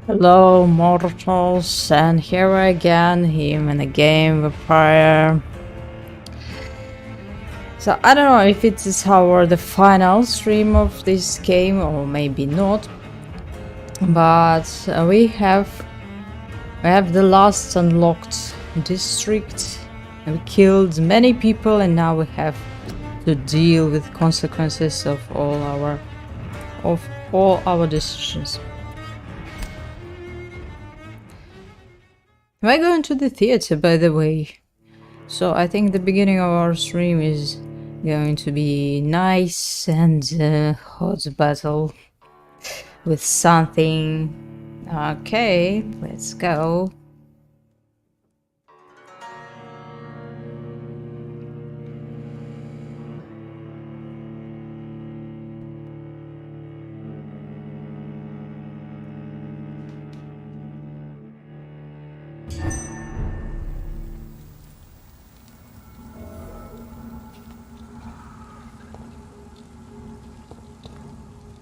Hello mortals, and here again, him in the game Vampyr. So I don't know if it is the final stream of this game or maybe not, but we have the last unlocked district. We killed many people, and now we have to deal with consequences of all our decisions. Am I going to the theater, by the way? So I think the beginning of our stream is going to be nice and hot battle with something. Okay, let's go.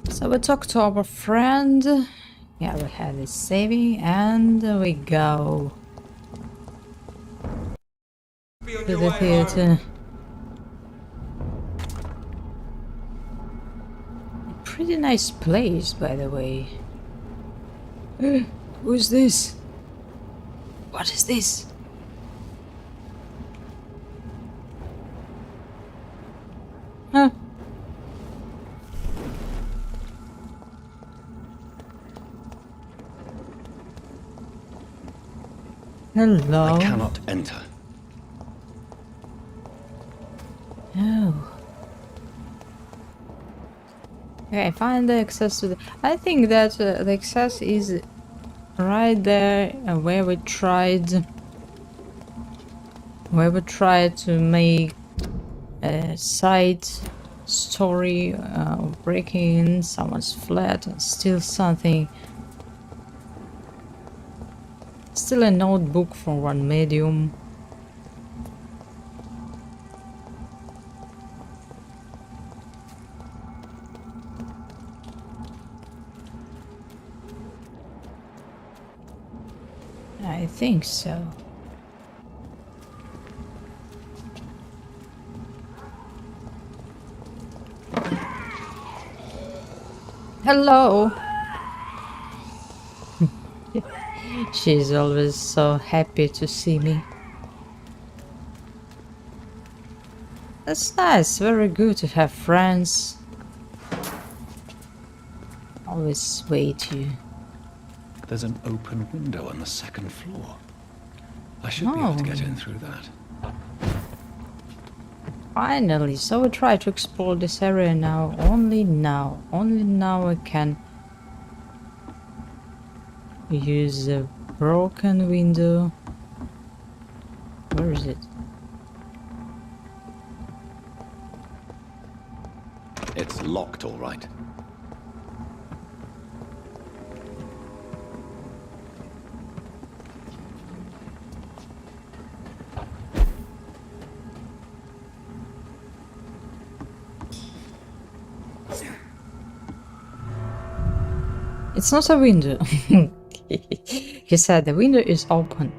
So we talk to our friend. Yeah, we have this saving and we go to the theater. Pretty nice place, by the way. Who's this? What is this? Huh? Hello. I cannot enter. Oh. Okay, find the access to the... I think that the access is right there where we tried to make a side story breaking in someone's flat and steal something. Still a notebook from one medium. I think so. Hello. She's always so happy to see me. That's nice, very good to have friends. Always wait you. There's an open window on the second floor. I should be able to get in through that. Finally, so we try to explore this area now. Only now I can use a broken window. Where is it? It's locked, all right. It's not a window. He said the window is open.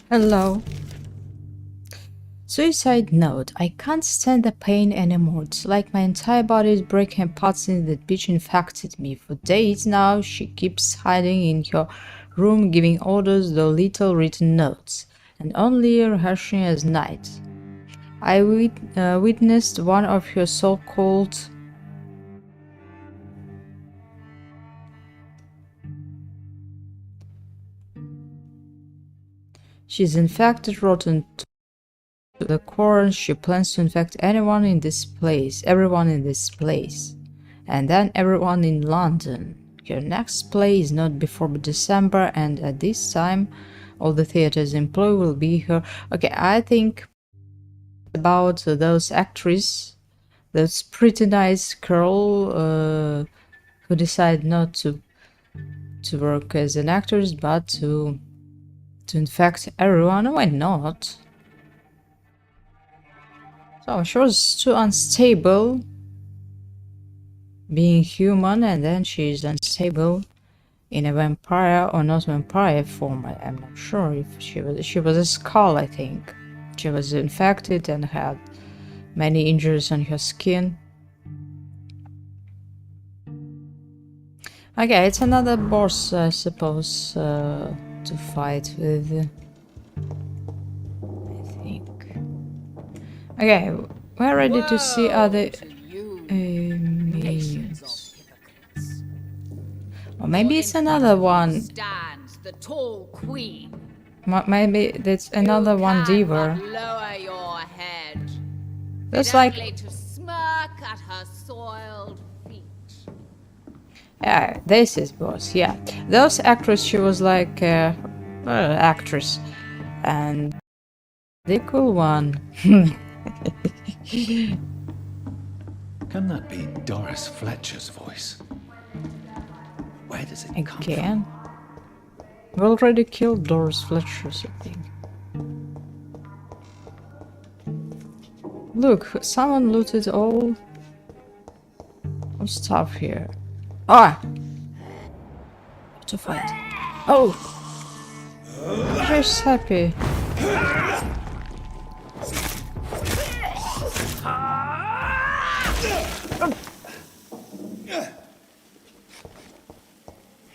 Hello. Suicide note. I can't stand the pain anymore. It's like my entire body is breaking apart since that bitch infected me. For days now, she keeps hiding in her room, giving orders, though little written notes, and only rehearsing at night. I witnessed one of her so-called She's infected rotten to the core, and she plans to infect everyone in this place, and then everyone in London. Your next play is not before December, and at this time, All the theaters employee will be here. Okay, I think about those actresses, those pretty nice girl who decide not to work as an actress, but to infect everyone. Why not? So she was too unstable being human, and then she's unstable in a vampire or not vampire form. I'm not sure if she was a skull, I think. She was infected and had many injuries on her skin. Okay, it's another boss, I suppose, to fight with. I think. Okay, we're ready to see other minions. Or maybe it's another one. Stands the tall queen. Maybe that's another one diva. Lower your head. That's like, to smirk at her soiled feet. yeah, this is boss. Yeah, those actress. She was like actress, and the cool one. Can that be Doris Fletcher's voice? Where does it come Again. We already killed Doris Fletcher, I think. Look, someone looted all stuff here. Ah! To fight. Oh! She's happy.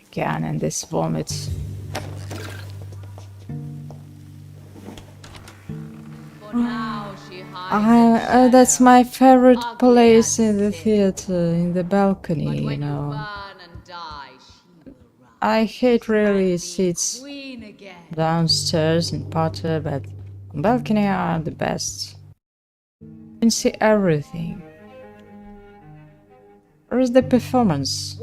Again, and this vomit. That's my favorite place in the theater, in the balcony, you know. I hate really seats downstairs in Potter, but balcony are the best. You can see everything. Where is the performance?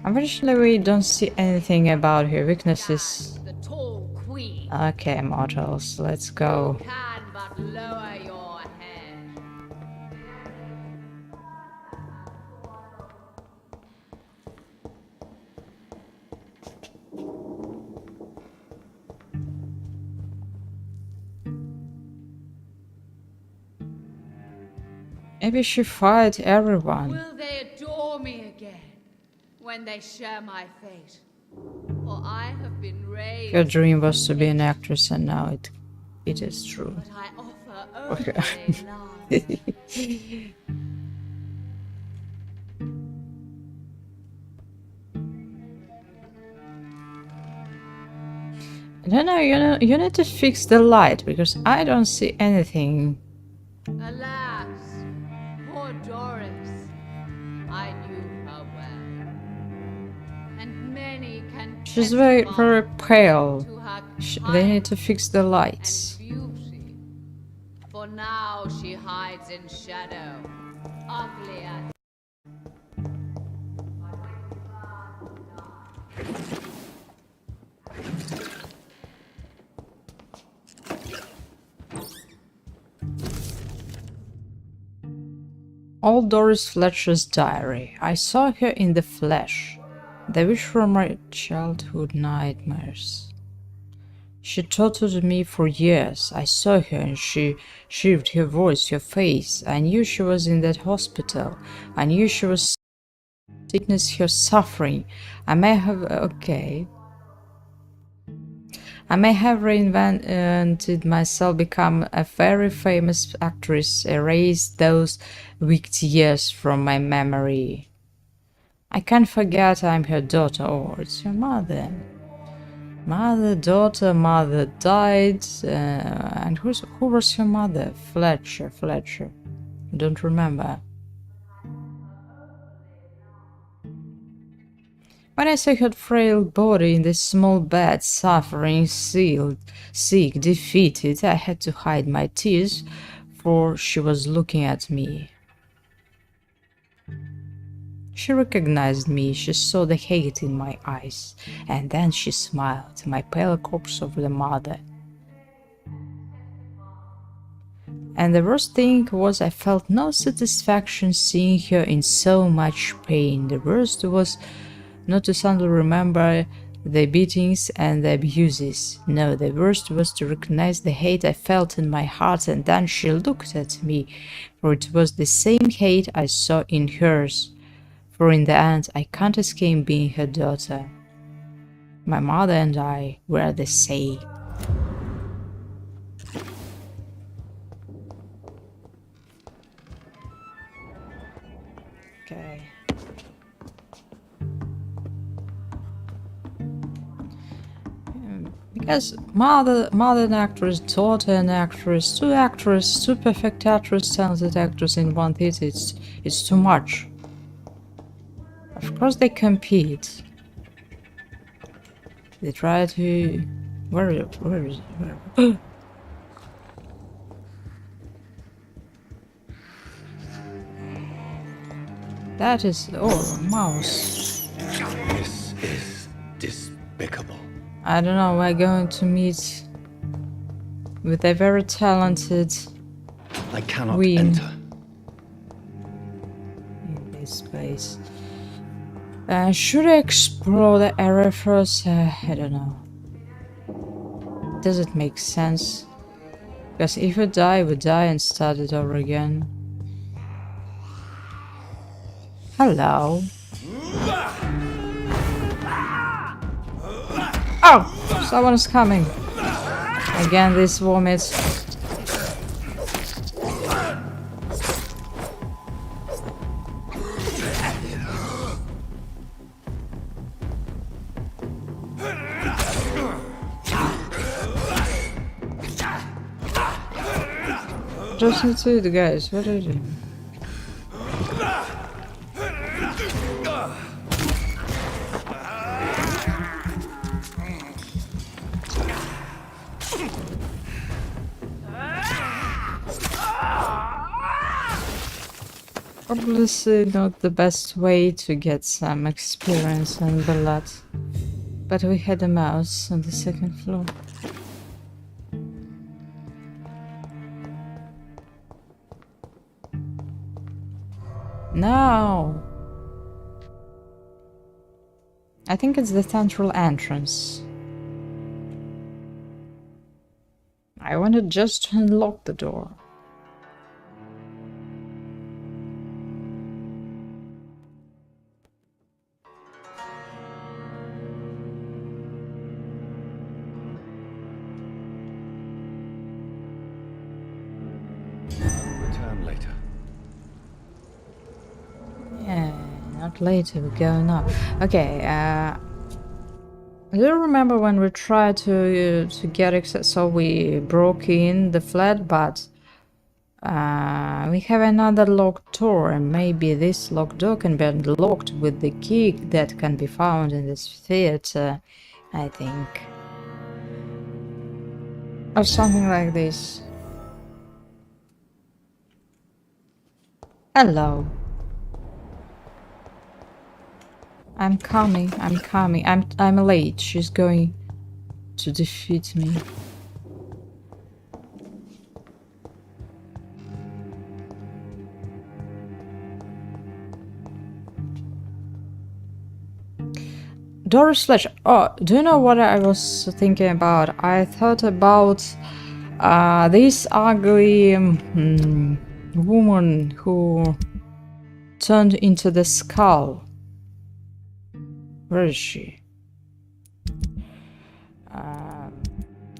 Unfortunately, we don't see anything about her weaknesses. Okay, mortals, let's go. Maybe she fight everyone. Will they adore me again when they share my fate? For I have been raised. Her dream was to be an actress, and now it is true. But I offer only love. I don't know, you need to fix the light, because I don't see anything. Alas, poor Doris. I knew her well. And many can She's very pale. They need to kindness fix the lights. and beauty. For now she hides in shadow, ugly as Old Doris Fletcher's diary. I saw her in the flesh. The wish from my childhood nightmares. She tortured me for years. I saw her and she shived her voice, her face. I knew she was in that hospital. I knew she was sickness, her suffering. I may have... okay. I may have reinvented myself, become a very famous actress, erase those wicked years from my memory. I can't forget I'm her daughter. Oh, it's your mother. Mother died. And who was her mother? Fletcher. I don't remember. When I saw her frail body in this small bed, suffering, sick, defeated, I had to hide my tears, for she was looking at me. She recognized me, she saw the hate in my eyes, and then she smiled, my pale corpse of the mother. And the worst thing was I felt no satisfaction seeing her in so much pain. The worst was not to suddenly remember the beatings and the abuses. No, the worst was to recognize the hate I felt in my heart, and then she looked at me, for it was the same hate I saw in hers. For in the end, I can't escape being her daughter. My mother and I were the same. Okay. Because mother an actress, daughter an actress, two perfect actors, talented actors in one theater, it's too much. Of course they compete. They try to... Where is it? Where? That is... Oh, a mouse. This is despicable. I don't know, we're going to meet with a very talented I cannot queen enter. in this place. Should I explore the area first? I don't know. Does it make sense? Because if we die and start it over again. Hello. Oh! Someone's coming. Again, this vomit. Just need to eat, guys. What are you doing? Obviously not the best way to get some experience and blood. But we had a mouse on the second floor. No! I think it's the central entrance. I wanted just to unlock the door. Return later. Yeah, not later, we're going now. Okay, I do remember when we tried to get access, so we broke in the flat, but we have another locked door, and maybe this locked door can be unlocked with the key that can be found in this theater, I think. Or something like this. Hello. I'm coming. I'm late. She's going to defeat me. Doris Fletcher. Oh, do you know what I was thinking about? I thought about this ugly woman who turned into the skull. Where is she?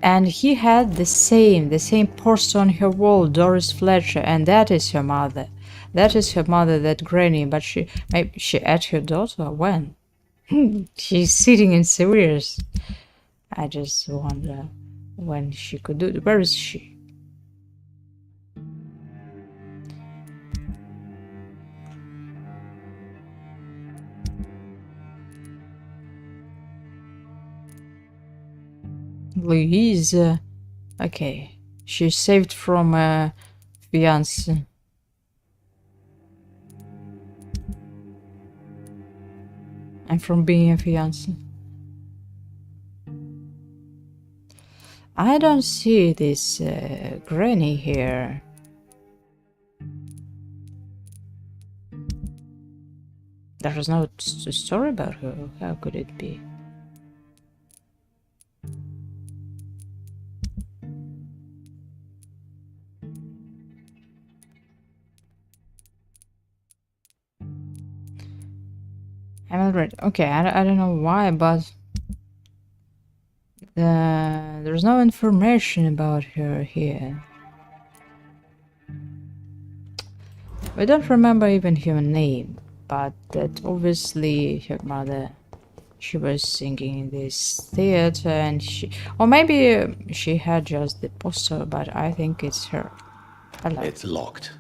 And he had the same poster on her wall, Doris Fletcher, and that is her mother. That is her mother, that granny. But maybe she ate her daughter. When? She's sitting in Sirius. I just wonder when she could do it. Where is she? Louise. Okay. She's saved from a fiance. and from being a fiance. I don't see this granny here. There is no story about her. How could it be? I haven't read. Okay, I don't know why, but there's no information about her here. We don't remember even her name, but that obviously her mother. She was singing in this theater, and or maybe she had just the poster, but I think it's her. Hello. It's locked.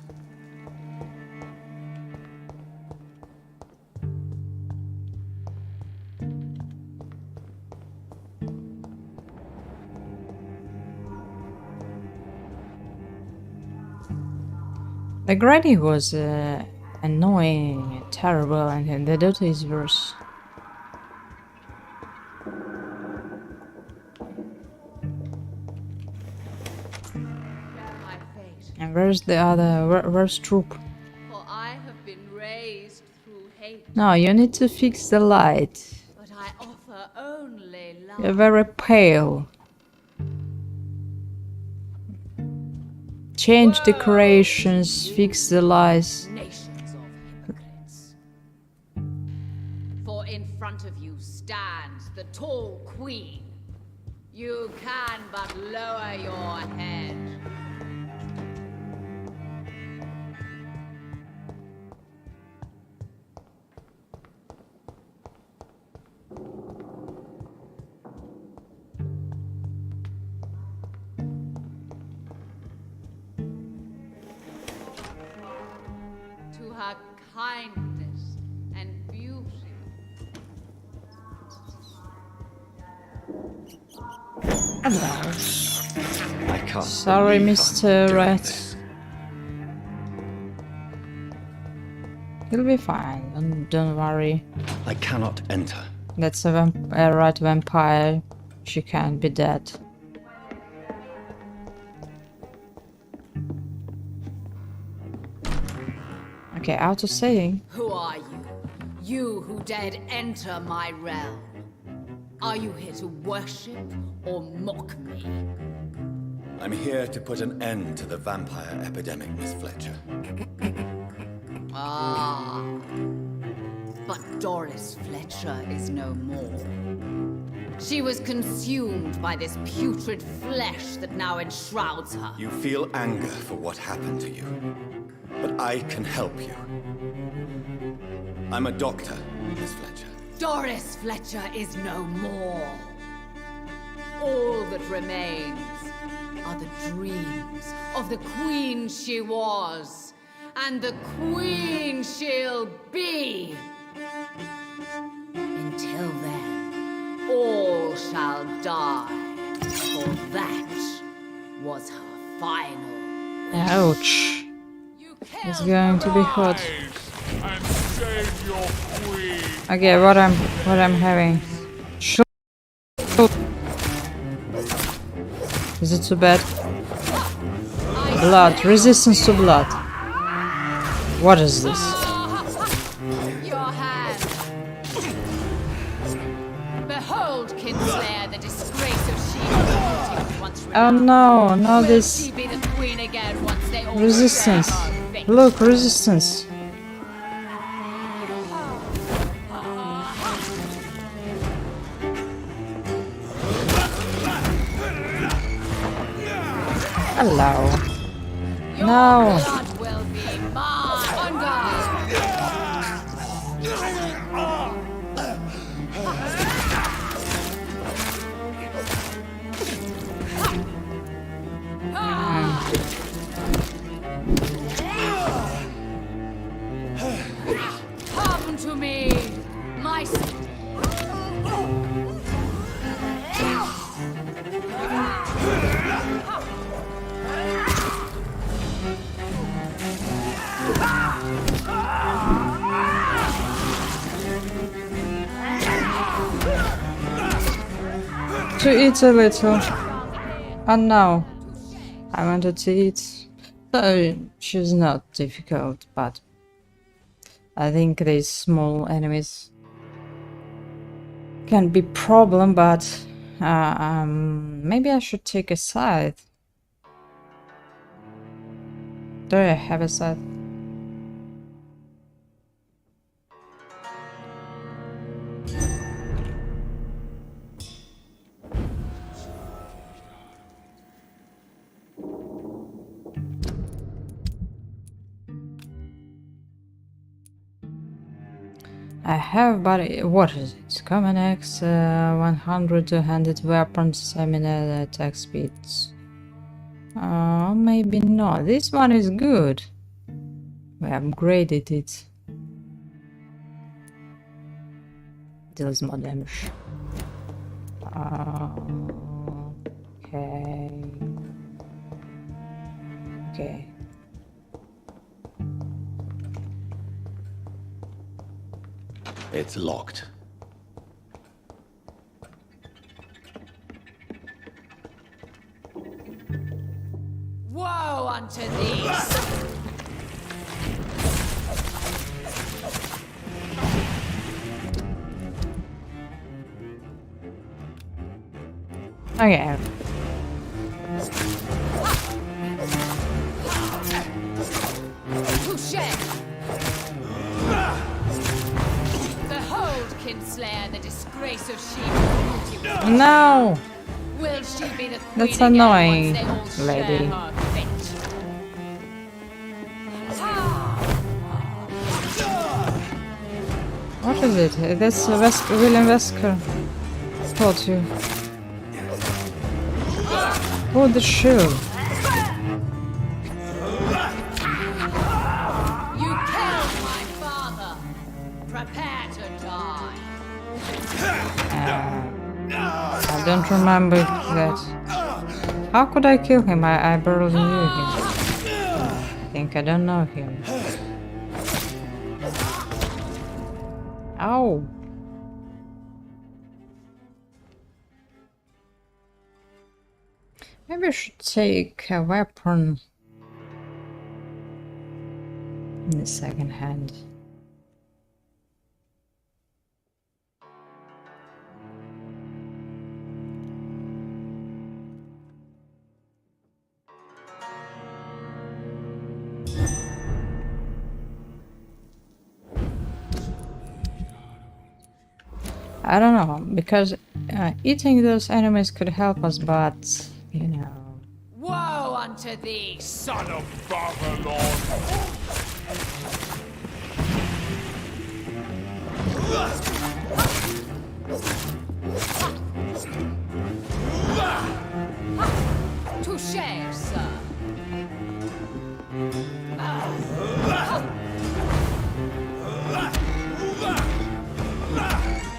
The granny was annoying, terrible, and the daughter is worse. And where's the other? Where's Troop? For I have been raised through hate. No, you need to fix the light. But I offer only love. You're very pale. Change decorations, fix the lights. Nations of hypocrites. For in front of you stands the tall queen. You can but lower your head. To her kindness and beauty. Hello. I can't. Sorry, believe Mr. I'm doing Rat. this. You'll be fine. Don't worry. I cannot enter. That's a rat vampire. She can't be dead. Okay, out of saying. Who are you? You who dared enter my realm. Are you here to worship or mock me? I'm here to put an end to the vampire epidemic, Miss Fletcher. Ah. But Doris Fletcher is no more. She was consumed by this putrid flesh that now enshrouds her. You feel anger for what happened to you, but I can help you. I'm a doctor, Miss Fletcher. Doris Fletcher is no more. All that remains are the dreams of the queen she was, and the queen she'll be. Until then, all shall die, for that was her final. Ouch. You It's killed going to be hot. And save your queen. Okay, what I'm having. Shoot. Is it too bad? Blood. Resistance to blood. What is this? your hand. Behold, Kinslayer, the disgrace of she who was once Oh renowned. no, not Will this. she be the queen again once they all Resistance. share her fate? Look, resistance. Hello. Your No. blood will be mine. Under. Come to me, my to eat a little. And now I wanted to eat. So she's not difficult, but I think these small enemies can be problem, but maybe I should take a side. Do I have a side? I have, but what is it? Common X, 100 two-handed weapons, stamina, attack speeds. Maybe not. This one is good. We upgraded it. Deals more damage. Okay. Okay. It's locked. Woe unto these! Okay. Touché! Behold, Kinslayer, the disgrace of she. No! Will she be the queen That's again annoying, once they all lady. share her fate? What is it? That's William Wesker. Told you. Oh, the shield. You killed my father. Prepare to die. I don't remember that. How could I kill him? I barely knew him. I think I don't know him. Ow! Maybe I should take a weapon in the second hand. I don't know, because eating those enemies could help us, but, you know... Woe unto thee, Son of Babylon! touché, sir.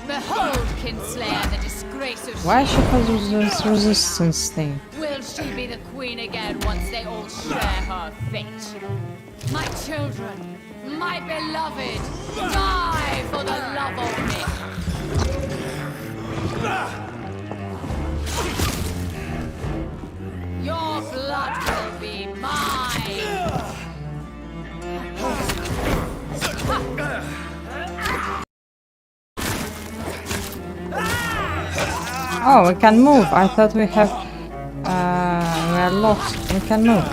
Behold, Kinslayer, the disgrace of Why she. she has this resistance thing? Will she be the queen again once they all share her fate? My children, my beloved, die for the love of me. Your blood will be mine. Oh, we can move. I thought we have... we are locked. We can move.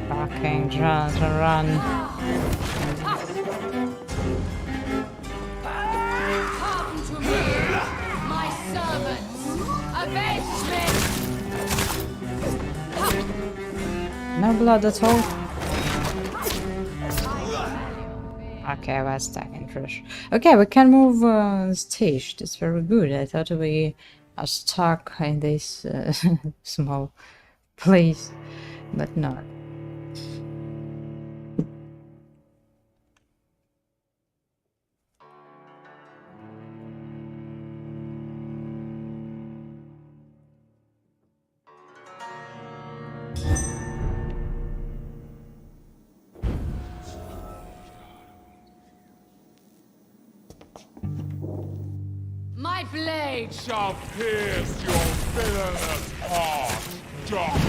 Fucking run. Come to me, my servants. Avenge me. No blood at all. Okay, we're stuck in trash. Okay, we can move stage. That's very good. I thought we are stuck in this small place, but not. blade shall pierce your villainous heart, Doc.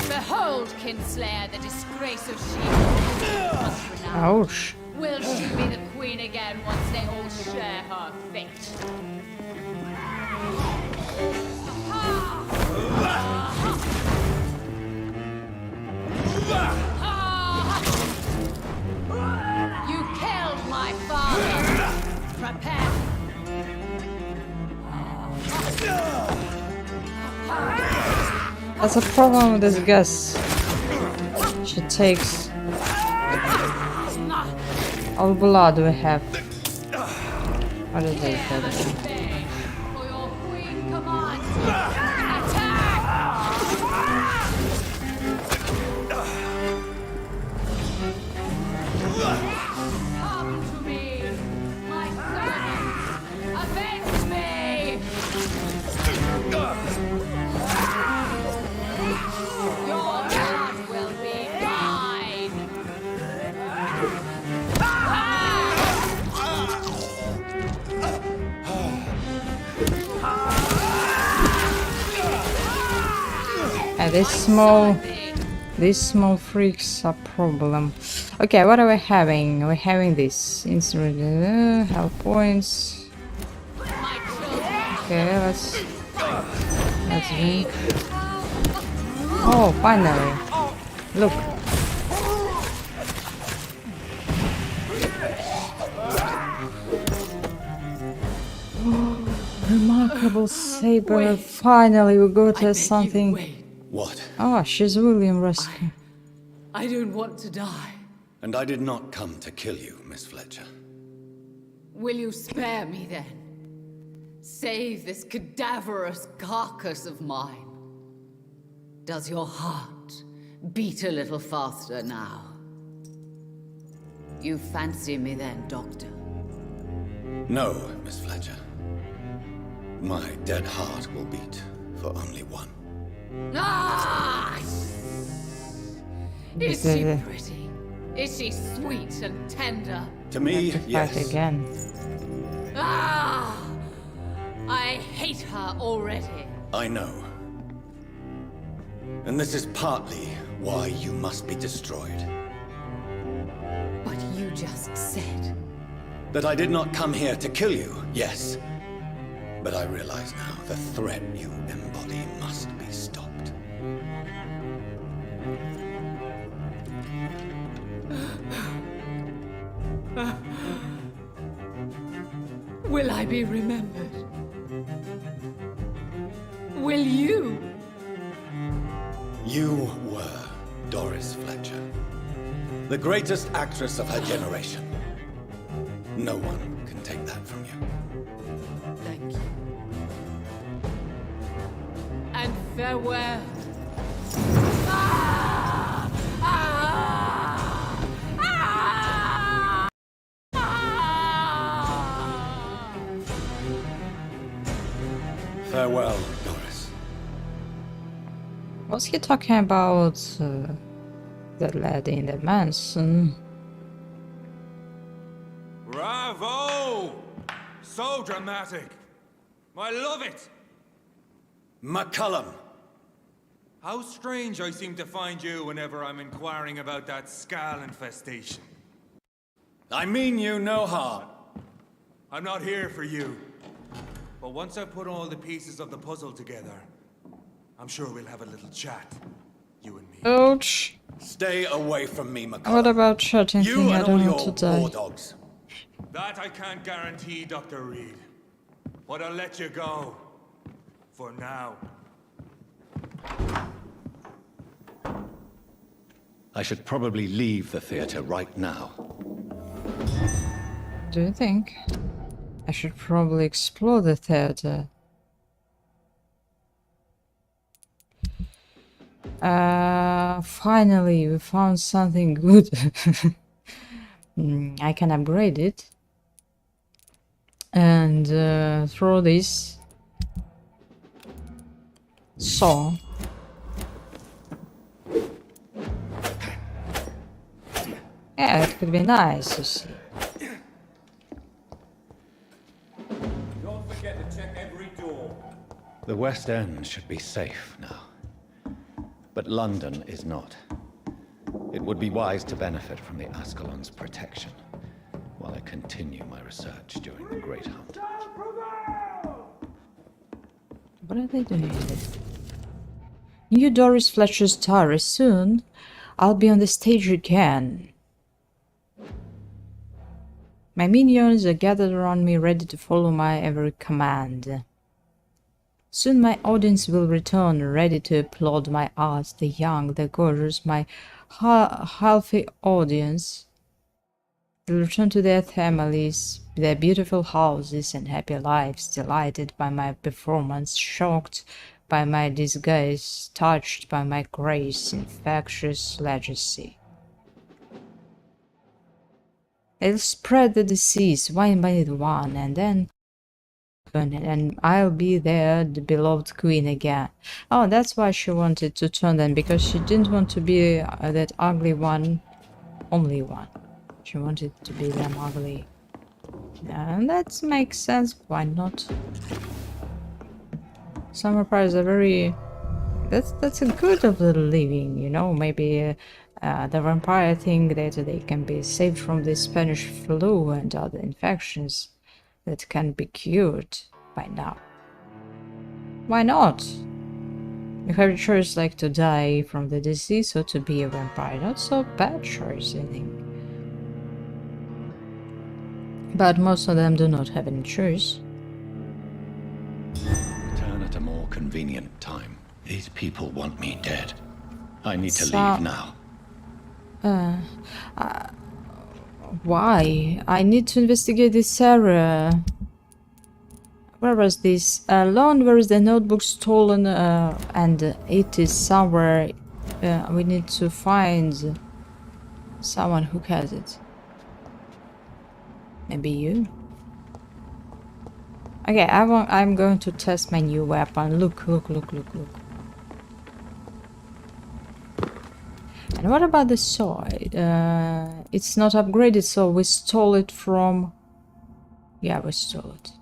Behold, Kinslayer, the disgrace of she. Ouch. Will she be the queen again once they all share her fate? You killed my father. Prepare. That's a problem with this guess. She takes all blood we have. What is it? For your queen commands. Attack! Come to me, my servants. Avenge me! Your blood will be mine. And these small freaks are problem. Okay, what are we having? We're having this instant health points. Okay, let's read. Oh, finally! Look. Remarkable saber. Finally, we got her something. What? Oh, she's William Rescue. I don't want to die. And I did not come to kill you, Miss Fletcher. Will you spare me then? Save this cadaverous carcass of mine. Does your heart beat a little faster now? You fancy me then, Doctor? No, Miss Fletcher. My dead heart will beat for only one. Ah! Is she pretty? Is she sweet and tender? To me, Fight yes. again. Ah! I hate her already. I know. And this is partly why you must be destroyed. But you just said. That I did not come here to kill you, yes. But I realize now the threat you embody must be stopped. Will I be remembered? Will you? You were Doris Fletcher, the greatest actress of her generation. No one can take that from you. Thank you. And farewell. Ah! Ah! Ah! Ah! Farewell, Doris. Was he talking about the lady in the mansion? Bravo! So dramatic. I love it. McCullum! How strange I seem to find you whenever I'm inquiring about that Skal infestation. I mean you no harm. I'm not here for you. But once I put all the pieces of the puzzle together, I'm sure we'll have a little chat. You and me. Ouch. Stay away from me, McCullum. What about chatting you thing? I and don't all want to your die. war dogs. That I can't guarantee, Dr. Reed. But I'll let you go. For now. I should probably leave the theater right now. Do you think? I should probably explore the theater. Finally, we found something good. I can upgrade it and throw this saw. Yeah, it could be nice, you see. Don't forget to check every door. The West End should be safe now. But London is not. It would be wise to benefit from the Ascalon's protection while I continue my research during the Great Hunt. What are they doing? New Doris Fletcher's diary soon. I'll be on the stage again. My minions are gathered around me, ready to follow my every command. Soon my audience will return, ready to applaud my art, the young, the gorgeous, my healthy audience. Will return to their families, their beautiful houses and happy lives, delighted by my performance, shocked by my disguise, touched by my grace, infectious legacy. I'll spread the disease one by one, and then and I'll be there, the beloved queen again. Oh, that's why she wanted to turn them, because she didn't want to be that ugly one, only one. She wanted to be them ugly. And that makes sense, why not? Some vampires are very... That's a good of the living, you know, maybe the vampire think that they can be saved from the Spanish flu and other infections that can be cured by now. Why not? You have a choice, like to die from the disease or to be a vampire. Not so bad choice, I think. But most of them do not have any choice. Return at a more convenient time. These people want me dead. I need to leave now. Why? I need to investigate this area. Where was this? Alone, where is the notebook stolen? And it is somewhere. We need to find someone who has it. Maybe you? Okay, I'm going to test my new weapon. Look. And what about the sword? It's not upgraded, so we stole it from... Yeah, we stole it.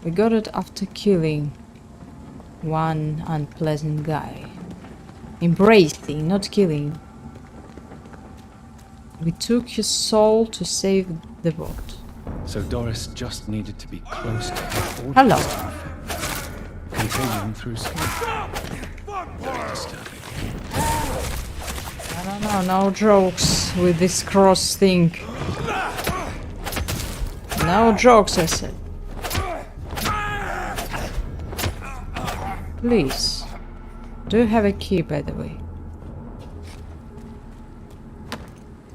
We got it after killing one unpleasant guy. Embracing, not killing. We took his soul to save the world. So Doris just needed to be close to her. Hello. Contagion through skin. Very disturbing. I don't know, no jokes with this cross thing. No jokes, I said. Please. Do you have a key, by the way?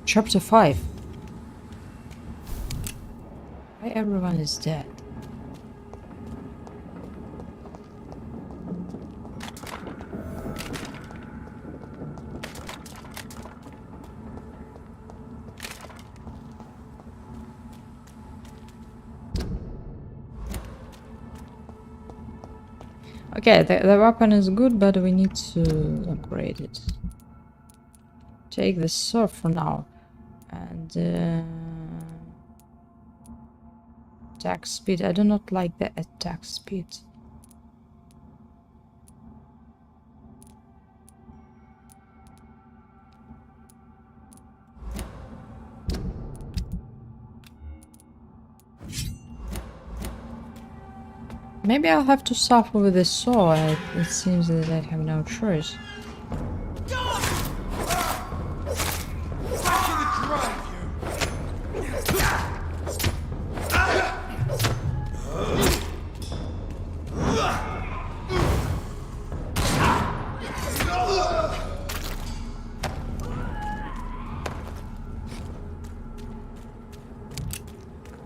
Chapter 5. Why everyone is dead? Okay, the weapon is good, but we need to upgrade it. Take the sword for now. And attack speed. I do not like the attack speed. Maybe I'll have to suffer with the sword. It seems that I have no choice.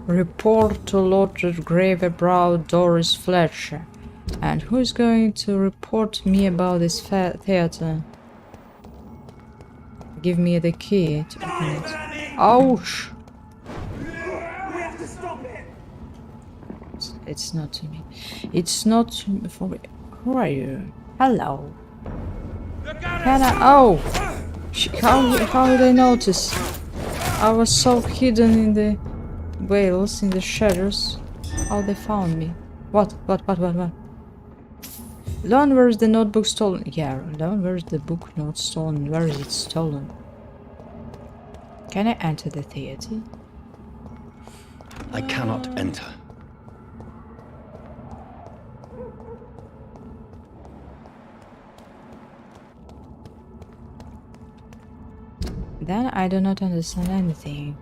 Report to Lord Grave-Brow Doris Fletcher. And who is going to report me about this theater? give me the key to open it. Ouch! It's not to me. It's not for me. Who are you? Hello. Can I? Oh! How did I notice? I was so hidden in the veils, in the shadows. How they found me? What? Learn where is the notebook stolen? Yeah, learn where is the book not stolen. Where is it stolen? Can I enter the theater? I cannot enter. Then I do not understand anything.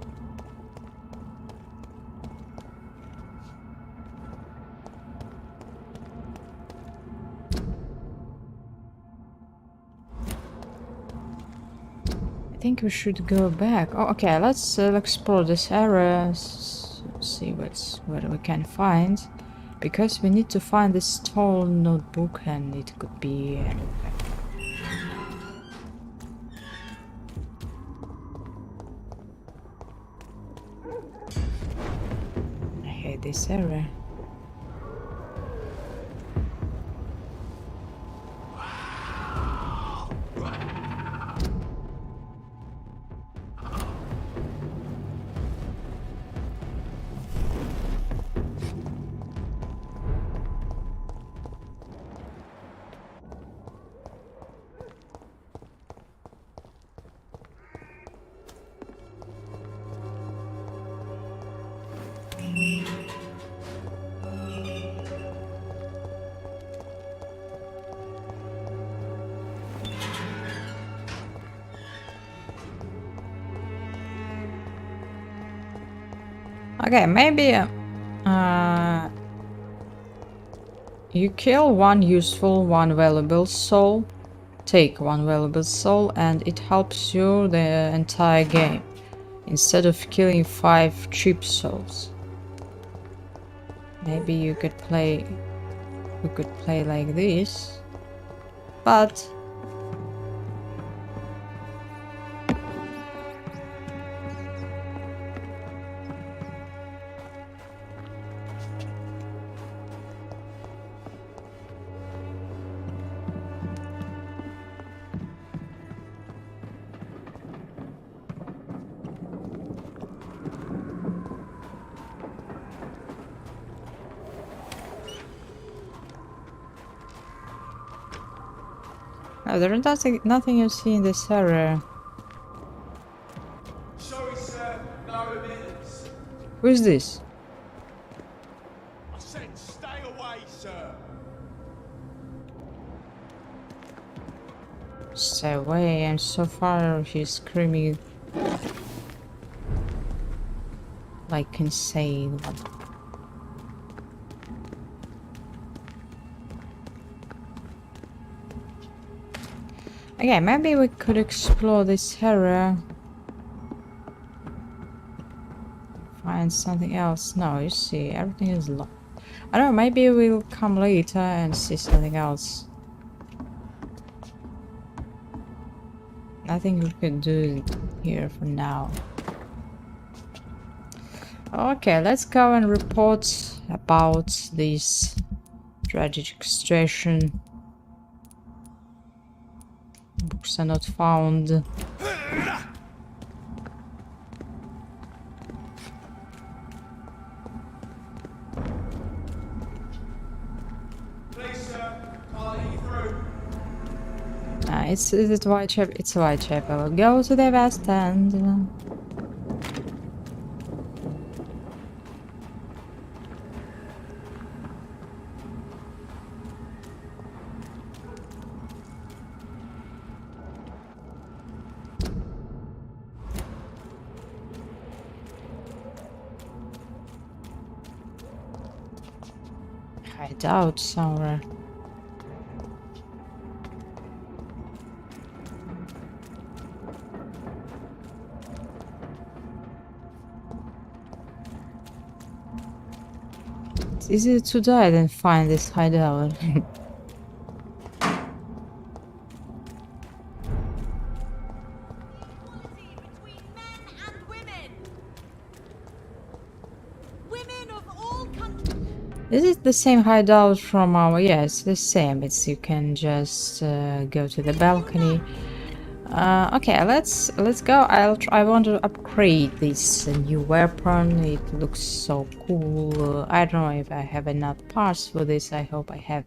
I think we should go back. Oh, okay, let's explore this area, see what we can find. Because we need to find this stolen notebook and it could be anywhere. I hate this area. Okay, maybe you kill one useful, one valuable soul, take one valuable soul, and it helps you the entire game, instead of killing 5 cheap souls. Maybe you could play, we could play like this, but no, there is nothing you see in this area. Sorry, sir. No evidence. Who is this? I said stay away, sir. Stay away, and so far he's screaming like insane. Okay, maybe we could explore this area. Find something else. No, you see, everything is locked. I don't know, maybe we'll come later and see something else. Nothing we could do here for now. Okay, let's go and report about this tragic situation. Books are not found. Please, sir. I'll let you through. It's Whitechapel. It's Whitechapel. Go to the West End. Hide out somewhere. It's easier to die than find this hideout. Is it the same hideout from our... Yeah, it's the same. It's you can just go to the balcony. Okay, let's go. I want to upgrade this new weapon. It looks so cool. I don't know if I have enough parts for this. I hope I have.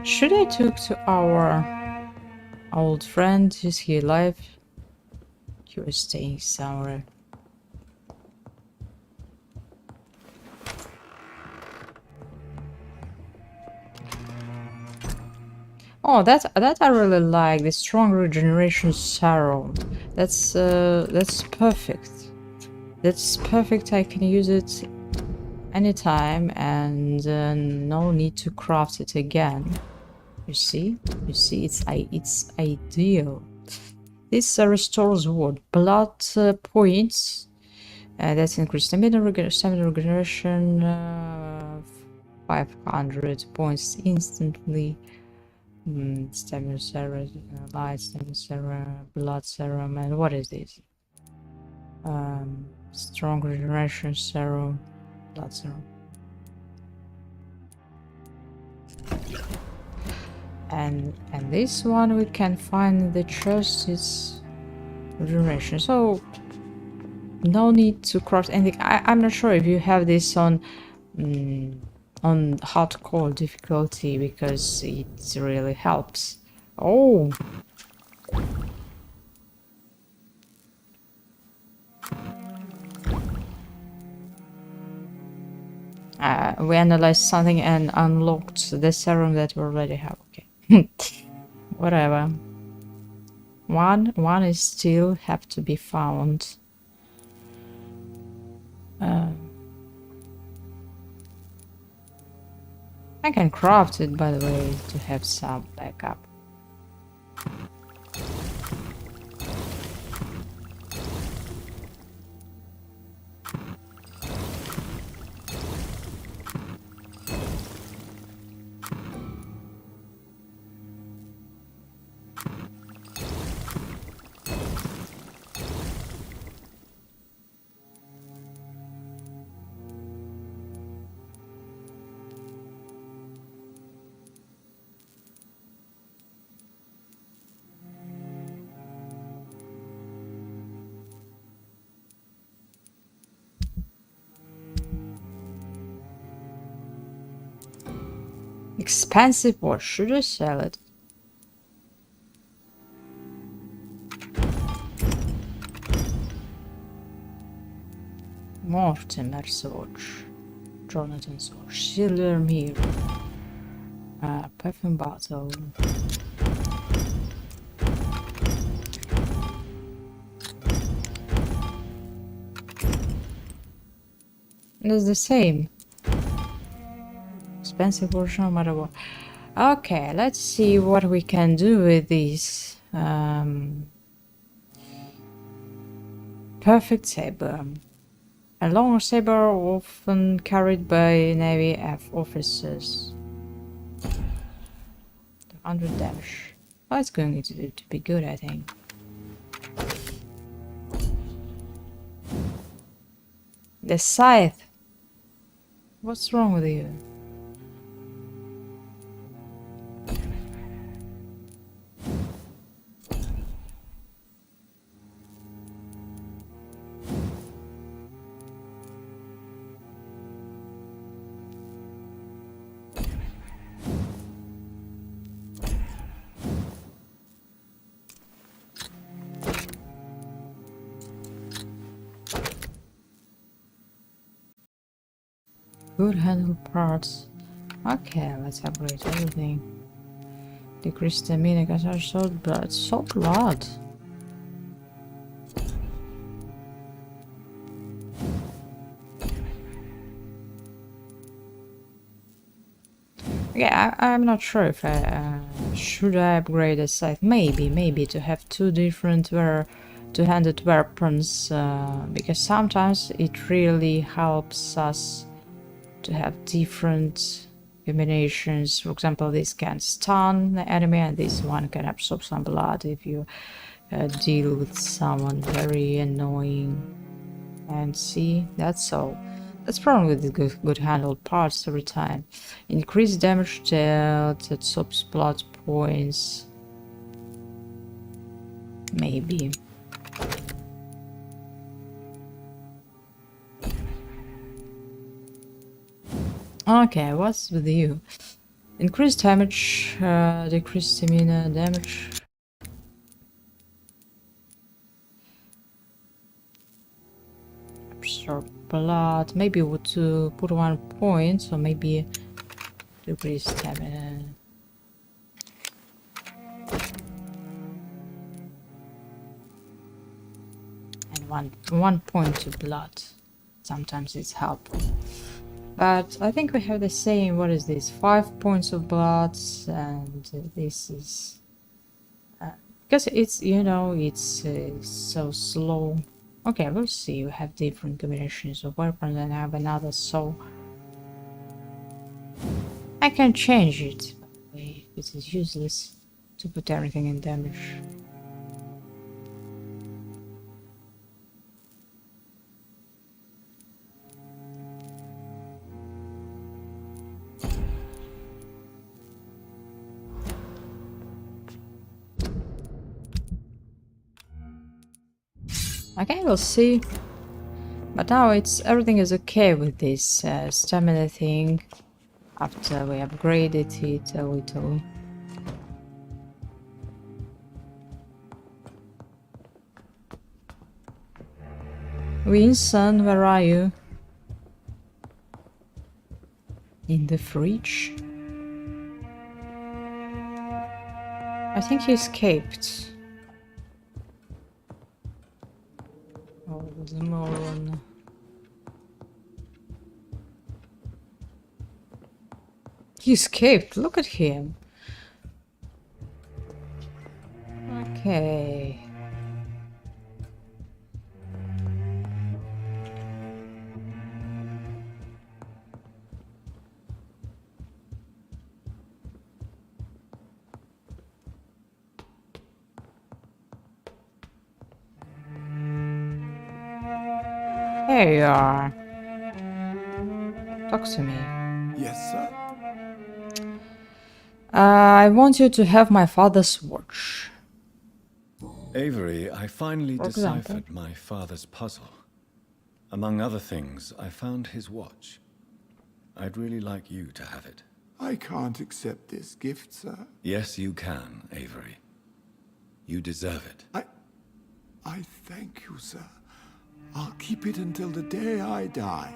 Should I talk to our old friend? Is he alive? He was staying somewhere. Oh, that I really like, the strong regeneration serum. That's perfect. That's perfect. I can use it anytime, and no need to craft it again. You see, it's ideal. This restores what? Blood points. That's increased stamina regeneration. 500 points instantly. Stamina serum, light stamina serum, blood serum, and what is this? Strong regeneration serum, blood serum. And this one we can find in the chest is regeneration. So no need to craft anything. I'm not sure if you have this on hardcore difficulty, because it really helps. Oh, we analyzed something and unlocked the serum that we already have. Okay. Whatever. One is still have to be found. I can craft it, by the way, to have some backup. Expensive, or should I sell it? Mortimer's watch, Jonathan's watch, silver mirror, perfume bottle. It's the same. Expensive version, no matter what. Okay, let's see what we can do with this. Perfect saber. A long saber often carried by Navy officers. 200 damage. Oh, it's going to be good, I think. The scythe. What's wrong with you? Good handle parts. Okay, let's upgrade everything. Decrease stamina, gas our salt blood. Salt blood. Yeah, I'm not sure if I should I upgrade a scythe. Maybe to have two different two-handed weapons, because sometimes it really helps us to have different combinations. For example, this can stun the enemy, and this one can absorb some blood if you deal with someone very annoying. And see, that's all. That's problem with the good handled parts every time. Increased damage dealt, absorbs blood points. Maybe. Okay, what's with you? Increased damage, decreased stamina damage. Absorb blood. Maybe would put 1 point, so maybe decrease stamina. And one point to blood. Sometimes it's helpful. But I think we have the same. What is this? 5 points of blood, and this is because it's, you know, it's so slow. Okay, we'll see. We have different combinations of weapons, and I have another, so I can change it. It is useless to put everything in damage. Okay, we'll see. But now everything is okay with this stamina thing after we upgraded it a little. Winston, where are you? In the fridge? I think he escaped. Oh, the moron. He escaped, look at him. Okay. There you are. Talk to me. Yes, sir. I want you to have my father's watch. Avery, I finally For example? deciphered my father's puzzle. Among other things, I found his watch. I'd really like you to have it. I can't accept this gift, sir. Yes, you can, Avery. You deserve it. I thank you, sir. I'll keep it until the day I die.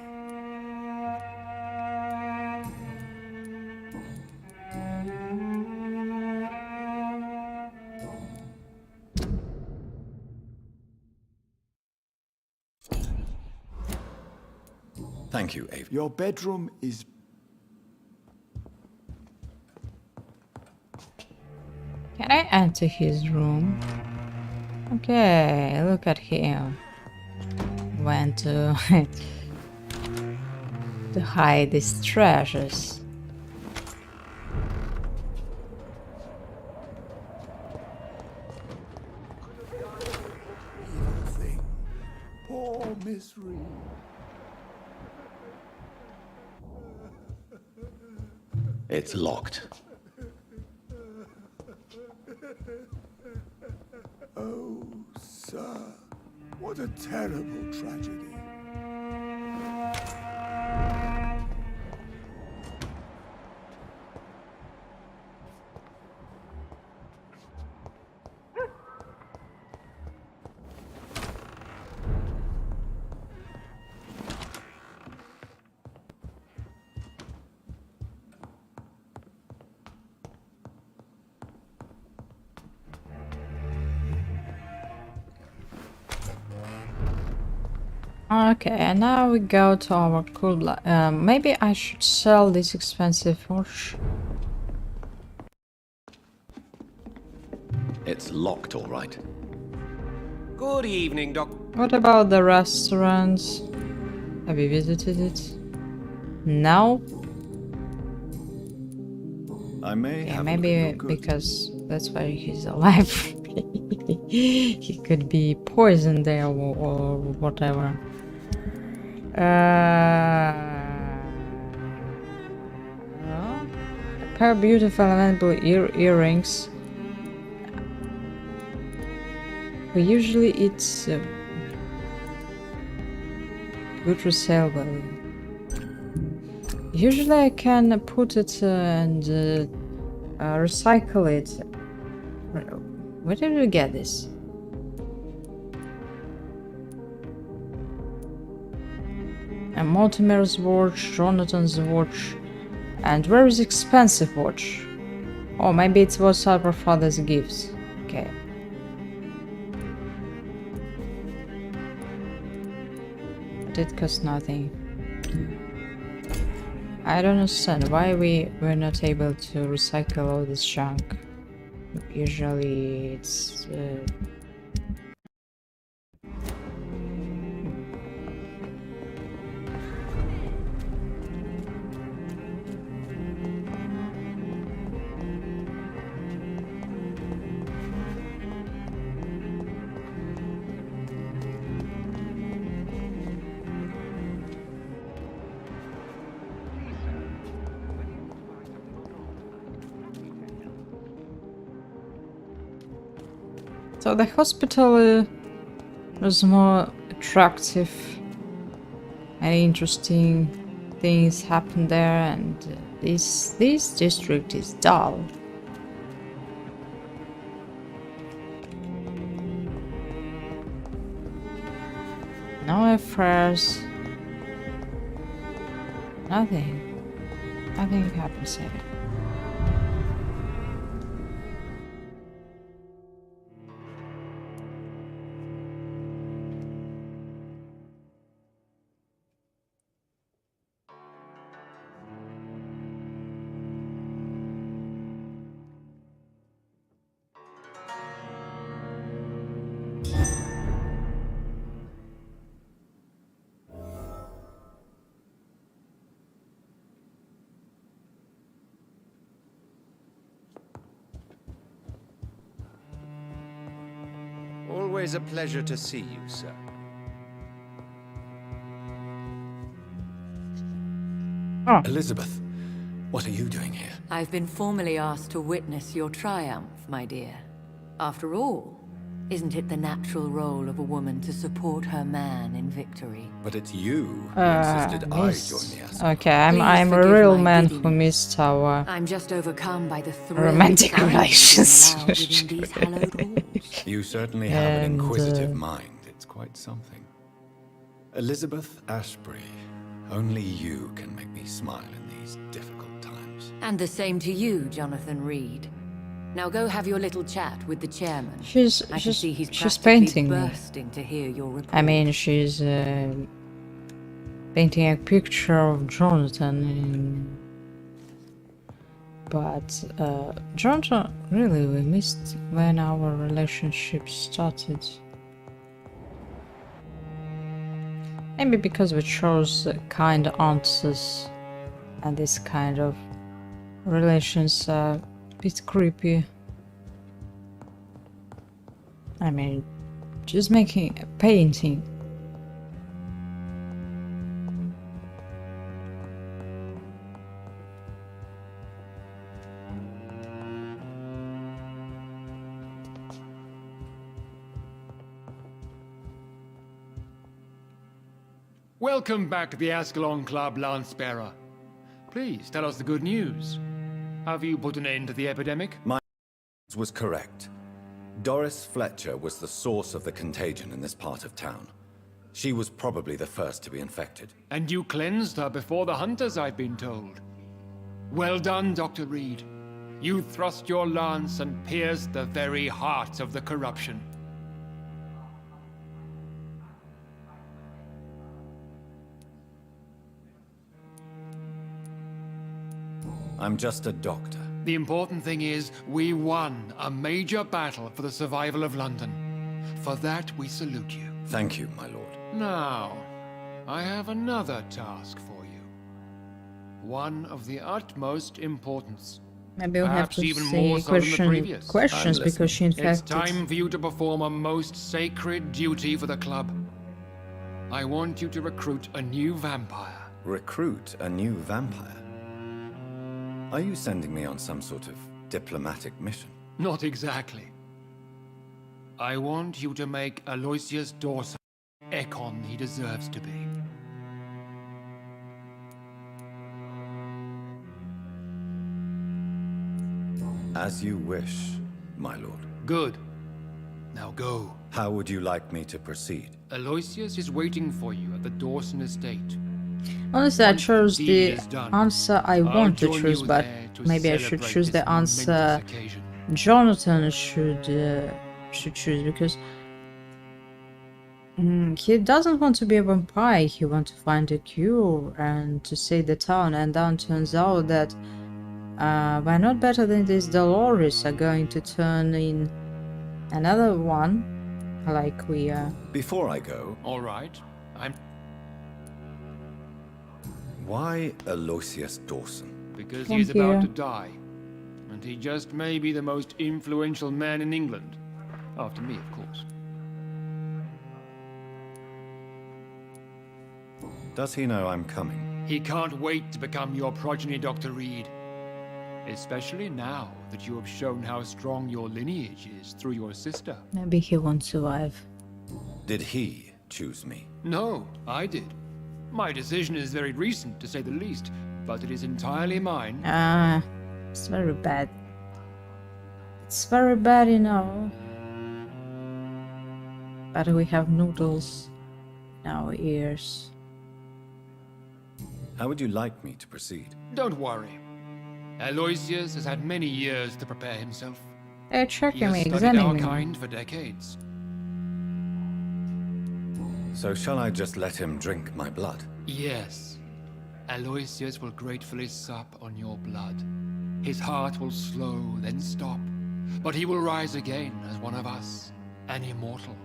Thank you, Avery. Your bedroom is... Can I enter his room? Okay, look at him. Went to to hide his treasures. evil thing. Poor Miss Reed. It's locked. Oh, sir. What a terrible tragedy. Okay, and now we go to our cool maybe I should sell this expensive watch. It's locked, all right. Good evening, Doc. What about the restaurants? Have you visited it? No? I may Yeah, have a look at maybe your goods. because that's why he's alive. He could be poisoned there or whatever. A pair of beautiful amenable earrings. We usually eat good resale value. Usually I can put it and recycle it. Where did you get this? And Mortimer's watch, Jonathan's watch, and very expensive watch. Oh, maybe it was our father's gifts. Okay. But it cost nothing. I don't understand why we were not able to recycle all this junk. Usually it's so the hospital was more attractive and interesting things happen there, and this district is dull. No affairs. Nothing. Nothing happens here. Always a pleasure to see you, sir. Elizabeth, what are you doing here? I've been formally asked to witness your triumph, my dear. After all, isn't it the natural role of a woman to support her man in victory? But it's you who insisted I join the Ascalon. Okay, Please I'm a forgive real my man who giddiness. missed our I'm just overcome by the thrill romantic of being relations. allowed within these hallowed walls. You certainly have an And, inquisitive mind. It's quite something. Elizabeth Ashbury, only you can make me smile in these difficult times. And the same to you, Jonathan Reed. Now go have your little chat with the chairman. I can see he's she's practically painting me. bursting to hear your report. I mean, she's painting a picture of Jonathan. But Jonathan, really, we missed when our relationship started. Maybe because we chose kind answers, and this kind of relations are a bit creepy. I mean, just making a painting. Welcome back to the Ascalon Club, Lance-Bearer. Please tell us the good news. Have you put an end to the epidemic? My was correct. Doris Fletcher was the source of the contagion in this part of town. She was probably the first to be infected. And you cleansed her before the hunters, I've been told. Well done, Dr. Reed. You thrust your lance and pierced the very heart of the corruption. I'm just a doctor. The important thing is, we won a major battle for the survival of London. For that, we salute you. Thank you, my lord. Now, I have another task for you. One of the utmost importance. Maybe we'll have Perhaps to even say more so than the previous. questions I'm because she It's infected. time for you to perform a most sacred duty for the club. I want you to recruit a new vampire. Recruit a new vampire? Are you sending me on some sort of diplomatic mission? Not exactly. I want you to make Aloysius Dawson Ekon he deserves to be. As you wish, my lord. Good. Now go. How would you like me to proceed? Aloysius is waiting for you at the Dawson estate. Honestly, I Once chose the the deed is done, answer I I'll want to join choose, you but there to maybe I should celebrate choose this the answer momentous occasion. Jonathan should choose because he doesn't want to be a vampire. He wants to find a cure and to save the town. And then turns out that we're not better than these Dolores are going to turn in another one, like we are. Before I go, All right. why Aloysius Dawson? Because Thank he's about you. to die. And he just may be the most influential man in England. After me, of course. Does he know I'm coming? He can't wait to become your progeny, Dr. Reed. Especially now that you have shown how strong your lineage is through your sister. Maybe he won't survive. Did he choose me? No, I did. My decision is very recent, to say the least, but it is entirely mine. It's very bad. It's very bad, you know. But we have noodles in our ears. How would you like me to proceed? Don't worry. Aloysius has had many years to prepare himself. They're He checking has me, studied our examining me. kind for decades. So shall I just let him drink my blood? Yes. Aloysius will gratefully sup on your blood. His heart will slow, then stop. But he will rise again as one of us, an immortal.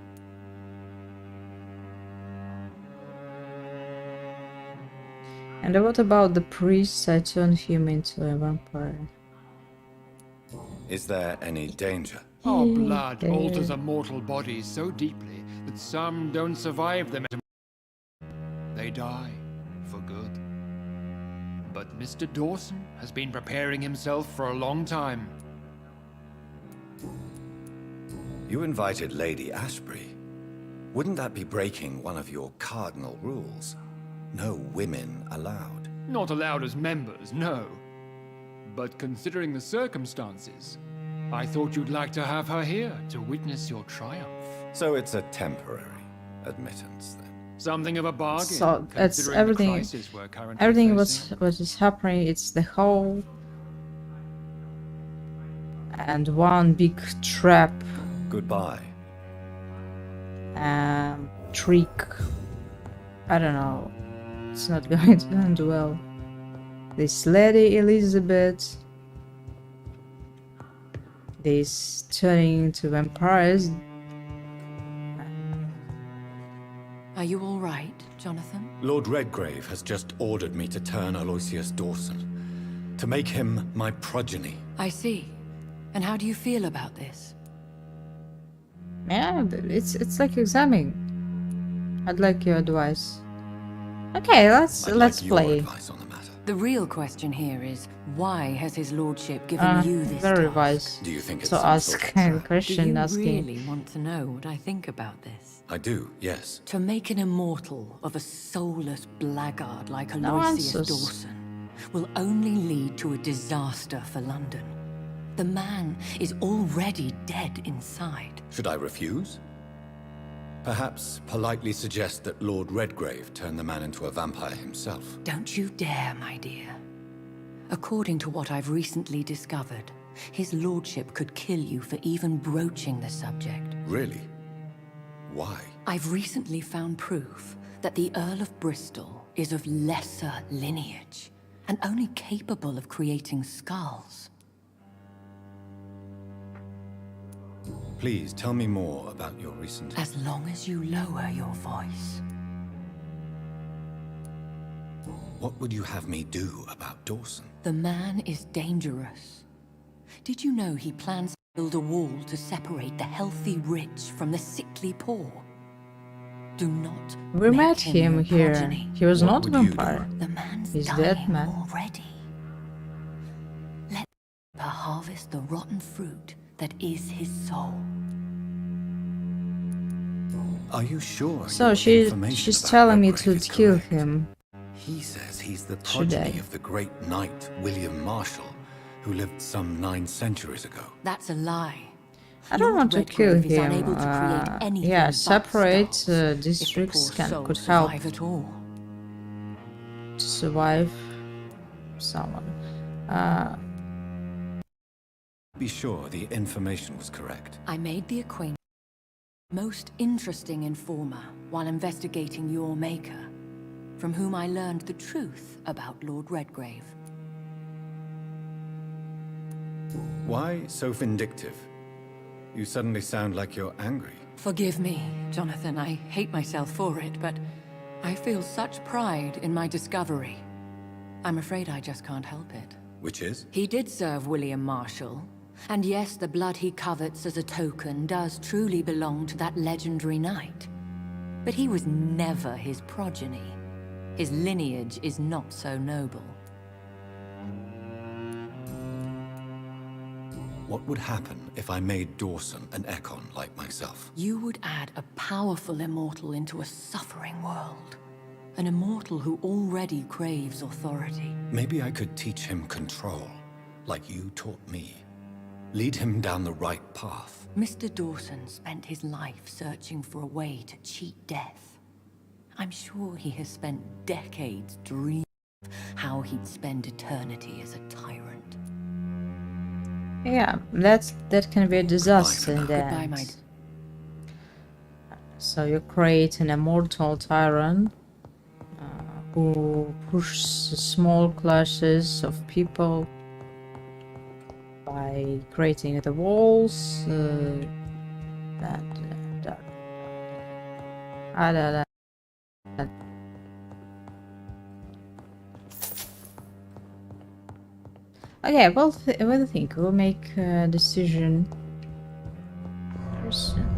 And what about the priest? I turned him into a vampire. Is there any danger? Our blood there. alters a mortal body so deeply that some don't survive the They die for good. But Mr. Dawson has been preparing himself for a long time. You invited Lady Ashbury. Wouldn't that be breaking one of your cardinal rules? No women allowed. Not allowed as members, no. But considering the circumstances, I thought you'd like to have her here to witness your triumph. So it's a temporary admittance, then. Something of a bargain, So that's considering everything. the crisis we're currently Everything facing. what is happening. It's the whole and one big trap, Goodbye. trick. I don't know. It's not going to end well. This Lady Elizabeth, this turning into vampires. Are you all right, Jonathan? Lord Redgrave has just ordered me to turn Aloysius Dawson, to make him my progeny. I see. And how do you feel about this? Yeah, it's like examining. I'd like your advice. Okay, let's I'd like your play. advice on the matter. The real question here is, why has his lordship given you this very task? wise. Do you think it's So some ask sort of a trap? Do question, you asking. really want to know what I think about this? I do, yes. To make an immortal of a soulless blackguard like No Aloysius answers. Dawson will only lead to a disaster for London. The man is already dead inside. Should I refuse? Perhaps politely suggest that Lord Redgrave turn the man into a vampire himself. Don't you dare, my dear. According to what I've recently discovered, his lordship could kill you for even broaching the subject. Really? Why? I've recently found proof that the Earl of Bristol is of lesser lineage and only capable of creating skulls. Please tell me more about your recent... As long as you lower your voice. What would you have me do about Dawson? The man is dangerous, Did you know he plans to build a wall to separate the healthy rich from the sickly poor? Do not We make met him your here. progeny. He was What not would you do? vampire. The man's He's dying dead, man. already. Let her harvest the rotten fruit that is his soul. Are you sure? So your she's information about telling me Redgrave to is kill correct? him. He says he's the Should I? progeny of the great knight William Marshall, who lived some 9 centuries ago. That's a lie. I don't Lord want to kill Redgrave is him. unable to create anything Yeah, but separate skulls, if the districts poor souls could help survive at all. to survive someone. Be sure the information was correct. I made the acquaintance of the most interesting informer while investigating your maker, from whom I learned the truth about Lord Redgrave. Why so vindictive? You suddenly sound like you're angry. Forgive me, Jonathan. I hate myself for it, but I feel such pride in my discovery. I'm afraid I just can't help it. Which is? He did serve William Marshall. And yes, the blood he covets as a token does truly belong to that legendary knight. But he was never his progeny. His lineage is not so noble. What would happen if I made Dawson an Ekon like myself? You would add a powerful immortal into a suffering world. An immortal who already craves authority. Maybe I could teach him control, like you taught me. Lead him down the right path. Mr. Dawson spent his life searching for a way to cheat death. I'm sure he has spent decades dreaming of how he'd spend eternity as a tyrant. Yeah, that can be a disaster in the Goodbye, end. my... So you create an immortal tyrant who pushes small classes of people by creating the walls. Okay, well, I think we'll make a decision very soon.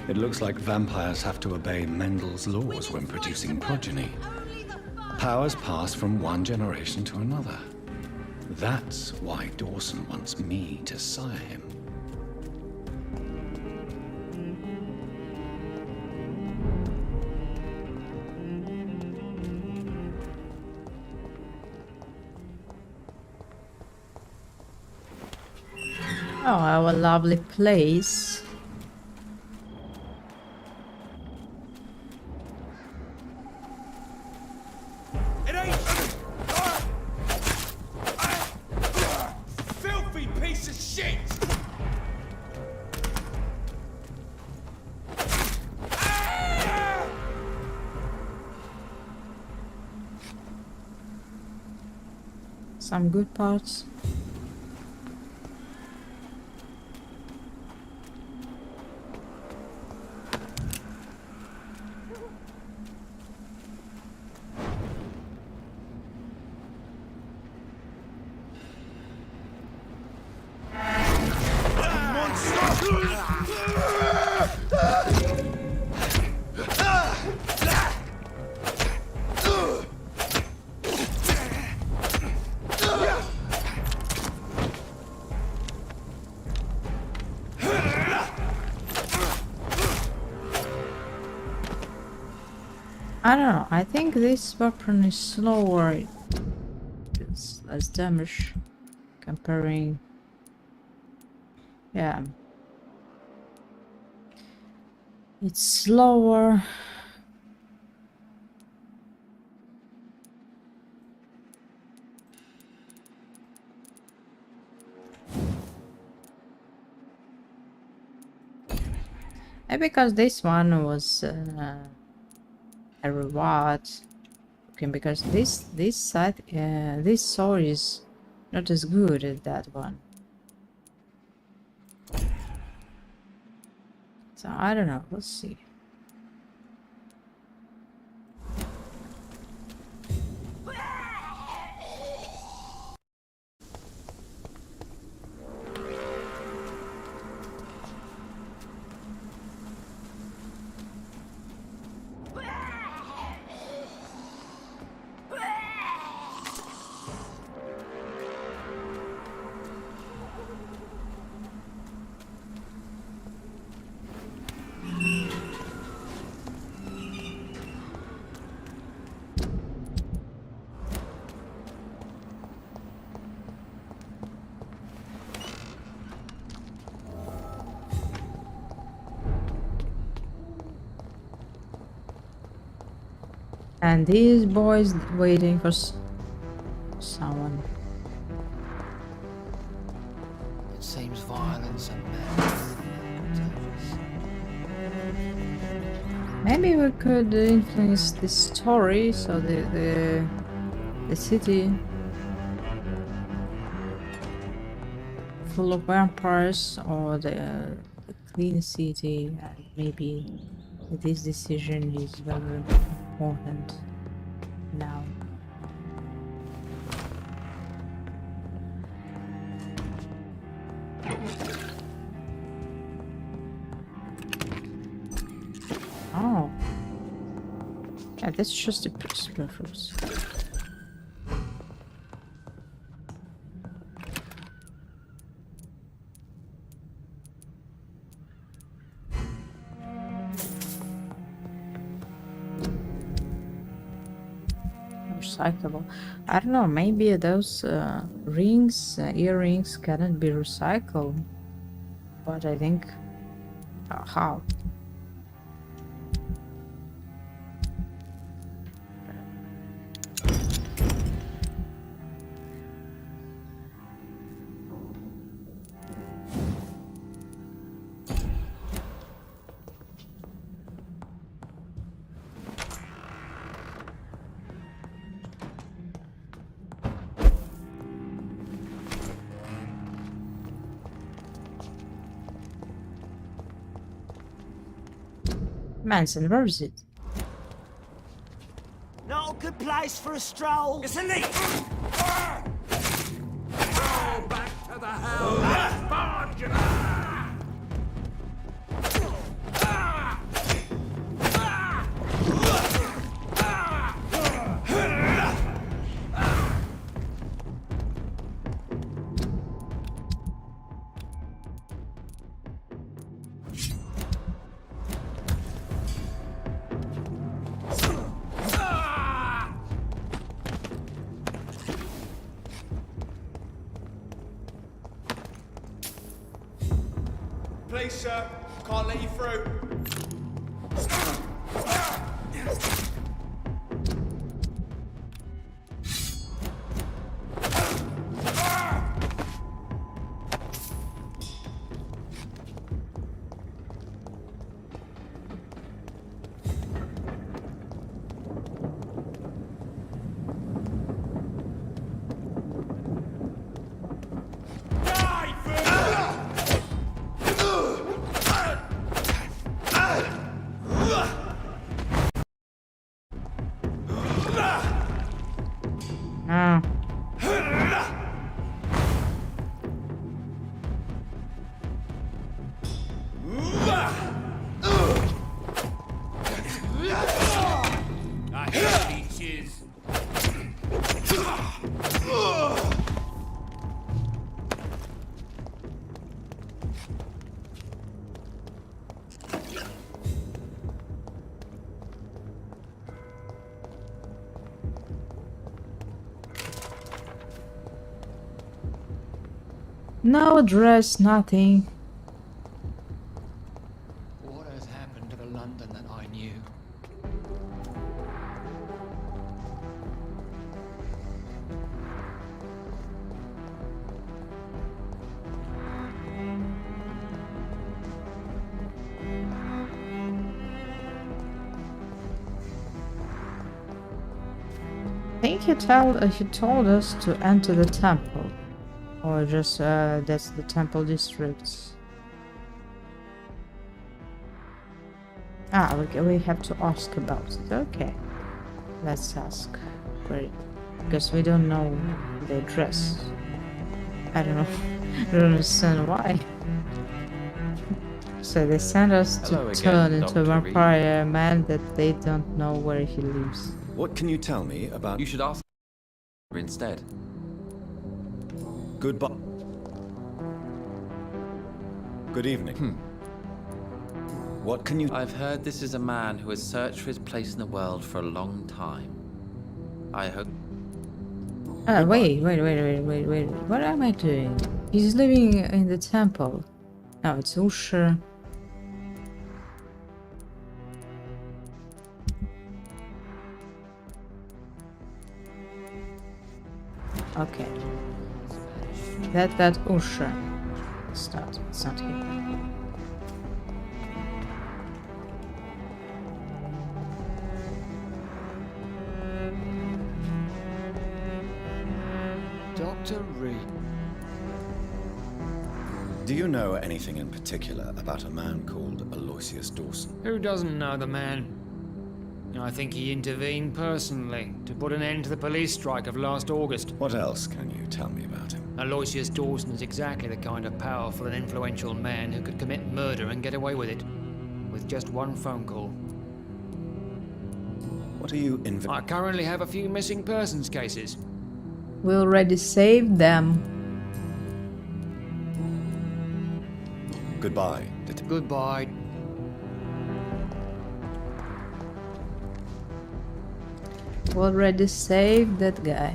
It looks like vampires have to obey Mendel's laws when producing progeny. Powers pass from one generation to another. That's why Dawson wants me to sire him. Oh, our lovely place. It ain't... Filthy piece of shit! Some good parts. I don't know, I think this weapon is slower. It's less damage comparing. Yeah. It's slower. Maybe because this one was a reward. Okay, because this side, this sword is not as good as that one. So I don't know. Let's see. And these boys waiting for someone. It seems violence and madness. Maybe we could influence the story so the city full of vampires, or the clean city, and maybe this decision is very important now. Oh. Yeah, that's just a preference. Recyclable. I don't know, maybe those rings, earrings cannot be recycled. But I think... how? Manson, where is it? Not a good place for a stroll. Isn't it? Go back to the hell. Please, sir. Can't let you through. Ah. I hate leeches. No address, nothing. What has happened to the London that I knew? think he told us to enter the temple, or just that's the temple districts. Ah, we have to ask about it. Okay, let's ask. Great, because we don't know the address. I don't know. I don't understand why. So they sent us to turn into a vampire man that they don't know where he lives. What can you tell me about... You should ask instead. Goodbye. Good evening. What can you... I've heard this is a man who has searched for his place in the world for a long time. I hope... Wait. What am I doing? He's living in the temple. No, it's Usher. Okay. That Usher. It's not him. Dr. Reed. Do you know anything in particular about a man called Aloysius Dawson? Who doesn't know the man? I think he intervened personally to put an end to the police strike of last August. What else can you tell me about him? Aloysius Dawson is exactly the kind of powerful and influential man who could commit murder and get away with it. With just one phone call. What are you I currently have a few missing persons cases. We already saved them. Goodbye. Goodbye. We already saved that guy.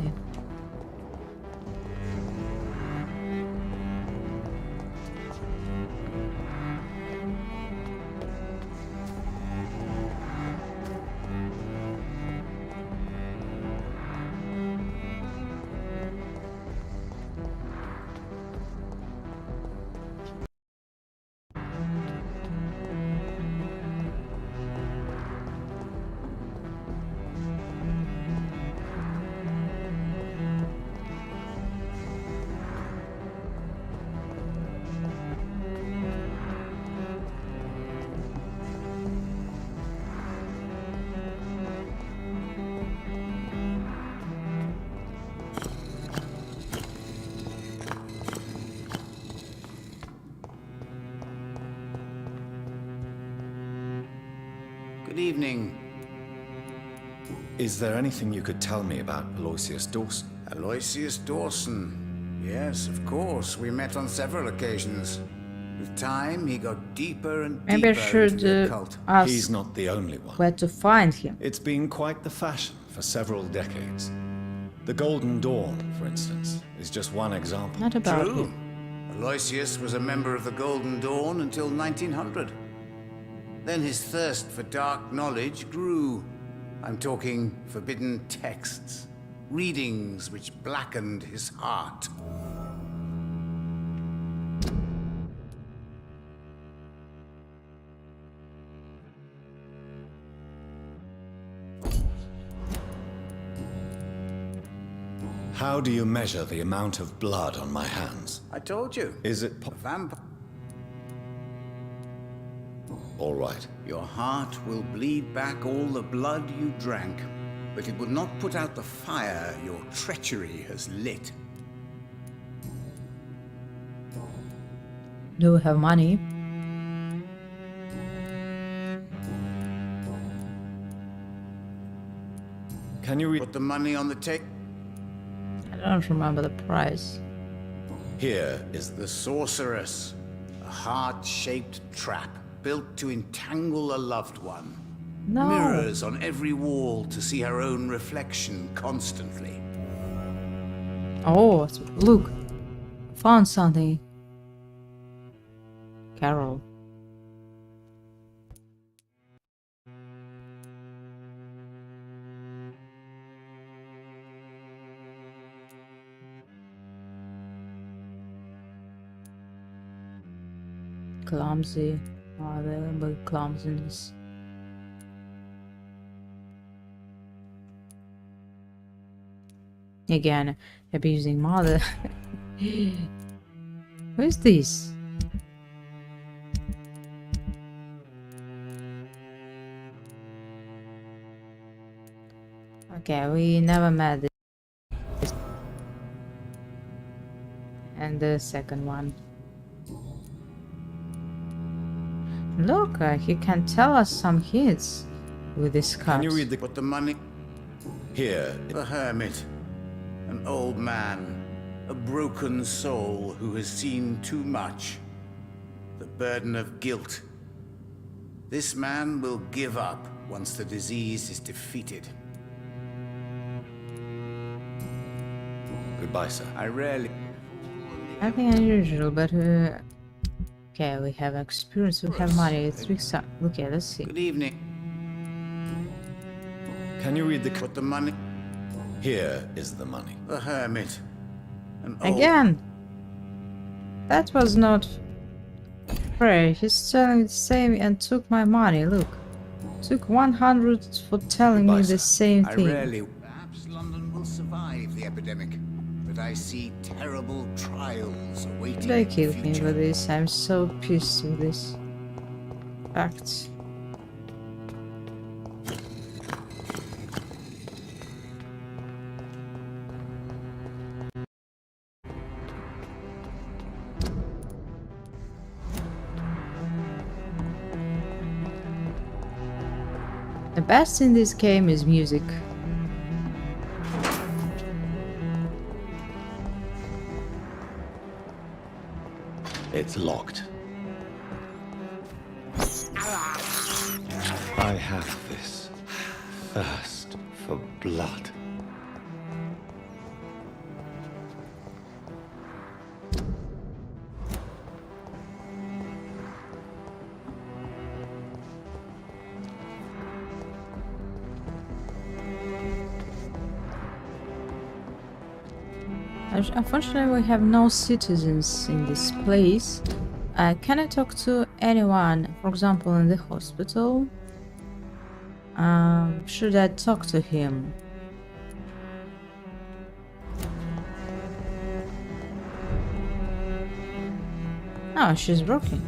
Good evening. Is there anything you could tell me about Aloysius Dawson? Aloysius Dawson. Yes, of course. We met on several occasions. With time, he got deeper and deeper Maybe I should into the occult. ask He's not the only one. where to find him. It's been quite the fashion for several decades. The Golden Dawn, for instance, is just one example. Not about True. him. Aloysius was a member of the Golden Dawn until 1900. Then his thirst for dark knowledge grew. I'm talking forbidden texts, readings which blackened his heart. How do you measure the amount of blood on my hands? I told you. Is it A vampire. all right? Your heart will bleed back all the blood you drank, but it will not put out the fire your treachery has lit. Do we have money? Can you read? Put the money on the table. I don't remember the price. Here is The sorceress, a heart-shaped trap built to entangle a loved one. No. Mirrors on every wall to see her own reflection constantly. Oh, look. Found something. Carol. Clumsy. Oh, the clumsiness. Again, abusing mother. Who is this? Okay, we never met this. And the second one. Look, he can tell us some hints with this card. Can you read the... Put the money... Here. The hermit. An old man. A broken soul who has seen too much. The burden of guilt. This man will give up once the disease is defeated. Goodbye, sir. I rarely... Nothing unusual, but okay, we have experience, we have money, it's big stuff. Okay, let's see. Good evening. Can you read the... Put the money... Here is the money. The hermit. An old... Again! That was not fair. He's telling the same and took my money, look. Took 100 for telling me the same I thing. rarely... Perhaps London will survive the epidemic, but I see terrible trials awaiting They the killed me future. for this. I'm so pissed with this. Facts. The best in this game is music. It's locked. I have this thirst for blood. Unfortunately, we have no citizens in this place. Can I talk to anyone, for example, in the hospital? Should I talk to him? Oh, she's broken.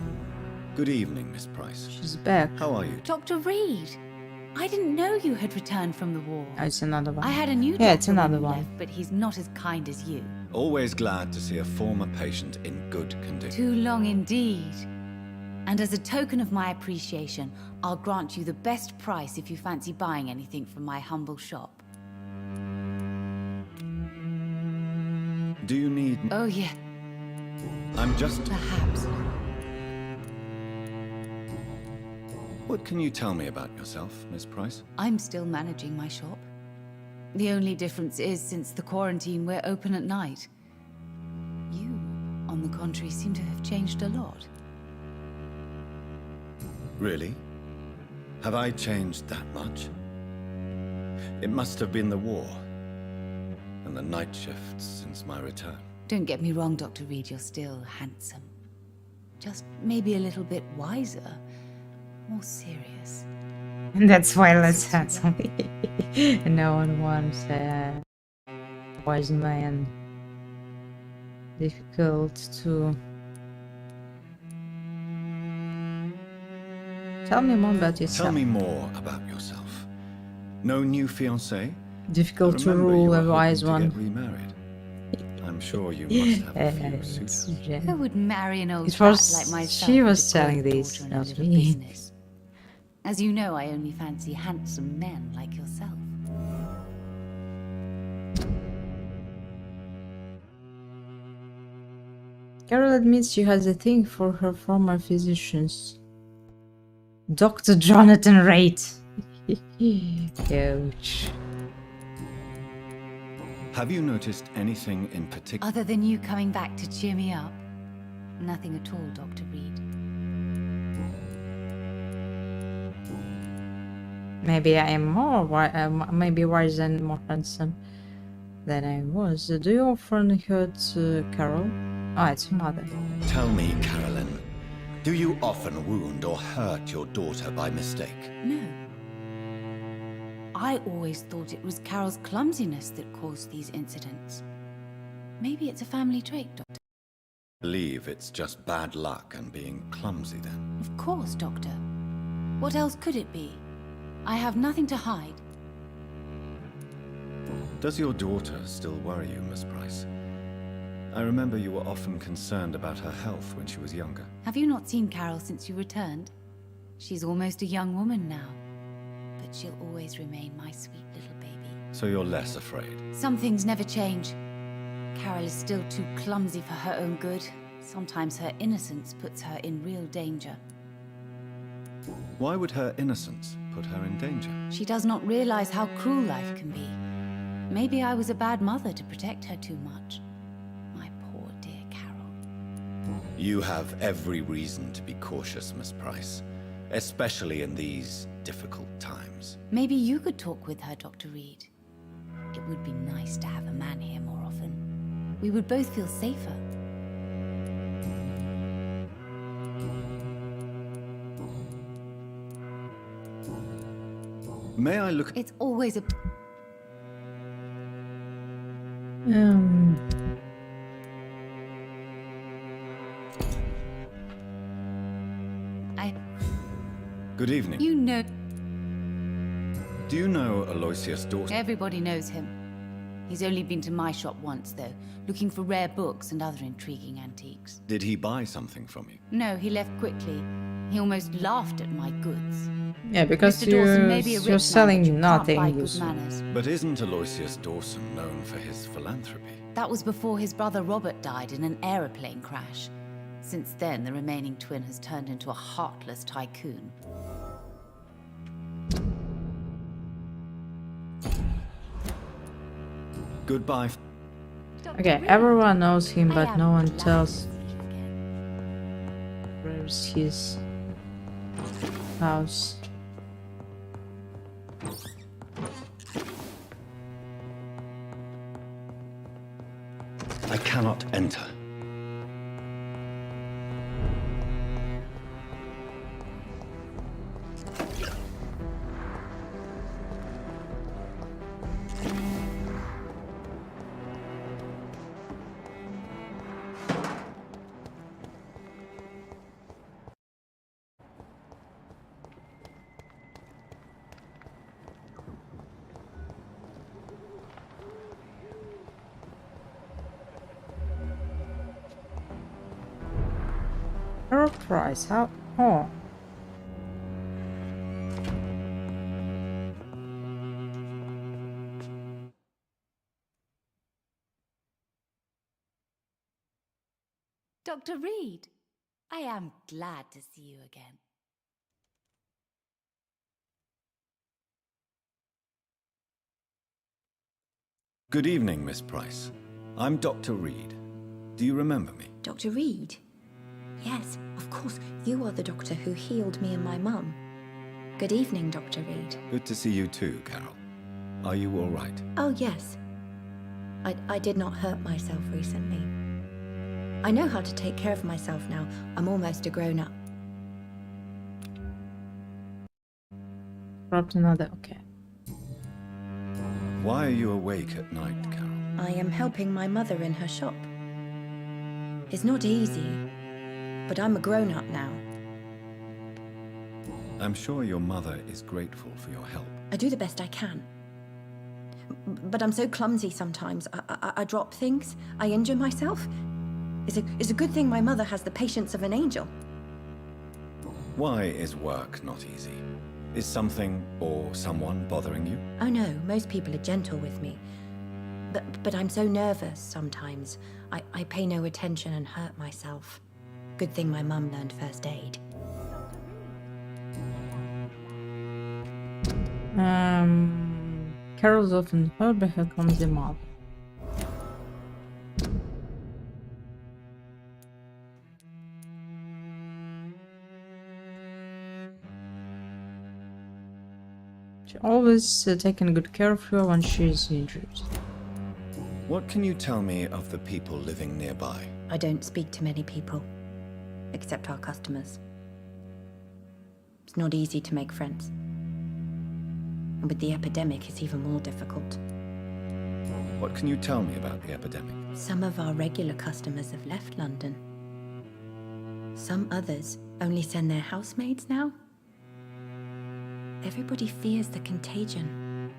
Good evening, Miss Price. She's back. How are you? Dr. Reed, I didn't know you had returned from the war. Oh, it's another one. I had a new Yeah, doctor it's another when you one. left, but he's not as kind as you. Always glad to see a former patient in good condition. Too long indeed. And as a token of my appreciation, I'll grant you the best price if you fancy buying anything from my humble shop. Do you need... Oh, yeah, I'm just... perhaps. What can you tell me about yourself, Miss Price? I'm still managing my shop. The only difference is, since the quarantine, we're open at night. You, on the contrary, seem to have changed a lot. Really? Have I changed that much? It must have been the war and the night shifts since my return. Don't get me wrong, Dr. Reed, you're still handsome. Just maybe a little bit wiser, more serious. And that's why let's have something. No one wants a wise man. Difficult to... Tell me more about yourself. Tell me more about yourself. No new fiancé? Difficult to Remember, you rule were a wise hoping one. to get remarried. I'm sure you must have a few suitors. Who would marry an old It brat was- like myself? she with was a telling cold this, daughter and a not little me. business? As you know, I only fancy handsome men like yourself. Carol admits she has a thing for her former physicians. Dr. Jonathan Raitt. Ouch. Have you noticed anything in particular? Other than you coming back to cheer me up? Nothing at all, Dr. Reed. Maybe I am more maybe wise and more handsome than I was. Do you often hurt Carol? Oh, it's her mother. Tell me, Carolyn, do you often wound or hurt your daughter by mistake? No. I always thought it was Carol's clumsiness that caused these incidents. Maybe it's a family trait, Doctor. Believe it's just bad luck and being clumsy then. Of course, Doctor. What else could it be? I have nothing to hide. Does your daughter still worry you, Miss Price? I remember you were often concerned about her health when she was younger. Have you not seen Carol since you returned? She's almost a young woman now. But she'll always remain my sweet little baby. So you're less afraid? Some things never change. Carol is still too clumsy for her own good. Sometimes her innocence puts her in real danger. Why would her innocence put her in danger? She does not realize how cruel life can be. Maybe I was a bad mother to protect her too much. My poor dear Carol. You have every reason to be cautious, Miss Price. Especially in these difficult times. Maybe you could talk with her, Dr. Reed. It would be nice to have a man here more often. We would both feel safer. May I look? It's always a... Good evening. You know... Do you know Aloysius Dawson? Everybody knows him. He's only been to my shop once, though, looking for rare books and other intriguing antiques. Did he buy something from you? No, he left quickly. He almost laughed at my goods. Yeah, because Mr. Dawson may be a rich you're man, selling but you can't buy nothing. good manners. But isn't Aloysius Dawson known for his philanthropy? That was before his brother Robert died in an aeroplane crash. Since then, the remaining twin has turned into a heartless tycoon. Goodbye. Okay, everyone knows him, but no one tells where's his house. I cannot enter. Her price, how? Oh. Dr. Reed, I am glad to see you again. Good evening, Miss Price. I'm Dr. Reed. Do you remember me? Dr. Reed? Yes, of course. You are the doctor who healed me and my mum. Good evening, Dr. Reed. Good to see you too, Carol. Are you all right? Oh, yes. I did not hurt myself recently. I know how to take care of myself now. I'm almost a grown-up. Dropped another, okay. Why are you awake at night, Carol? I am helping my mother in her shop. It's not easy, but I'm a grown-up now. I'm sure your mother is grateful for your help. I do the best I can. But I'm so clumsy sometimes. I drop things. I injure myself. It's a good thing my mother has the patience of an angel. Why is work not easy? Is something or someone bothering you? Oh no, most people are gentle with me. But I'm so nervous sometimes. I pay no attention and hurt myself. Good thing my mum learned first aid. Carol's often heard, but here comes the mother. She always taken good care of her when she's injured. What can you tell me of the people living nearby? I don't speak to many people, except our customers. It's not easy to make friends. And with the epidemic, it's even more difficult. What can you tell me about the epidemic? Some of our regular customers have left London. Some others only send their housemaids now. Everybody fears the contagion.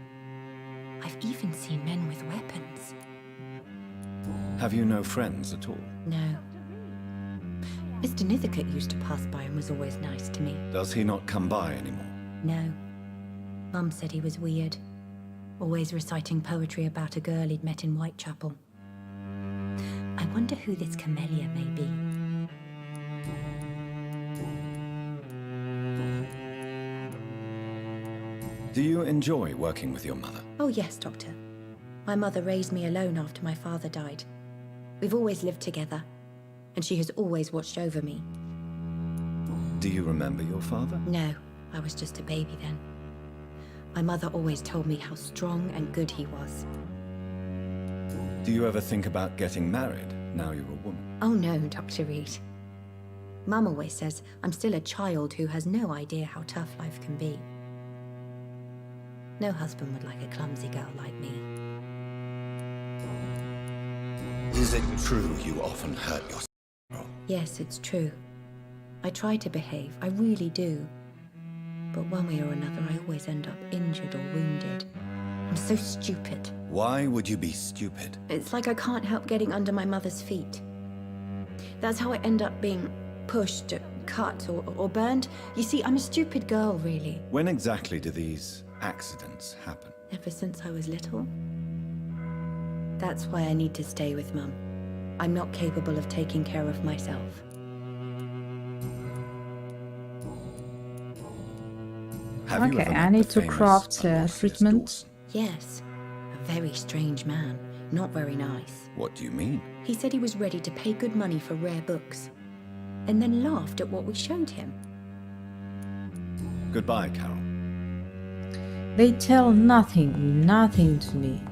I've even seen men with weapons. Have you no friends at all? No. Mr. Nithercote used to pass by and was always nice to me. Does he not come by anymore? No. Mum said he was weird. Always reciting poetry about a girl he'd met in Whitechapel. I wonder who this camellia may be. Do you enjoy working with your mother? Oh yes, Doctor. My mother raised me alone after my father died. We've always lived together, and she has always watched over me. Do you remember your father? No, I was just a baby then. My mother always told me how strong and good he was. Do you ever think about getting married, now you're a woman? Oh no, Dr. Reed. Mum always says I'm still a child who has no idea how tough life can be. No husband would like a clumsy girl like me. Is it true you often hurt yourself? Yes, it's true. I try to behave, I really do. But one way or another, I always end up injured or wounded. I'm so stupid. Why would you be stupid? It's like I can't help getting under my mother's feet. That's how I end up being pushed, cut, or burned. You see, I'm a stupid girl, really. When exactly do these accidents happen? Ever since I was little. That's why I need to stay with Mum. I'm not capable of taking care of myself. Okay, I need to craft a treatment. Yes, a very strange man. Not very nice. What do you mean? He said he was ready to pay good money for rare books, and then laughed at what we showed him. Goodbye, Carol. They tell nothing to me.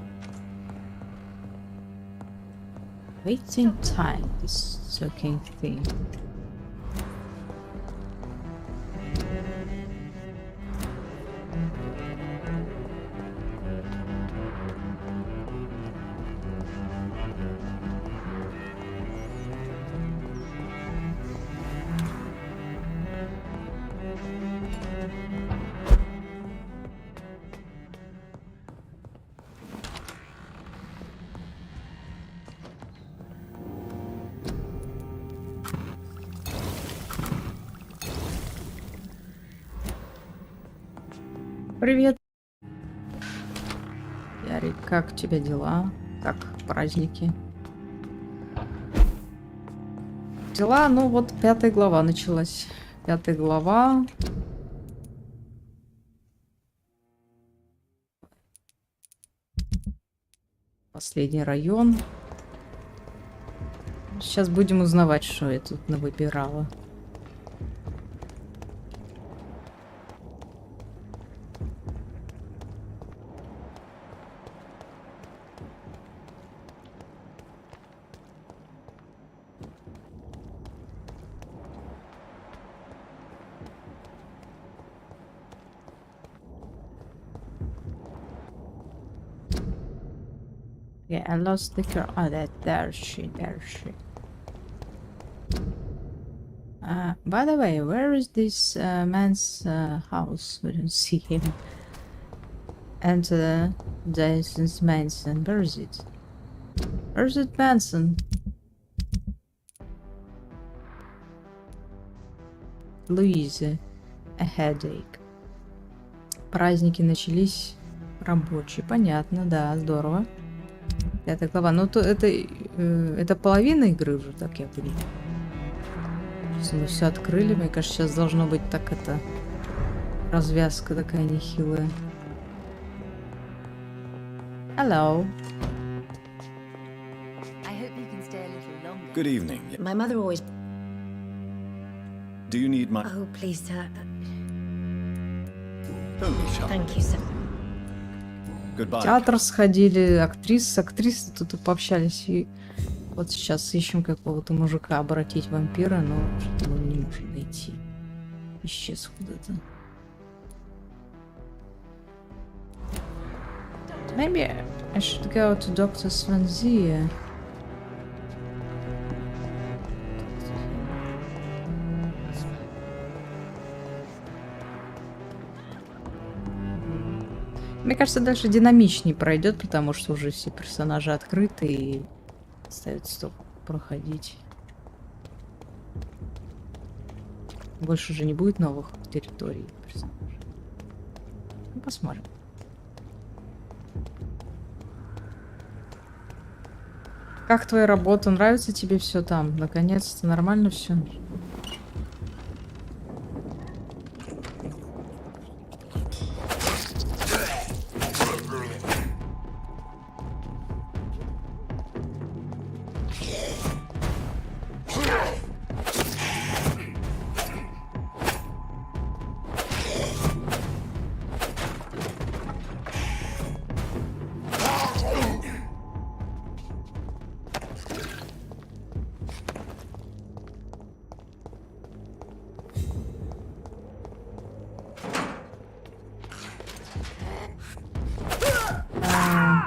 Waiting time, this sucking thing. Привет, Ярик, как у тебя дела? Как праздники? Дела, ну вот 5 глава началась. 5 глава. Последний район. Сейчас будем узнавать, что я тут навыбирала. Yeah, I lost the girl. Oh, there she. By the way, where is this man's house? We don't see him. And Jason's Manson. Where is it? Where's it, Manson? Louise, a headache. Праздники начались рабочие. Понятно, да, здорово. 5 глава. Ну, то это половина игры уже, так я понимаю. Сейчас мы все открыли. Мне кажется, сейчас должно быть так это... Развязка такая нехилая. Hello. Good evening. My mother always... Do you need my... Oh, please, sir. Don't be shy. Thank you, sir. Goodbye. В театр сходили, актрисы тут пообщались. И вот сейчас ищем какого-то мужика обратить вампира, но что-то мы не можем найти. Исчез куда-то. Maybe I should go to Dr. Swansea. Мне кажется, дальше динамичнее пройдет, потому что уже все персонажи открыты и остается только проходить. Больше уже не будет новых территорий персонажей. Ну, посмотрим. Как твоя работа? Нравится тебе все там? Наконец-то нормально все?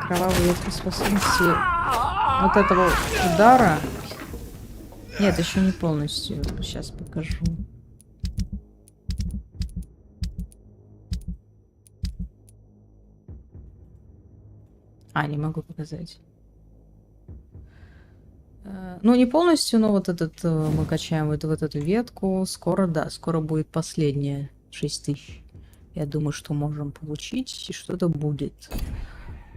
Кровавые способности вот этого удара. Нет, еще не полностью. Сейчас покажу. Не могу показать. Ну, не полностью, но вот этот мы качаем вот эту ветку. Скоро, да, скоро будет последняя 6000. Я думаю, что можем получить, и что-то будет.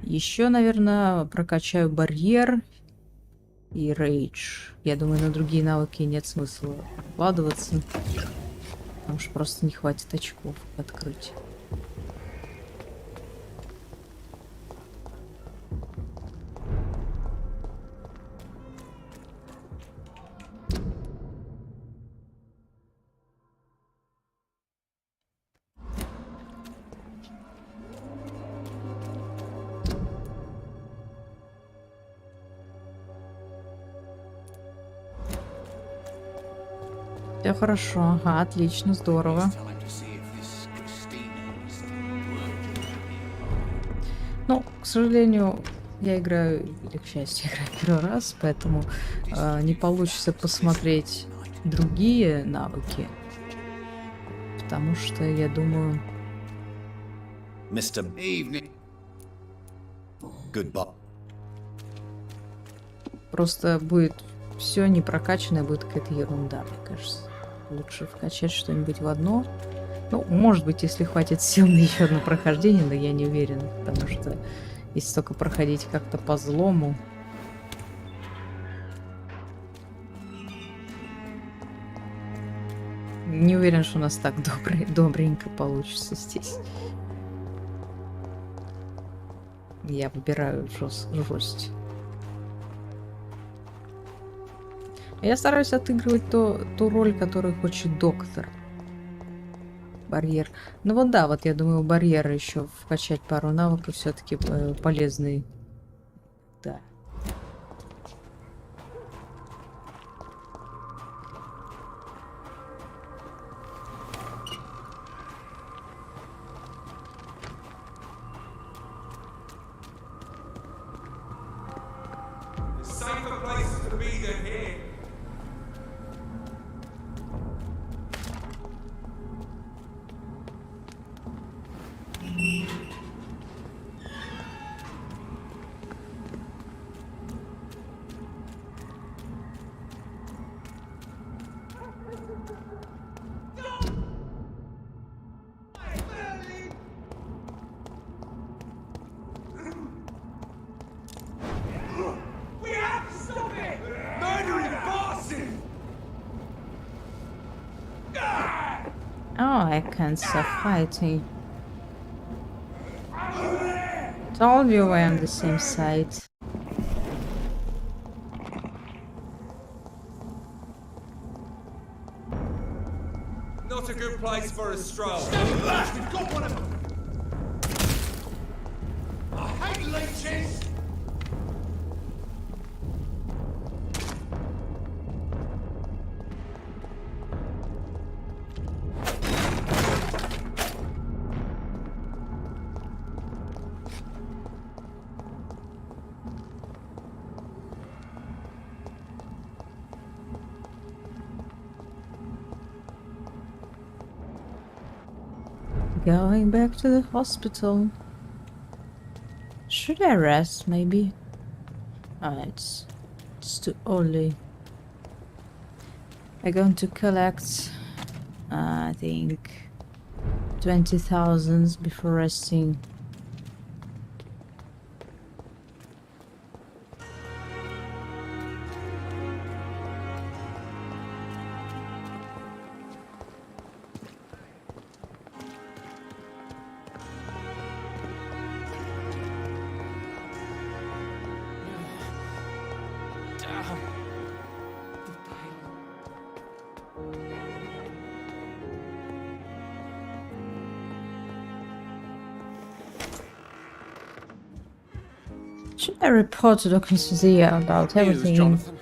Еще, наверное, прокачаю барьер и рейдж. Я думаю, на другие навыки нет смысла вкладываться, потому что просто не хватит очков открыть. Все хорошо, ага, отлично, здорово. Ну, к сожалению, я играю, или к счастью, играю первый раз, поэтому не получится посмотреть другие навыки, потому что я думаю... Mr. Evening. Goodbye. Просто будет все не прокачанное, будет какая-то ерунда, мне кажется. Лучше вкачать что-нибудь в одно. Ну, может быть, если хватит сил на еще одно прохождение, но я не уверен, потому что если только проходить как-то по злому. Не уверен, что у нас так добренько получится здесь. Я выбираю жесть. Я стараюсь отыгрывать ту роль, которую хочет доктор. Барьер. Ну вот да, вот я думаю, барьер еще вкачать пару навыков все-таки полезный. Да. Oh, I can't stop fighting. Told you we're on the same side. Not a good place for a stroll. Stand back! We've got one of them! I hate leeches! Going back to the hospital. Should I rest, maybe? Oh, it's too early. I'm going to collect, I think, 20,000 before resting. Should I report to Dr. Susia about everything? Jonathan.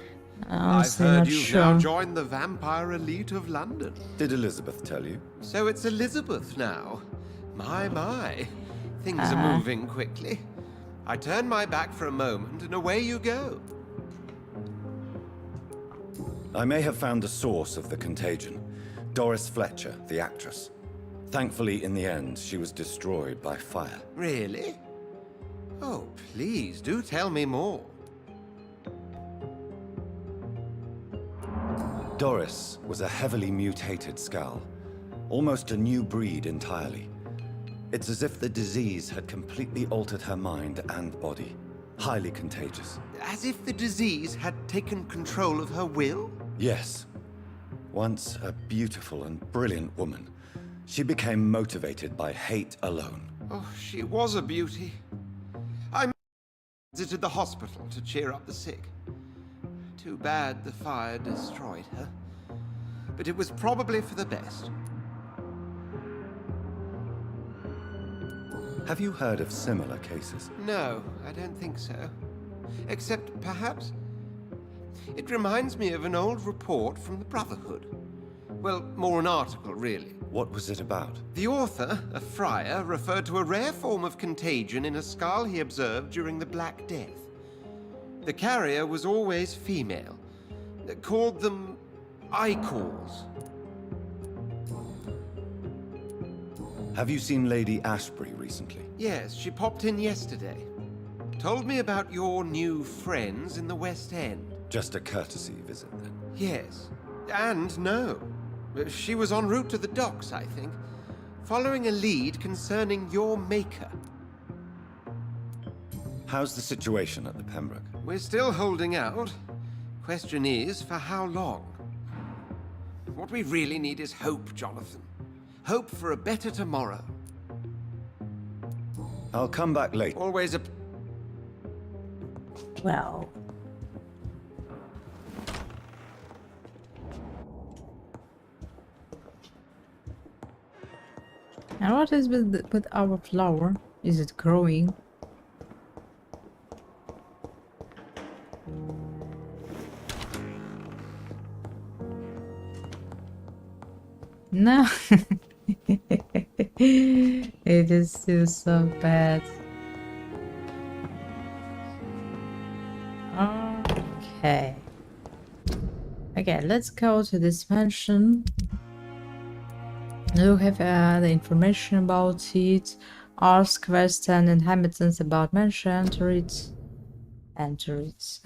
Honestly, I've heard not you've sure. now joined the vampire elite of London. Did Elizabeth tell you? So it's Elizabeth now. My. Things are moving quickly. I turn my back for a moment and away you go. I may have found the source of the contagion. Doris Fletcher, the actress. Thankfully, in the end, she was destroyed by fire. Really? Oh, please, do tell me more. Doris was a heavily mutated skull. Almost a new breed entirely. It's as if the disease had completely altered her mind and body. Highly contagious. As if the disease had taken control of her will? Yes. Once a beautiful and brilliant woman, she became motivated by hate alone. Oh, she was a beauty. I visited the hospital to cheer up the sick. Too bad the fire destroyed her. But it was probably for the best. Have you heard of similar cases? No, I don't think so. Except, perhaps, it reminds me of an old report from the Brotherhood. Well, more an article, really. What was it about? The author, a friar, referred to a rare form of contagion in a skull he observed during the Black Death. The carrier was always female. Called them Icors. Have you seen Lady Ashbury recently? Yes, she popped in yesterday. Told me about your new friends in the West End. Just a courtesy visit, then? Yes. And no. She was en route to the docks, I think, following a lead concerning your maker. How's the situation at the Pembroke? We're still holding out. Question is, for how long? What we really need is hope, Jonathan. Hope for a better tomorrow. I'll come back later. Always a... Well. And what is with our flower? Is it growing? No. It is still so bad. Okay. Okay, let's go to this mansion. You have the information about it. Ask quests and inhabitants about mansion. Enter it. Enter it.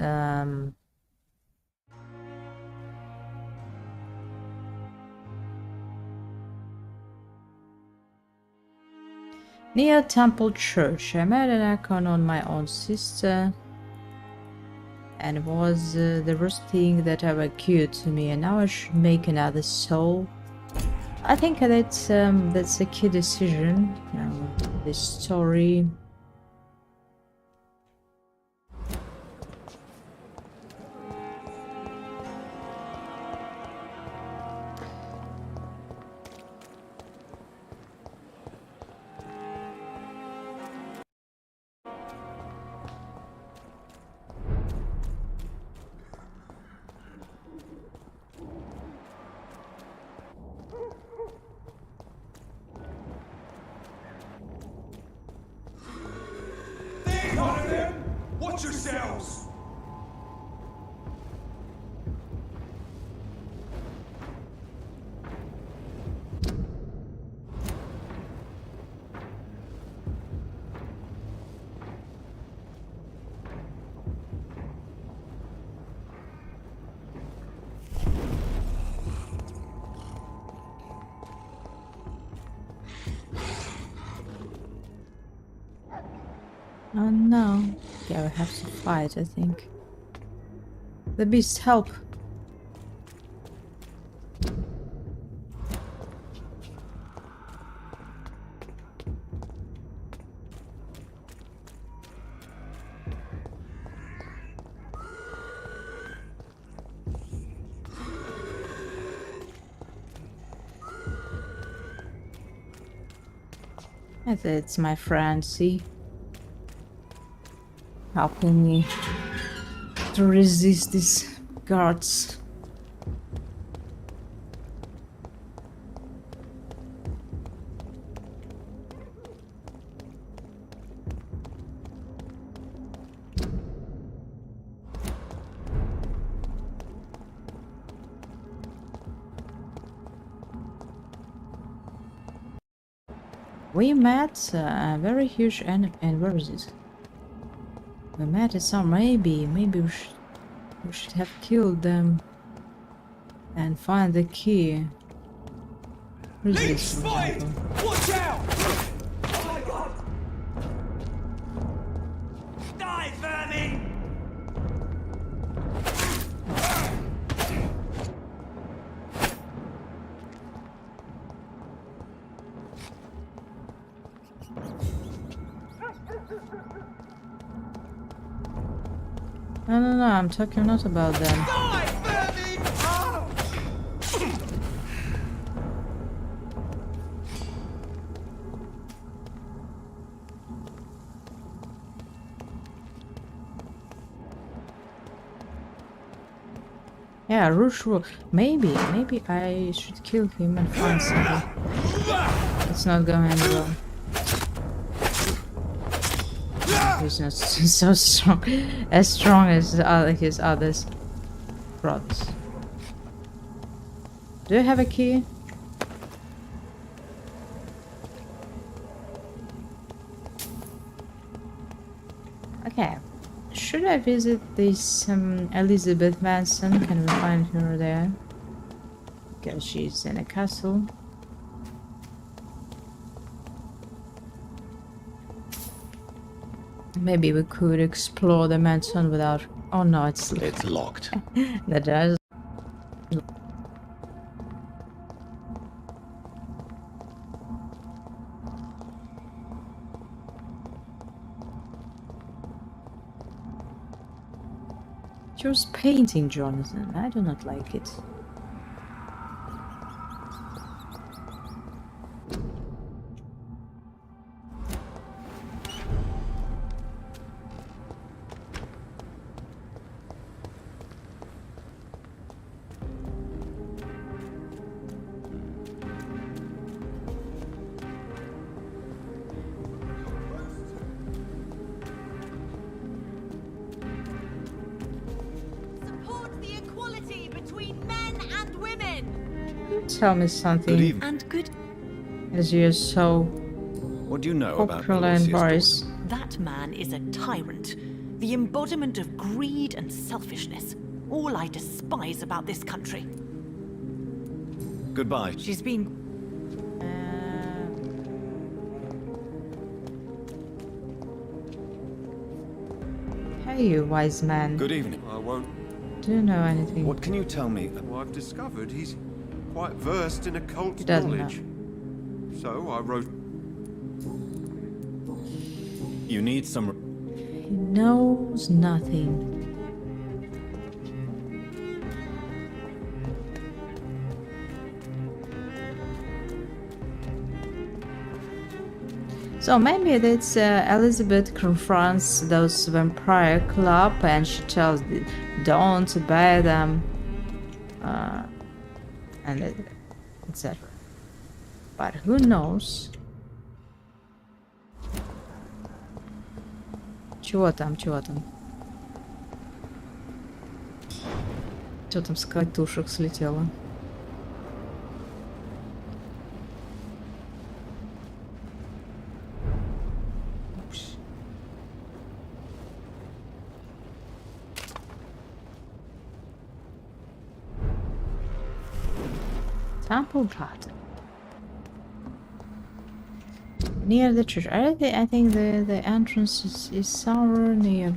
Near Temple Church. I made an icon on my own sister. And it was the worst thing that ever occurred to me. And now I should make another soul. I think that's a key decision. This story. Oh no. Yeah, we have to fight, I think. The beast, help! It's my friend, see? Helping me to resist these guards. We met a very huge enemy, and where is it? We met it some. Maybe we should have killed them and find the key. Where is this, for example? Watch out! Oh my god! Die, vermin! No, I'm talking not about them. Die, vermin! Oh! Yeah, Rush. Maybe I should kill him and find something. It's not going well. He's not so strong, as strong as his others brothers. Do you have a key? Okay. Should I visit this Elizabeth Manson? Can we find her there? Because she's in a castle. Maybe we could explore the mansion without... Oh no, it's locked. The doors. She was painting, Jonathan. I do not like it. Tell me something. Good evening. And good. As you're so What do you know about popular in Valosius Boris. That man is a tyrant, the embodiment of greed and selfishness. All I despise about this country. Goodbye. She's been... Hey, you wise man. Good evening. I won't. Do you know anything? What can you tell me? Well, I've discovered he's quite versed in occult He doesn't knowledge. So I wrote. You need some... He knows nothing. So maybe that's Elizabeth confronts those vampire club and she tells them don't buy them and etc. But who knows? Чего там? Что там с катушек слетело? Temple Garden. Near the church. I think the entrance is somewhere near.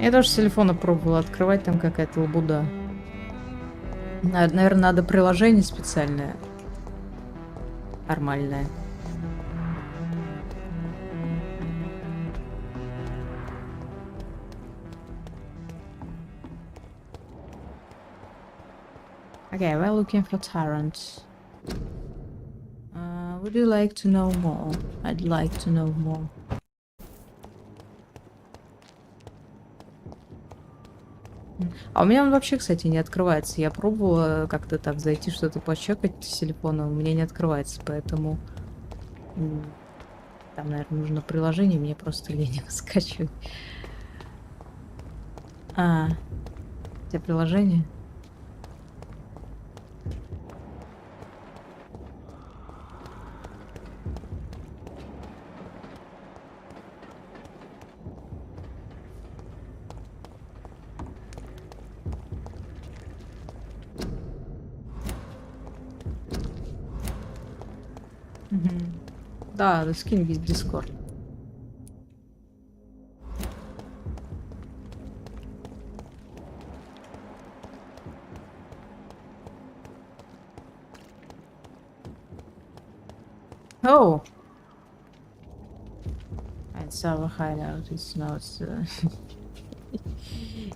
Я тоже с телефона пробовала открывать, там какая-то лабуда. Наверное, надо приложение специальное. Нормальное. Okay, we're looking for Tyrant. Would you like to know more? I'd like to know more. А у меня он вообще, кстати, не открывается. Я пробовала как-то так зайти, что-то почекать с телефона, у меня не открывается, поэтому там, наверное, нужно приложение, мне просто лень его скачивать. У тебя приложение? Да, скинь весь Discord. Oh! It's our hideout, it's not...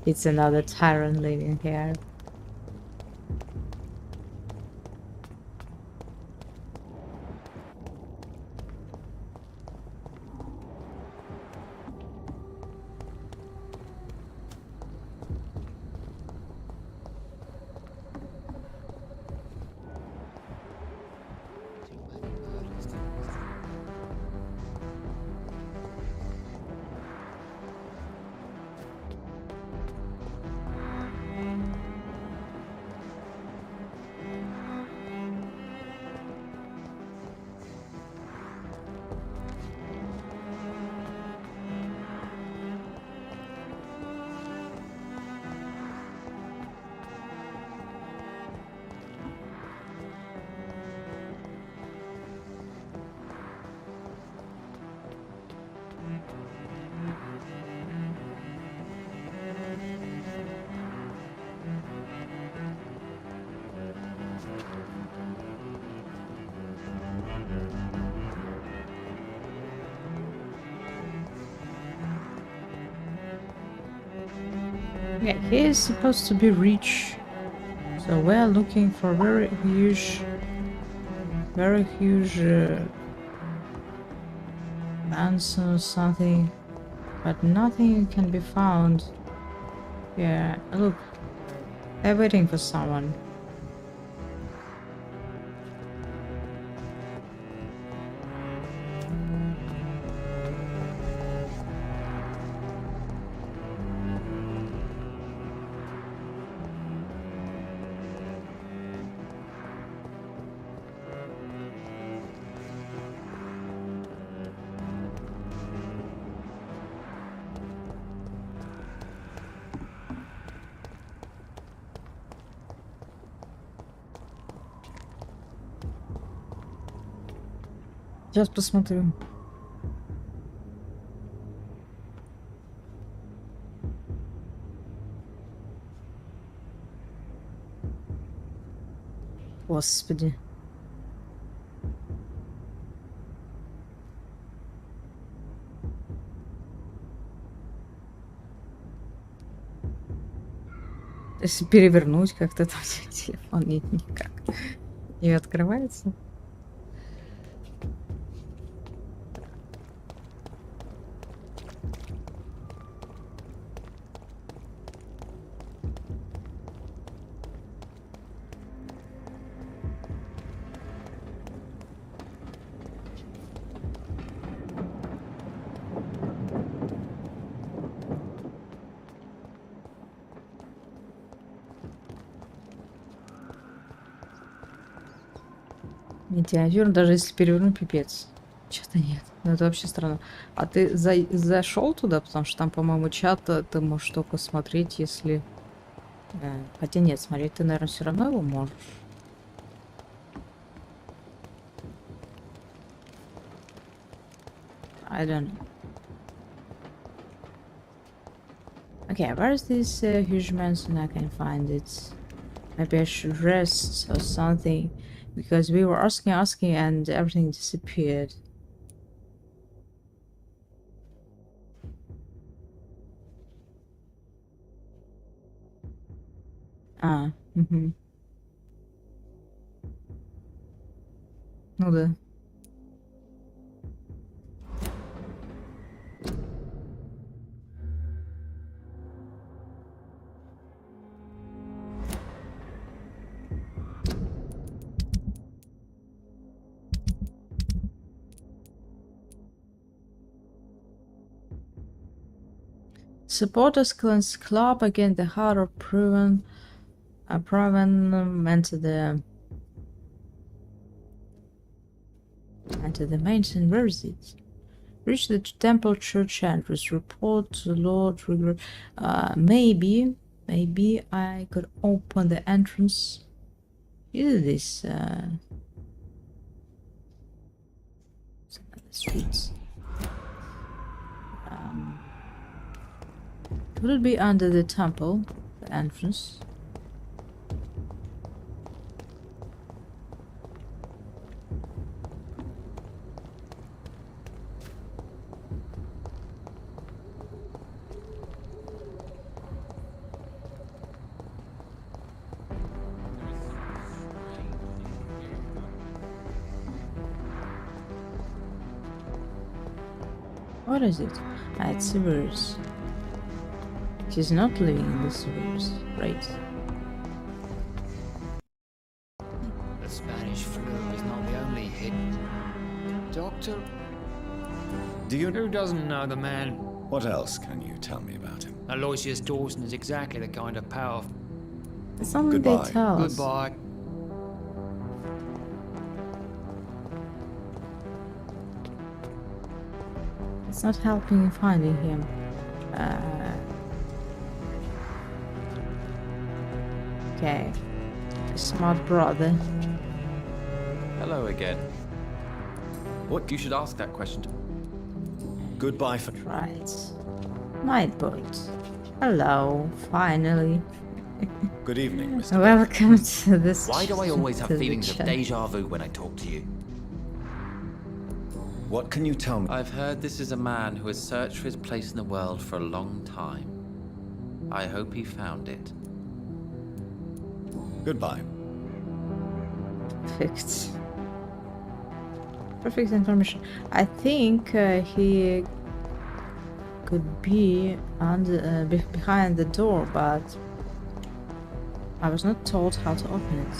it's another tyrant living here. Yeah, he is supposed to be rich, so we're looking for very huge mansion or something, but nothing can be found. Yeah, look, they're waiting for someone. Сейчас посмотрю. Господи. Если перевернуть как-то там телефон никак не открывается. Миниатюр, даже если перевернуть, пипец. Чё-то нет. Ну это вообще странно. А ты зашел туда? Потому что там, по-моему, чат ты можешь только смотреть, если... хотя нет, смотреть ты, наверное, все равно его можешь. I don't know. Okay, where is this huge mansion? I can find it. Maybe I should rest or something. Because we were asking, and everything disappeared. А, угу. Ну да. Supporters Clans Club against the heart of proven enter the mansion. Where is it? Reach the temple church entrance. Report to Lord Rigor. Maybe I could open the entrance. Is this some of the streets? Would it be under the temple, the entrance? What is it? Ah, it's sewers. She's not living in the sewers, right? The Spanish flu is not the only hidden... Doctor? Who doesn't know the man? What else can you tell me about him? Aloysius Dawson is exactly the kind of power... It's something they tell us. Goodbye. It's not helping in finding him. Okay. Smart brother. Hello again. What? You should ask that question to... Goodbye for... Right. Nightbot. Hello, finally. Good evening, Mr. Welcome to this. Why do I always have to the feelings of chat. deja vu when I talk to you? What can you tell me? I've heard this is a man who has searched for his place in the world for a long time. I hope he found it. Goodbye. Perfect. Perfect information. I think he could be under, behind the door, but I was not told how to open it.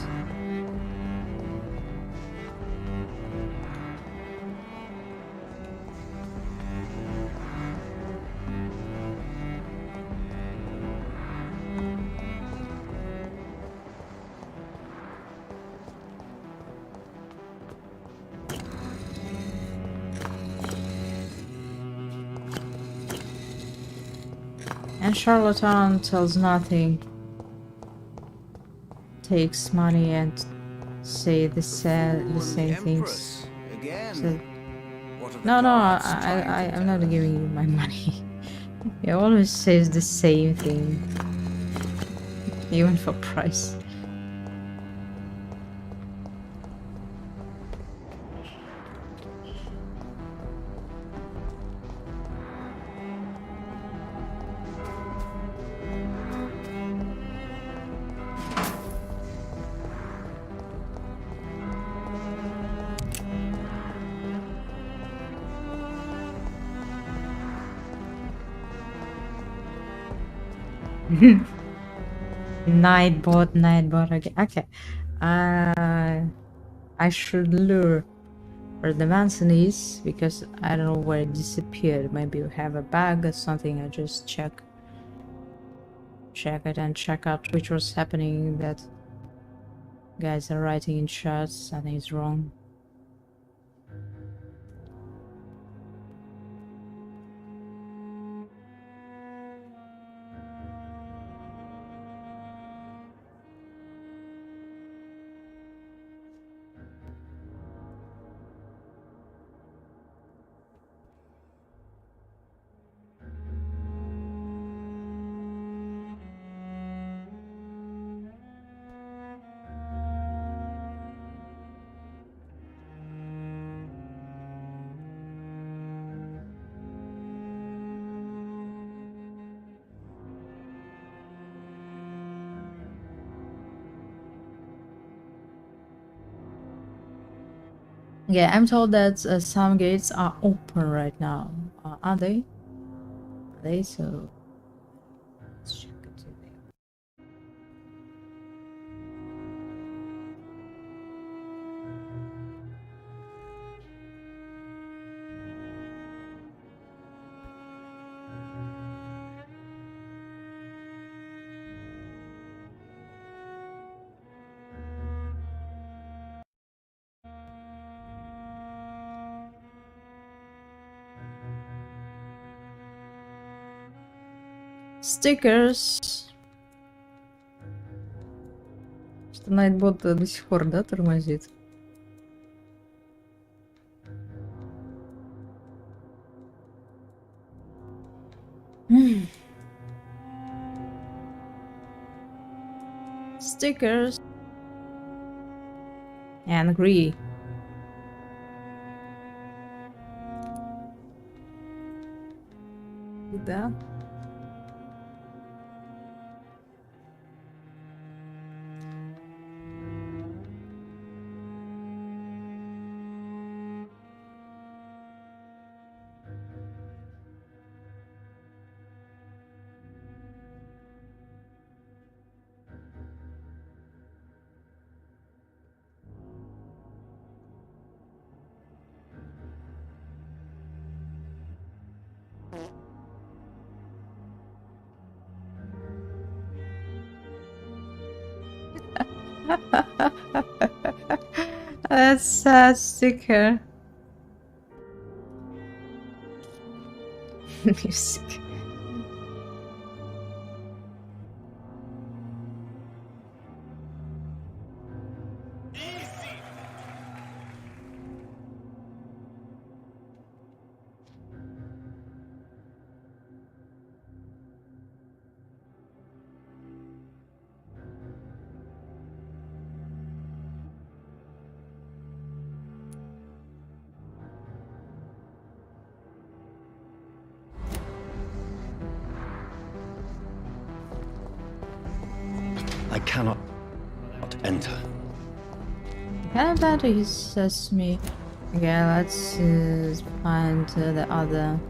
And charlatan tells nothing. Takes money and say the same things. Again. So, What are the no, gods I'm not giving you my money. He always says the same thing, even for price. Nightbot again. Okay. I should lure where the mansion is because I don't know where it disappeared. Maybe you have a bag or something. I just check it and check out which was happening. That guys are writing in chats. Something is wrong. Yeah, I'm told that some gates are open right now. Are they? Are they? So let's check it. Stickers. Что Nightbot до сих пор, да, тормозит? Stickers. Angry. Да. That's sad sticker. Music. I cannot enter. Kind of bad, he says to me. Okay, let's find the other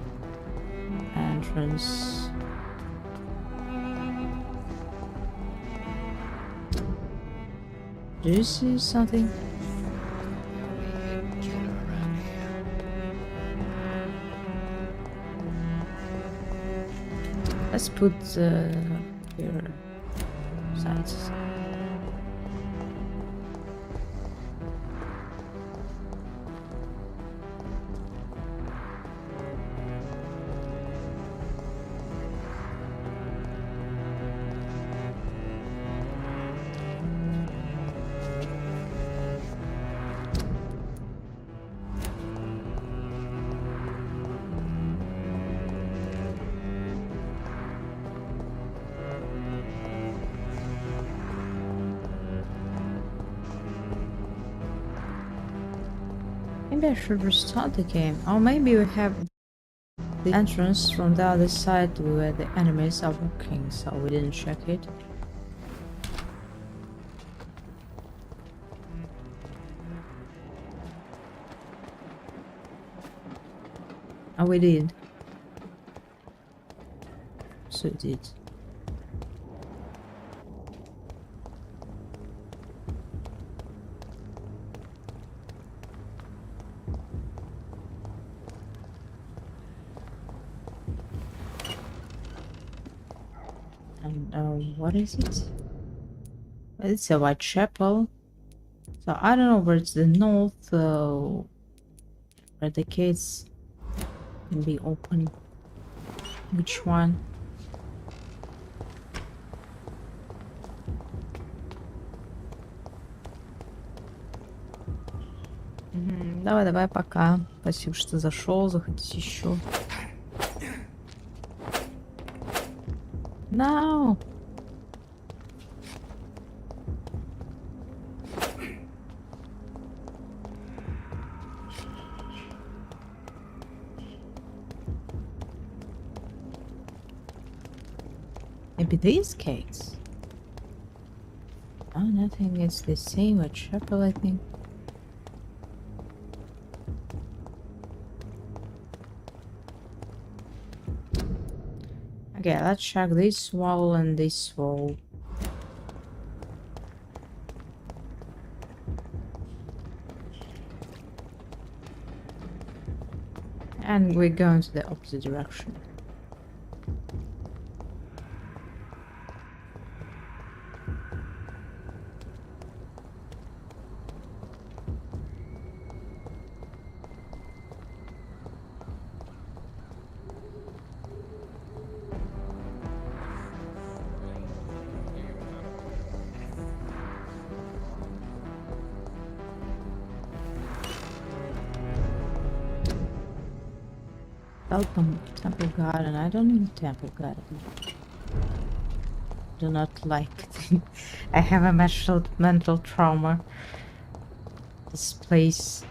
entrance. Do you see something? Let's put here sides. Maybe I should restart the game. Or maybe we have the entrance from the other side where the enemies are walking, so we didn't check it. Oh, we did. So it did. And what is it? It's a white chapel. So I don't know where it's the north, where the gates can be open. Which one? Давай, пока. Спасибо, что зашел. Заходите еще. No. Maybe these gates. Oh, nothing is the same at chapel, I think. Okay, let's check this wall and this wall. And we're going to the opposite direction. Welcome, Temple Garden. I don't need Temple Garden. Do not like it. I have a mental trauma. This place.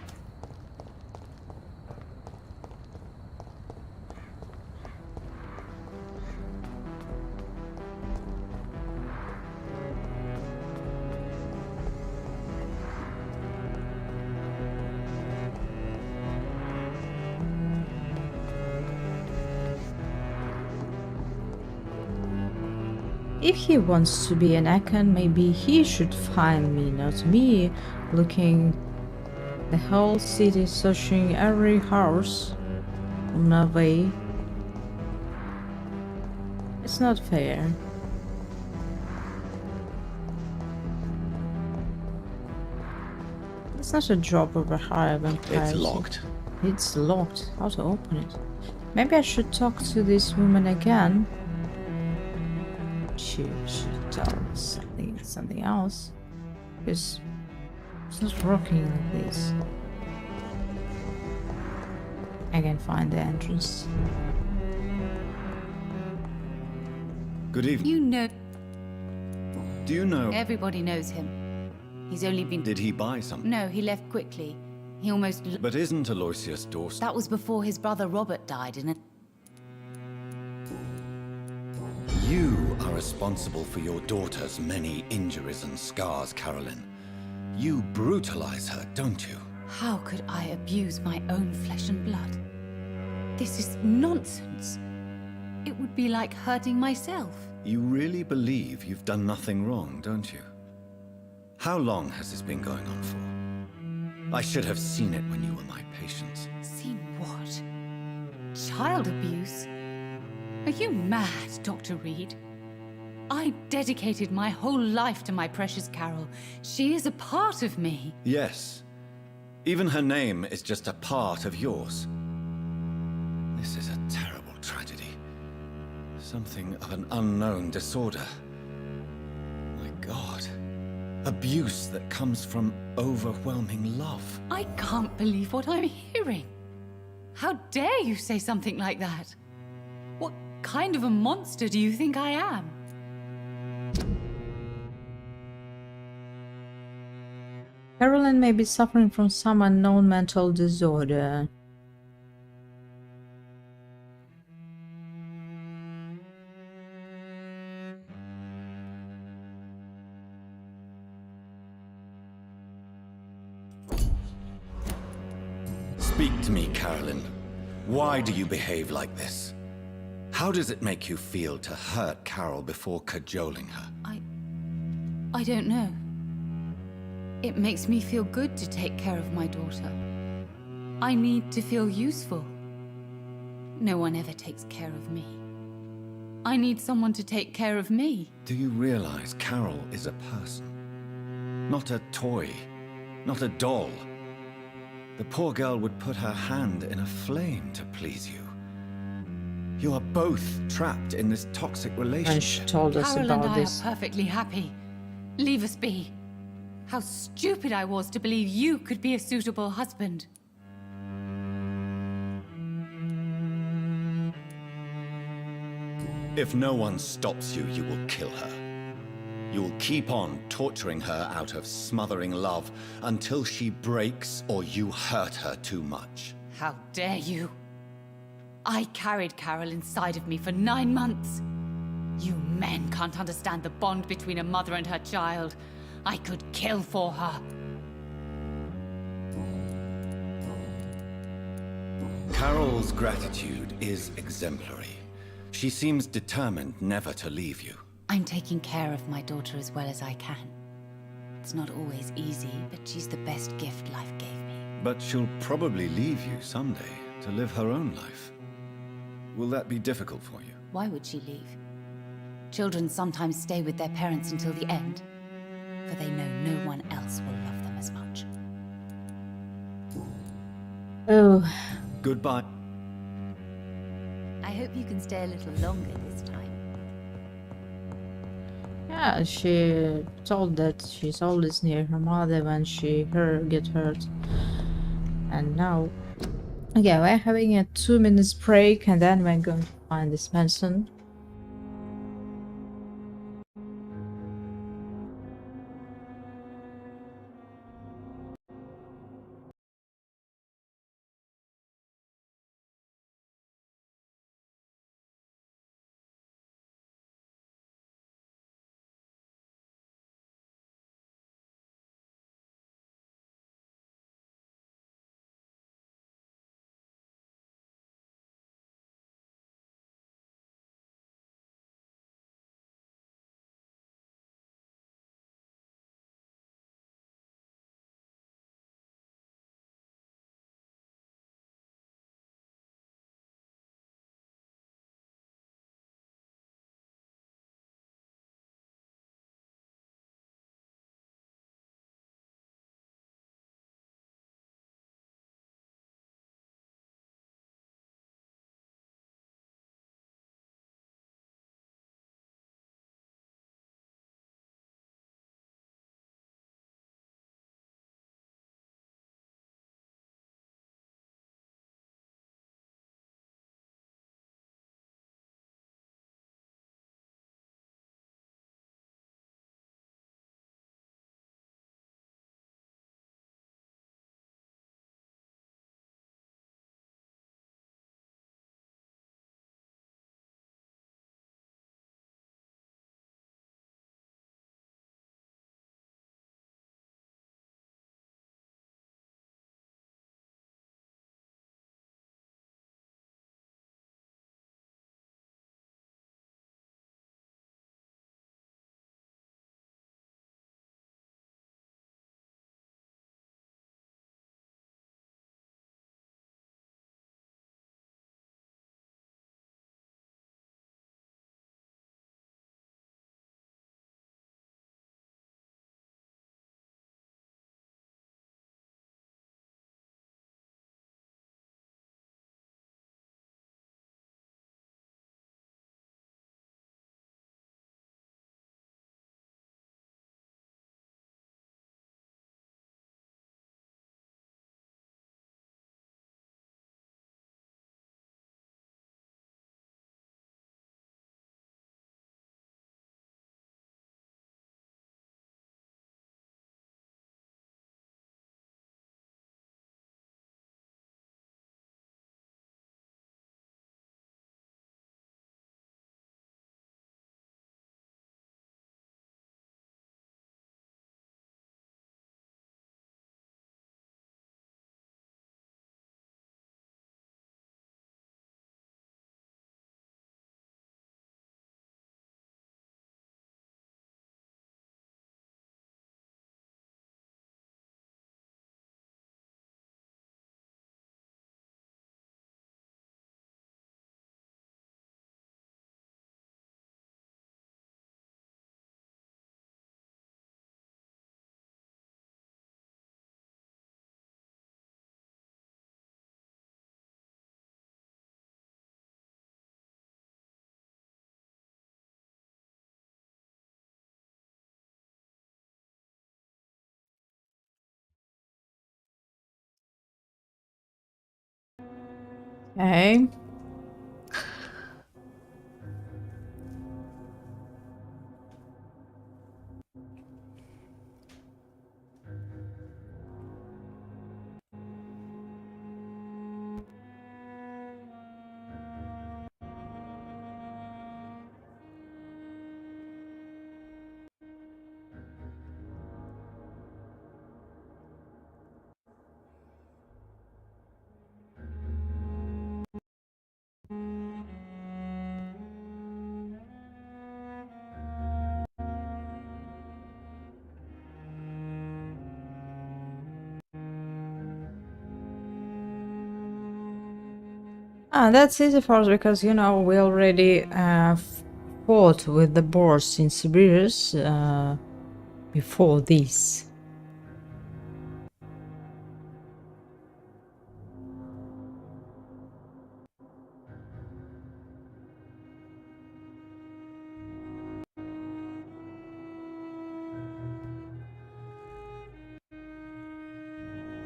If he wants to be an icon, maybe he should find me, not me looking the whole city, searching every house on my way. It's not fair. It's not a job of a higher vampire. It's locked. It's locked. How to open it? Maybe I should talk to this woman again. She should tell us something else, because it's not working like this. I can find the entrance. Good evening. You know. Do you know? Everybody knows him. He's only been. Did he buy something? No, he left quickly. He almost. But isn't Aloysius Dawson? That was before his brother Robert died in a. You are responsible for your daughter's many injuries and scars, Carolyn. You brutalize her, don't you? How could I abuse my own flesh and blood? This is nonsense. It would be like hurting myself. You really believe you've done nothing wrong, don't you? How long has this been going on for? I should have seen it when you were my patient. Seen what? Child abuse? Are you mad, Dr. Reed? I dedicated my whole life to my precious Carol. She is a part of me. Yes. Even her name is just a part of yours. This is a terrible tragedy. Something of an unknown disorder. My God. Abuse that comes from overwhelming love. I can't believe what I'm hearing. How dare you say something like that? What kind of a monster do you think I am? Carolyn may be suffering from some unknown mental disorder. Speak to me, Carolyn. Why do you behave like this? How does it make you feel to hurt Carol before cajoling her? I don't know. It makes me feel good to take care of my daughter. I need to feel useful. No one ever takes care of me. I need someone to take care of me. Do you realize Carol is a person? Not a toy. Not a doll. The poor girl would put her hand in a flame to please you. You are both trapped in this toxic relationship. And she told us Carol about and I this. are perfectly happy. Leave us be. How stupid I was to believe you could be a suitable husband. If no one stops you, you will kill her. You will keep on torturing her out of smothering love until she breaks or you hurt her too much. How dare you? I carried Carol inside of me for 9 months. You men can't understand the bond between a mother and her child. I could kill for her. Carol's gratitude is exemplary. She seems determined never to leave you. I'm taking care of my daughter as well as I can. It's not always easy, but she's the best gift life gave me. But she'll probably leave you someday to live her own life. Will that be difficult for you? Why would she leave? Children sometimes stay with their parents until the end, for they know no one else will love them as much. Oh. Goodbye. I hope you can stay a little longer this time. Yeah, she told that she's always near her mother when she get hurt. And now, yeah, we're having a 2 minutes break and then we're going to find this mansion. Okay. That's easy for us because, you know, we already fought with the boars in Siberius before this.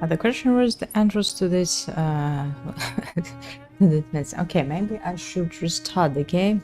The question was the entrance to this okay, maybe I should restart the game.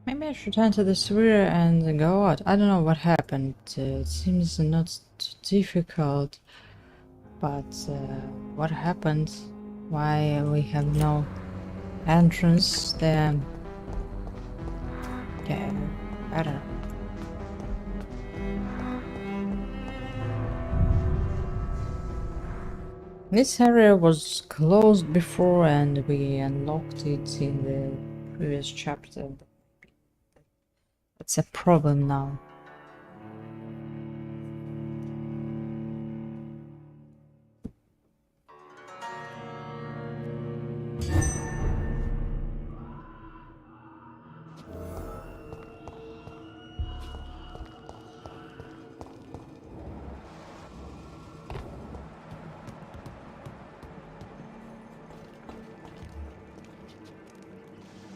Maybe I should enter the sewer and go out. I don't know what happened. It seems not too difficult. But what happened? Why we have no entrance there? Yeah, I don't know. This area was closed before and we unlocked it in the previous chapter. It's a problem now.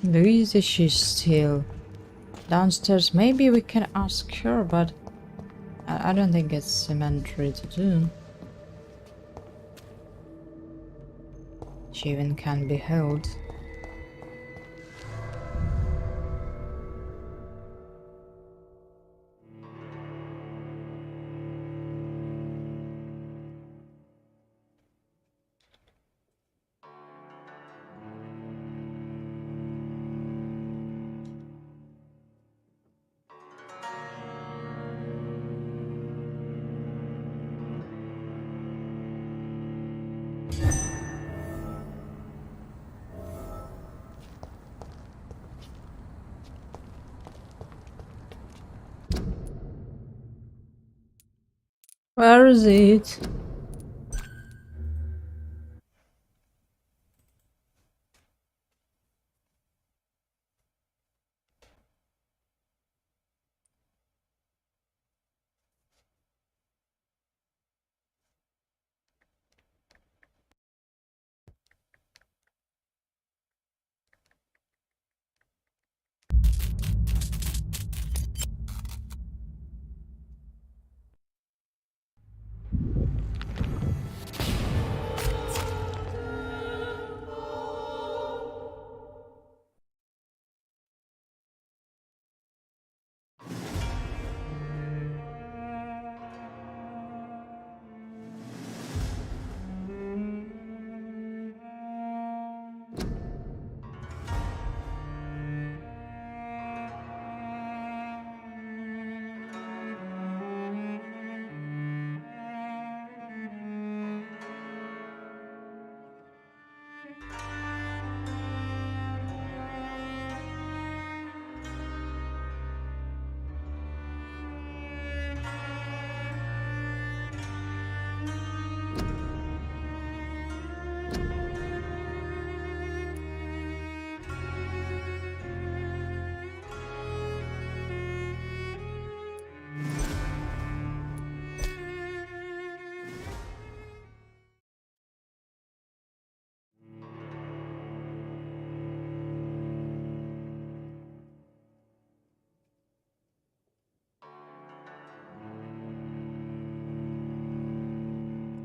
Louisa, she's still downstairs. Maybe we can ask her, but I don't think it's mandatory to do. She even can be held. Where is it?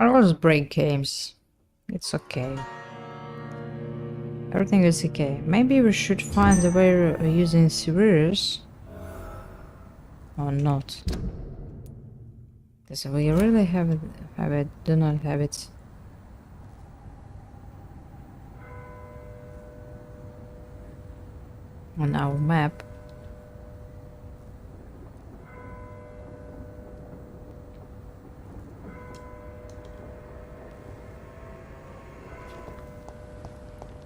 I always break games. It's okay. Everything is okay. Maybe we should find a way of using Severus. Or not. Because we really do not have it. On our map.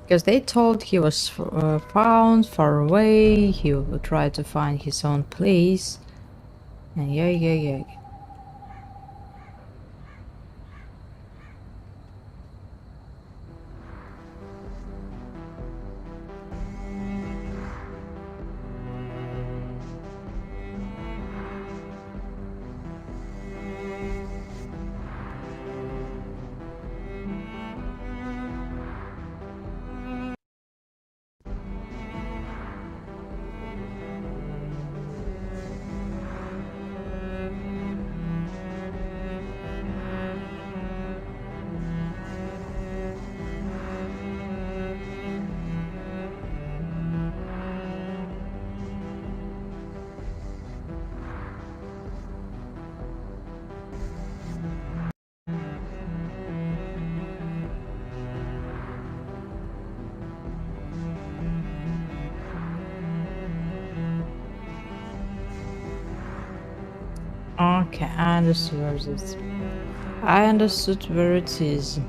Because they told he was found far away, he would try to find his own place. And yeah. Okay, I understood where it is. I understood where it is.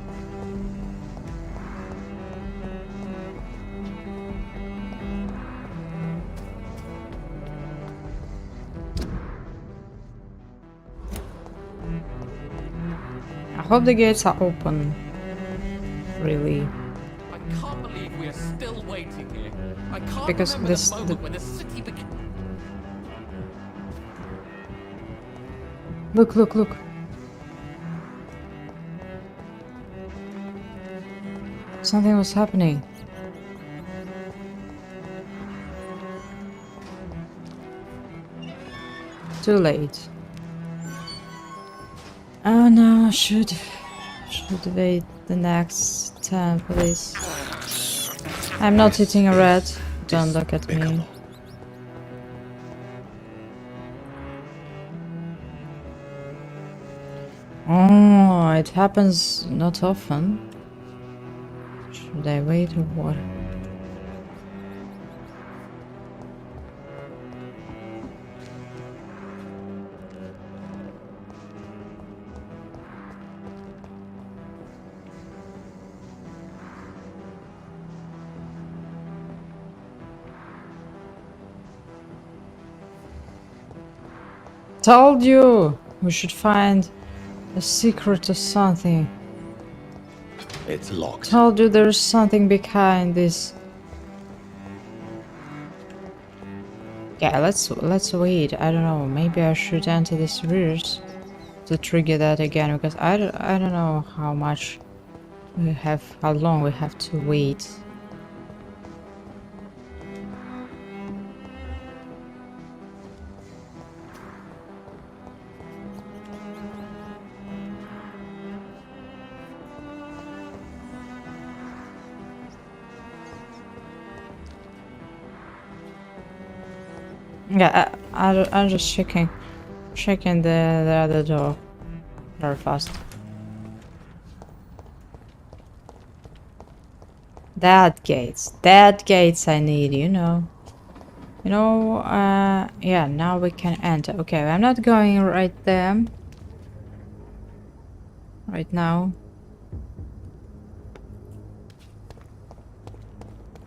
I hope the gates are open. Really. I can't believe we are still waiting here. I can't Because remember this- the moment when the city began. Look. Something was happening. Too late. Oh no, should wait the next turn, please. I'm not eating a rat. Don't look at me. Oh, it happens not often. Should I wait or what? Told you! We should find a secret or something. It's locked. Told you there's something behind this. Yeah, let's wait. I don't know. Maybe I should enter this rears to trigger that again because I don't know how much we have, how long we have to wait. Yeah, I'm just checking the other door very fast. That gates I need, you know. Yeah, now we can enter. Okay, I'm not going right there. Right now.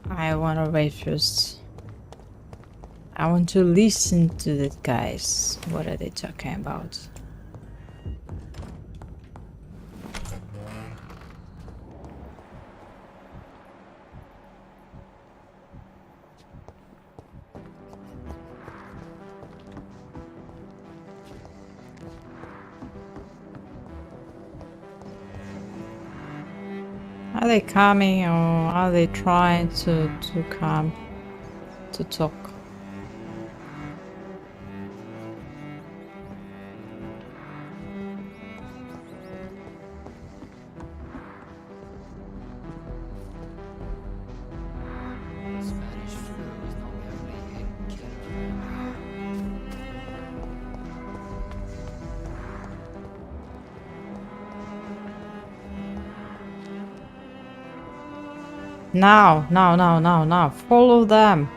I wanna wait first. I want to listen to the guys. What are they talking about? Are they coming or are they trying to come to talk? Now. Follow them.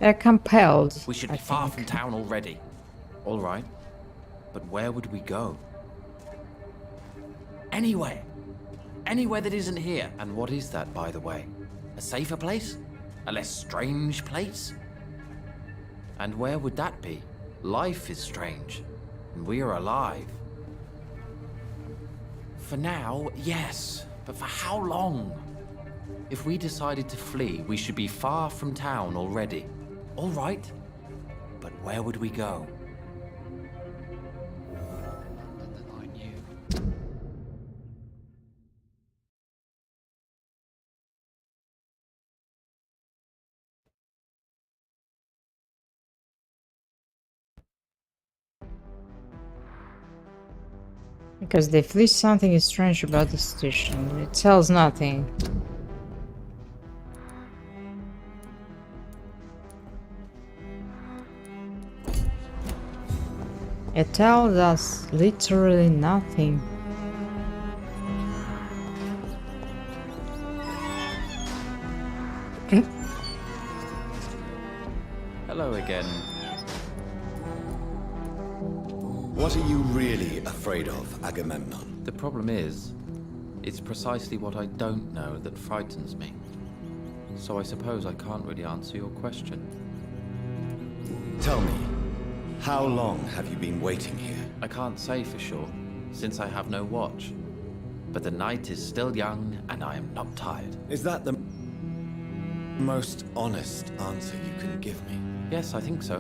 They're compelled. We should be I far think. from town already. All right. But where would we go? Anywhere. Anywhere that isn't here. And what is that, by the way? A safer place? A less strange place? And where would that be? Life is strange. And we are alive. For now, yes. But for how long? If we decided to flee, we should be far from town already. All right. But where would we go? Because they flee, something is strange about the station. It tells nothing. It tells us literally nothing. Hello again. What are you really afraid of, Agamemnon? The problem is, it's precisely what I don't know that frightens me. So I suppose I can't really answer your question. Tell me, how long have you been waiting here? I can't say for sure, since I have no watch. But the night is still young, and I am not tired. Is that the most honest answer you can give me? Yes, I think so.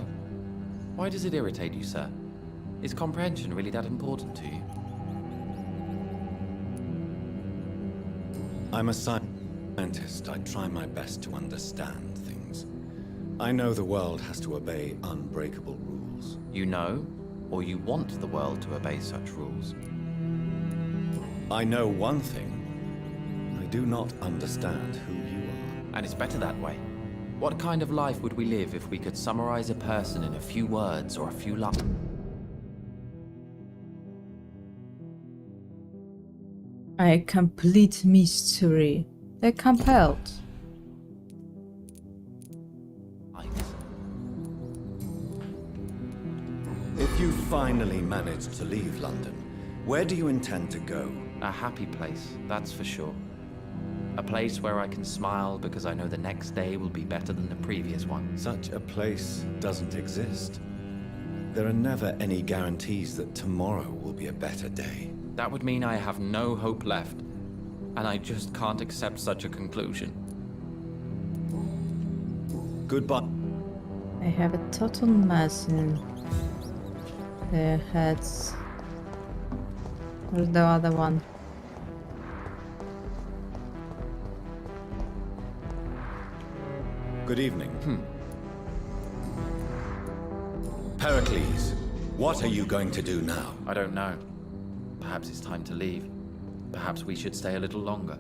Why does it irritate you, sir? Is comprehension really that important to you? I'm a scientist. I try my best to understand things. I know the world has to obey unbreakable rules. You know, or you want the world to obey such rules? I know one thing. I do not understand who you are. And it's better that way. What kind of life would we live if we could summarize a person in a few words or a few lines? A complete mystery. They're compelled. If you finally manage to leave London, where do you intend to go? A happy place, that's for sure. A place where I can smile because I know the next day will be better than the previous one. Such a place doesn't exist. There are never any guarantees that tomorrow will be a better day. That would mean I have no hope left, and I just can't accept such a conclusion. Goodbye. They have a total mess in their heads. Where's the other one? Good evening. Pericles, what are you going to do now? I don't know. Perhaps it's time to leave. Perhaps we should stay a little longer.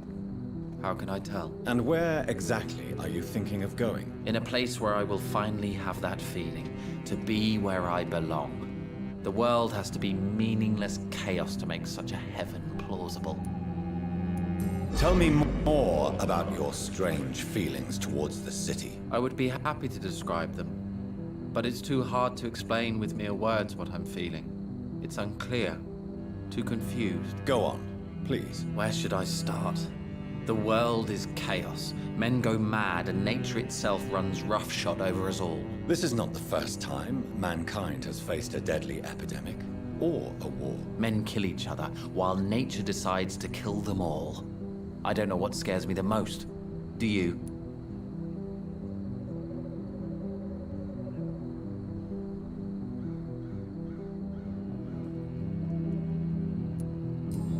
How can I tell? And where exactly are you thinking of going? In a place where I will finally have that feeling, to be where I belong. The world has to be meaningless chaos to make such a heaven plausible. Tell me more about your strange feelings towards the city. I would be happy to describe them, but it's too hard to explain with mere words what I'm feeling. It's unclear, too confused. Go on, please. Where should I start? The world is chaos. Men go mad, and nature itself runs roughshod over us all. This is not the first time mankind has faced a deadly epidemic. or a war. Men kill each other while nature decides to kill them all. I don't know what scares me the most. Do you?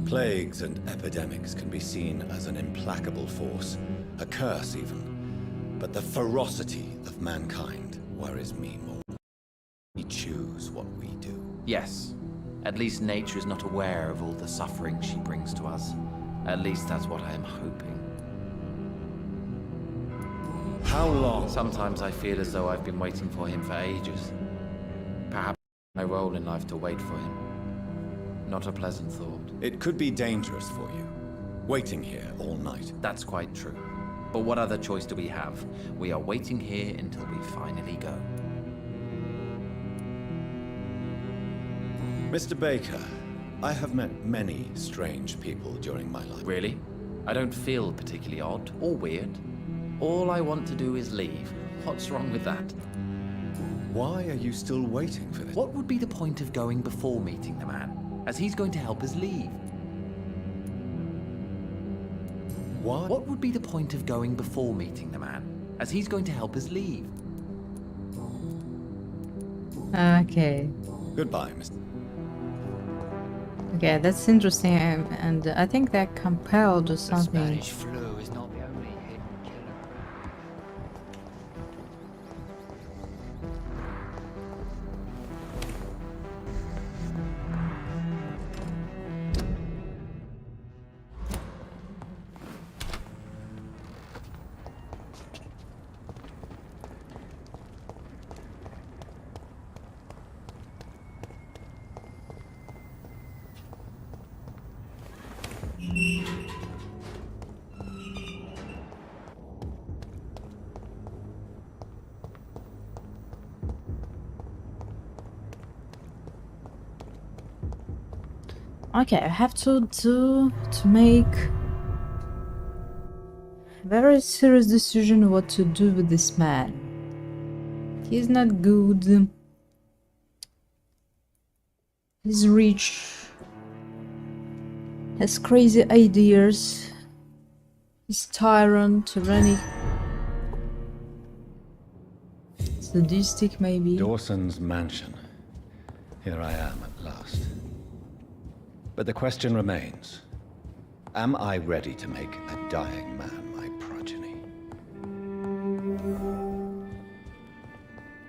Plagues and epidemics can be seen as an implacable force, a curse even. But the ferocity of mankind worries me more. We choose what we do. Yes. At least nature is not aware of all the suffering she brings to us. At least that's what I am hoping. How long? Sometimes I feel as though I've been waiting for him for ages. Perhaps my role in life to wait for him. Not a pleasant thought. It could be dangerous for you, waiting here all night. That's quite true. But what other choice do we have? We are waiting here until we finally go. Mr. Baker, I have met many strange people during my life. Really? I don't feel particularly odd or weird. All I want to do is leave. What's wrong with that? Why are you still waiting for this? What would be the point of going before meeting the man, as he's going to help us leave? What would be the point of going before meeting the man, as he's going to help us leave? Okay. Goodbye, Mr. Okay, that's interesting, and I think they're compelled or The something. Spanish flu is not the only hidden killer. Okay, I have to make very serious decision what to do with this man. He's not good. He's rich. Has crazy ideas. He's tyrant, tyrannic. Sadistic maybe. Dawson's mansion. Here I am at last. But the question remains. Am I ready to make a dying man my progeny?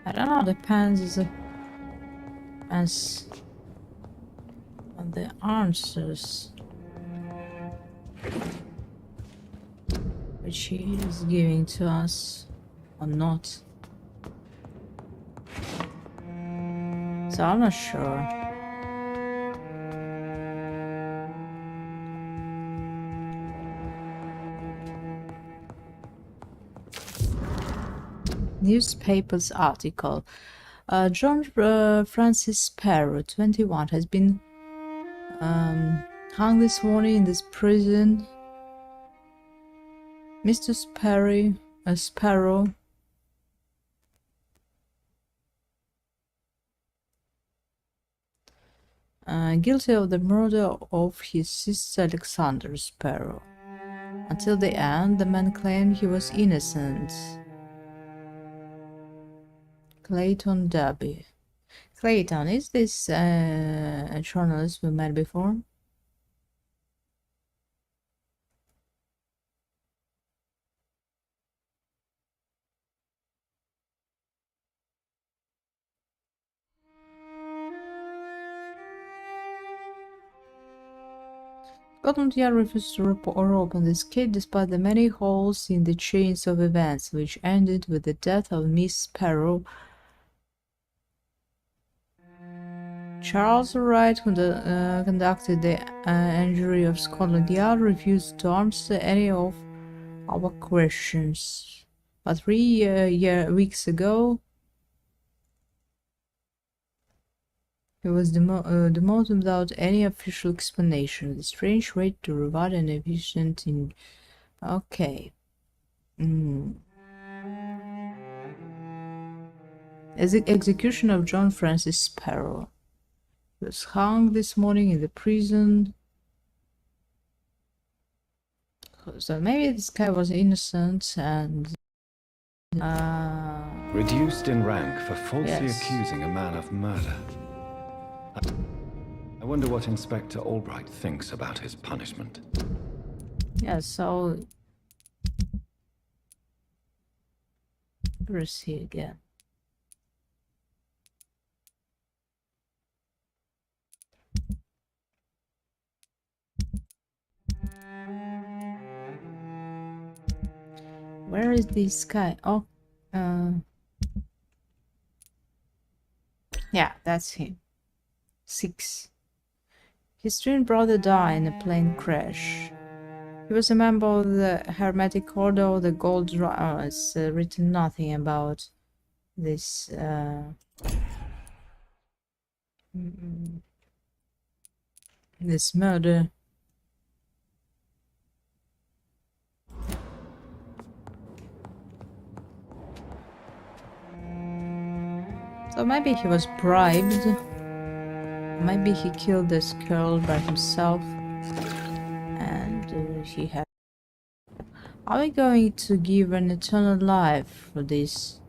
I don't know, depends on the answers which he is giving to us or not. So I'm not sure. Newspaper's article. John Francis Sparrow, 21, has been hung this morning in this prison. Mr. Sparrow guilty of the murder of his sister Alexander Sparrow. Until the end, the man claimed he was innocent. Clayton Darby. Clayton, is this a journalist we met before? Scotland Yard refused to open this case despite the many holes in the chains of events, which ended with the death of Miss Sparrow. Charles Wright, who conducted the injury of Scotland Yard, refused to answer any of our questions. But 3 weeks ago, he was demoted without any official explanation. The strange way to reward an efficient in... Okay. As the execution of John Francis Sparrow. was hung this morning in the prison. So maybe this guy was innocent and reduced in rank for falsely yes. accusing a man of murder. I wonder what Inspector Albright thinks about his punishment. Yeah, so where is he again? Where is this guy? Oh, yeah, that's him. 6. His twin brother died in a plane crash. He was a member of the Hermetic Order of the Gold It's written nothing about this this murder. So maybe he was bribed. Maybe he killed this girl by himself. And he had... Are we going to give an eternal life for this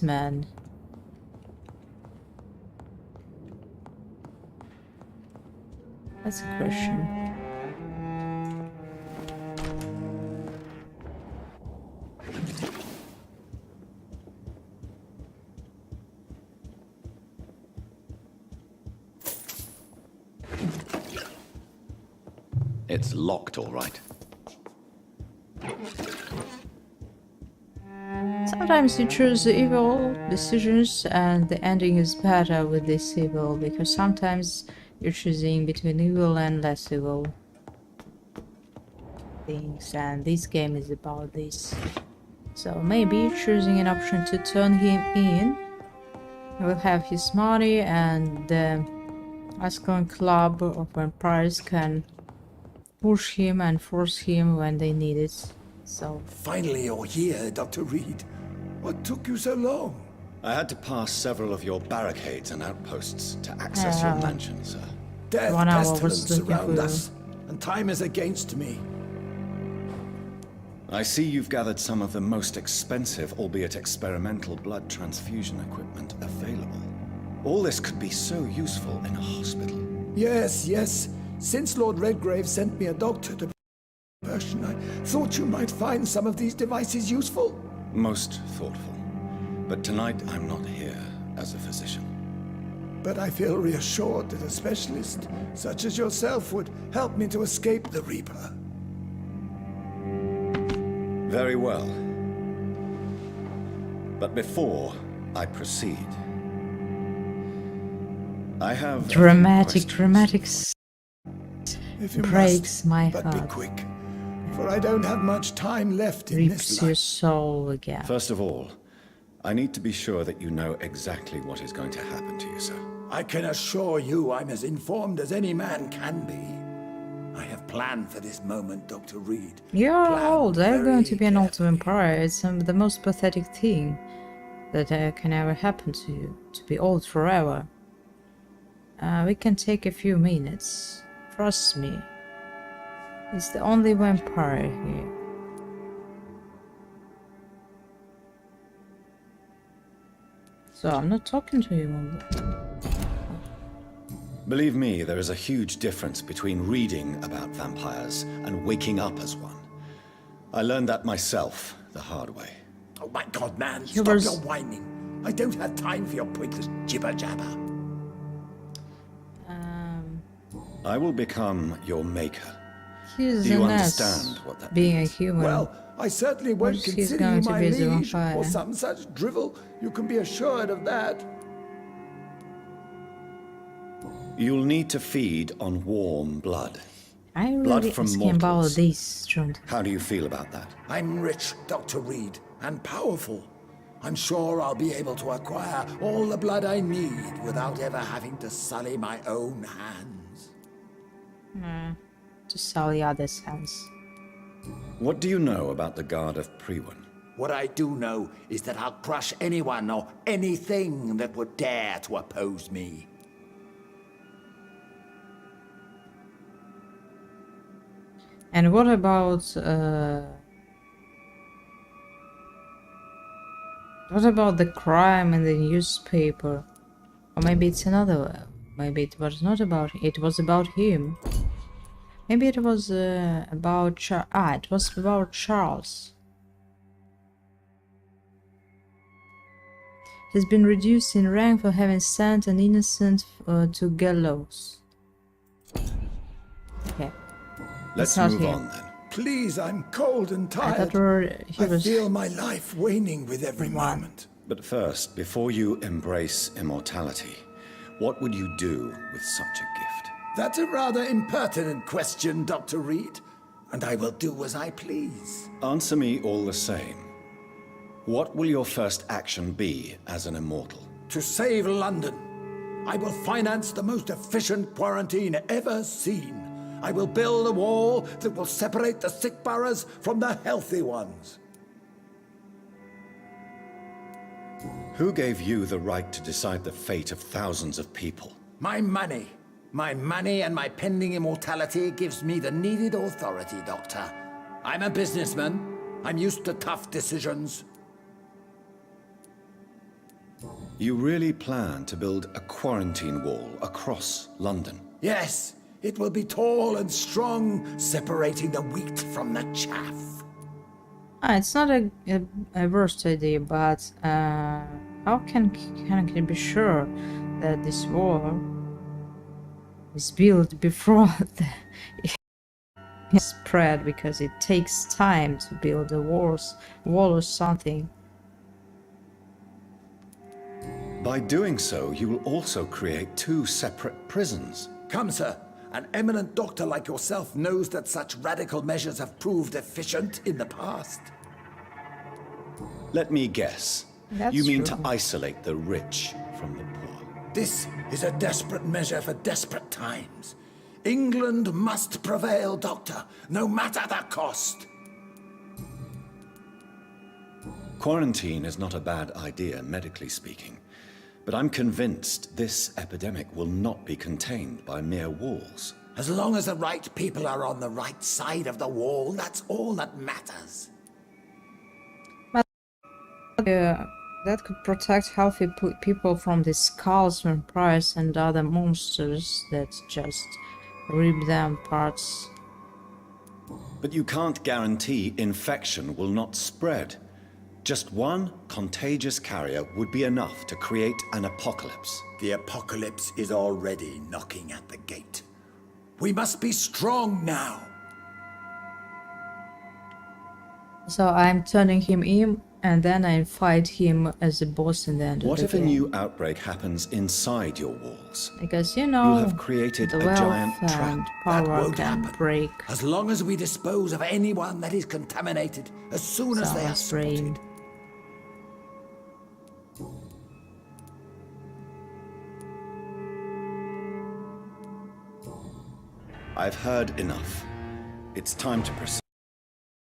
man? That's a question. It's locked, all right. Sometimes you choose evil decisions and the ending is better with this evil, because sometimes you're choosing between evil and less evil things, and this game is about this. So maybe choosing an option to turn him in, he will have his money, and the Ascalon Club of Vampires can push him and force him when they need it. So finally you're here, Dr. Reed. What took you so long? I had to pass several of your barricades and outposts to access your mansion, sir. Death, pestilence surround us, and time is against me. I see you've gathered some of the most expensive, albeit experimental, blood transfusion equipment available. All this could be so useful in a hospital. Yes, yes. Since Lord Redgrave sent me a doctor to Persian, I thought you might find some of these devices useful. Most thoughtful. But tonight I'm not here as a physician. But I feel reassured that a specialist such as yourself would help me to escape the Reaper. Very well. But before I proceed, I have dramatic if you breaks must, my but heart. Be quick, for I don't have much time left in this Rips life. your soul again. First of all, I need to be sure that you know exactly what is going to happen to you, sir. I can assure you I'm as informed as any man can be. I have planned for this moment, Dr. Reed. You're old. They're going to be an old vampire. It's the most pathetic thing that can ever happen to you. To be old forever. We can take a few minutes. Trust me. It's the only vampire here. So I'm not talking to you. Believe me, there is a huge difference between reading about vampires and waking up as one. I learned that myself the hard way. Oh my God, man, stop your whining. I don't have time for your pointless jibber-jabber. I will become your maker. He's Do you an understand ass, what that being means? a human. Well, I certainly won't He's consider going you to my be the liege vampire. or some such drivel. You can be assured of that. You'll need to feed on warm blood. I Blood really from asking about mortals. this, John. How do you feel about that? I'm rich, Dr. Reed, and powerful. I'm sure I'll be able to acquire all the blood I need without ever having to sully my own hands. To sully others' hands. What do you know about the Guard of Priwen? What I do know is that I'll crush anyone or anything that would dare to oppose me. And what about the crime in the newspaper? Or maybe it's another. Maybe it was not about. It was about him. Maybe it was about it was about Charles. He's been reduced in rank for having sent an innocent to gallows. Okay. Let's move on then. Please, I'm cold and tired. I feel my life waning with every moment. But first, before you embrace immortality, what would you do with such a gift? That's a rather impertinent question, Dr. Reed. And I will do as I please. Answer me all the same. What will your first action be as an immortal? To save London. I will finance the most efficient quarantine ever seen. I will build a wall that will separate the sick boroughs from the healthy ones. Who gave you the right to decide the fate of thousands of people? My money. My money and my pending immortality gives me the needed authority, Doctor. I'm a businessman. I'm used to tough decisions. You really plan to build a quarantine wall across London? Yes, it will be tall and strong, separating the wheat from the chaff. It's not a worst idea, but how can you be sure that this wall is built before the spread? Because it takes time to build a wall or something. By doing so, you will also create two separate prisons. Come, sir. An eminent doctor like yourself knows that such radical measures have proved efficient in the past. Let me guess. That's you mean true. to isolate the rich from the poor? This is a desperate measure for desperate times. England must prevail, Doctor, no matter the cost. Quarantine is not a bad idea, medically speaking. But I'm convinced this epidemic will not be contained by mere walls. As long as the right people are on the right side of the wall, that's all that matters. But that could protect healthy people from the skulls, vampires, and other monsters that just rip them apart. But you can't guarantee infection will not spread. Just one contagious carrier would be enough to create an apocalypse. The apocalypse is already knocking at the gate. We must be strong now. So I'm turning him in, and then I fight him as a boss in the end of What the if a game. new outbreak happens inside your walls? Because, you know, You'll have created the a wealth giant and trap. That power won't can happen. break As long as we dispose of anyone that is contaminated, as soon as they are someone's brain. spotted. I've heard enough. It's time to proceed.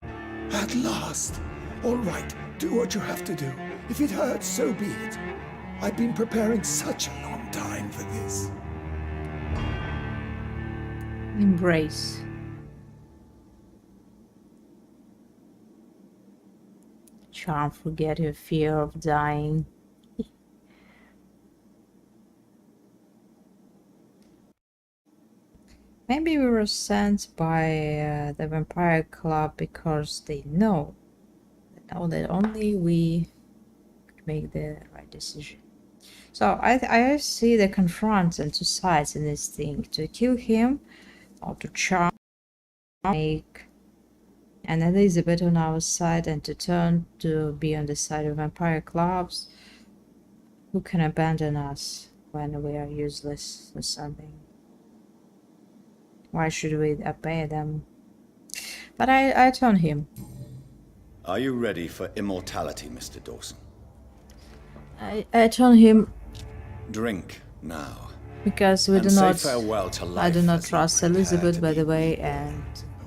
At last. All right, do what you have to do. If it hurts, so be it. I've been preparing such a long time for this. Embrace. Charm, forget your fear of dying. Maybe we were sent by the Vampire Club because they know that only we could make the right decision. So I see the confront and two sides in this thing: to kill him or to charm, make and Elizabeth on our side, and to turn to be on the side of Vampire Clubs who can abandon us when we are useless or something. Why should we obey them? But I turn him. Are you ready for immortality, Mr. Dawson? I turn him Drink now. because we And do say not. farewell to I life do not as you trust prepare Elizabeth, to by be the way, and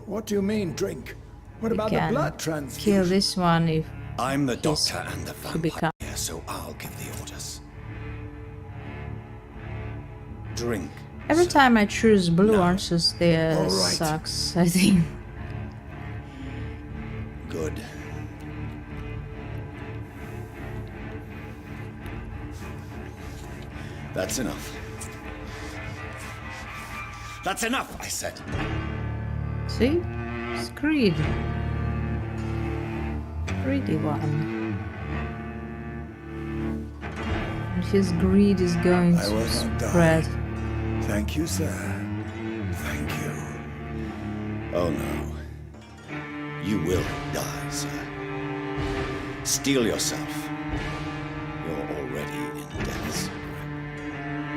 What do you mean, drink? What we about the can blood kill transfusion? this one if I'm the he's doctor and the to vampire, become. so I'll give the orders. Drink. Every time I choose blue answers, there All right. sucks. I think. Good. That's enough. That's enough, I said. See? It's greed. Greedy one. And his greed is going I will to not spread. die. Thank you, sir. Thank you. Oh no. You will die, sir. Steel yourself. You're already in death's grip.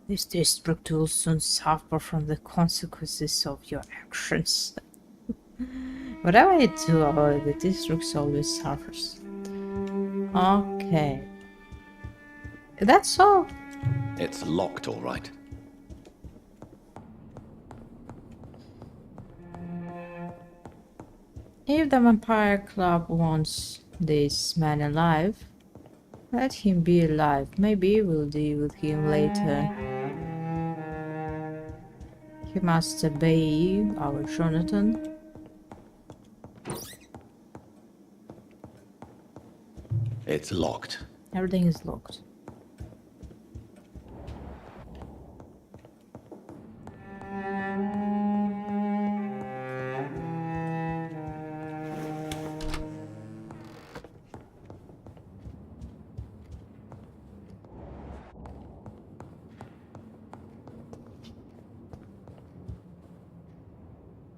This district will soon suffer from the consequences of your actions. Whatever I do, the district always suffers. Okay. That's all. It's locked, all right. If the Vampire Club wants this man alive, let him be alive. Maybe we'll deal with him later. He must obey our Jonathan. It's locked. Everything is locked.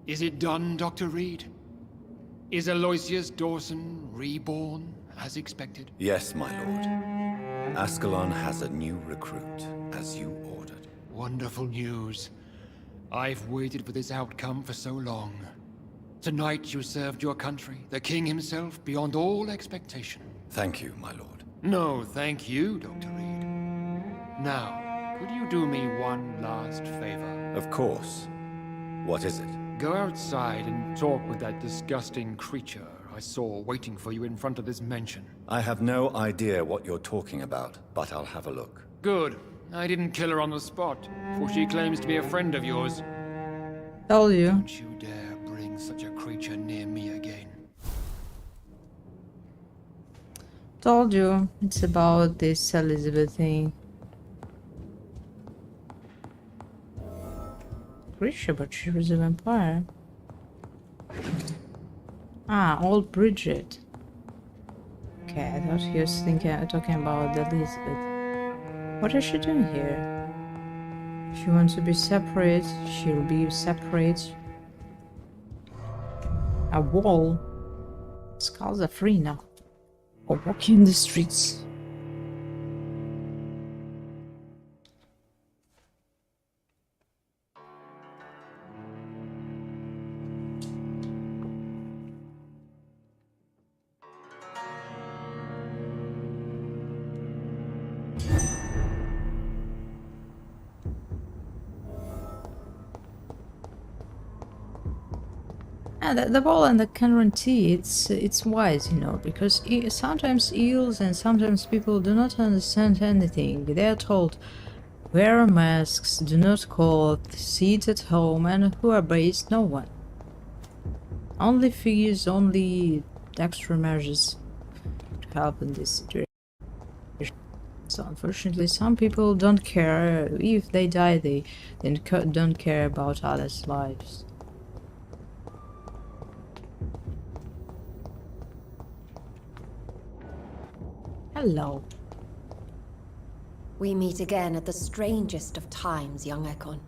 Is it done, Dr. Reed? Is Aloysius Dawson reborn, as expected? Yes, my lord. Ascalon has a new recruit, as you ordered. Wonderful news. I've waited for this outcome for so long. Tonight you served your country, the king himself, beyond all expectation. Thank you, my lord. No, thank you, Dr. Reed. Now, could you do me one last favor? Of course. What is it? Go outside and talk with that disgusting creature I saw waiting for you in front of this mansion. I have no idea what you're talking about, but I'll have a look. Good. I didn't kill her on the spot, for she claims to be a friend of yours. Told you. Don't you dare bring such a creature near me again. Told you. It's about this Elizabeth thing. Creature, but she was a vampire. Ah, old Bridget. Okay, I thought he was talking about Elizabeth. What is she doing here? She wants to be separate. She'll be separate. A wall. Skulls are free now. Or walking in the streets. The ball and the guarantee, it's wise, you know, because sometimes eels and sometimes people do not understand anything. They are told, wear masks, do not call, sit at home, and who are based? No one. Only figures, only extra measures to help in this situation. So unfortunately, some people don't care. If they die, they don't care about others' lives. Hello. We meet again at the strangest of times, young Ekon.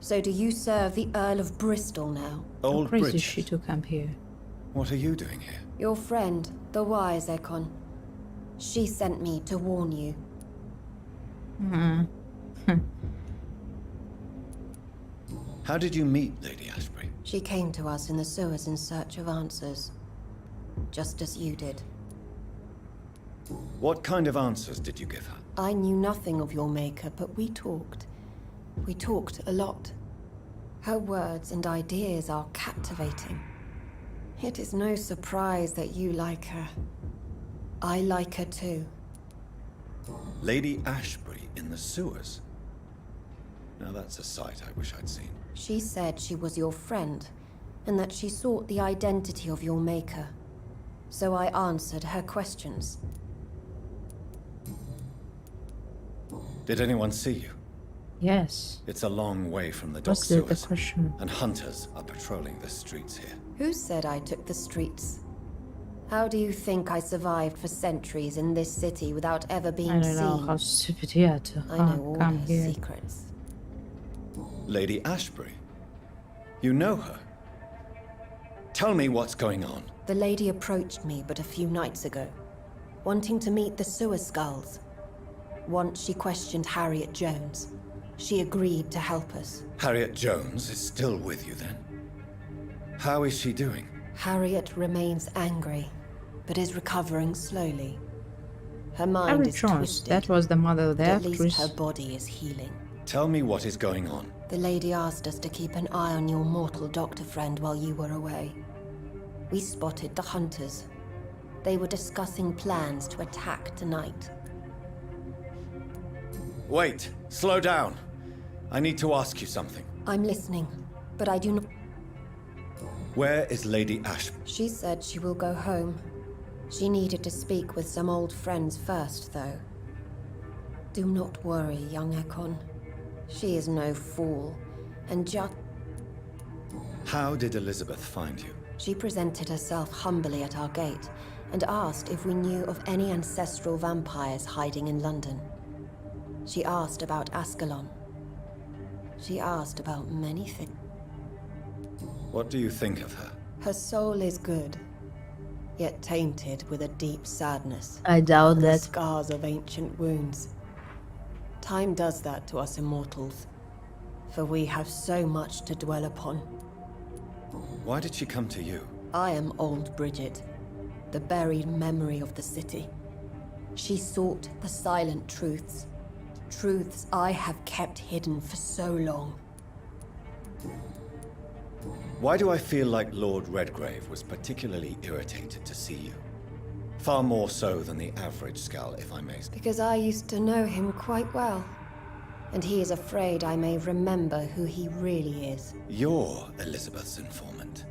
So do you serve the Earl of Bristol now? Old How crazy Bridget. she to come here. What are you doing here? Your friend, the wise Ekon. She sent me to warn you. How did you meet Lady Ashbury? She came to us in the sewers in search of answers. Just as you did. What kind of answers did you give her? I knew nothing of your maker, but we talked. We talked a lot. Her words and ideas are captivating. It is no surprise that you like her. I like her too. Lady Ashbury in the sewers? Now that's a sight I wish I'd seen. She said she was your friend, and that she sought the identity of your maker. So I answered her questions. Did anyone see you? Yes. It's a long way from the dock What's the sewers, question? and hunters are patrolling the streets here. Who said I took the streets? How do you think I survived for centuries in this city without ever being I seen? don't know how stupid you are to I know all come her here. secrets. Lady Ashbury? You know her? Tell me what's going on. The lady approached me but a few nights ago, wanting to meet the sewer skulls. Once she questioned Harriet Jones. She agreed to help us. Harriet Jones is still with you then? How is she doing? Harriet remains angry, but is recovering slowly. Her mind Harriet is Jones, twisted. that was the mother of the but at actress. least her body is healing. Tell me what is going on. The lady asked us to keep an eye on your mortal doctor friend while you were away. We spotted the hunters. They were discussing plans to attack tonight. Wait, slow down. I need to ask you something. I'm listening, but I do not... Where is Lady Ashbury? She said she will go home. She needed to speak with some old friends first, though. Do not worry, young Ekon. She is no fool, and just... How did Elizabeth find you? She presented herself humbly at our gate, and asked if we knew of any ancestral vampires hiding in London. She asked about Ascalon. She asked about many things. What do you think of her? Her soul is good, yet tainted with a deep sadness. I doubt and the that. scars of ancient wounds. Time does that to us immortals, for we have so much to dwell upon. Why did she come to you? I am old Bridget, the buried memory of the city. She sought the silent truths, truths I have kept hidden for so long. Why do I feel like Lord Redgrave was particularly irritated to see you? Far more so than the average Skull, if I may say. Because I used to know him quite well, and he is afraid I may remember who he really is. You're Elizabeth's informant.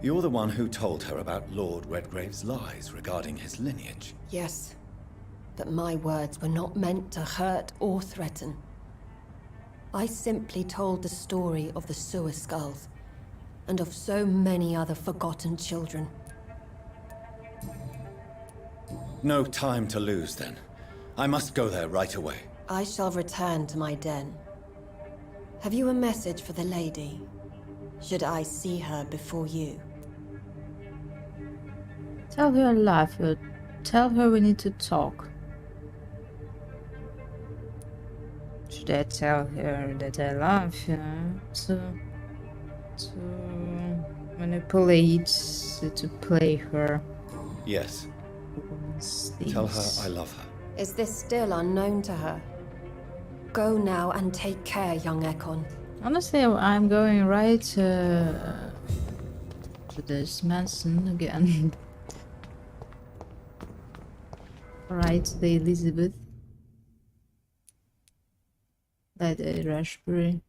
You're the one who told her about Lord Redgrave's lies regarding his lineage. Yes, but my words were not meant to hurt or threaten. I simply told the story of the sewer skulls, and of so many other forgotten children. No time to lose, then. I must go there right away. I shall return to my den. Have you a message for the lady? Should I see her before you? Tell her I love her. Tell her we need to talk. Should I tell her that I love her? To manipulate, to play her. Yes. Tell her I love her. Is this still unknown to her? Go now and take care, young Ekon. Honestly, I'm going right to this mansion again. Right, the Elizabeth. Lady Ashbury.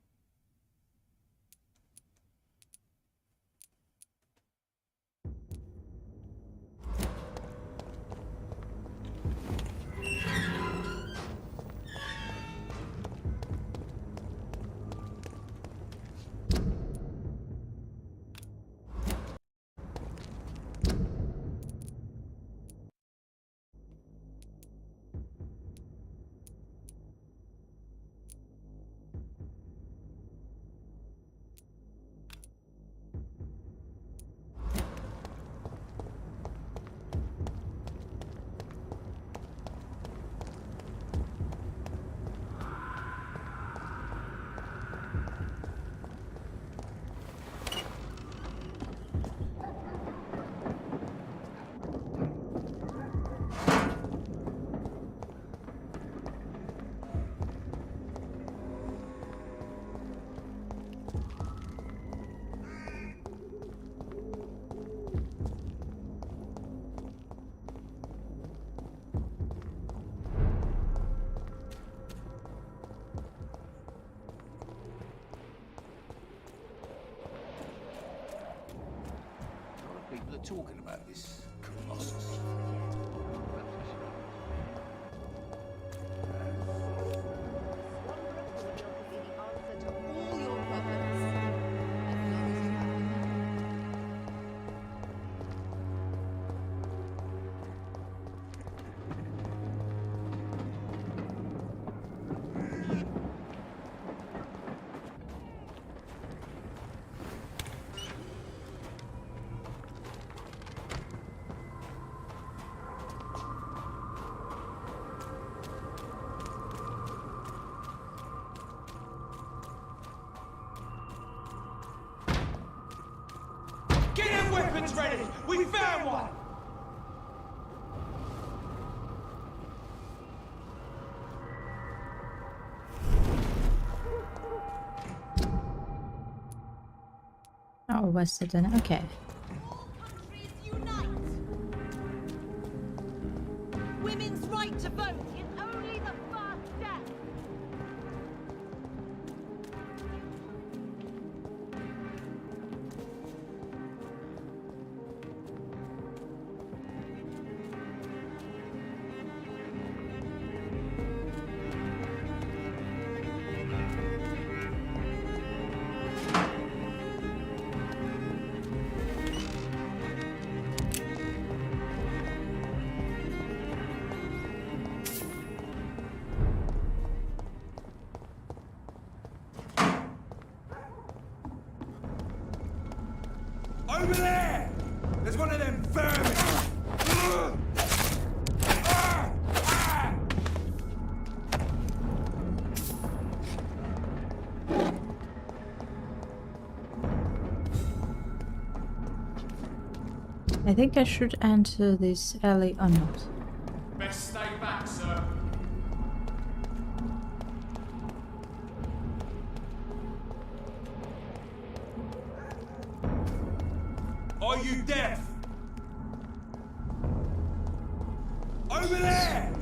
talking about this Colossus. Get them weapons ready! We found one! Oh, Western. Okay. Women's right to vote is only the first step. Over there! There's one of them vermin! I think I should enter this alley or not. Best stay back, sir. Are you deaf? Over there!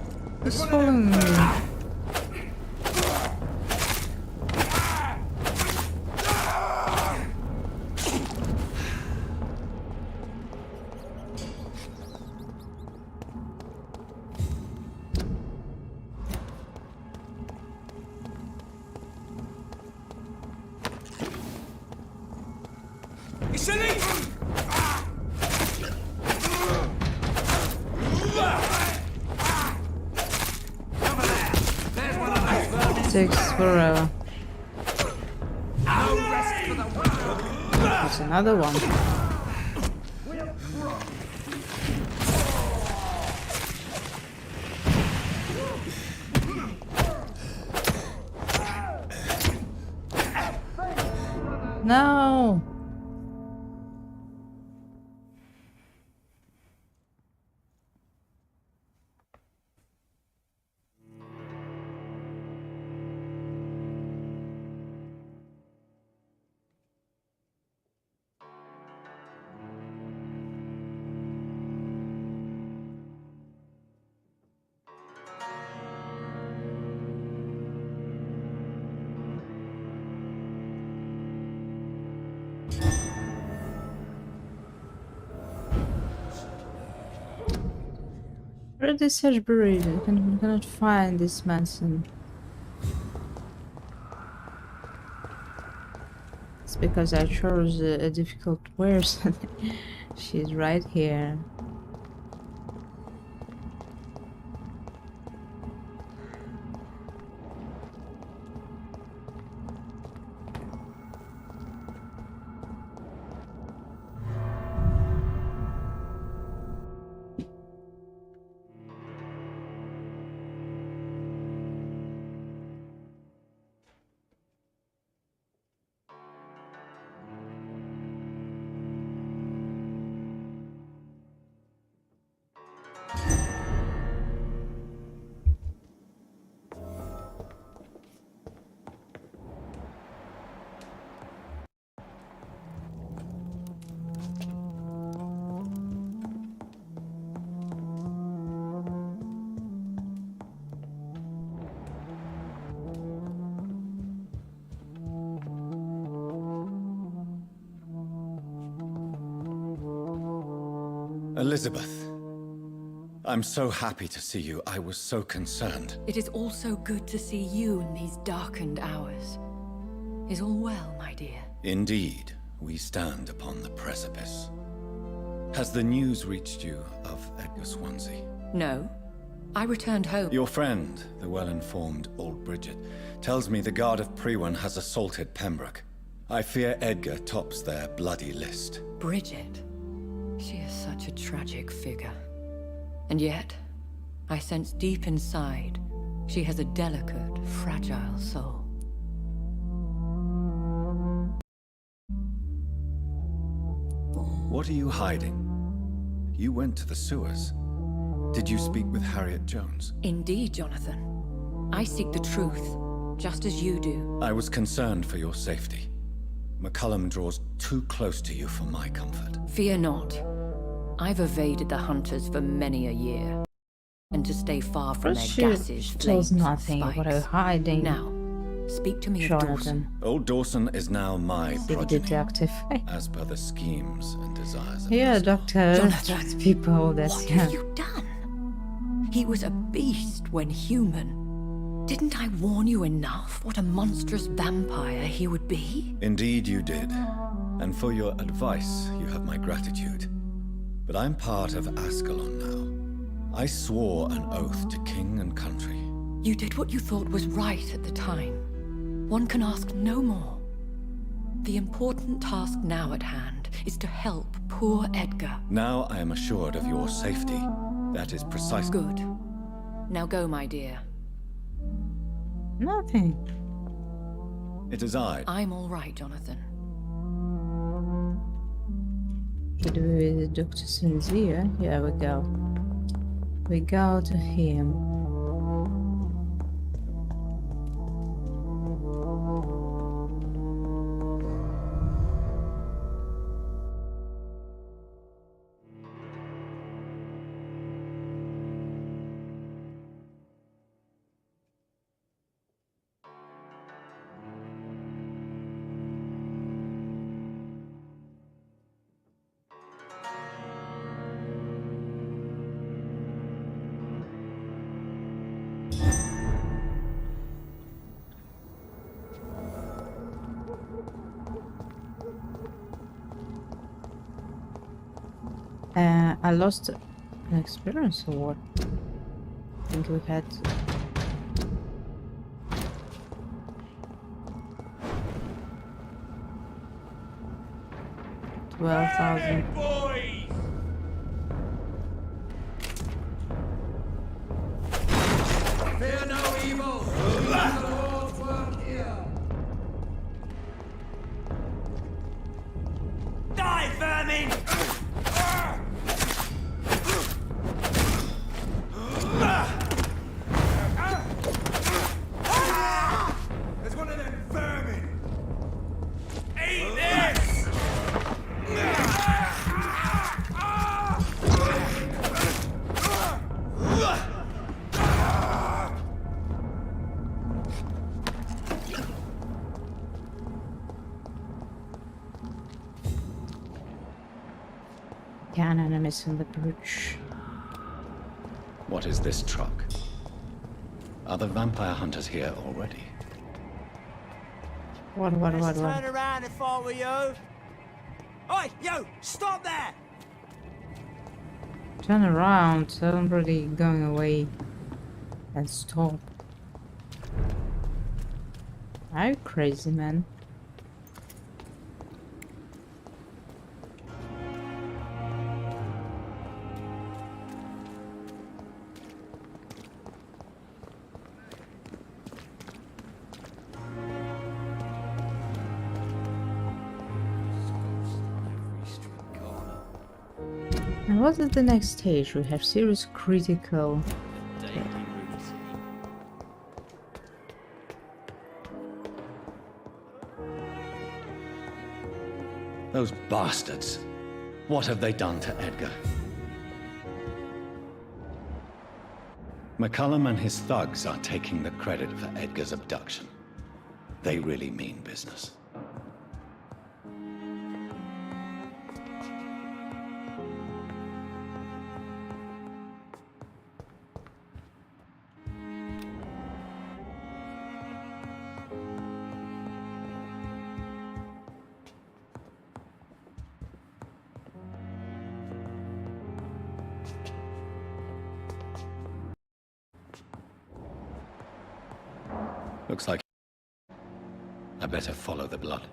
There's He's one of following them me. It's illegal! Takes forever. No rest for the wicked! There's another one. No! Where is this hedge buried? I cannot find this mansion. It's because I chose a difficult person. She's right here. Elizabeth. I'm so happy to see you. I was so concerned. It is also good to see you in these darkened hours. Is all well, my dear? Indeed, we stand upon the precipice. Has the news reached you of Edgar Swansea? No. I returned home. Your friend, the well-informed old Bridget, tells me the Guard of Priwen has assaulted Pembroke. I fear Edgar tops their bloody list. Bridget? She is such a tragic figure. And yet, I sense deep inside, she has a delicate, fragile soul. What are you hiding? You went to the sewers. Did you speak with Harriet Jones? Indeed, Jonathan. I seek the truth, just as you do. I was concerned for your safety. McCullum draws too close to you for my comfort. Fear not. I've evaded the hunters for many a year. And to stay far from their gases, She flames, tells nothing. spikes. What are you hiding? Now, speak to me of Dawson. Old Dawson is now my Civic progeny, detective. as per the schemes and desires of Yeah, doctor. Jonathan, That's people. That's what have you done? He was a beast when human. Didn't I warn you enough what a monstrous vampire he would be? Indeed you did. And for your advice, you have my gratitude. But I'm part of Ascalon now. I swore an oath to king and country. You did what you thought was right at the time. One can ask no more. The important task now at hand is to help poor Edgar. Now I am assured of your safety. That is precisely... Good. Now go, my dear. Nothing. It is I. I'm all right, Jonathan. Should we with Dr. Sincere? Yeah, we go. We go to him. I lost an experience or what? I think we had 12,000. Fear no evil. The Lord's work here. Die, vermin! There's one of them vermin. Eat this! Yeah, an enemies on the bridge. What is this truck? Are the vampire hunters here already? What? Turn around if I were you. Oi, you! Stop there! Turn around, somebody going away and stop. Are you crazy, man? And what is the next stage? We have serious critical. Okay. Those bastards! What have they done to Edgar? McCullum and his thugs are taking the credit for Edgar's abduction. They really mean business. Looks like I better follow the blood.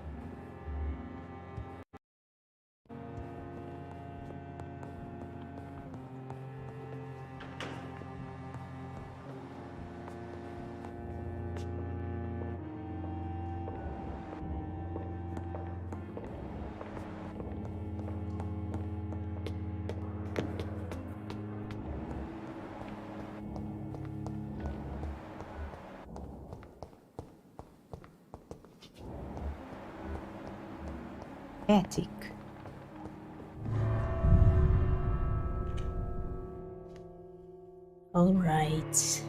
Attic. All right.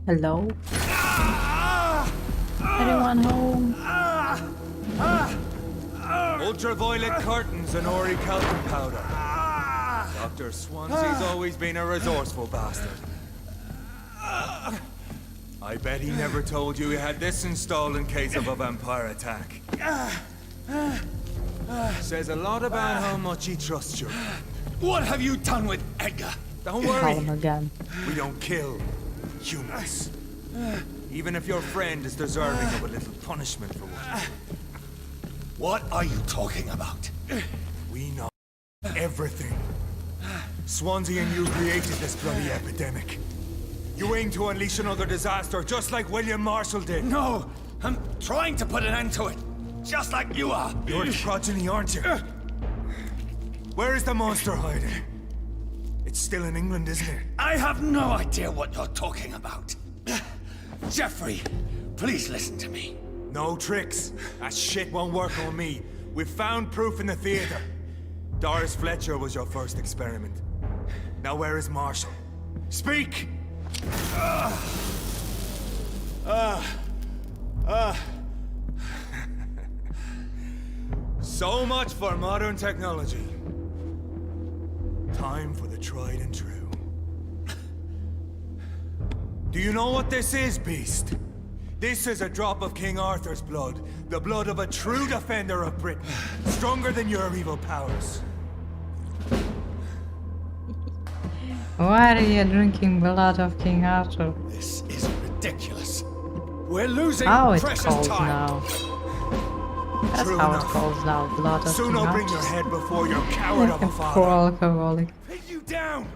Hello? Anyone home? Ultraviolet curtains and orichalcum powder. Dr. Swansea's always been a resourceful bastard. I bet he never told you he had this installed in case of a vampire attack. Says a lot about how much he trusts you. What have you done with Edgar? Don't Call worry. him again. We don't kill humans. Even if your friend is deserving of a little punishment for what. What are you talking about? We know everything. Swansea and you created this bloody epidemic. You aim to unleash another disaster, just like William Marshall did. No, I'm trying to put an end to it, just like you are. You're the progeny, aren't you? Where is the monster hiding? It's still in England, isn't it? I have no idea what you're talking about. Jeffrey, please listen to me. No tricks. That shit won't work on me. We've found proof in the theater. Doris Fletcher was your first experiment. Now where is Marshall? Speak! So much for modern technology. Time for the tried and true. Do you know what this is, Beast? This is a drop of King Arthur's blood. The blood of a true defender of Britain. Stronger than your evil powers. Why are you drinking blood of King Arthur? This is ridiculous. We're losing How it precious calls time. now. That's True how enough. it calls now. Blood of Soon King I'll bring your Arthur. head before your coward of a Poor father. alcoholic. Pin you down!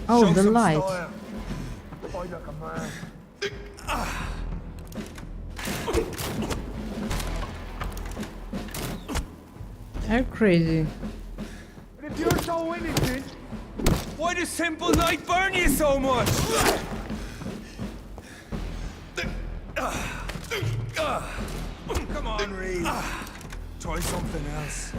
Oh, Show the some light. style. Fight like a man. They're crazy. And if you're so innocent, why does simple light burn you so much? Come on, Reed. Try something else.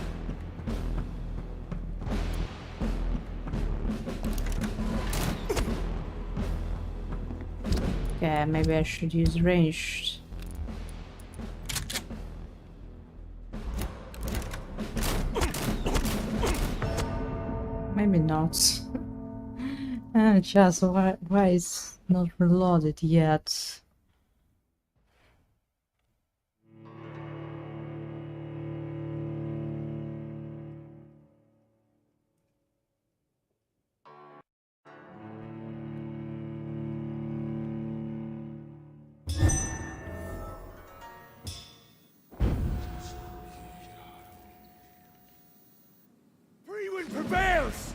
Yeah, maybe I should use ranged. Maybe not. Just why is not reloaded yet? Freewind prevails!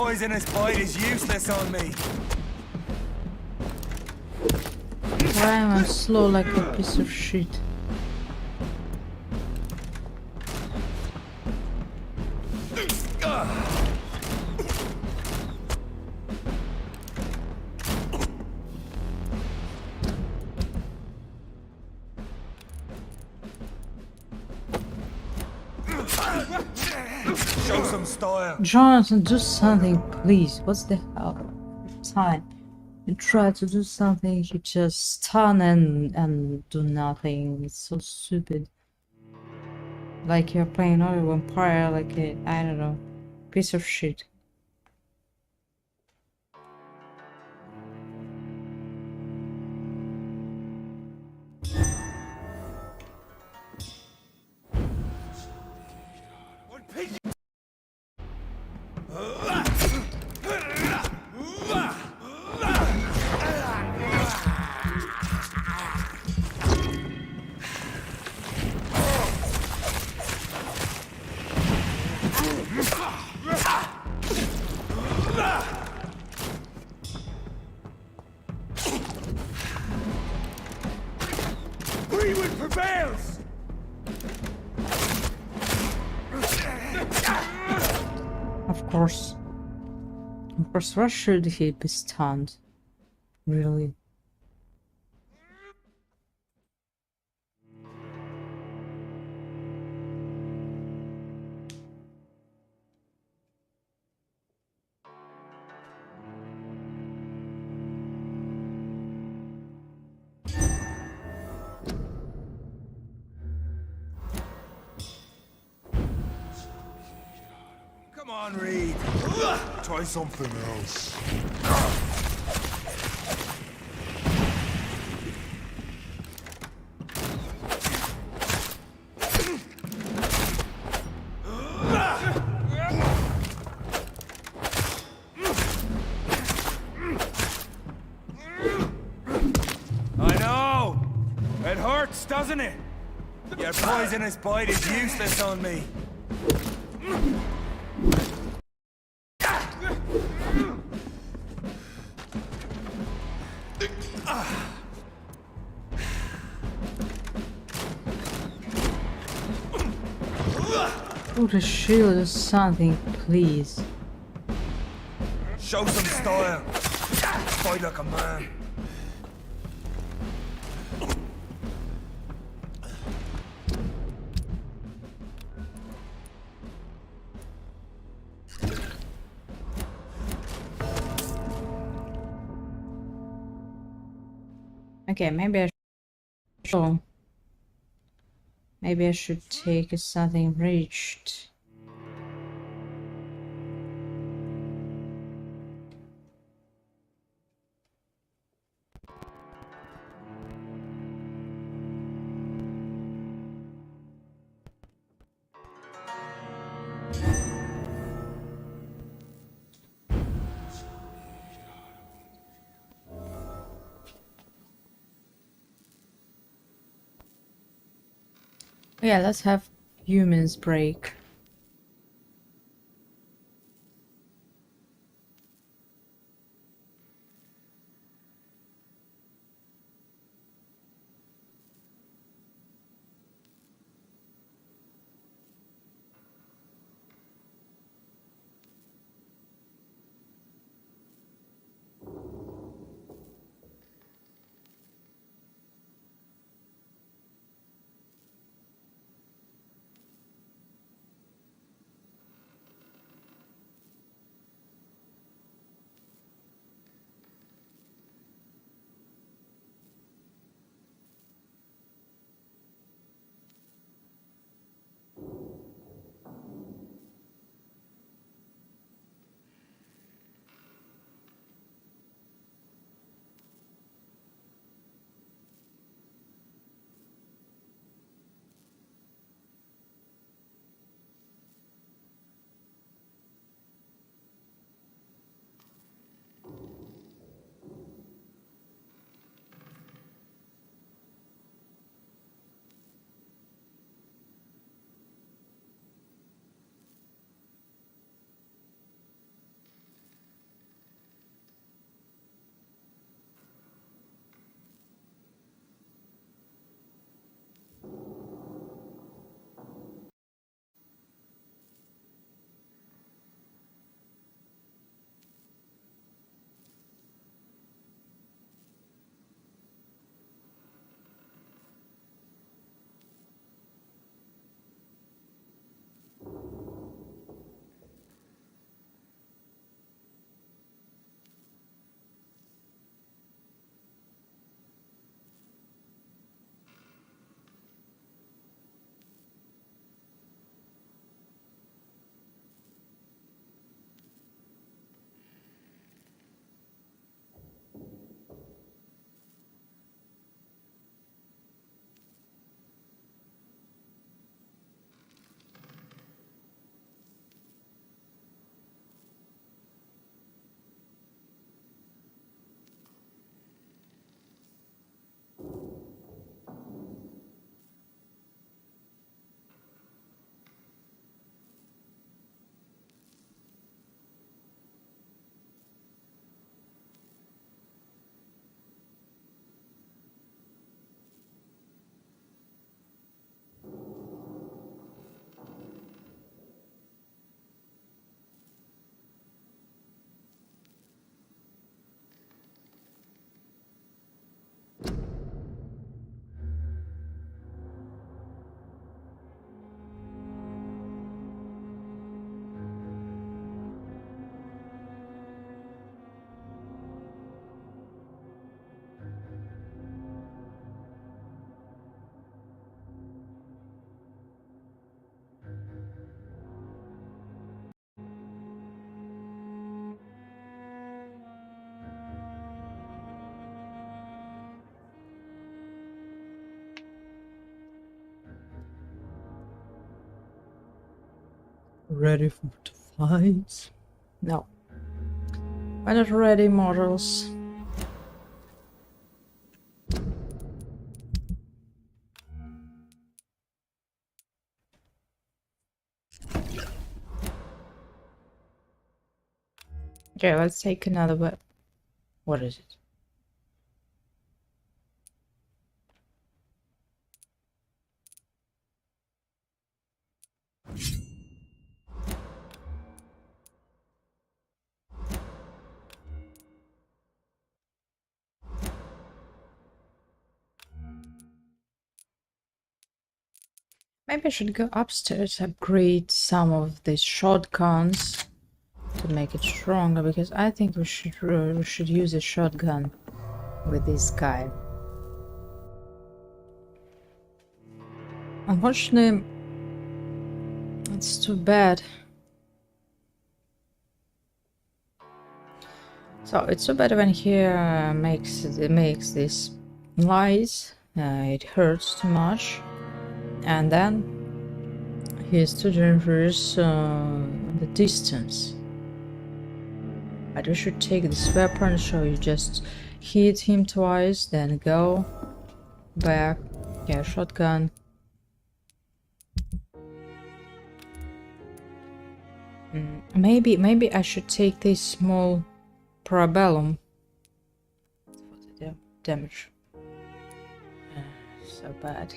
poisonous bite is useless on me. Why am I slow like a piece of shit? Show some style. Jonathan, do something, please. What's the hell? Time. You try to do something, you just stun and do nothing. It's so stupid. Like you're playing another vampire, like a, I don't know, piece of shit. Greenwood prevails! Of course. Of course, why should he be stunned? Really? Come on, Reed. Try something else. I know! It hurts, doesn't it? Your poisonous bite is useless on me. Put a shield or something, please. Show some style. Fight like a man. Okay, maybe I should. Maybe I should take something reached. Yeah, let's have humans break. ready to fight? No. We're not ready, mortals. Okay, let's take another weapon. What is it? Maybe I should go upstairs, upgrade some of these shotguns to make it stronger, because I think we should use a shotgun with this guy. Unfortunately, it's too bad. So it's too bad when he makes this noise. It hurts too much, and then he's too dangerous the distance. But we should take this weapon, so you just hit him twice, then go back. Yeah, shotgun. Maybe I should take this small parabellum for the damage. So bad.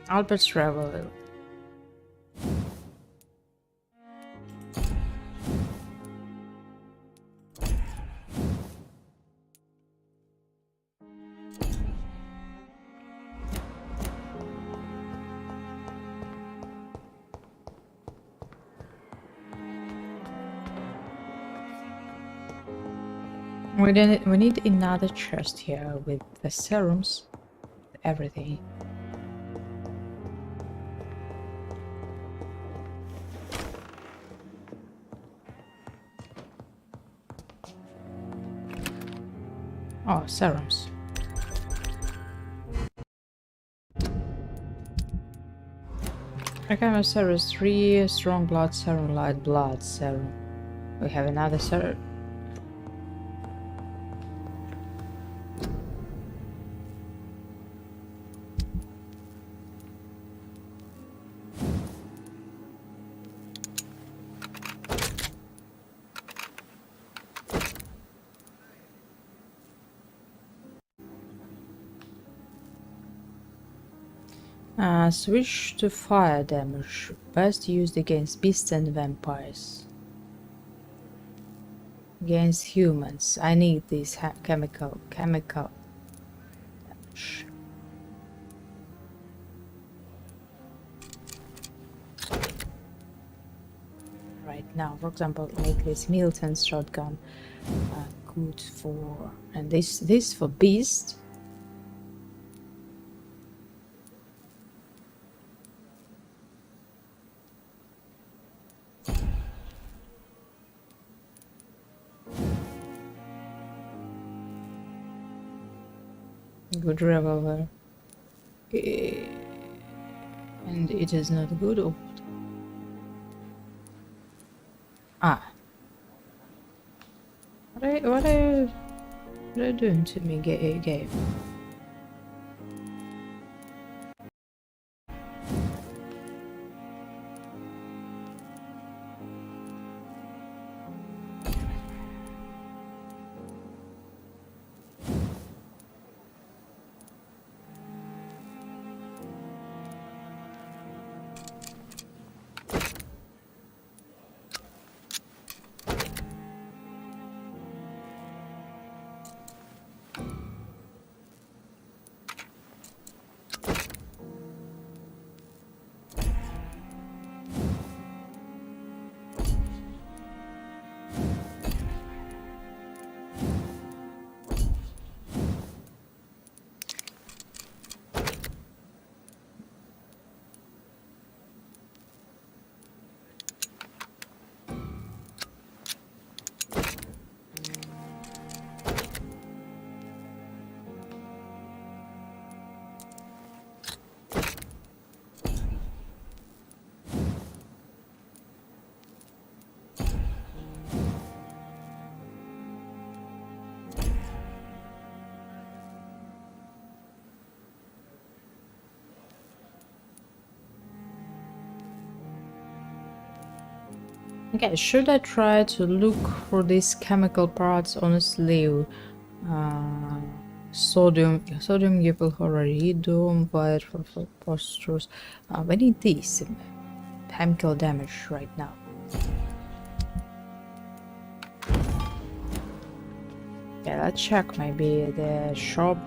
Albert's Traveler. We need another chest here with the serums, everything. Oh, serums. Okay, serums 3, strong blood serum, light blood serum. We have another serum. Switch to fire damage. Best used against beasts and vampires. Against humans. I need this chemical damage. Right now, for example, make this Milton's shotgun good for, and this for beast. Good revolver. And it is not good or what? Ah. What are you doing to me, game? Okay, should I try to look for these chemical parts? Honestly, sodium hypochloride, white for postures. We need these chemical damage right now. Yeah, let's check. Maybe the shop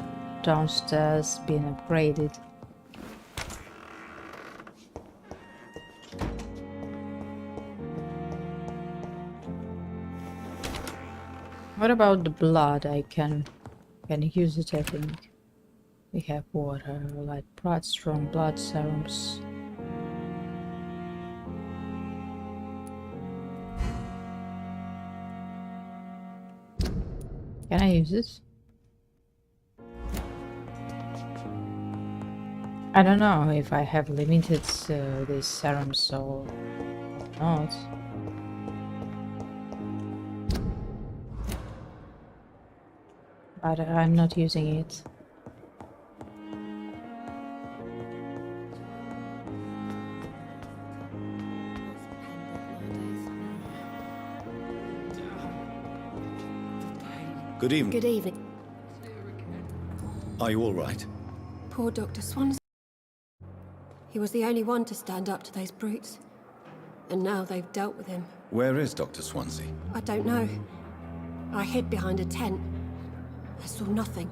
downstairs been upgraded. What about the blood? I can use it, I think. We have water, light blood, strong blood serums. Can I use this? I don't know if I have limited these serums or not. But I'm not using it. Good evening. Good evening. Are you all right? Poor Dr. Swansea. He was the only one to stand up to those brutes. And now they've dealt with him. Where is Dr. Swansea? I don't know. I hid behind a tent. I saw nothing.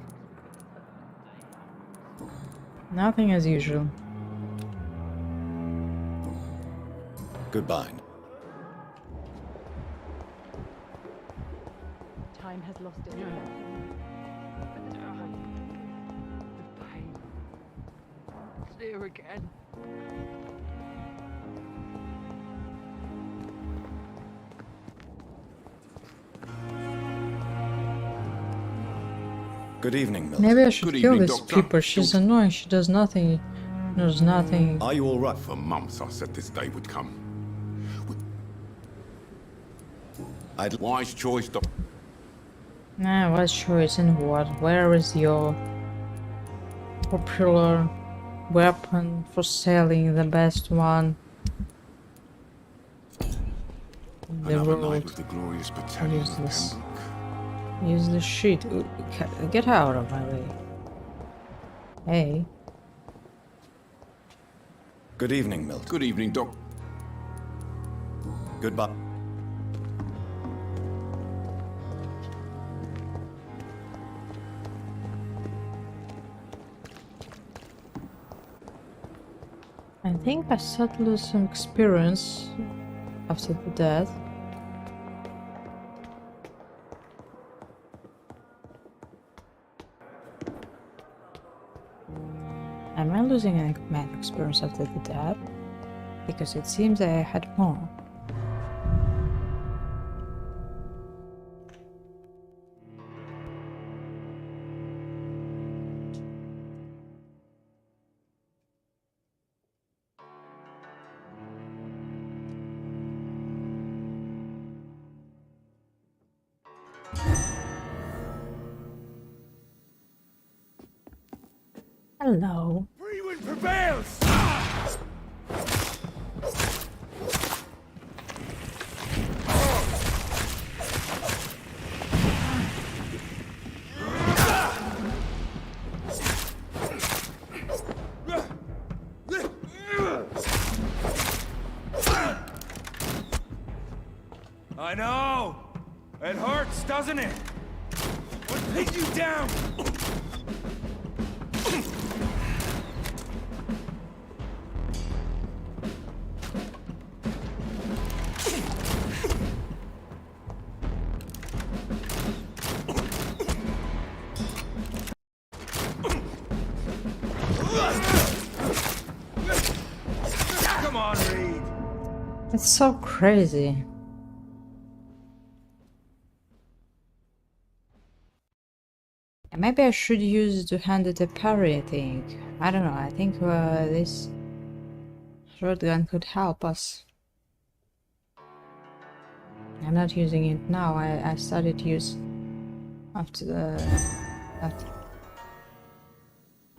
Nothing as usual. Goodbye. Time has lost its way. The pain. It's there again. Good evening, Milton. Maybe I should kill this creeper. She's annoying. She does nothing. Knows nothing. Are you all right? For months I said this day would come. Wise choice, Doc. Nah, what's choice and what? Where is your popular weapon for selling? The best one? The Another night road. with the glorious battalion of Useless. Pembroke. Use the shit. Get out of my way. Hey. Good evening, Milton. Good evening, Doc. Goodbye. I think I started to lose some experience after the death. Am I losing any command experience after the death? Because it seems I had more. Hello. Freewind prevails! I know! It hurts, doesn't it? What pinned you down? Come on, Reed! It's so crazy. Maybe I should use two-handed parry, I think. I don't know, I think this shotgun could help us. I'm not using it now, I started to use after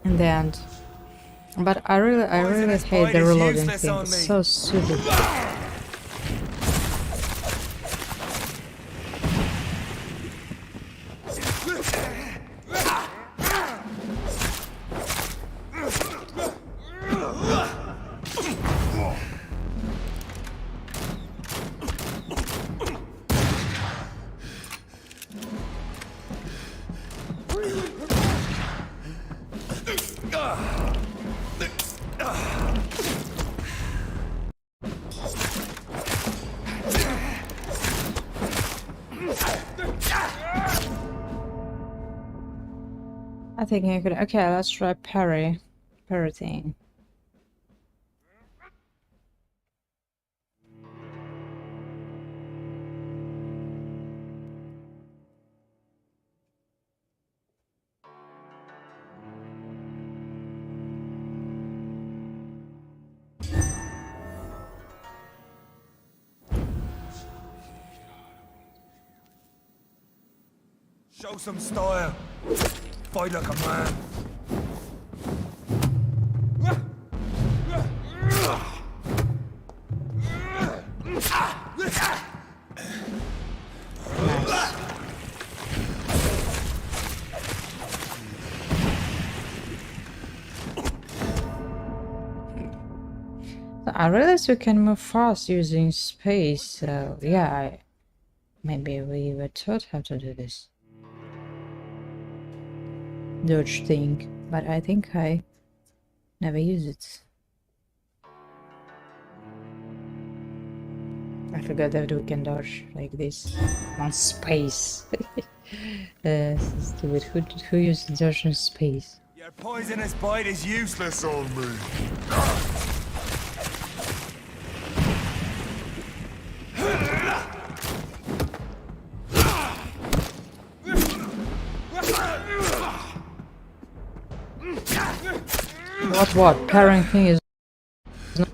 in the end. But I really hate the reloading thing, it's so stupid. I think I could. Okay, let's try parry. Parroting. Show some style. Fight like a man. I realized we can move fast using space, so yeah, maybe we were taught how to do this dodge thing, but I think I never use it. I forgot that we can dodge like this on space. Stupid. Who used dodge in space? Your poisonous bite is useless on me. What? Parrying thing is not...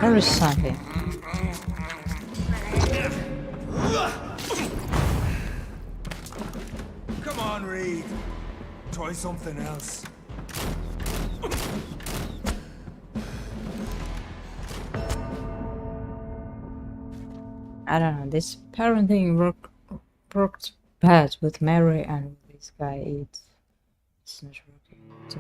There is something. Come on, Reed. Try something else. I don't know, this parenting worked bad with Mary, and this guy it's not working. So.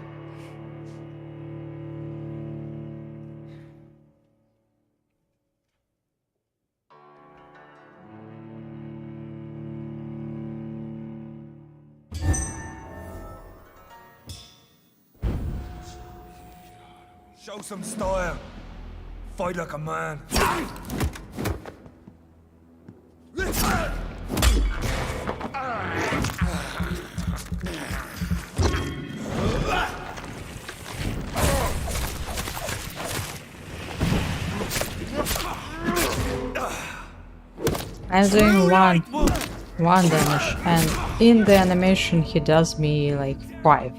Show some style. Fight like a man. I'm doing one damage, and in the animation he does me like 5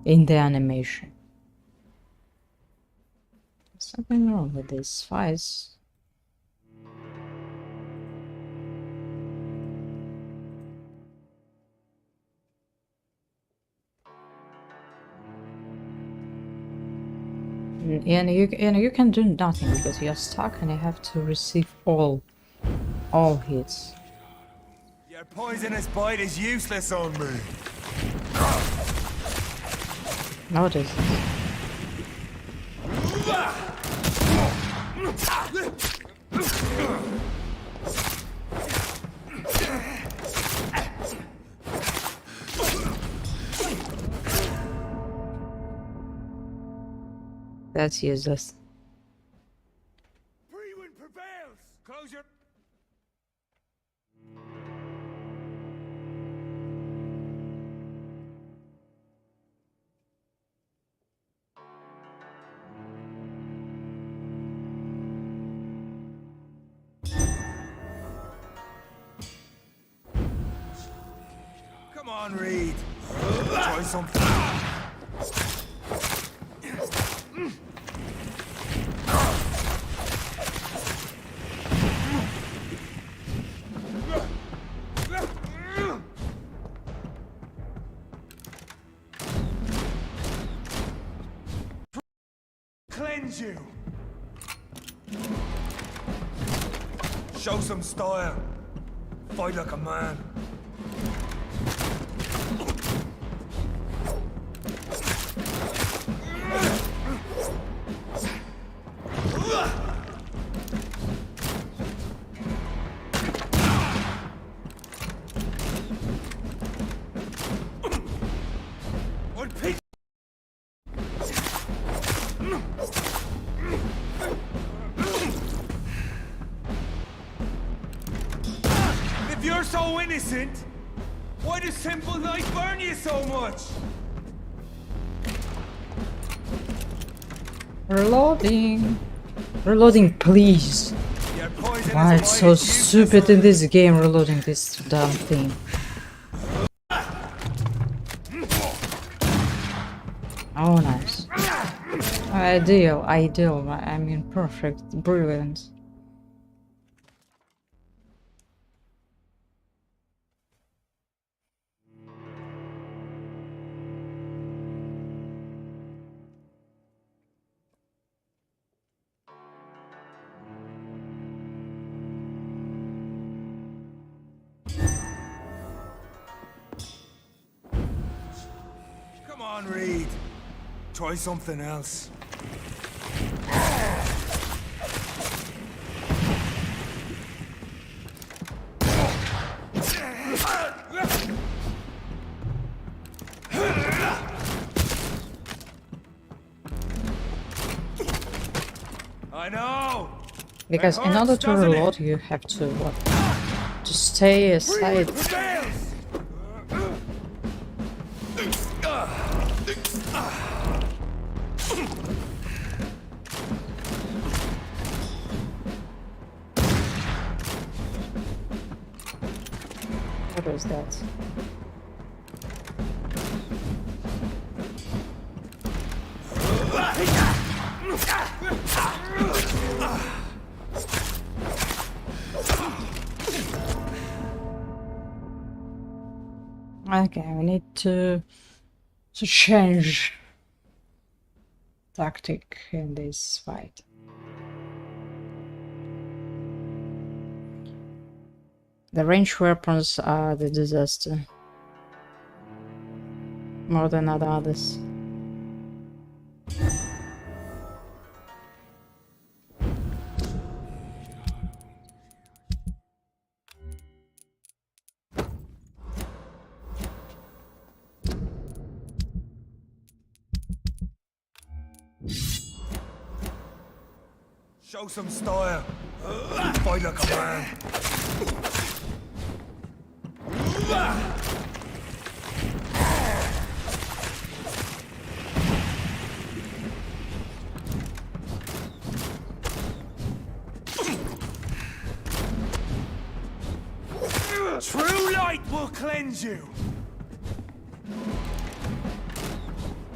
in the animation. There's something wrong with these fights. And you can do nothing because you're stuck and you have to receive all hits. Your poisonous bite is useless on me. Notice. That's useless. Pre-wind prevails. Close your... Come on, Reed. Try something. Cleanse you. Show some style. Fight like a man. If you're so innocent, why does simple life burn you so much? Reloading. Reloading, please. Your poison Why is it's so stupid in this game, reloading this damn thing. Oh, nice. Ideal, I mean, perfect, brilliant. Come on, Reed. Try something else. I know. Because in order to reload, you have to what? To stay aside. What was that? Okay, we need to change tactic in this fight. The ranged weapons are the disaster. More than others. Show some style. Fight like a man. True light will cleanse you.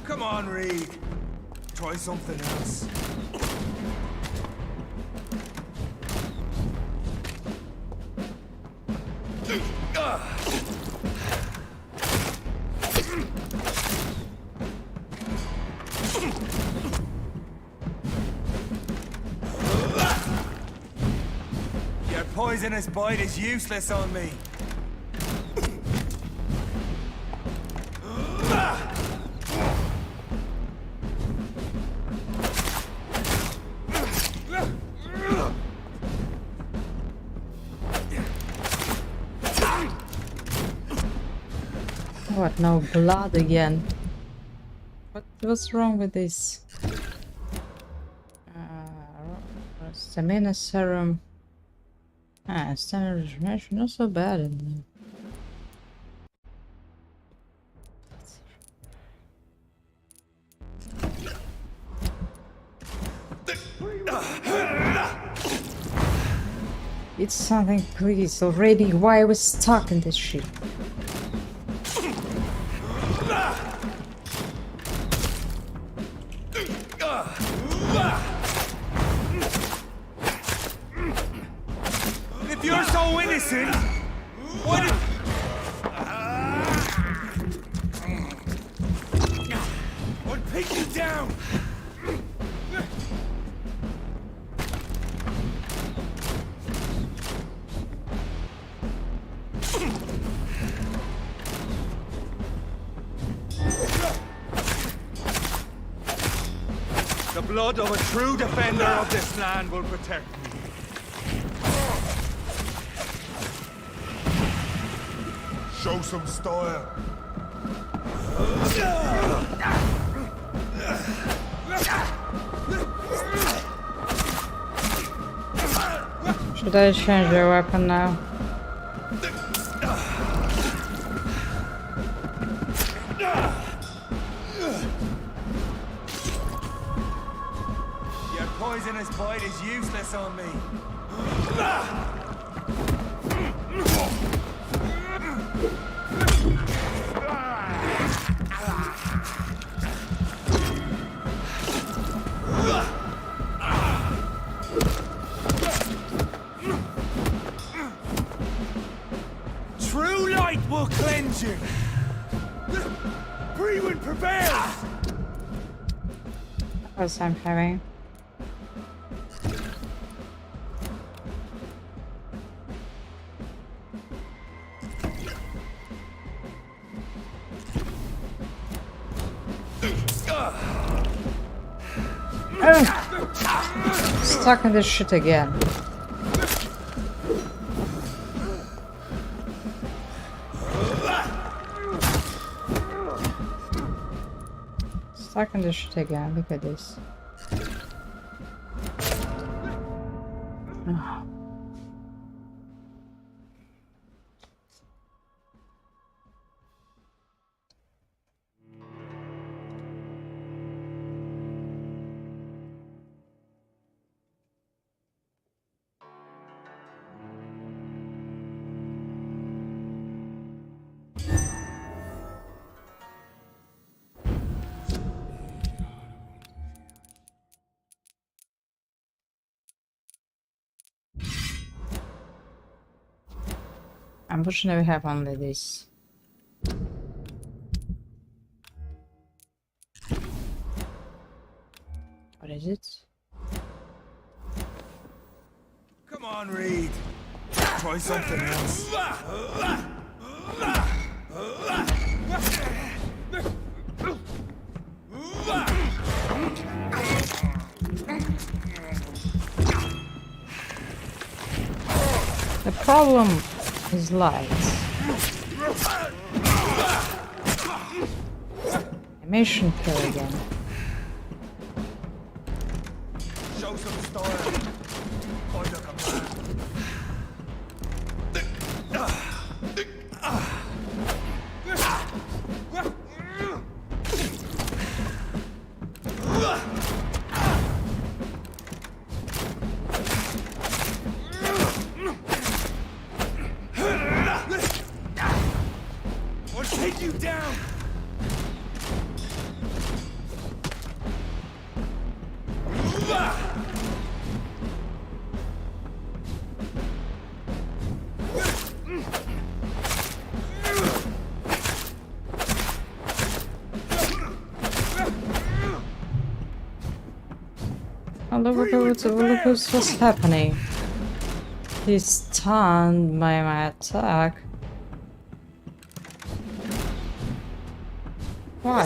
Come on, Reed. Try something else. Your poisonous bite is useless on me. What, no blood again? What's wrong with this? Stamina serum. Stamina regeneration, not so bad in there. It's something, please, already. Why are we stuck in this shit? If you're so innocent, why did... I'll take you down! The blood of a true defender of this land will protect me. Show some style. Should I change your weapon now? Your poisonous bite is useless on me. True light will cleanse you. Freewind prevails. As I'm having. Oh. Stuck in this shit again. Stuck in this shit again. Look at this. Oh. Unfortunately, we have only this. What is it? Come on, Reed. Try something else. The problem is light. Animation kill again. Show some style. Find a command. I'll take you down. Oh, look what's happening. He's stunned by my attack. Why?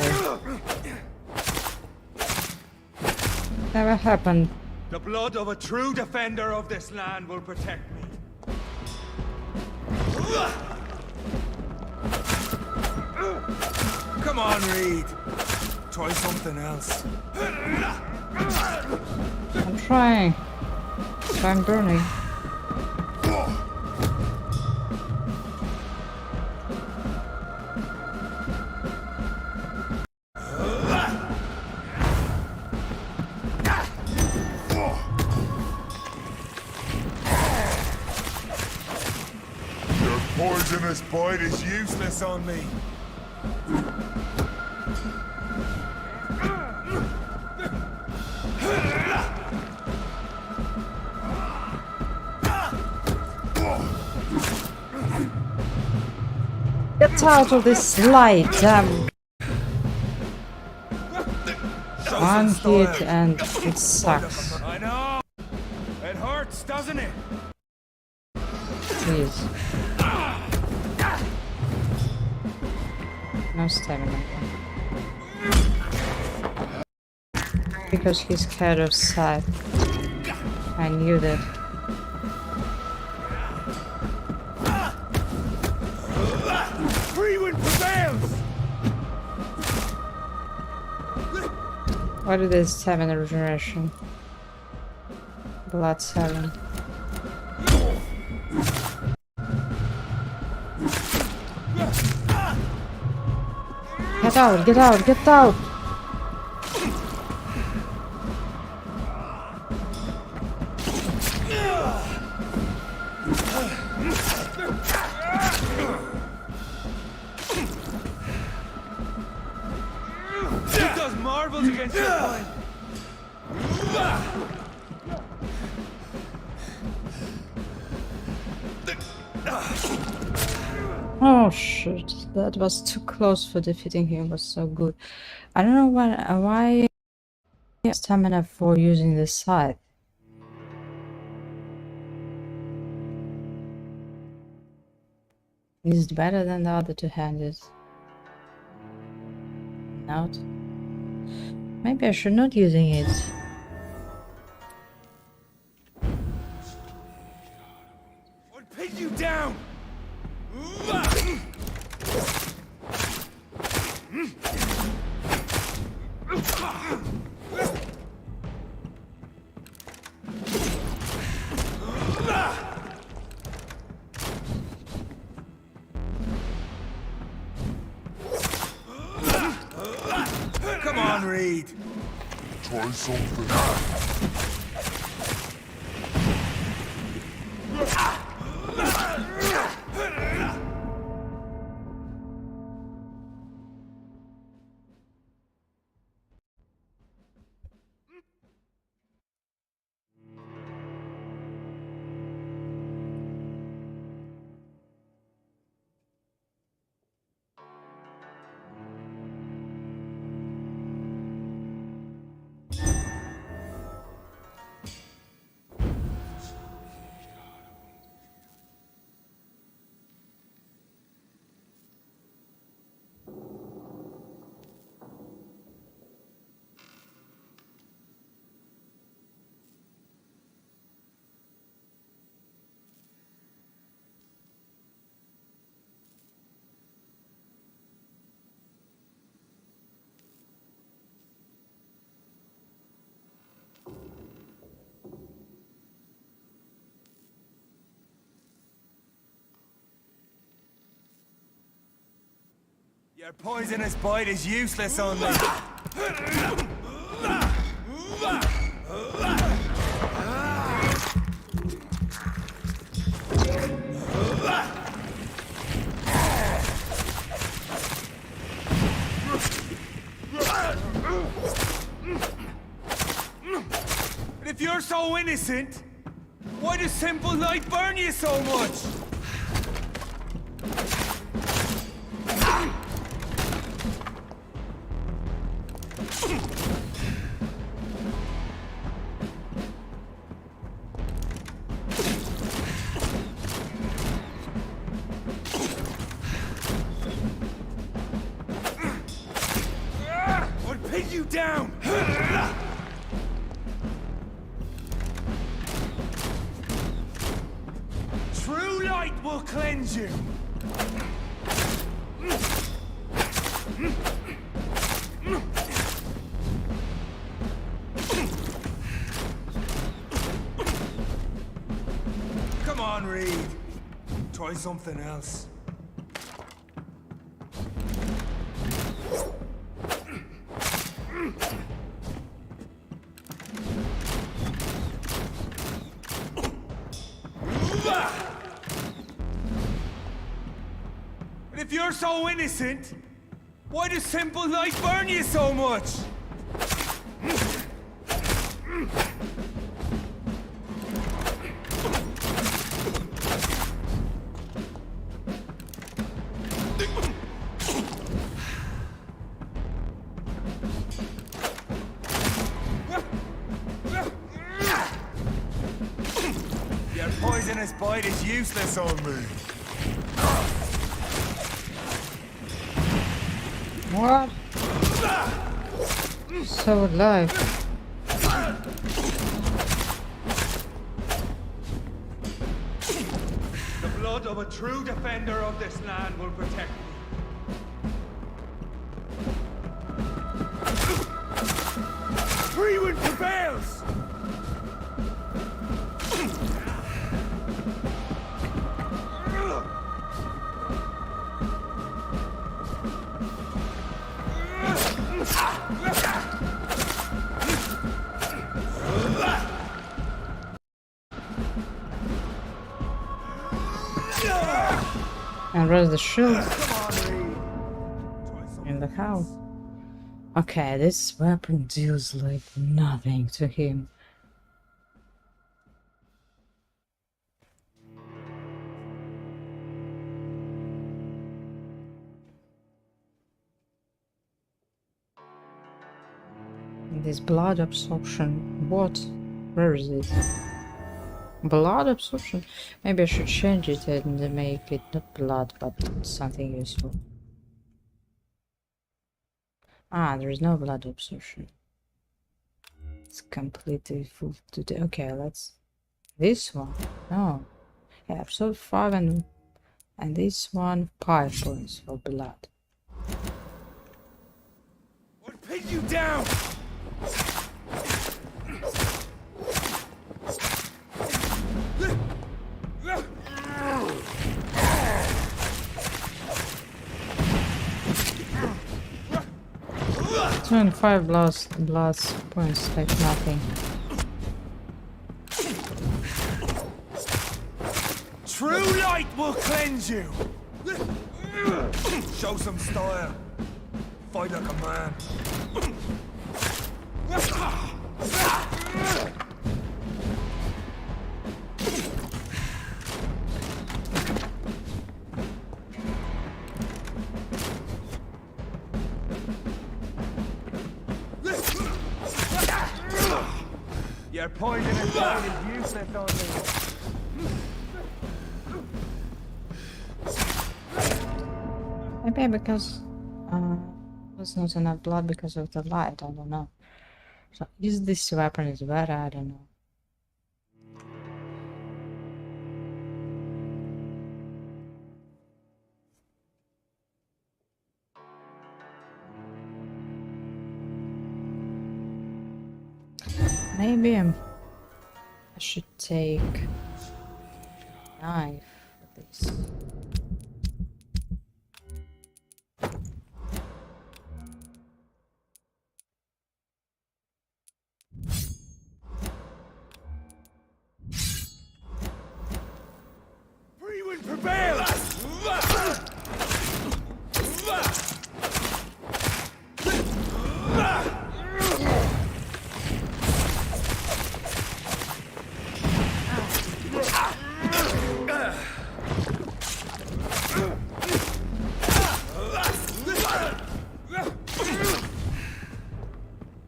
Never happened. The blood of a true defender of this land will protect me. Come on, Reed. Try something else. I'm trying. I'm burning. Your poisonous bite is useless on me. Get out of this light, damn. One hit and it sucks. I know. It hurts, doesn't it? Please. No stamina. Because he's scared of sight. I knew that. Freewind prevails. What is this stamina regeneration? Blood 7. Get out, get out, get out! It does marvels against your kind. Oh shit, that was too close for defeating him. It was so good. I don't know why stamina for using the scythe. Is it better than the other two-handed? Not. Maybe I should not using it. I'll pin you down. Come on, Reed. Try something. Your poisonous bite is useless on me. But if you're so innocent, why does simple light burn you so much? I'll pin you down! True light will cleanse you! Come on, Reed. Try something else. But if you're so innocent, why does simple light burn you so much? Your poisonous bite is useless on me. What? So alive. The blood of a true defender of this land will protect me. Freewind prevails! And where's the shield? In the hell. Okay, this weapon deals like nothing to him. This blood absorption. What? Where is it? Blood absorption? Maybe I should change it and make it not blood, but something useful. Ah, there is no blood absorption. It's completely full today. Okay, let's. This one. No. Yeah, absorb 5 and this one 5 points for blood. I'll pin you down! Turn 5 blood points like nothing. True light will cleanse you! Show some style. Fight like a man. Your poison and blood is useless on me. Maybe because there's not enough blood because of the light, I don't know. So is this weapon is better? I don't know. Maybe I should take a knife for this. Freewind prevails!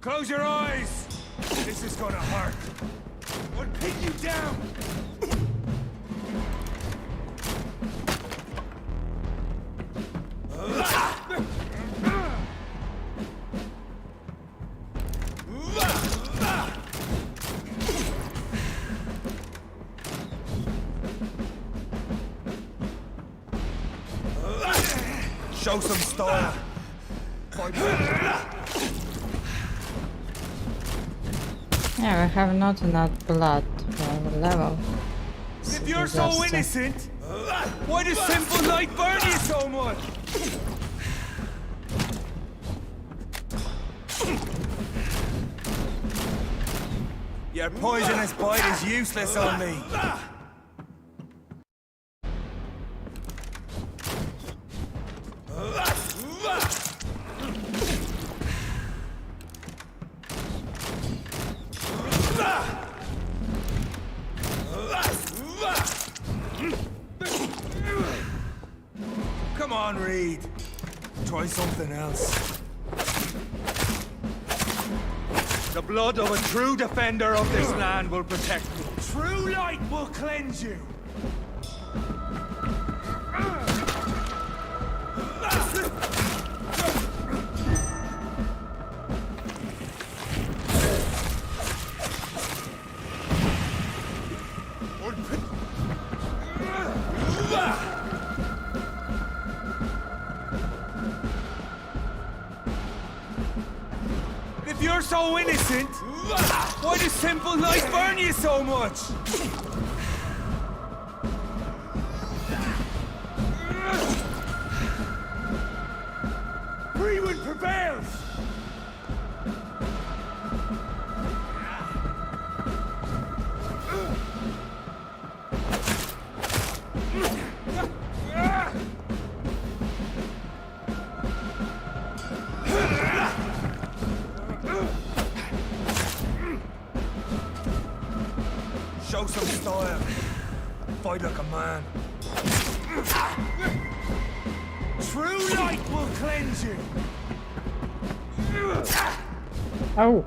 Close your eyes! This is gonna hurt. I'll pin you down! Show some style. Yeah, we have not enough blood for the level. If you're so innocent, why does simple light burn you so much? Your poisonous bite is useless on me. Come on, Reed. Try something else. The blood of a true defender of this land will protect me. True light will cleanse you. If you're so innocent, why does simple light burn you so much? Freewind prevails! style. Fight like a man. True light will cleanse you. Oh.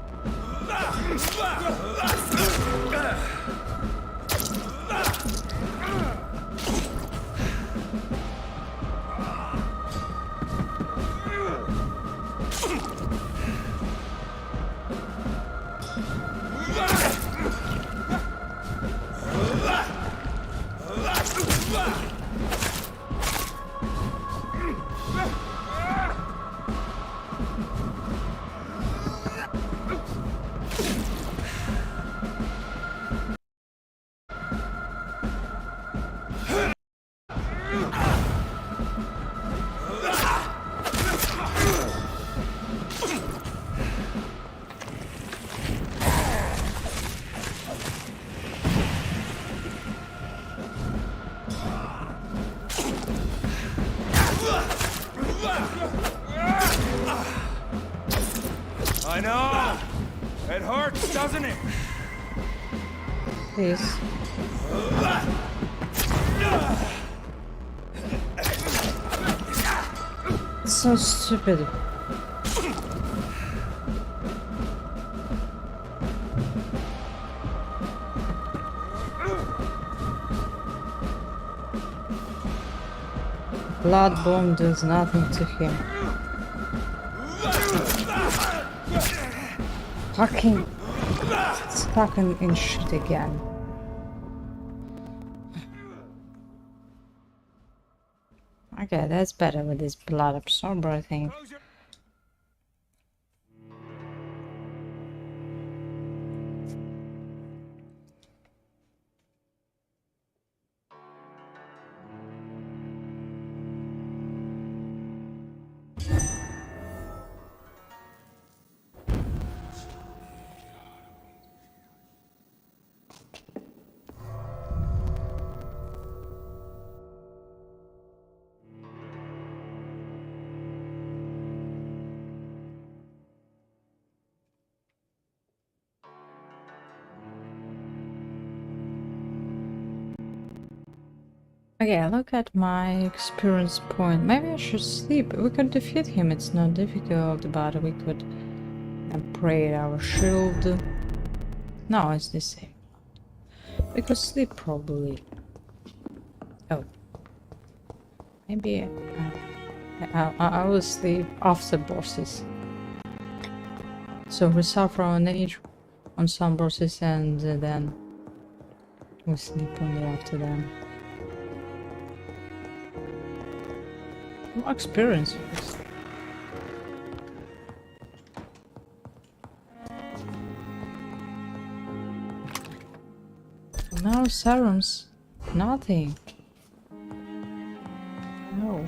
I know. It hurts, doesn't it? Please. It's so stupid. Blood bomb does nothing to him. Fucking stuck in shit again. Okay, that's better with this blood absorber, I think. Okay, look at my experience point. Maybe I should sleep. We could defeat him, it's not difficult, but we could upgrade our shield. No, it's the same. We could sleep probably. Oh. Maybe I will sleep after bosses. So we suffer on each on some bosses and then we sleep only after them. More experience. No serums. Nothing. No.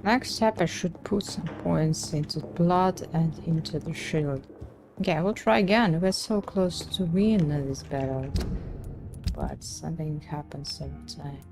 Next step, I should put some points into blood and into the shield. Okay, we'll try again. We're so close to win this battle, but something happens every time.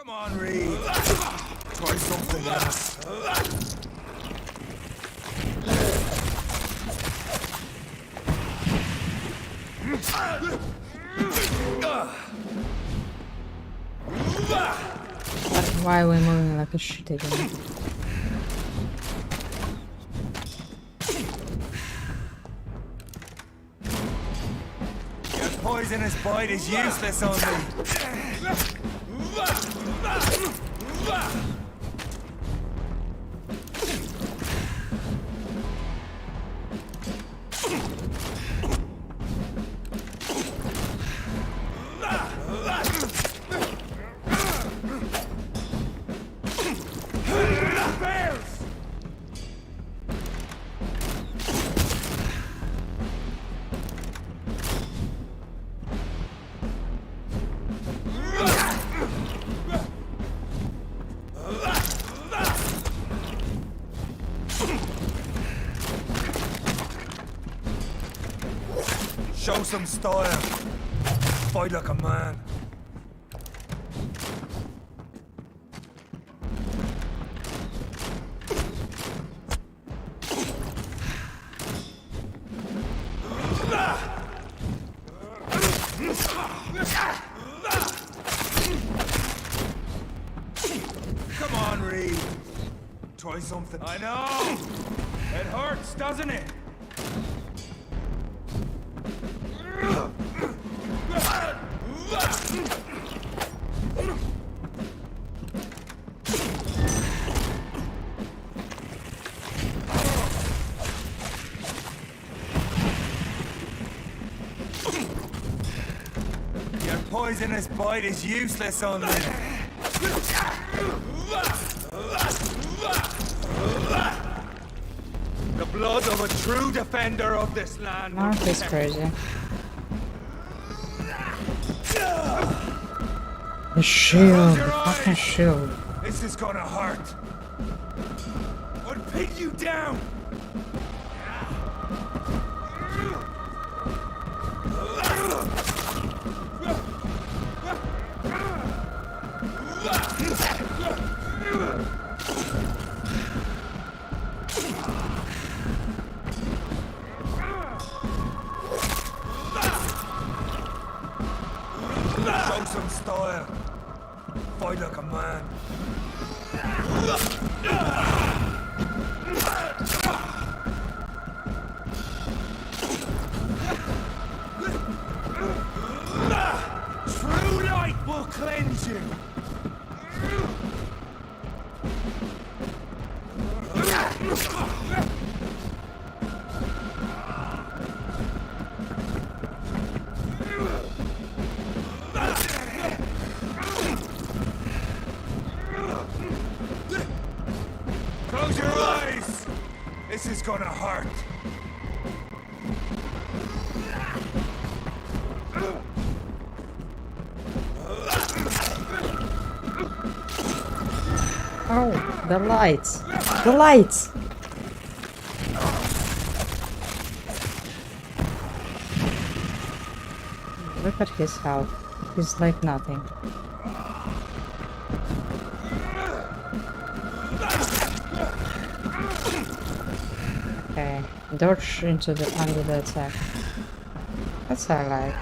Come on, Reed. Try something else. Why are we moving like a shit again? Your poisonous bite is useless on me. Show some style. Fight like a man. Come on, Reed. Try something. I know. It hurts, doesn't it? Your poisonous bite is useless on me. The blood of a true defender of this land. Mark is crazy. The shield, the fucking shield. This is gonna hurt. I'll pin you down. Show some style. Fight like a man. True light will cleanse you. Close your eyes! This is gonna hurt. Oh, the lights! The lights! Look at his health. He's like nothing. Okay, dodge into the under the attack. That's I like.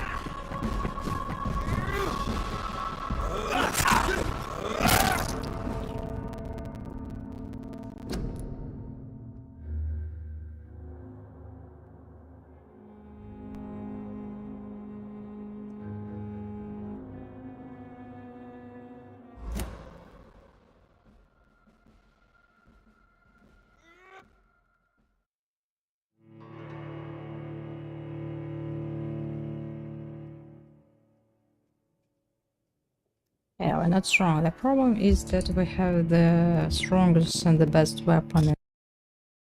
Yeah, we're not strong. The problem is that we have the strongest and the best weapon,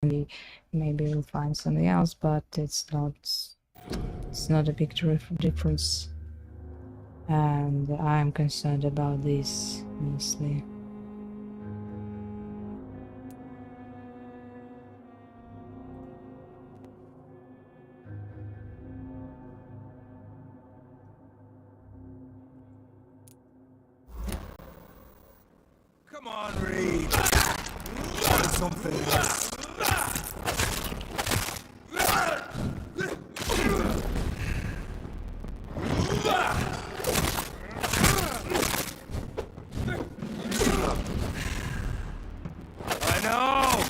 and maybe we'll find something else, but it's not a big difference. And I'm concerned about this, honestly. Come on, Reed. Try something else. I know!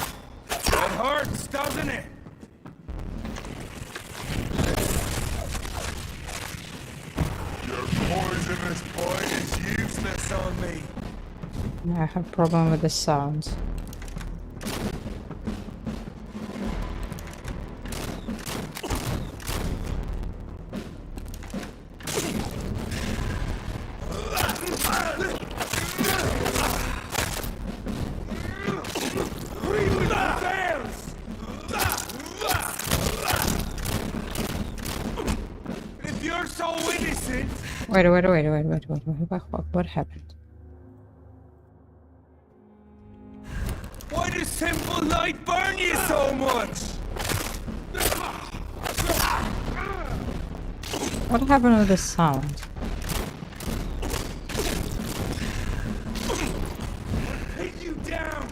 It hurts, doesn't it? Your poisonous point is useless on me. I have a problem with the sounds. If you're so innocent, Wait, what happened? why does simple light burn you so much? What happened with the sound? Hit you down.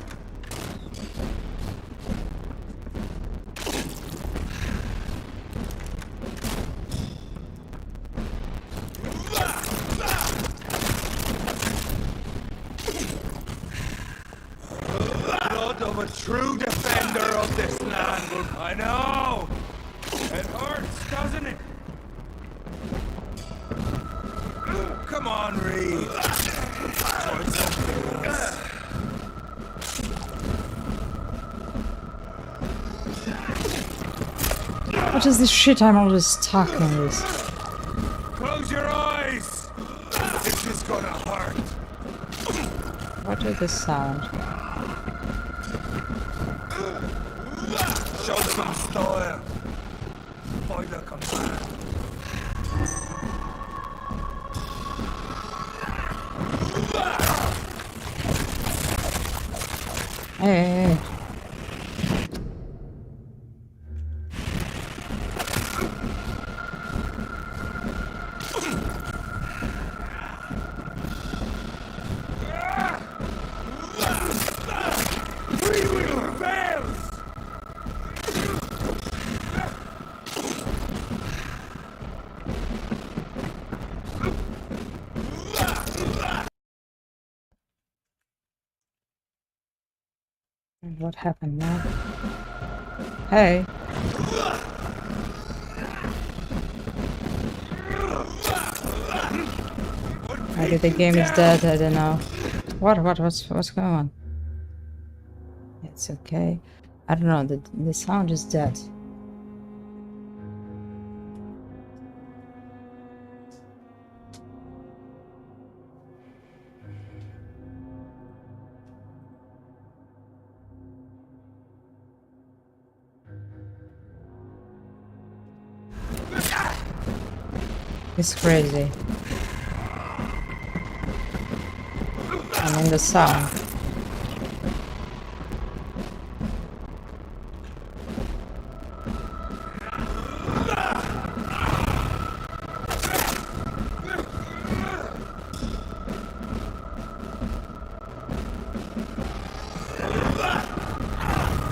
Blood of a true defender of this land. I know. It hurts, doesn't it? Come on, Reed. Try something else. What is this shit I'm always stuck on this? Close your eyes. This is gonna hurt. What is the sound? Show some style. By the command. Hey. What happened now? Hey. Maybe the game is dead, I don't know. What's going on? It's okay. I don't know, the sound is dead. It's crazy. I mean the sound.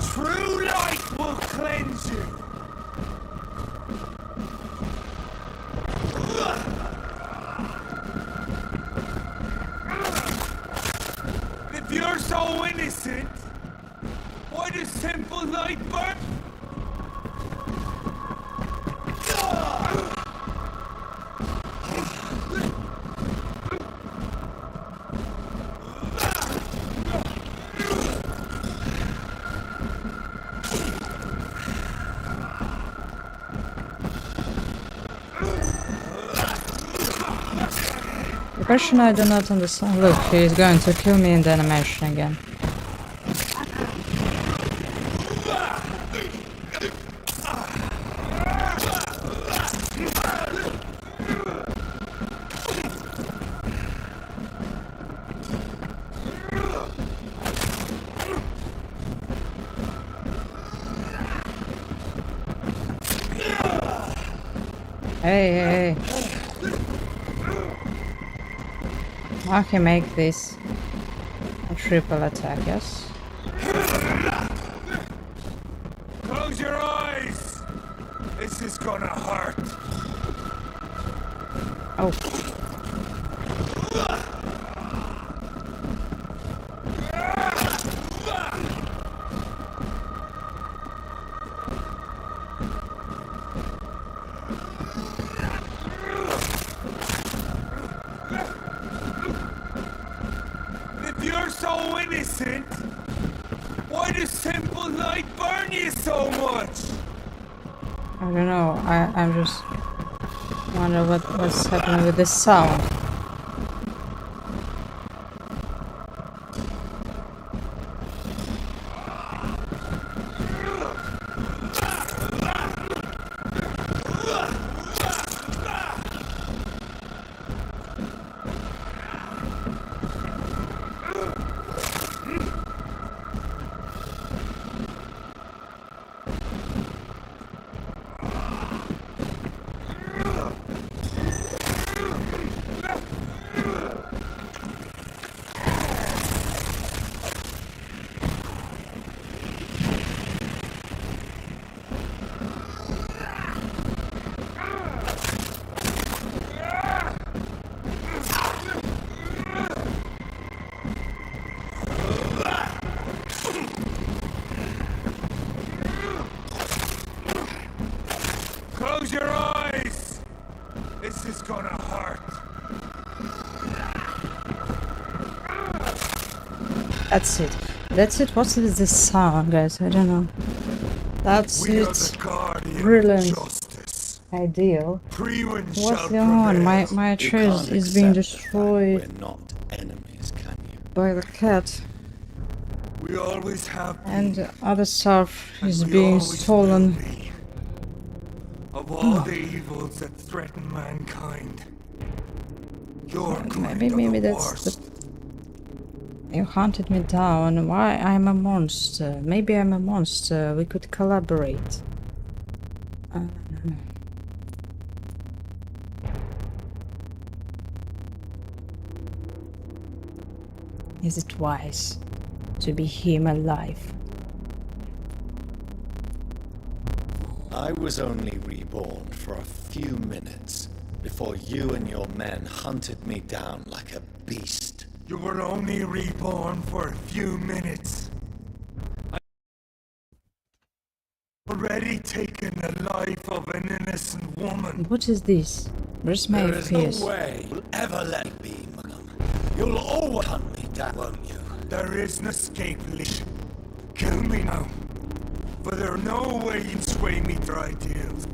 True light will cleanse you. If you're so innocent, why does simple light burn? The question I do not understand. Look, he is going to kill me in the animation again. Hey. I can make this. I'm triple attack, yes? Close your eyes! This is gonna hurt. Oh. If you're so innocent, why does simple light burn you so much? I don't know. I'm just wonder what's happening with this sound. Close your eyes! This is gonna hurt. That's it. That's it. What's with this sound, guys? I don't know. That's We are it. the guardian Brilliant. of justice. Ideal. Freewind What's shall going on? prevail. My You chest can't is being accept the fact destroyed We're not enemies, can you? by the cat, We always have been, and other stuff is we being always stolen. will be. Of all the evils that threaten mankind, your kind Maybe are the that's the. worst. You hunted me down. Why I'm a monster? Maybe I'm a monster. We could collaborate. Is it wise to be him alive? I was only reborn for a few minutes before you and your men hunted me down like a beast. You were only reborn for a few minutes. I've already taken the life of an innocent woman. What is this? Where's my There is no FPS? way you'll ever let me be, Mugum. You'll always hunt me down, won't you? There is no escape, Lich. Kill me now. For there's no way you can sway me to your ideals.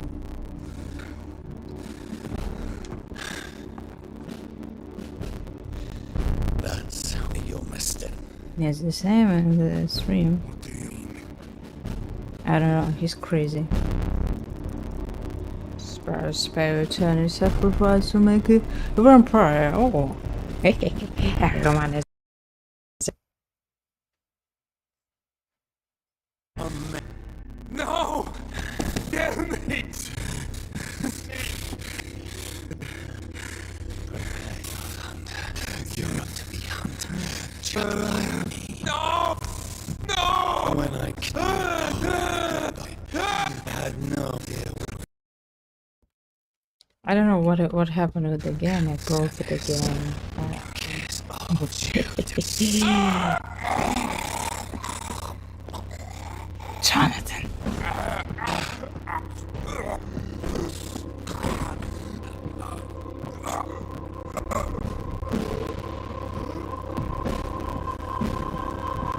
That's your mistake. Yes, the same in the stream. What do you mean? I don't know, he's crazy. Spare eternal sacrifice to make a vampire. Oh, come on. No! Damn it! You're not to be hunted, just like me. No! No! When I killed you, I had no idea what I don't know what happened with the game. I broke it again. Jonathan.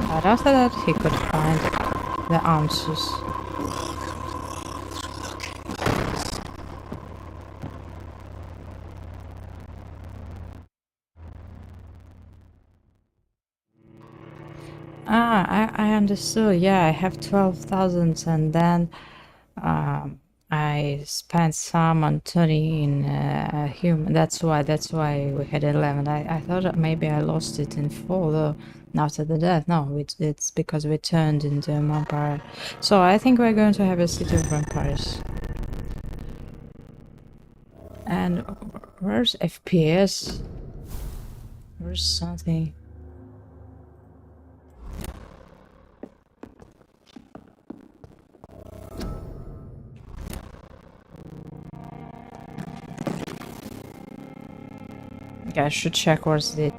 But after that, he could find the answers. I understood. Yeah, I have 12,000 and then I spent some on turning in human. That's why we had 11. I thought that maybe I lost it in 4 though after the death. No, it's because we turned into a vampire. So I think we're going to have a city of vampires. And where's FPS? Where's something? Okay, I should check where's the...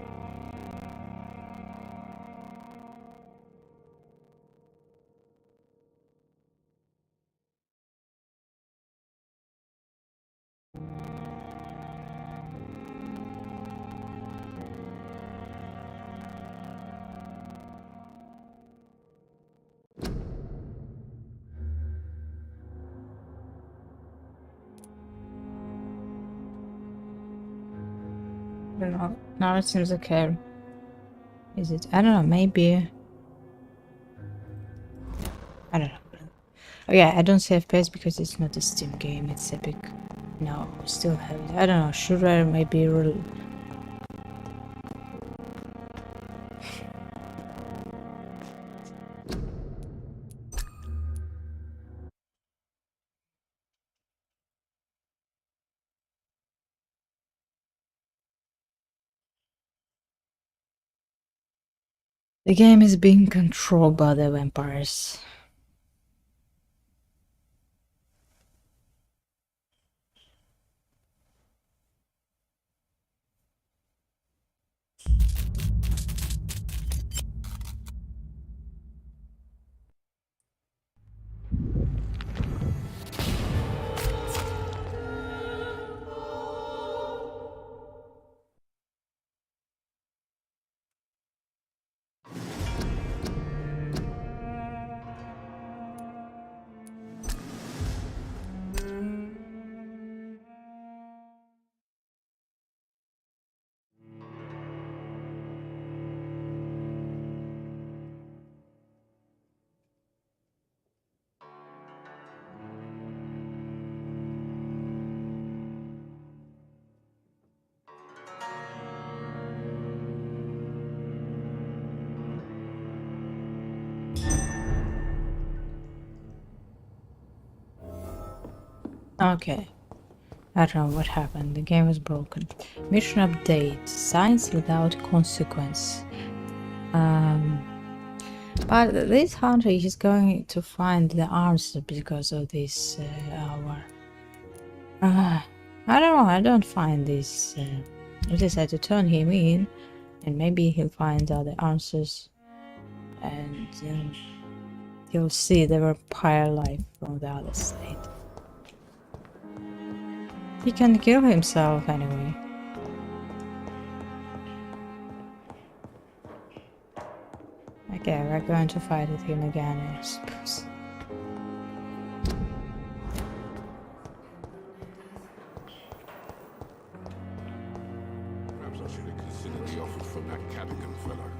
I don't know. Now it seems okay. Is it? I don't know, maybe... I don't know. Oh yeah, I don't save FPS because it's not a Steam game, it's Epic. No, still have it. I don't know, should I maybe The game is being controlled by the vampires. Okay. I don't know what happened. The game was broken. Mission update. Science without consequence. But this hunter is going to find the answer because of this hour. I don't know. I don't find this. I decided to turn him in, and maybe he'll find out the answers, and he'll see the vampire life from the other side. He can kill himself anyway. Okay, we're going to fight with him again, I suppose. Perhaps I should have considered the offer from that Cadogan fellow.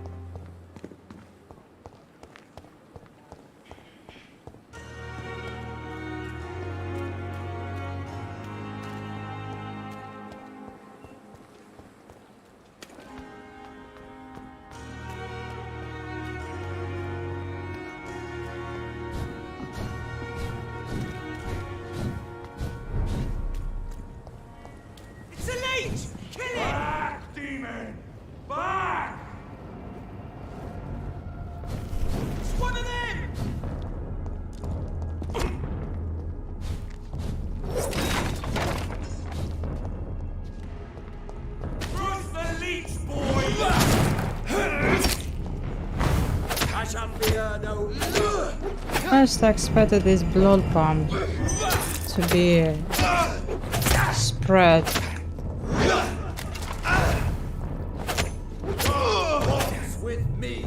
It's a leech! Kill it! Back, demon! Back! It's one of them! Trust the leech, boy! I shall fear no... I just expected this blood pump to be spread. Walks with me.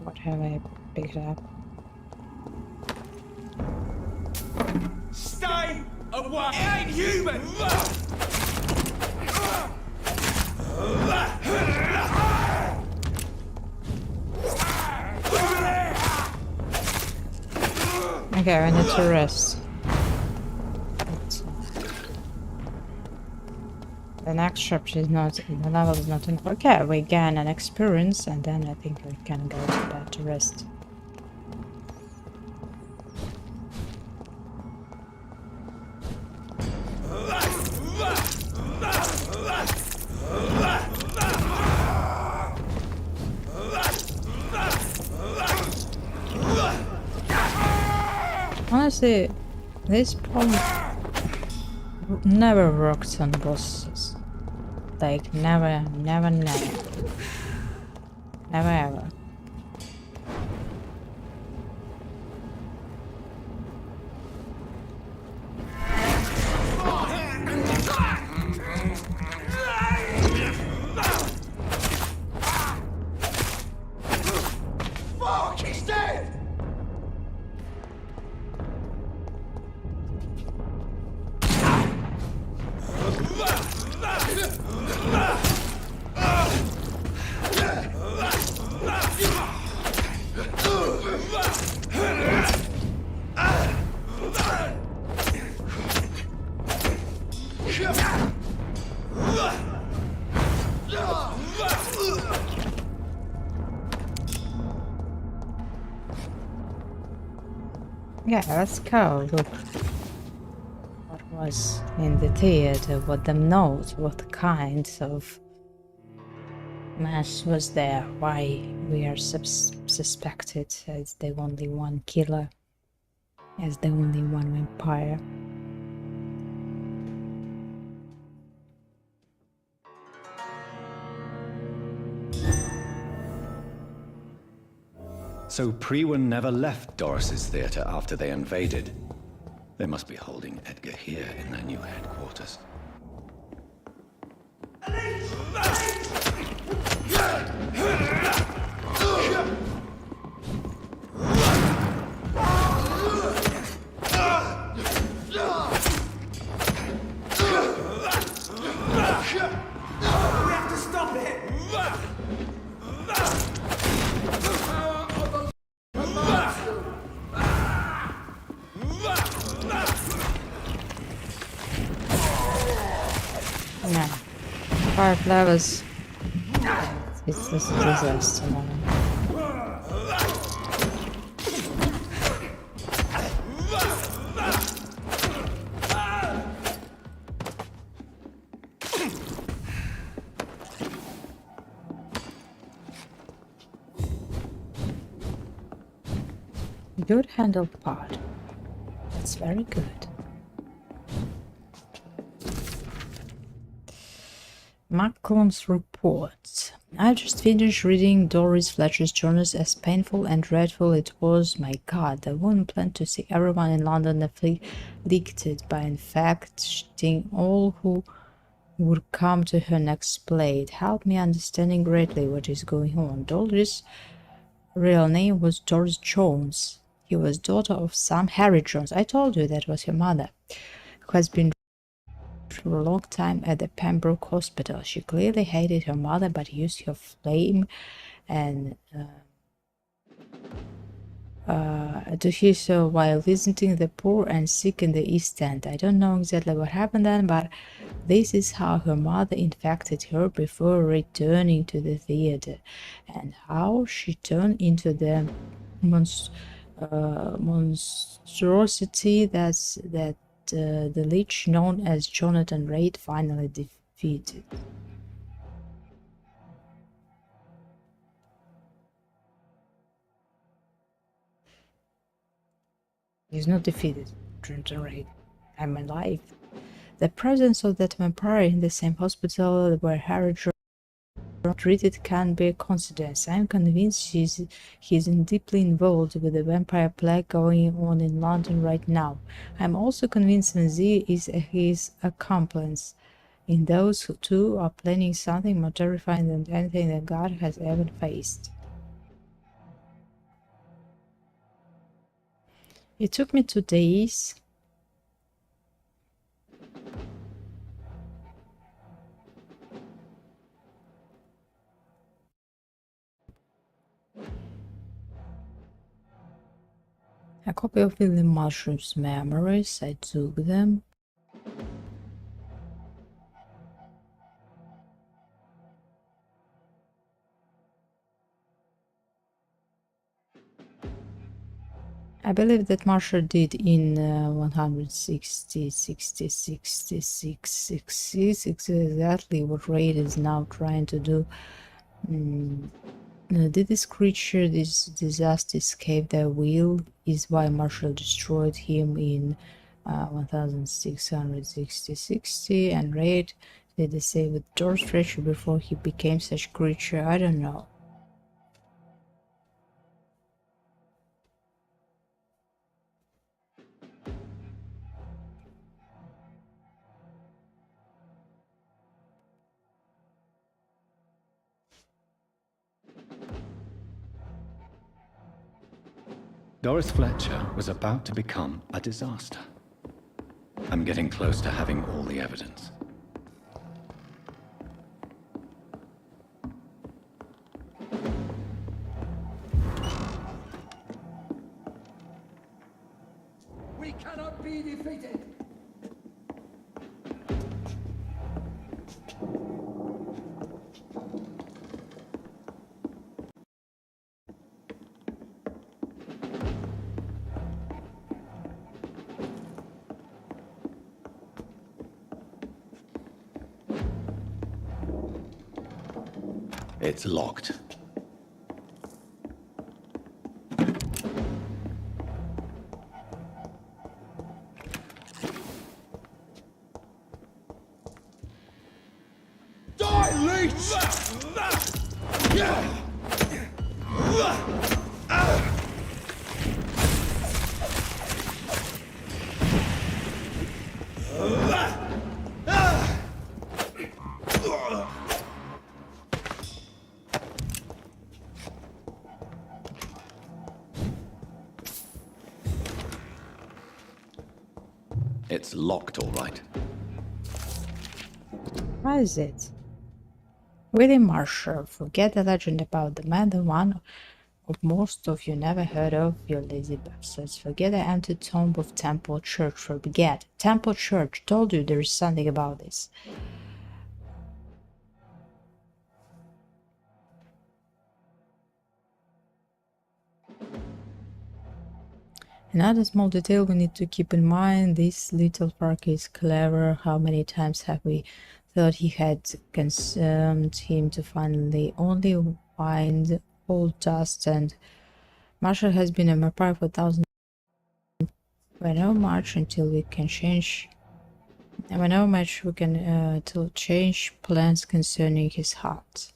What have I picked up? Stay away! It ain't human! Okay, I need to rest. The next chapter is not, the level is not enough. Okay, we gain an experience and then I think we can go to bed to rest. Honestly, this problem never works on bosses. Like, never, never, never. Never ever. Fuck, he's dead! Yeah, let's go. Look what was in the theater, what the notes, what kind of mess was there, why we are suspected as the only one killer, as the only one vampire. So Priwen never left Doris's theater after they invaded. They must be holding Edgar here in their new headquarters. We have to stop it! Yeah, 5 levels. It's just a disaster now. Good handle part. That's very good. Malcolm's report. I just finished reading Doris Fletcher's journals. As painful and dreadful it was, my God, the woman planned to see everyone in London afflicted by infecting all who would come to her next play. It helped me understanding greatly what is going on. Doris' real name was Doris Jones. He was daughter of Sam Harry Jones. I told you that was her mother, who has been for a long time at the Pembroke Hospital. She clearly hated her mother, but used her flame and to his while visiting the poor and sick in the East End. I don't know exactly what happened then, but this is how her mother infected her before returning to the theater, and how she turned into the monstrosity that the Lich known as Jonathan Raid finally defeated. He's not defeated, Jonathan Raid. I'm alive. The presence of that vampire in the same hospital where Harry treated can't be a coincidence. I'm convinced he's deeply involved with the vampire plague going on in London right now. I'm also convinced Manzi is his accomplice. In those who two are planning something more terrifying than anything that God has ever faced. It took me 2 days. A copy of William Mushroom's memories. I took them. I believe that Marshall did in 160, 60, 66, 66, exactly what Raid is now trying to do. Did this creature, this disaster, escape their will? Is why Marshall destroyed him in 1660, and Raid did the same with Door's treasure before he became such creature. I don't know. Doris Fletcher was about to become a disaster. I'm getting close to having all the evidence. We cannot be defeated! It's locked. It's locked, all right. Why is it? William Marshall, forget the legend about the man, the one of most of you never heard of, you lazy bastards. Forget the empty tomb of Temple Church. Forget. Temple Church told you there is something about this. Another small detail we need to keep in mind, this little park is clever. How many times have we thought he had consumed him to finally only find old dust, and Marshall has been a vampire for thousands. We know much until we can change. And we know much we can to change plans concerning his heart.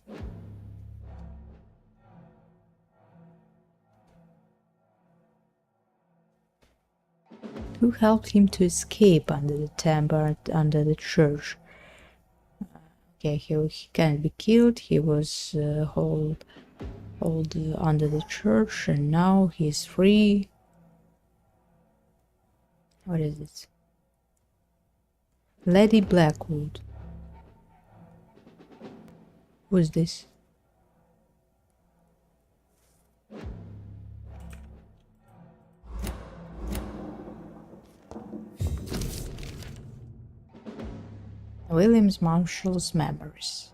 Who helped him to escape under the temple, under the church? Okay, he can't be killed. He was held under the church, and now he's free. What is it? Lady Blackwood. Who's this? Williams Marshall's memories.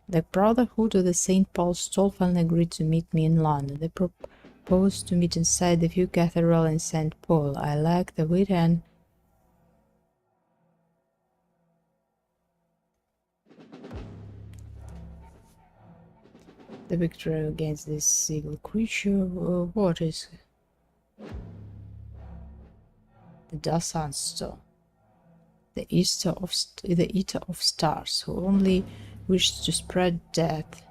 The Brotherhood of the St. Paul's Stole finally agreed to meet me in London. They proposed to meet inside the View Cathedral in St. Paul. I like the wit and the victory against this evil creature. What is the Dasan Stone? The eater of stars, who only wished to spread death.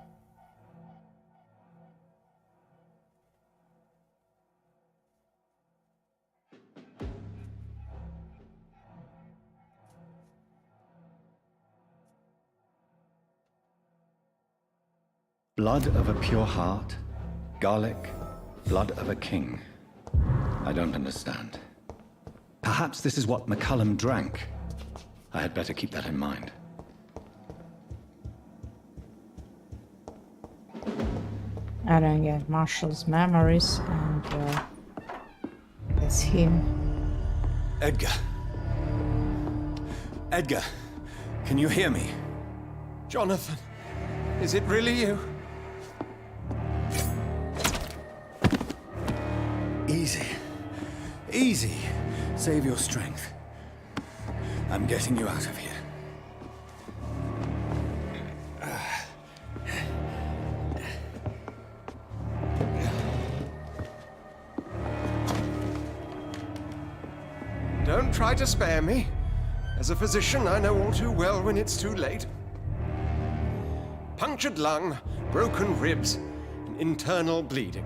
Blood of a pure heart, garlic, blood of a king. I don't understand. Perhaps this is what McCullum drank. I had better keep that in mind. I don't get Marshall's memories, and that's him. Edgar. Edgar, can you hear me? Jonathan, is it really you? Easy. Save your strength. I'm getting you out of here. Don't try to spare me. As a physician, I know all too well when it's too late. Punctured lung, broken ribs, and internal bleeding.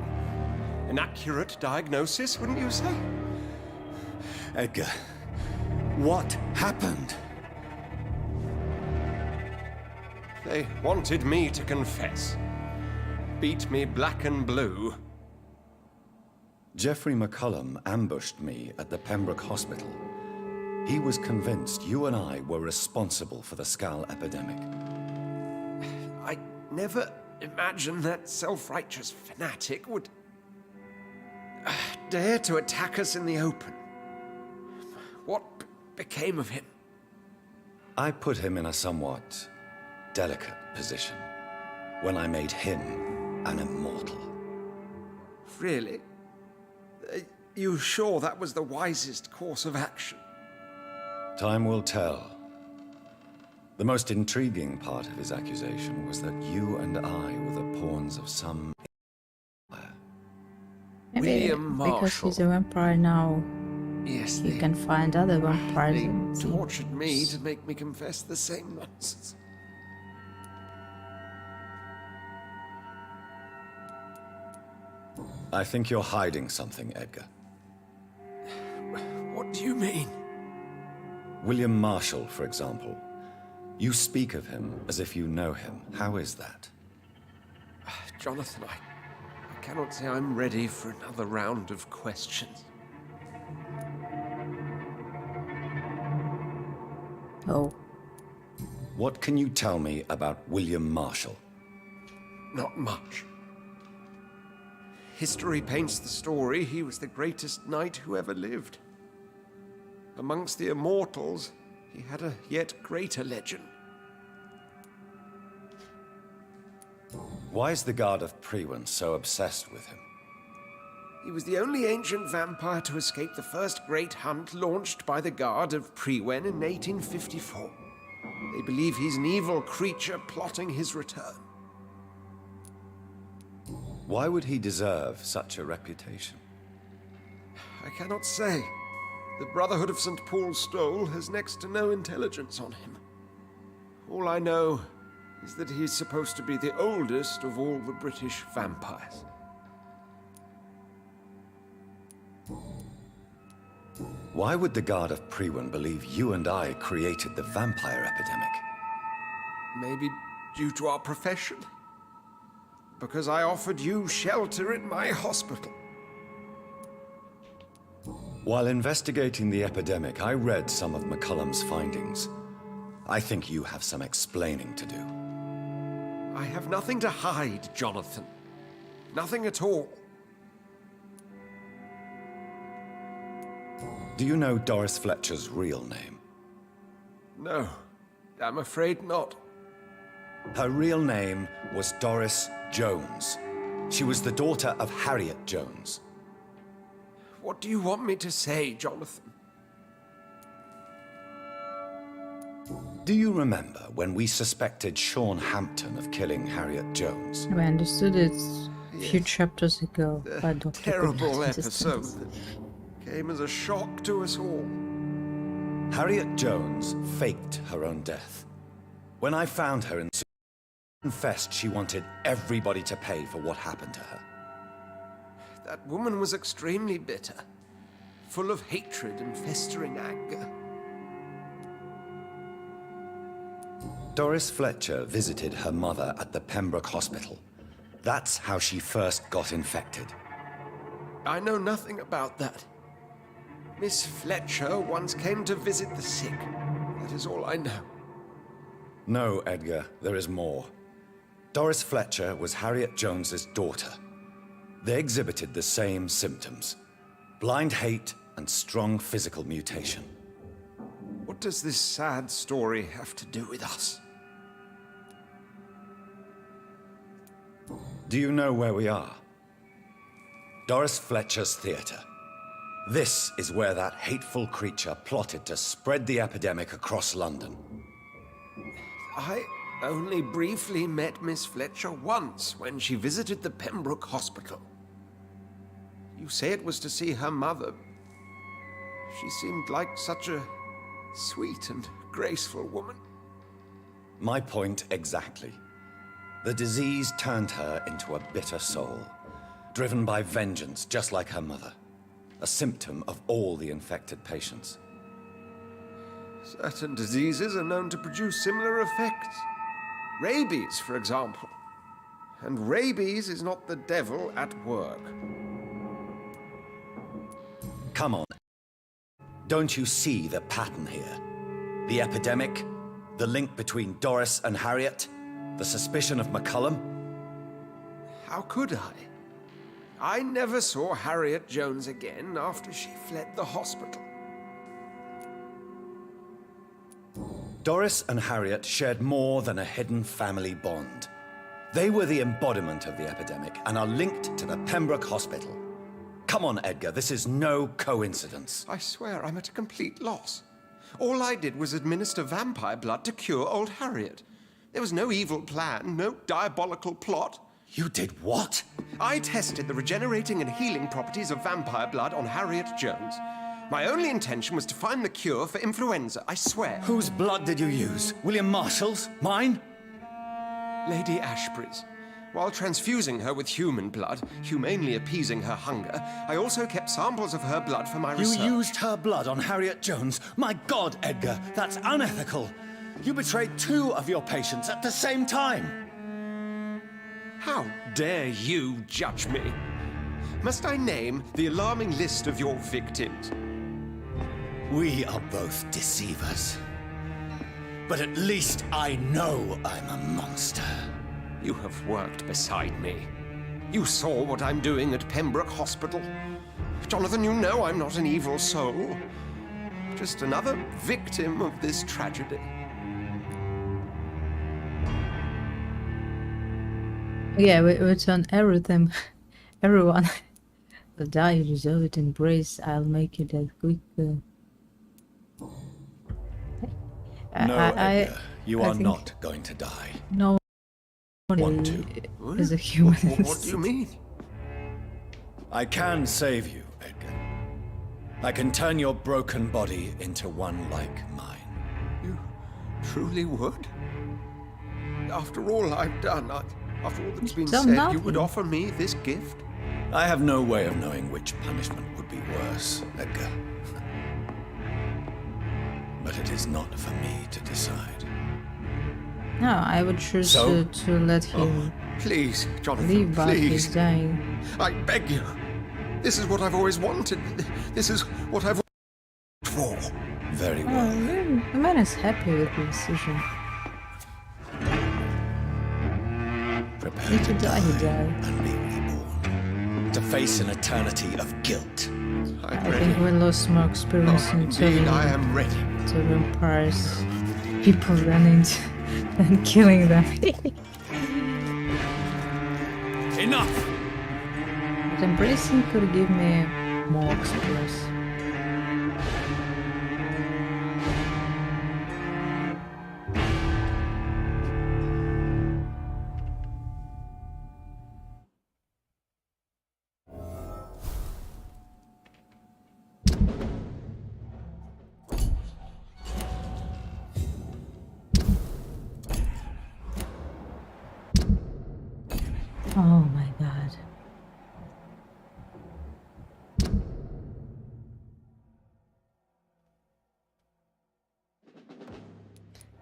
An accurate diagnosis, wouldn't you say? Edgar, what happened? They wanted me to confess. Beat me black and blue. Geoffrey McCullum ambushed me at the Pembroke Hospital. He was convinced you and I were responsible for the Skal epidemic. I never imagined that self-righteous fanatic would dare to attack us in the open. What became of him? I put him in a somewhat delicate position when I made him an immortal. Really? You sure that was the wisest course of action? Time will tell. The most intriguing part of his accusation was that you and I were the pawns of some empire. Maybe William because Marshall. he's a vampire now, Yes, he can find other vampires. They and see. tortured me to make me confess the same nonsense. I think you're hiding something, Edgar. What do you mean? William Marshall, for example. You speak of him as if you know him. How is that? Jonathan, I cannot say I'm ready for another round of questions. Oh. What can you tell me about William Marshall? Not much. History paints the story he was the greatest knight who ever lived. Amongst the immortals, he had a yet greater legend. Why is the Guard of Priwen so obsessed with him? He was the only ancient vampire to escape the first great hunt launched by the Guard of Priwen in 1854. They believe he's an evil creature plotting his return. Why would he deserve such a reputation? I cannot say. The Brotherhood of St. Paul's Stole has next to no intelligence on him. All I know is that he's supposed to be the oldest of all the British vampires. Why would the Guard of Priwen believe you and I created the vampire epidemic? Maybe due to our profession? Because I offered you shelter in my hospital. While investigating the epidemic, I read some of McCullum's findings. I think you have some explaining to do. I have nothing to hide, Jonathan. Nothing at all. Do you know Doris Fletcher's real name? No, I'm afraid not. Her real name was Doris Jones. She was the daughter of Harriet Jones. What do you want me to say, Jonathan? Do you remember when we suspected Sean Hampton of killing Harriet Jones? We understood it a few chapters ago by Dr. Terrible Goodness episode assistance. that came as a shock to us all. Harriet Jones faked her own death. When I found her and confessed she wanted everybody to pay for what happened to her. That woman was extremely bitter, full of hatred and festering anger. Doris Fletcher visited her mother at the Pembroke Hospital. That's how she first got infected. I know nothing about that. Miss Fletcher once came to visit the sick. That is all I know. No, Edgar, there is more. Doris Fletcher was Harriet Jones's daughter. They exhibited the same symptoms: blind hate and strong physical mutation. What does this sad story have to do with us? Do you know where we are? Doris Fletcher's theater. This is where that hateful creature plotted to spread the epidemic across London. I only briefly met Miss Fletcher once when she visited the Pembroke Hospital. You say it was to see her mother. She seemed like such a sweet and graceful woman. My point exactly. The disease turned her into a bitter soul, driven by vengeance just like her mother. A symptom of all the infected patients. Certain diseases are known to produce similar effects. Rabies, for example. And rabies is not the devil at work. Come on. Don't you see the pattern here? The epidemic, the link between Doris and Harriet, the suspicion of McCullum? How could I? I never saw Harriet Jones again after she fled the hospital. Doris and Harriet shared more than a hidden family bond. They were the embodiment of the epidemic and are linked to the Pembroke Hospital. Come on, Edgar, this is no coincidence. I swear I'm at a complete loss. All I did was administer vampire blood to cure old Harriet. There was no evil plan, no diabolical plot. You did what? I tested the regenerating and healing properties of vampire blood on Harriet Jones. My only intention was to find the cure for influenza, I swear. Whose blood did you use? William Marshall's? Mine? Lady Ashbury's. While transfusing her with human blood, humanely appeasing her hunger, I also kept samples of her blood for my research. You used her blood on Harriet Jones? My God, Edgar, that's unethical. You betrayed 2 of your patients at the same time. How dare you judge me? Must I name the alarming list of your victims? We are both deceivers. But at least I know I'm a monster. You have worked beside me. You saw what I'm doing at Pembroke Hospital. Jonathan, you know I'm not an evil soul. Just another victim of this tragedy. Yeah, we turn everything, everyone. But die, you deserve it, embrace. I'll make you that quick. No, Edgar, you are not going to die. No one is a human. What do you mean? I can save you, Edgar. I can turn your broken body into one like mine. You truly would? After all I've done, after all that's been said, you would offer me this gift? I have no way of knowing which punishment would be worse, Edgar. But it is not for me to decide. No, I would choose to let him please, Jonathan, leave, but please. he's dying. I beg you. This is what I've always wanted. This is what I've for. Very well. The man is happy with the decision. Prepare to die and be reborn. To face an eternity of guilt. I think we lost more experience in turning I am ready. to vampires. People running and killing them. Enough! But embracing could give me more experience. Oh my god.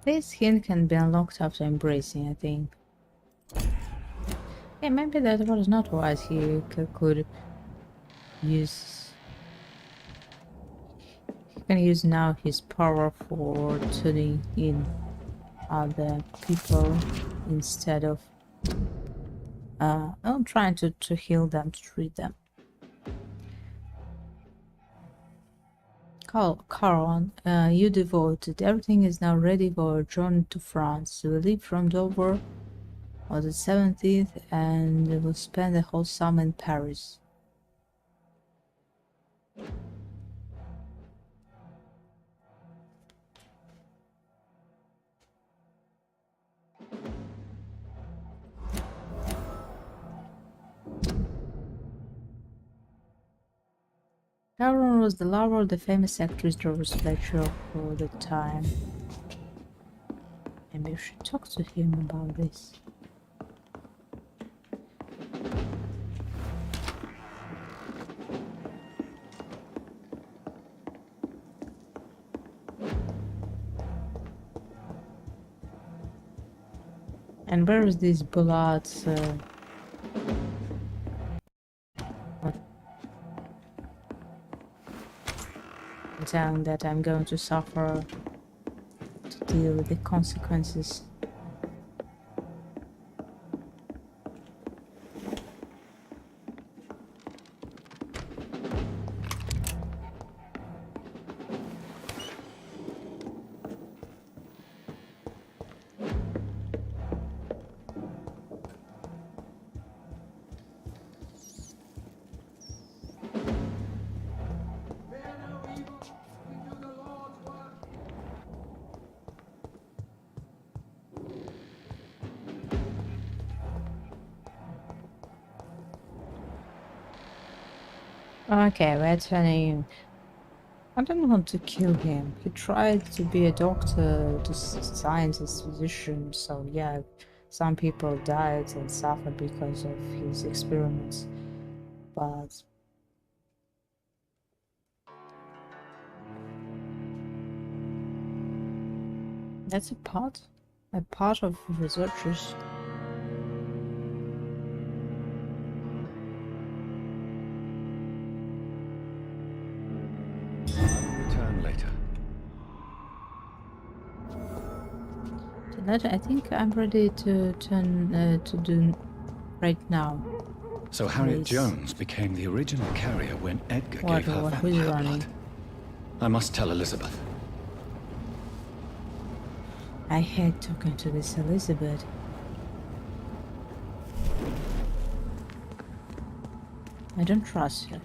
This hint can be unlocked after embracing, I think. Yeah, maybe that was not wise. He could use... He can use now his power for turning in other people instead of I'm trying to heal them, to treat them. Carl, you devoted. Everything is now ready for a journey to France. We leave from Dover on the 17th and we'll spend the whole summer in Paris. Cameron was the lover of the famous actress Doris Fletcher for the time. Maybe you should talk to him about this. And where is this blood? Telling that I'm going to suffer to deal with the consequences. Okay, we're turning. I don't want to kill him. He tried to be a doctor, to scientist, physician, so yeah, some people died and suffered because of his experiments. But that's a part of researchers. Return later. I think I'm ready to turn to do right now. So Harriet Jones became the original carrier when Edgar gave her vampire blood. I must tell Elizabeth. I hate talking to this Elizabeth. I don't trust her.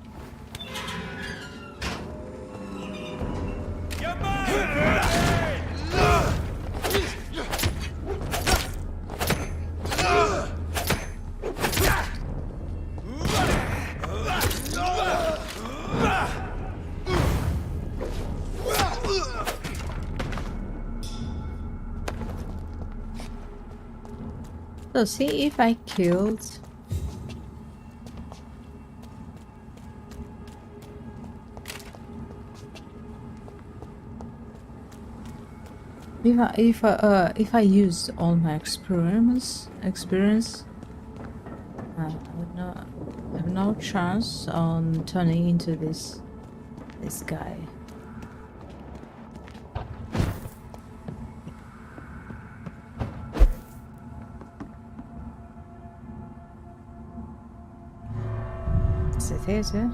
So see if I killed. If I used all my experience, I have no chance on turning into this guy. It's a theater.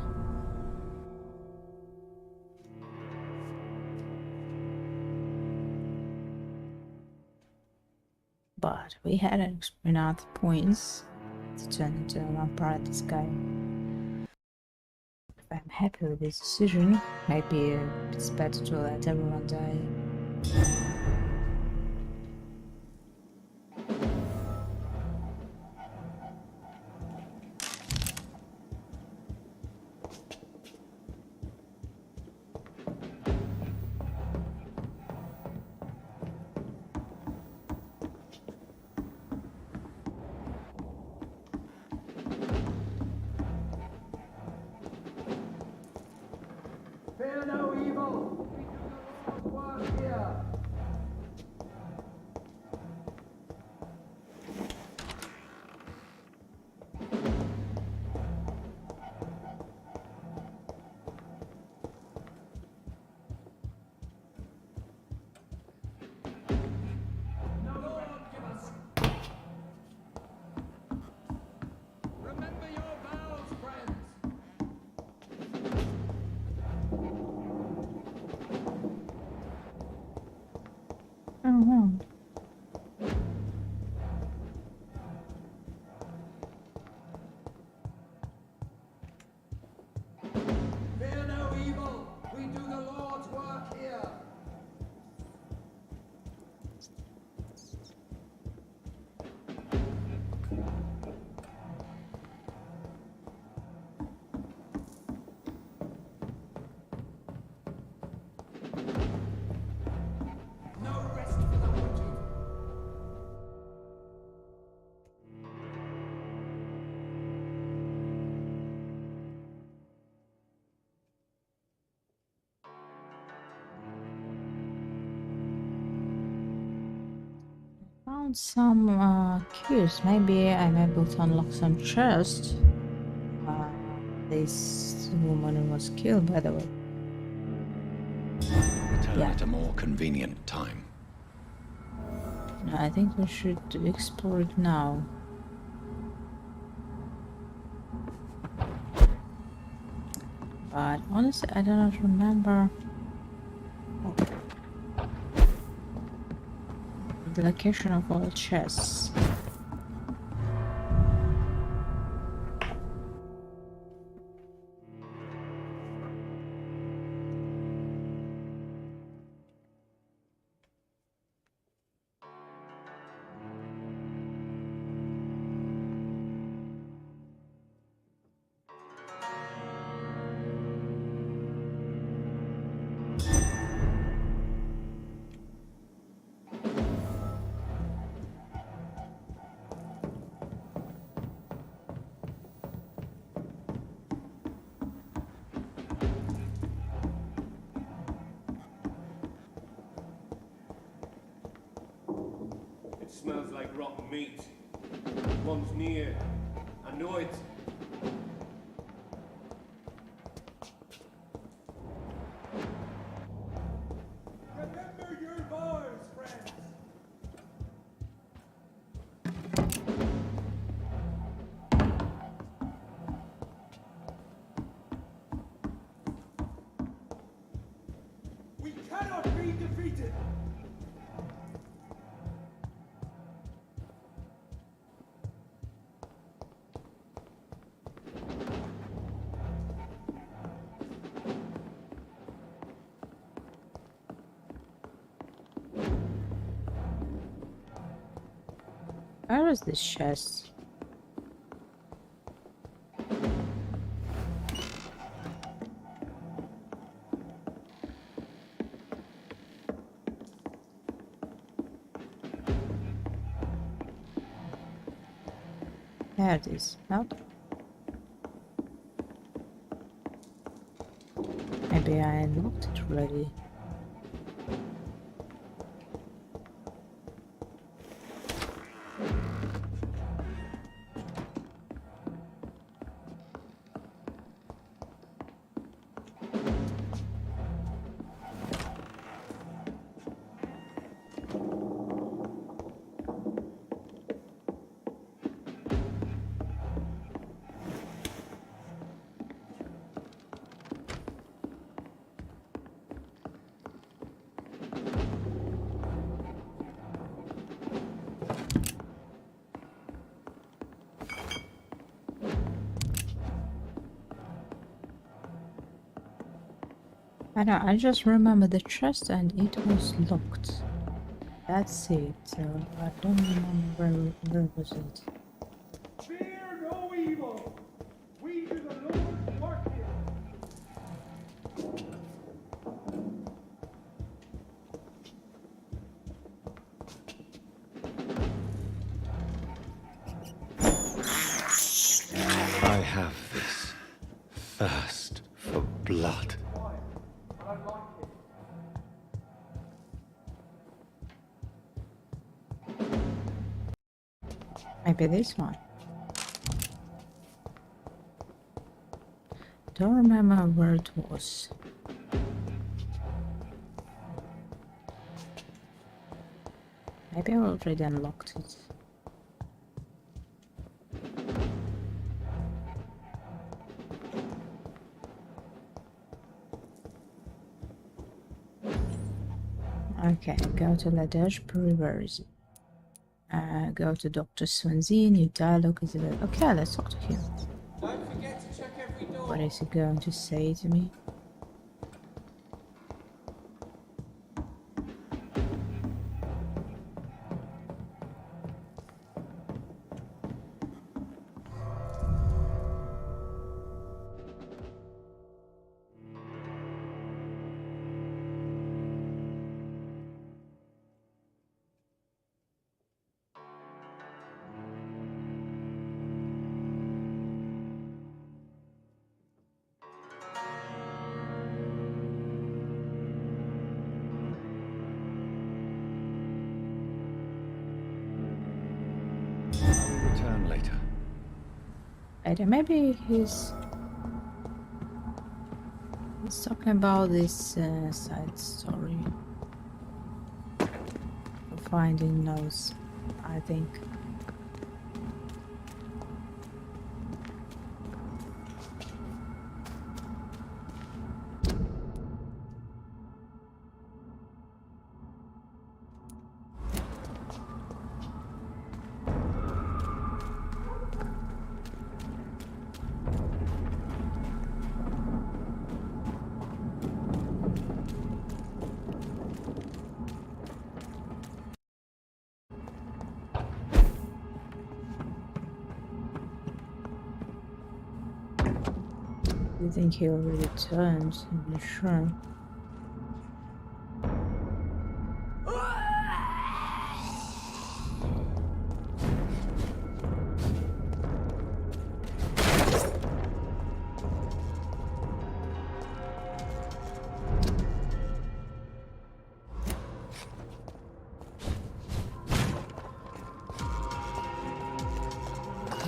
But we had enough points to turn into a vampire this guy. If I'm happy with this decision, maybe it's better to let everyone die. Fear no evil. We do the Lord's work here. Remember your vows, friends. Fear no evil. We do the Lord's work here. found some keys. Maybe I'm able to unlock some chest. This woman was killed, by the way. Return Yeah. at a more convenient time. No, I think we should explore it now. But honestly, I do not remember the location of all chests. It smells like rotten meat. One's near. I know it. Remember your vows, friends. We cannot be defeated. Where is this chest? There it is. Nope. Maybe I unlocked it already. I know, I just remember the chest and it was locked. That's it. I don't remember where was it. Fear no evil. We do the Lord's work here. I have this thirst for blood. Maybe this one. Don't remember where it was. Maybe I already unlocked it. Okay, go to Ladeshbury, where is it? Go to Dr. Swansea, new dialogue is available. Okay, let's talk to him. Don't forget to check every door. What is he going to say to me? Maybe he's talking about this side story. Finding notes, I think. I think he already turned, I'm not sure.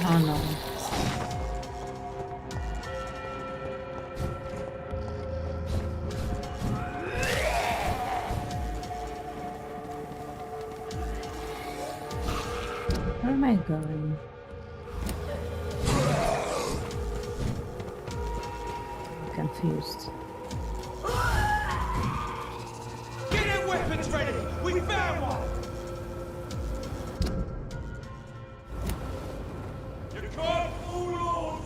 Oh no. Where am I going? I'm confused. Get your weapons ready! We found one! You can't fool us!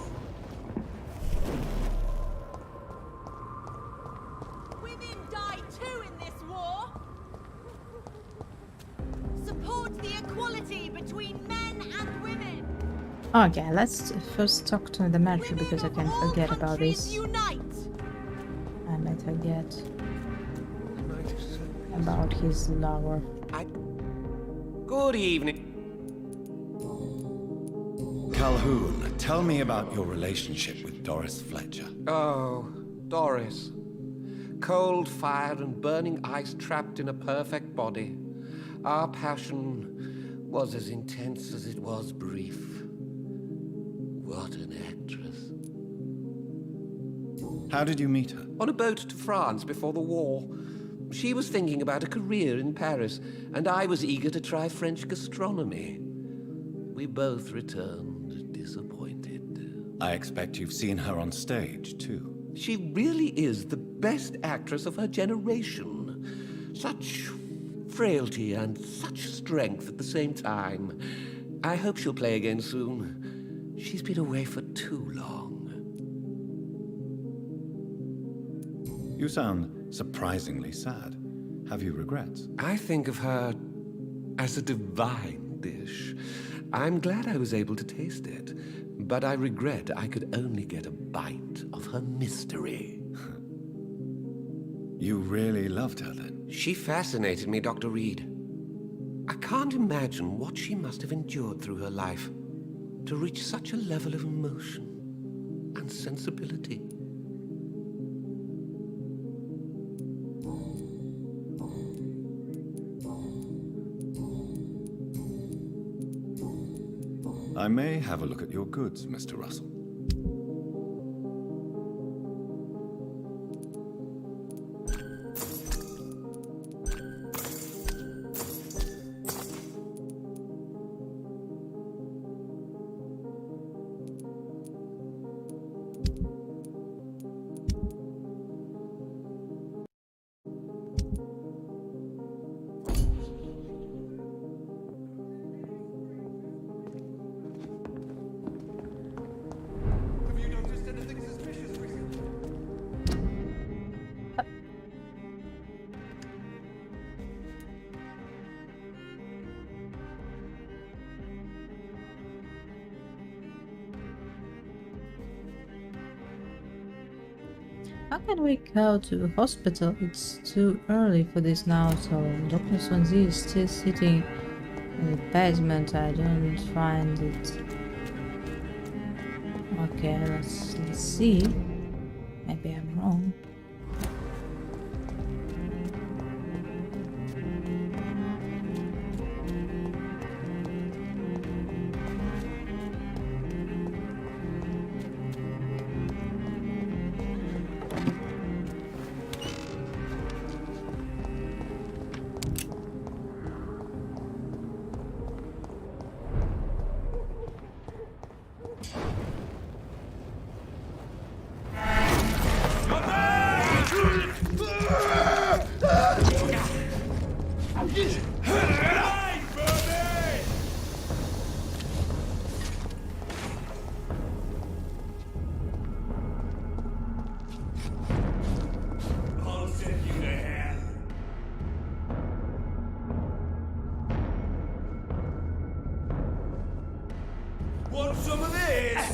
Women die too in this war! Support the equality between men and women! Okay, let's first talk to the Matthew because I can forget about this. Unite! I might forget about his lover. Good evening. Calhoun, tell me about your relationship with Doris Fletcher. Oh, Doris. Cold fire and burning ice trapped in a perfect body. Our passion was as intense as it was brief. What an actress. How did you meet her? On a boat to France before the war. She was thinking about a career in Paris, and I was eager to try French gastronomy. We both returned disappointed. I expect you've seen her on stage, too. She really is the best actress of her generation. Such frailty and such strength at the same time. I hope she'll play again soon. She's been away for too long. You sound surprisingly sad. Have you regrets? I think of her as a divine dish. I'm glad I was able to taste it, but I regret I could only get a bite of her mystery. You really loved her then? She fascinated me, Dr. Reed. I can't imagine what she must have endured through her life to reach such a level of emotion and sensibility. I may have a look at your goods, Mr. Russell. How can we go to the hospital? It's too early for this now, so Dr. Swansea is still sitting in the basement. I don't find it. Okay, let's see. Maybe I'm wrong.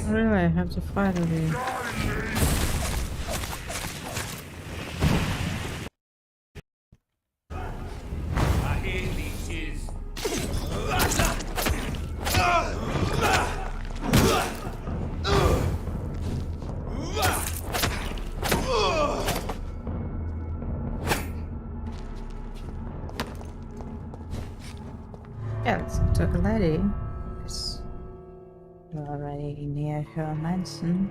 Really, I have to fight with you. I hear leeches. Yeah, let's talk a lady. Because we're already near her mansion.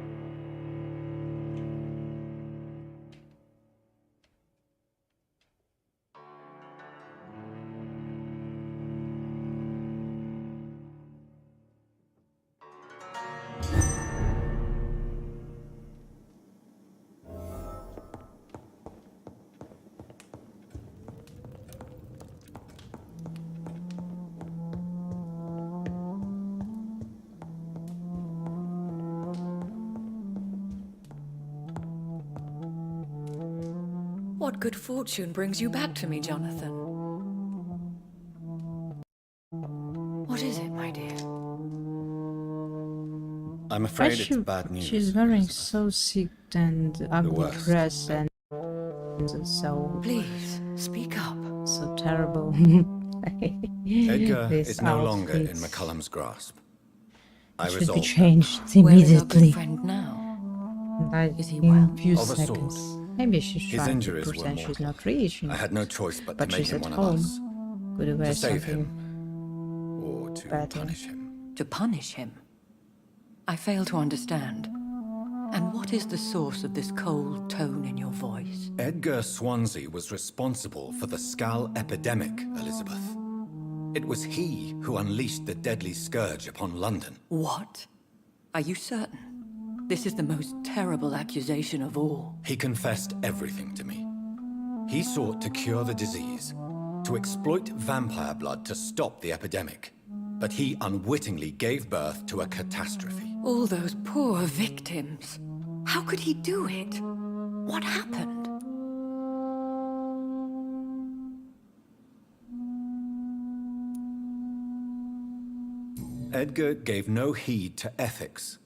What good fortune brings you back to me, Jonathan? What is it, my dear? I'm Why afraid it's bad news. she's wearing so sick and ugly worst. dress and so Please, speak up. so terrible. Edgar This is no longer in outfit McCullum's grasp. I should be resolved changed Where is our immediately. good friend now? Like Is he in well? a few Of a sort. seconds. Maybe she's His trying to injuries were pretend she's mortal. not reaching. I had no choice but But to make she's him at one home. of us. Could wear To save something him. Or to better. punish him. To punish him? I fail to understand. And what is the source of this cold tone in your voice? Edgar Swansea was responsible for the Skull epidemic, Elizabeth. It was he who unleashed the deadly scourge upon London. What? Are you certain? This is the most terrible accusation of all. He confessed everything to me. He sought to cure the disease, to exploit vampire blood to stop the epidemic. But he unwittingly gave birth to a catastrophe. All those poor victims. How could he do it? What happened? Edgar gave no heed to ethics.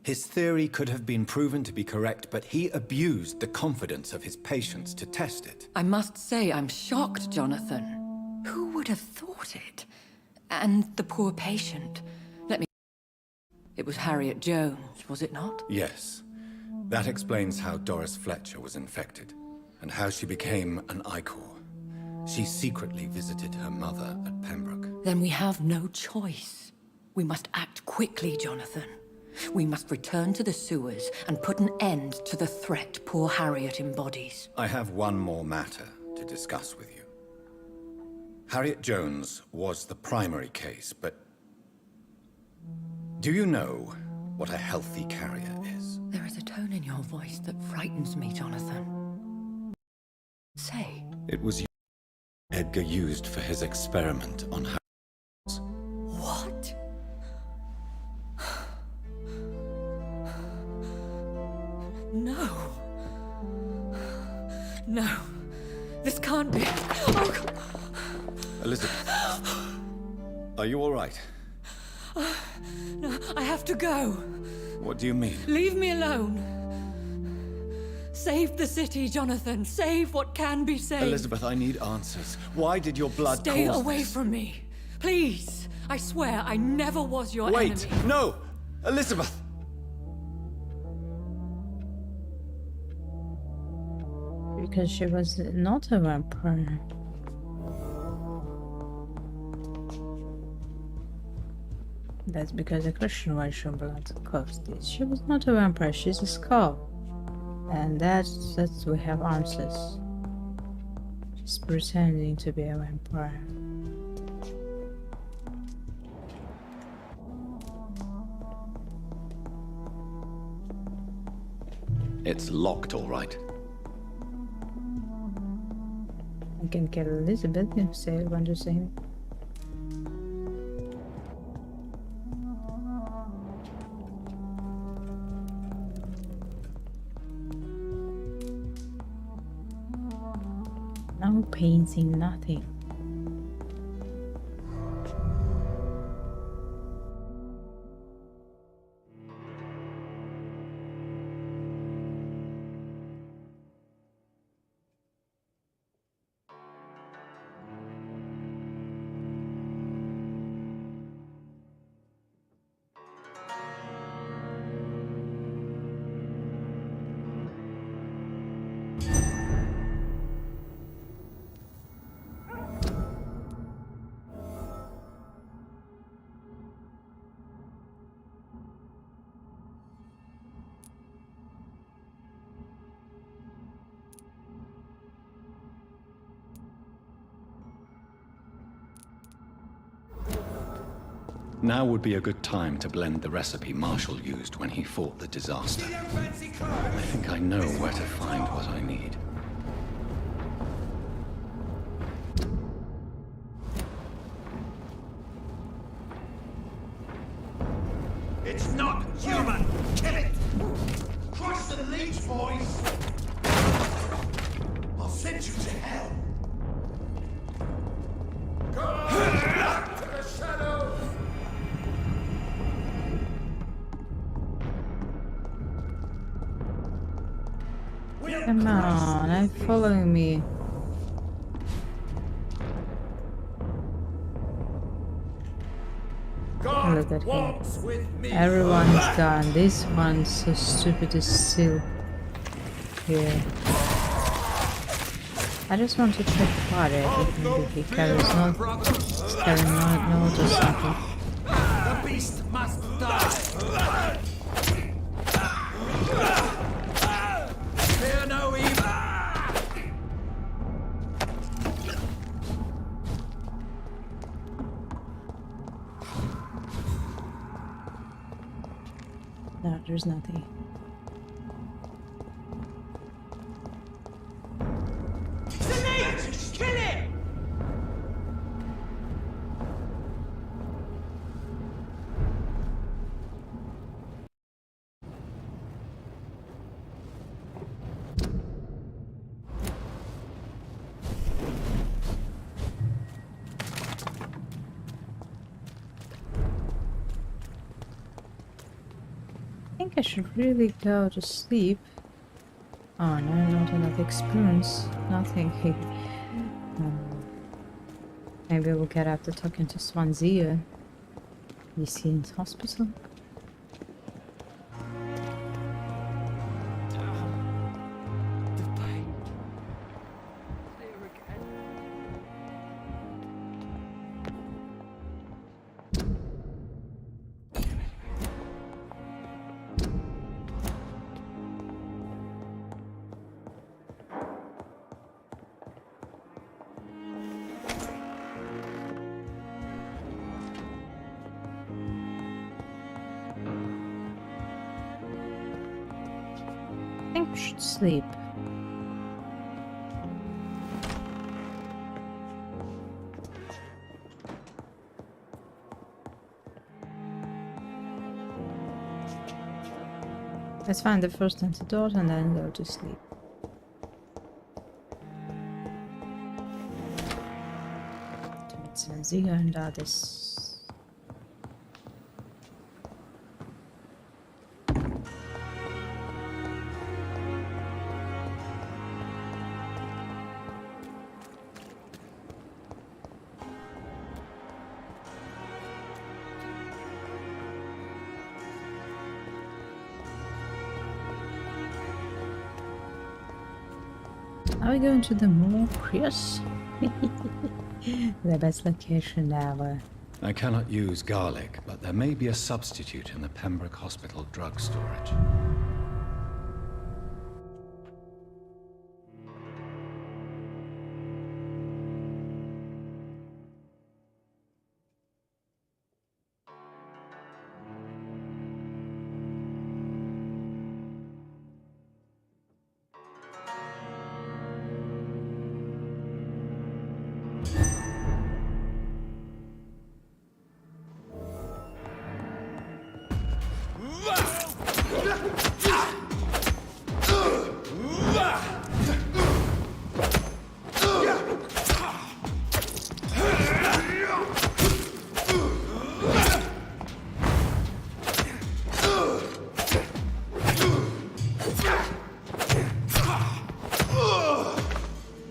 His theory could have been proven to be correct, but he abused the confidence of his patients to test it. I must say I'm shocked, Jonathan. Who would have thought it? And the poor patient. Let me... It was Harriet Jones, was it not? Yes. That explains how Doris Fletcher was infected, and how she became an Icor. She secretly visited her mother at Pembroke. Then we have no choice. We must act quickly, Jonathan. We must return to the sewers and put an end to the threat poor Harriet embodies. I have one more matter to discuss with you. Harriet Jones was the primary case, but... do you know what a healthy carrier is? There is a tone in your voice that frightens me, Jonathan. Say. It was Edgar used for his experiment on Harriet. What? No. No. This can't be. Oh, God. Elizabeth, are you all right? No, I have to go. What do you mean? Leave me alone. Save the city, Jonathan. Save what can be saved. Elizabeth, I need answers. Why did your blood Stay cause away this? from me. Please. I swear I never was your enemy. Wait! No! Elizabeth! Because she was not a vampire. That's because the question why she blood caused this. She was not a vampire, she's a skull. And that's we have answers. She's pretending to be a vampire. It's locked, all right. I can kill Elizabeth if say want to say. No painting, nothing. Now would be a good time to blend the recipe Marshall used when he fought the disaster. I think I know where to find what I need. It's not human! Kill it! Crush the leech, boys! I'll send you to hell! Go back to the shadows! Come on, I'm following me. Look at him. Everyone's gone. This one's so stupid is still here. I just want to check what maybe he carries note or something. The beast must die! Fear no evil! No, there's nothing. Kill it! I think I should really go to sleep. Oh no, not enough experience. Nothing. Maybe we'll get after talking to Swansea. Is he in the hospital? I think we should sleep. Let's find the first antidote and then go to sleep. Swansea and this. Are we going to the mall? Yes. The best location ever. I cannot use garlic, but there may be a substitute in the Pembroke Hospital drug storage.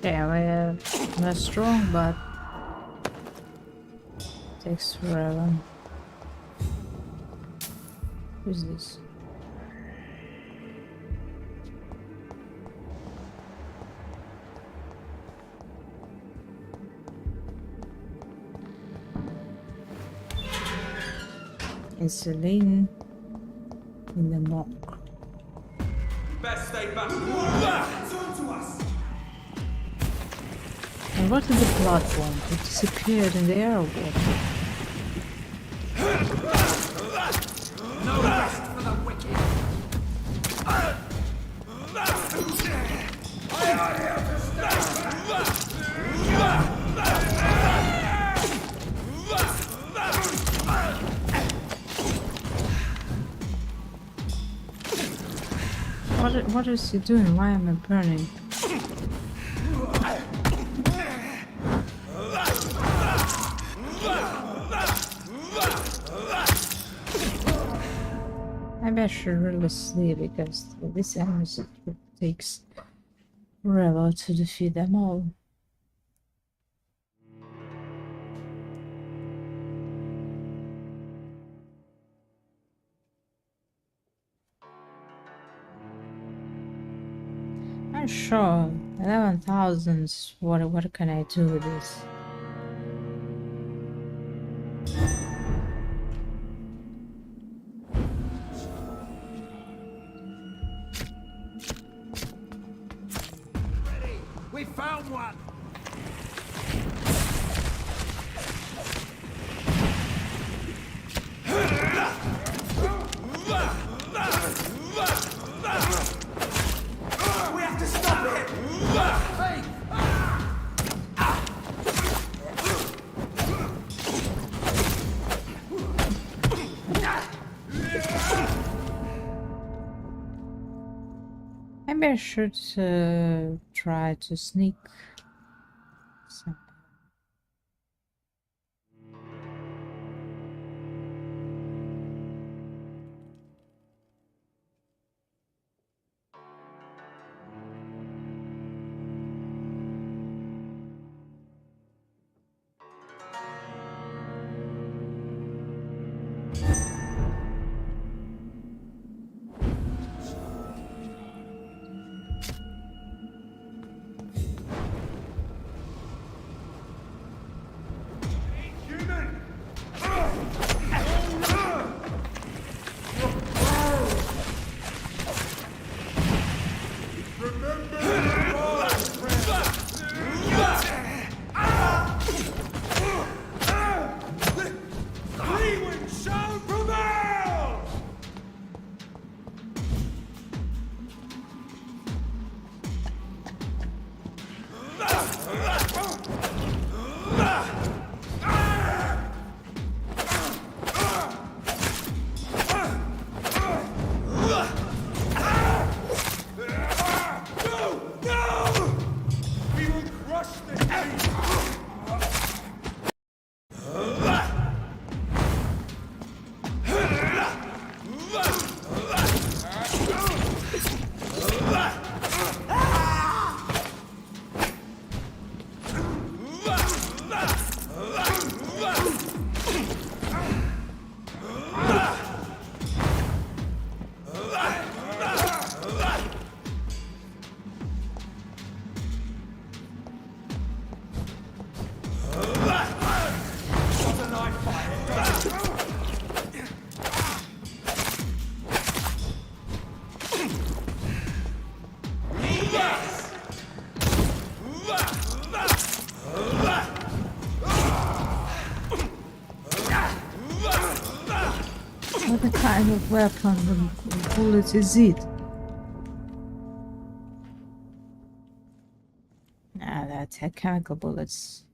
Yeah, we're not strong, but takes forever. Who's this? Insulin in the mock. Best stay back. Turn to us. And what is the blood one? It disappeared in the air or what? no rest for the wicked. I are here to What is he doing? Why am I burning? Maybe I should really sleep because this enemies takes forever to defeat them all. I'm sure 11,000. What can I do with this? We found one! We have to stop it! Hey! Maybe I should try to sneak some. What kind of weapon and bullet is it? Ah, that's a chemical bullets.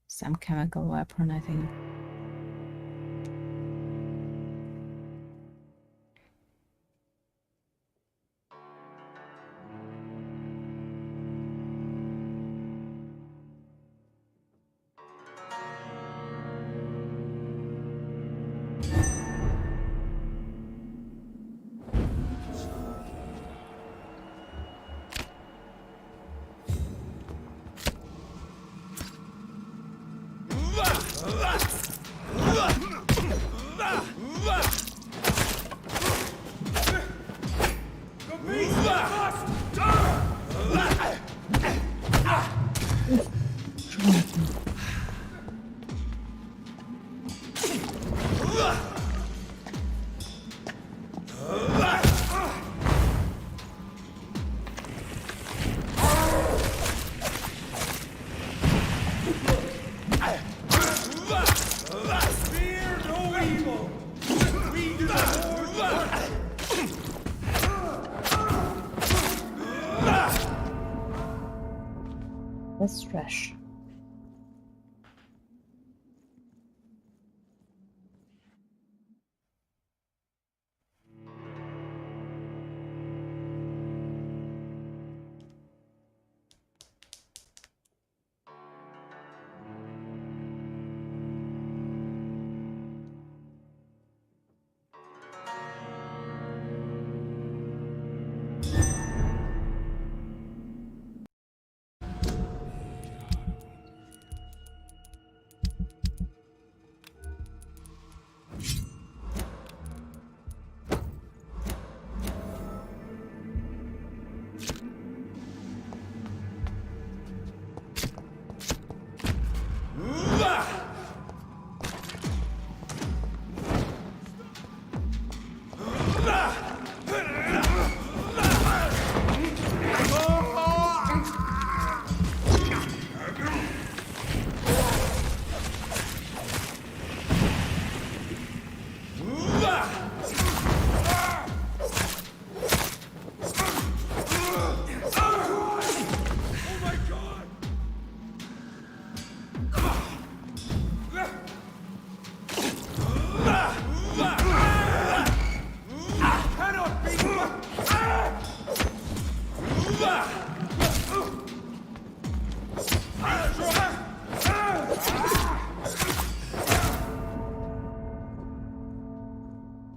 Some chemical weapon, I think. That's trash.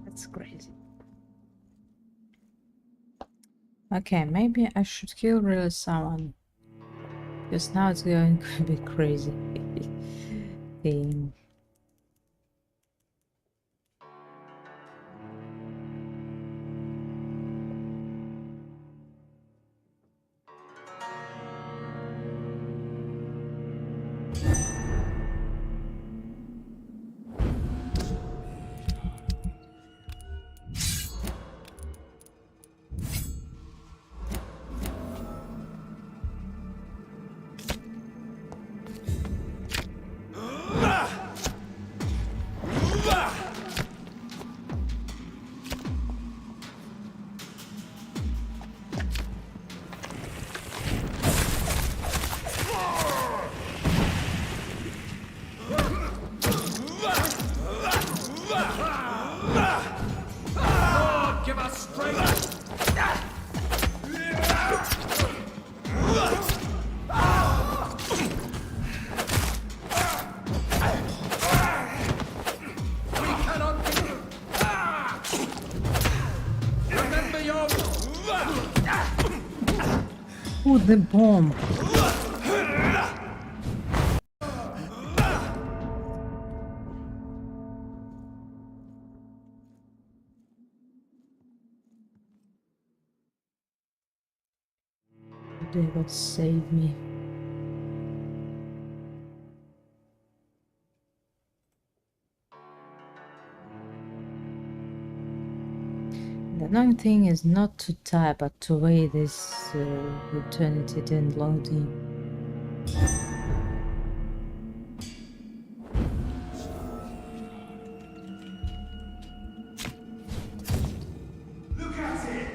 That's crazy. Okay, maybe I should kill really someone. Because now it's going to be crazy. Thing. Lord, give us strength! We cannot be... Remember your... Oh, the bomb! They got save me. The annoying thing is not to type, but to wait this eternity then loading. Look at it!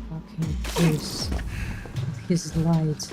Fucking please. His light.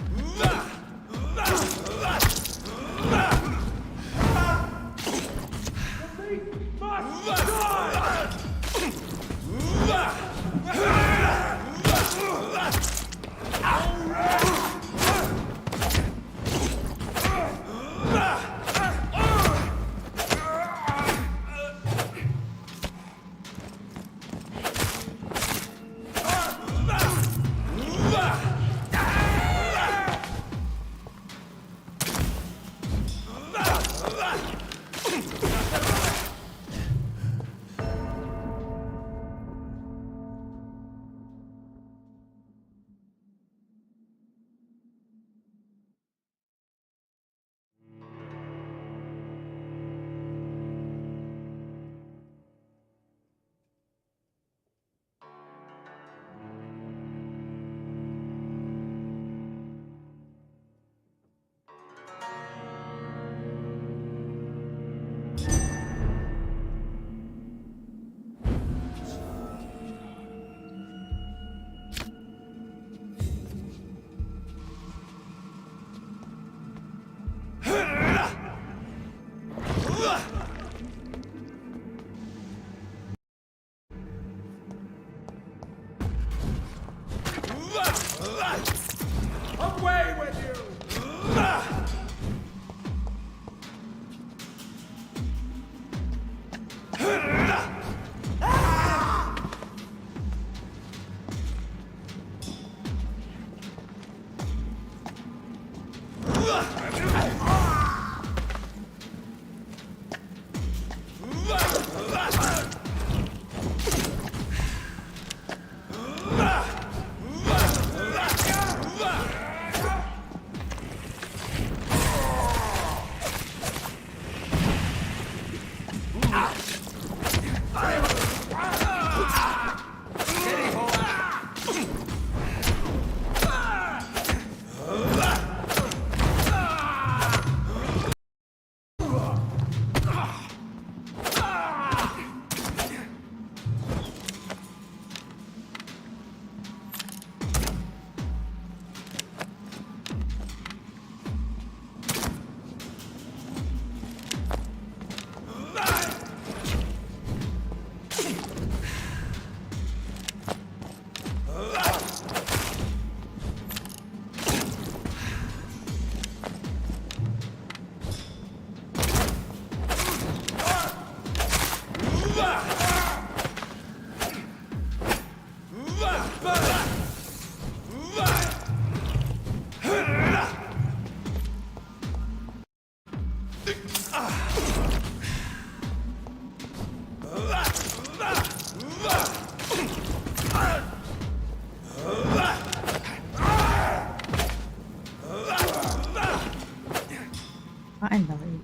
Finally.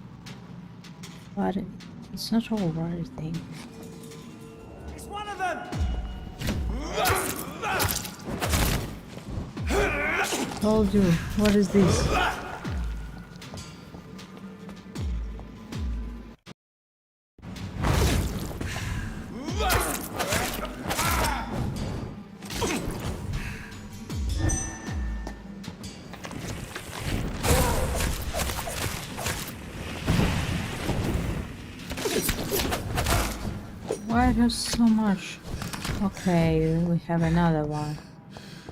But it's not over, I think. It's one of them! Told you. What is this? Why there's so much? Okay, we have another one.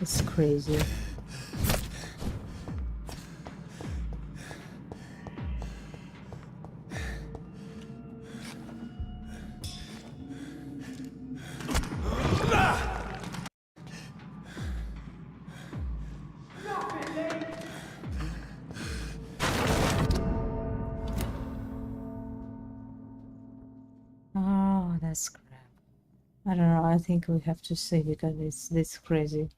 It's crazy. Oh, that's crap. I don't know, I think we have to see because it's this crazy.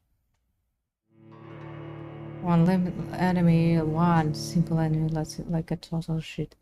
One limit enemy, one simple enemy, like a total shit.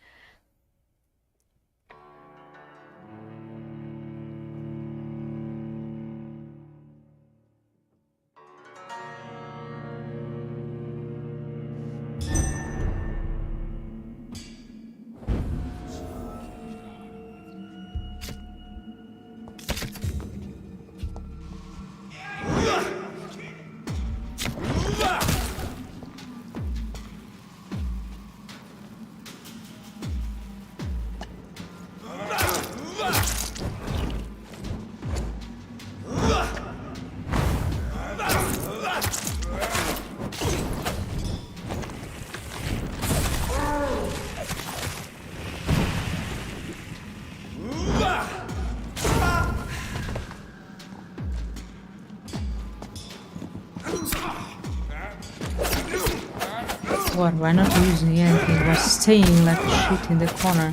What, why not using anything? Why staying like shit in the corner?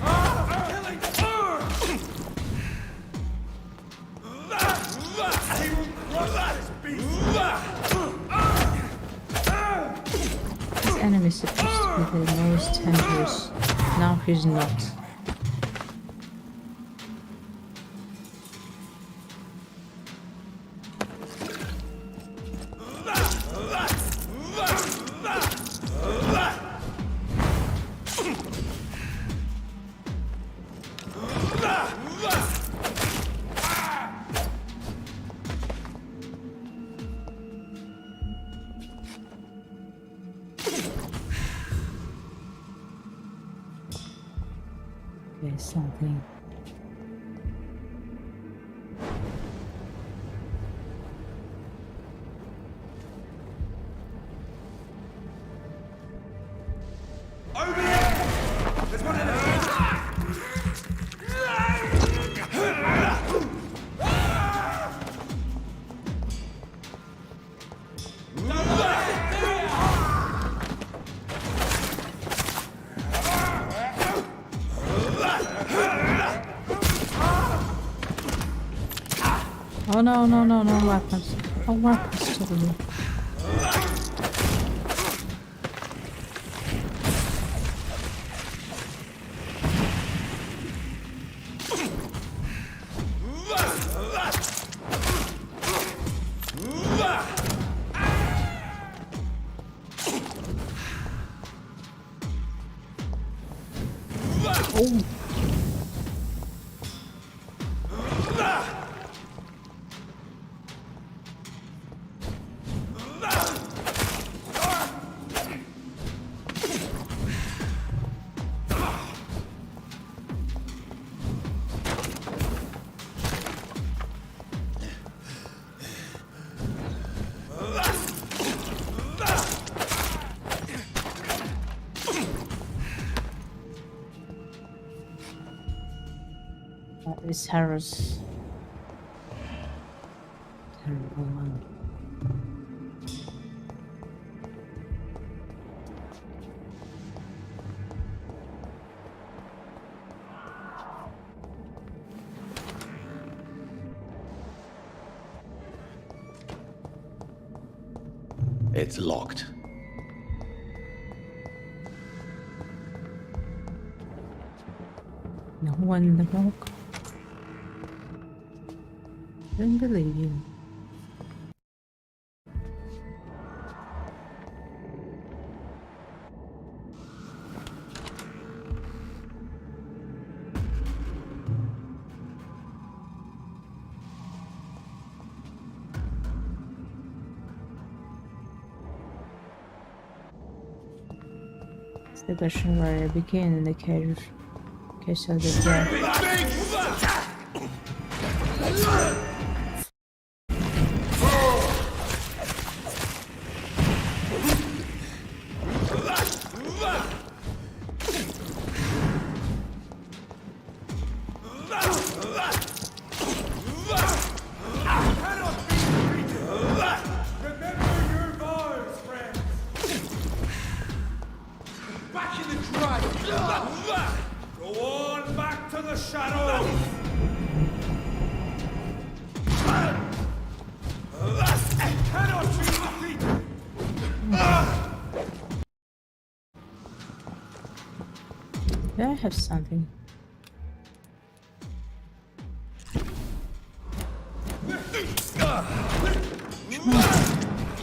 This enemy is supposed to be the most dangerous. Now he's not. There's something. Over there! There's one in the Oh no, no, no, no weapons. No weapons to me. Oh. This Harris. Terrible man. It's locked. No one in the rock. Don't believe you. It's the question where I begin in the cave of the dead. Back in the drive! Go on back to the shadows! Cannot be defeated! Do I have something?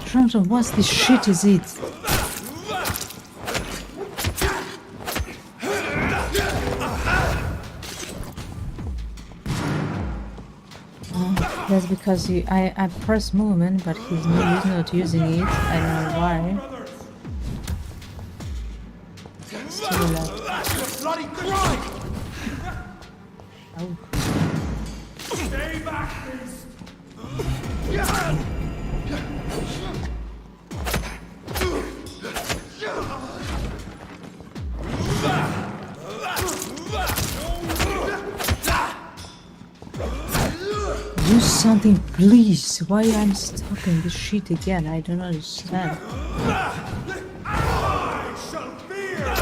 Trump, what this shit is it? That's because I press movement, but he's not using it. I don't know why. Still alive. Bloody crime! Oh. Stay back, beast! Do something, please. Why I'm stuck in this shit again? I don't understand. I shall fear!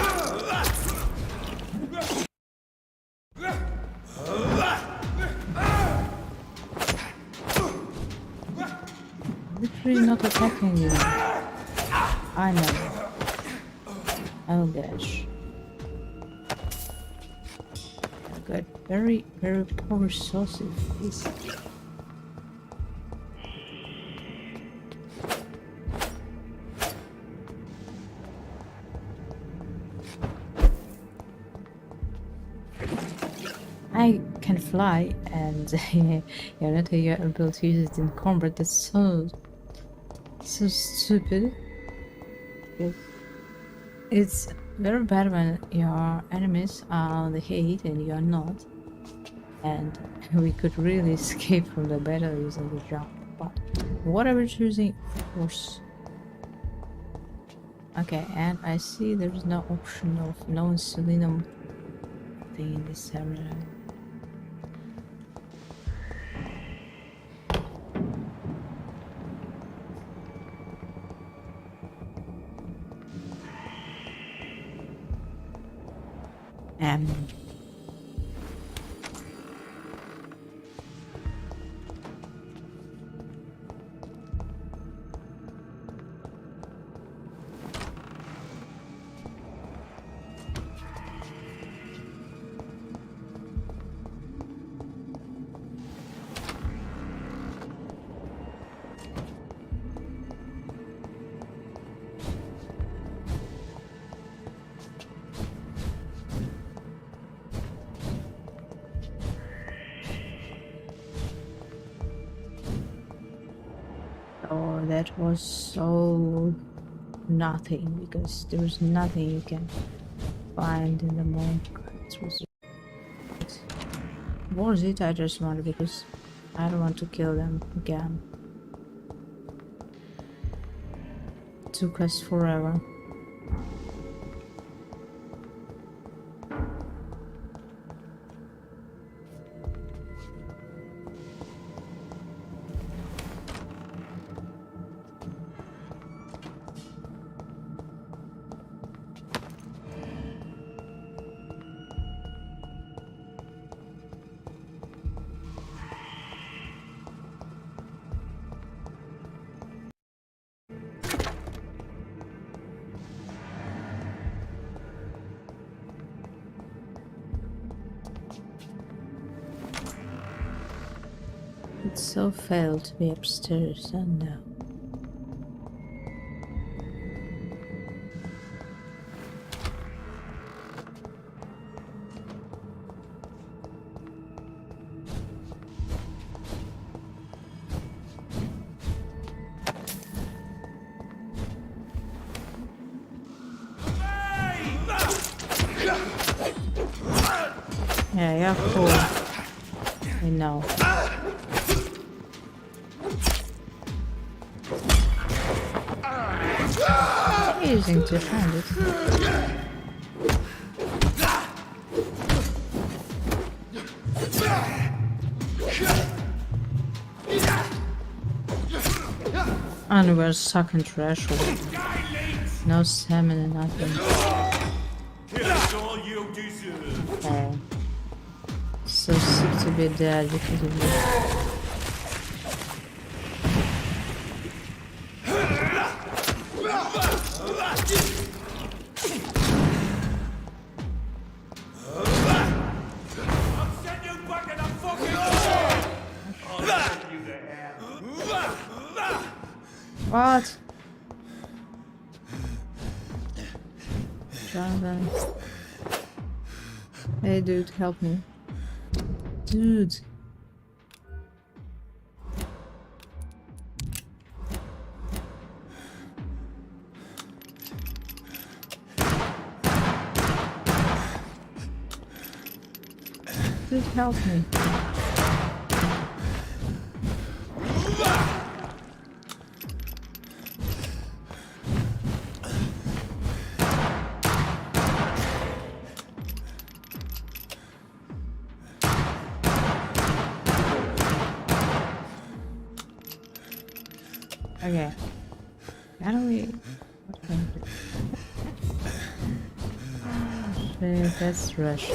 Literally not attacking you. I know. Oh gosh. I got very poor resources. Please. I can fly, and you're not able to use it in combat. That's so stupid. It's very bad when your enemies are on the hate and you're not. And we could really escape from the battle using the jump. But whatever choosing, of course. Okay, and I see there's no option of non-selenium thing in this area. that was so nothing, because there was nothing you can find in the monk. It was worth it. I just wanted, because I don't want to kill them again. It took us forever. It so failed to be upstairs, and no. Yeah, you're cool. I know. Using to find it. And we're stuck in threshold. No stamina, nothing. Oh. So sick to be dead because of this. What? Jonathan. Hey dude, help me. Dude. Dude, help me. Okay. How do we... Okay, let's rush.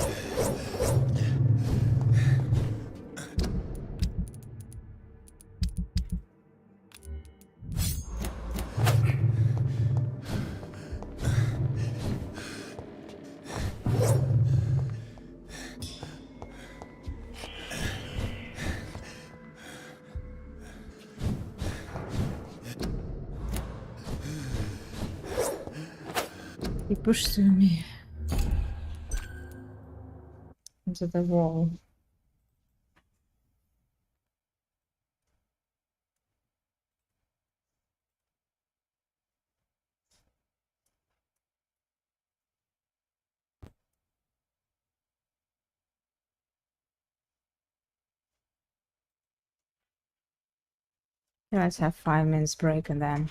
He pushed me into the wall. Let's have 5 minutes break and then.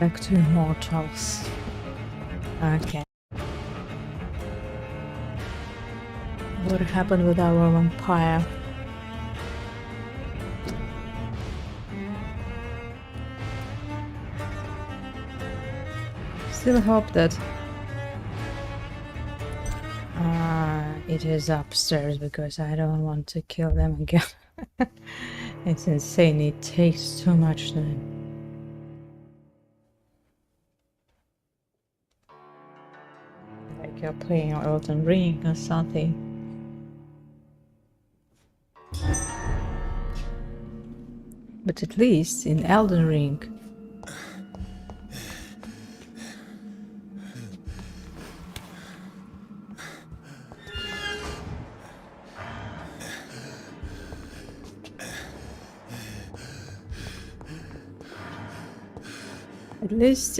back to Immortals. Okay. What happened with our vampire? Still hope that it is upstairs because I don't want to kill them again. It's insane, it takes too much time. Like you're playing Elden Ring or something. But at least in Elden Ring,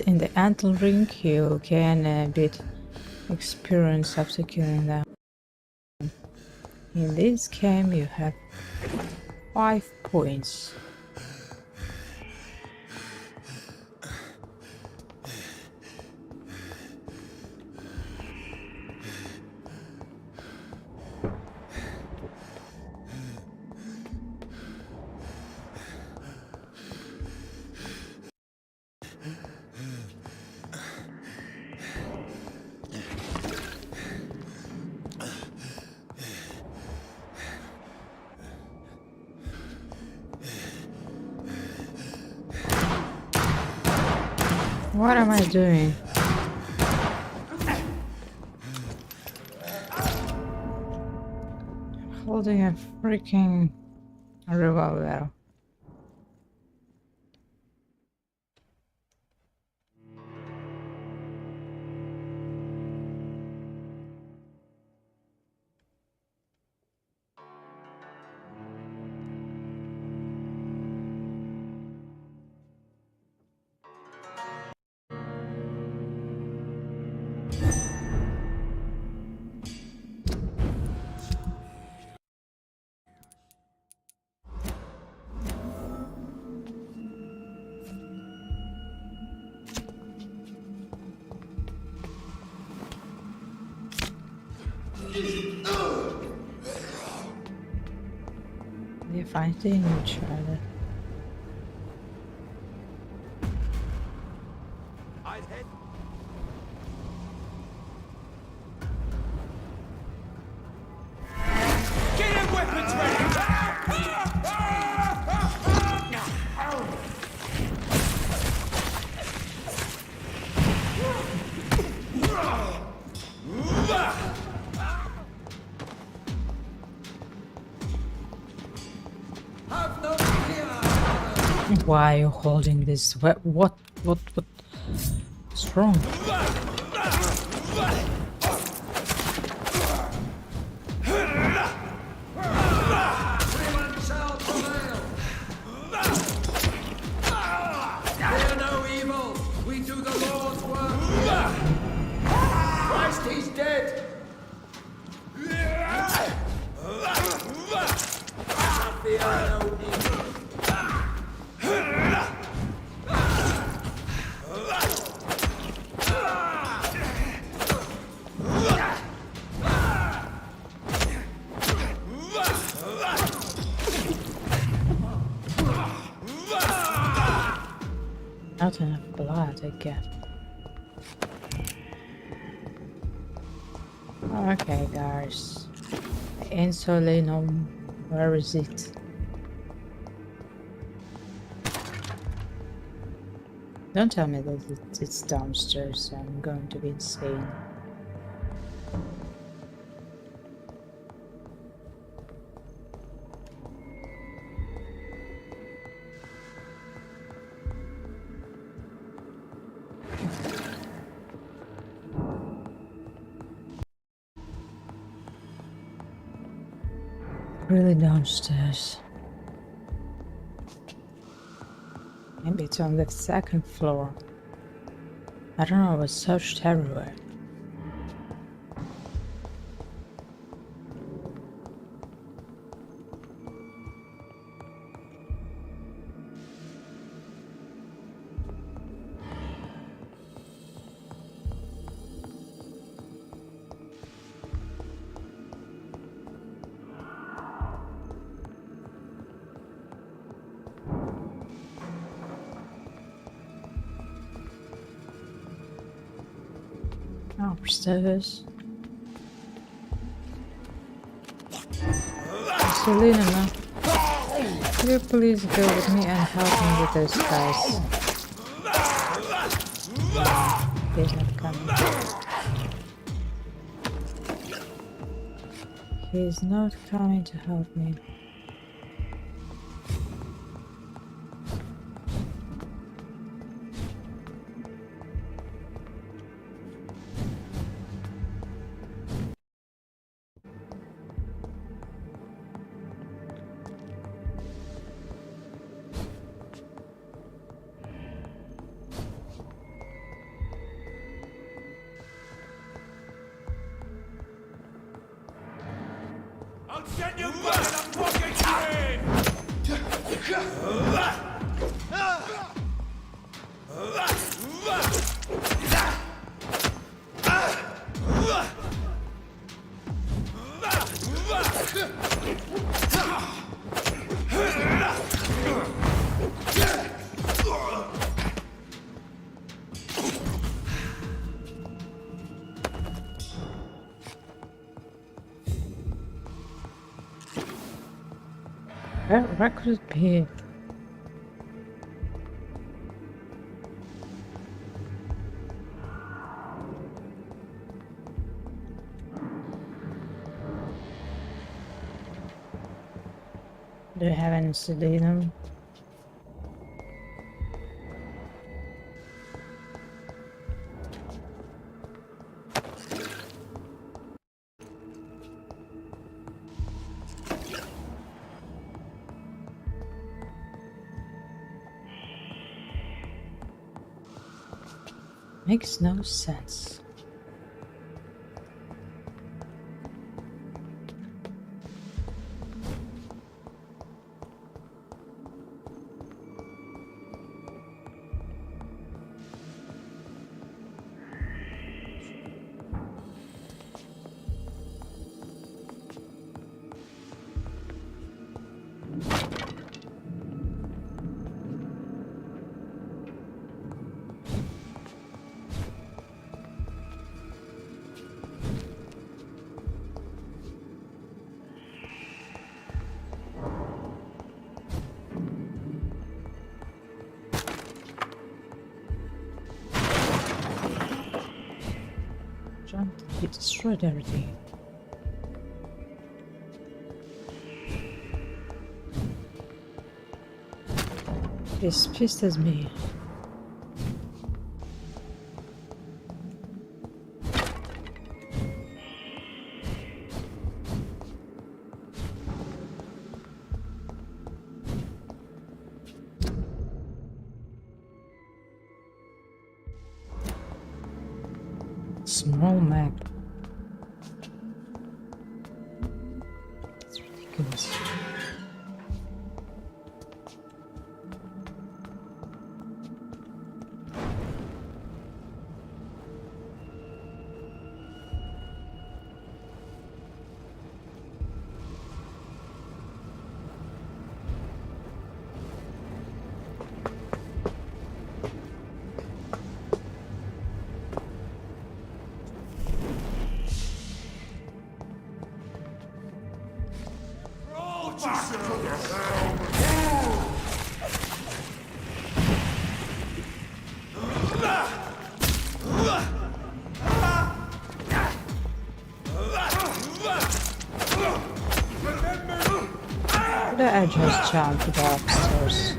in the Elden Ring you can a bit experience after killing them. In this game you have 5 points. What am I doing? Holding a freaking revolver. They're fighting each other. Get your weapons ready! Why are you holding this? What's wrong? Fear no evil. We do the Lord's work. Christ, he's dead. Fear no evil. Not enough blood, I get. Okay, guys. Insulin, where is it? Don't tell me that it's downstairs. I'm going to be insane. Really downstairs. Maybe it's on the 2nd floor. I don't know, I was searched everywhere. Upstairs. Selena, will you please go with me and help me with those guys? He's not coming. He's not coming to help me. I'll send you back in a fucking train! Where could it be? Do you have any sedation? Makes no sense. John, he destroyed everything. He's pissed at me. Small map. It's ridiculous. I just jumped to the upstairs.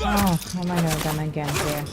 Oh, I might know them again here.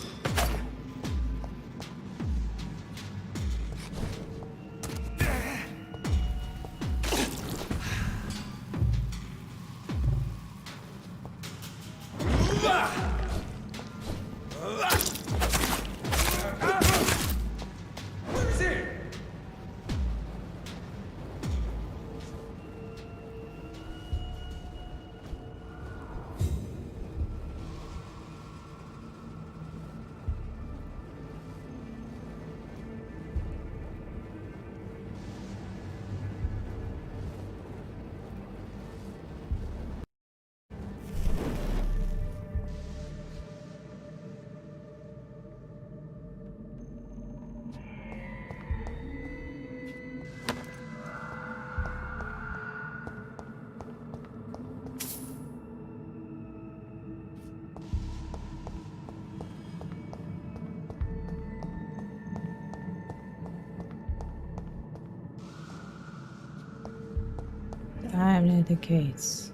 time near the gates.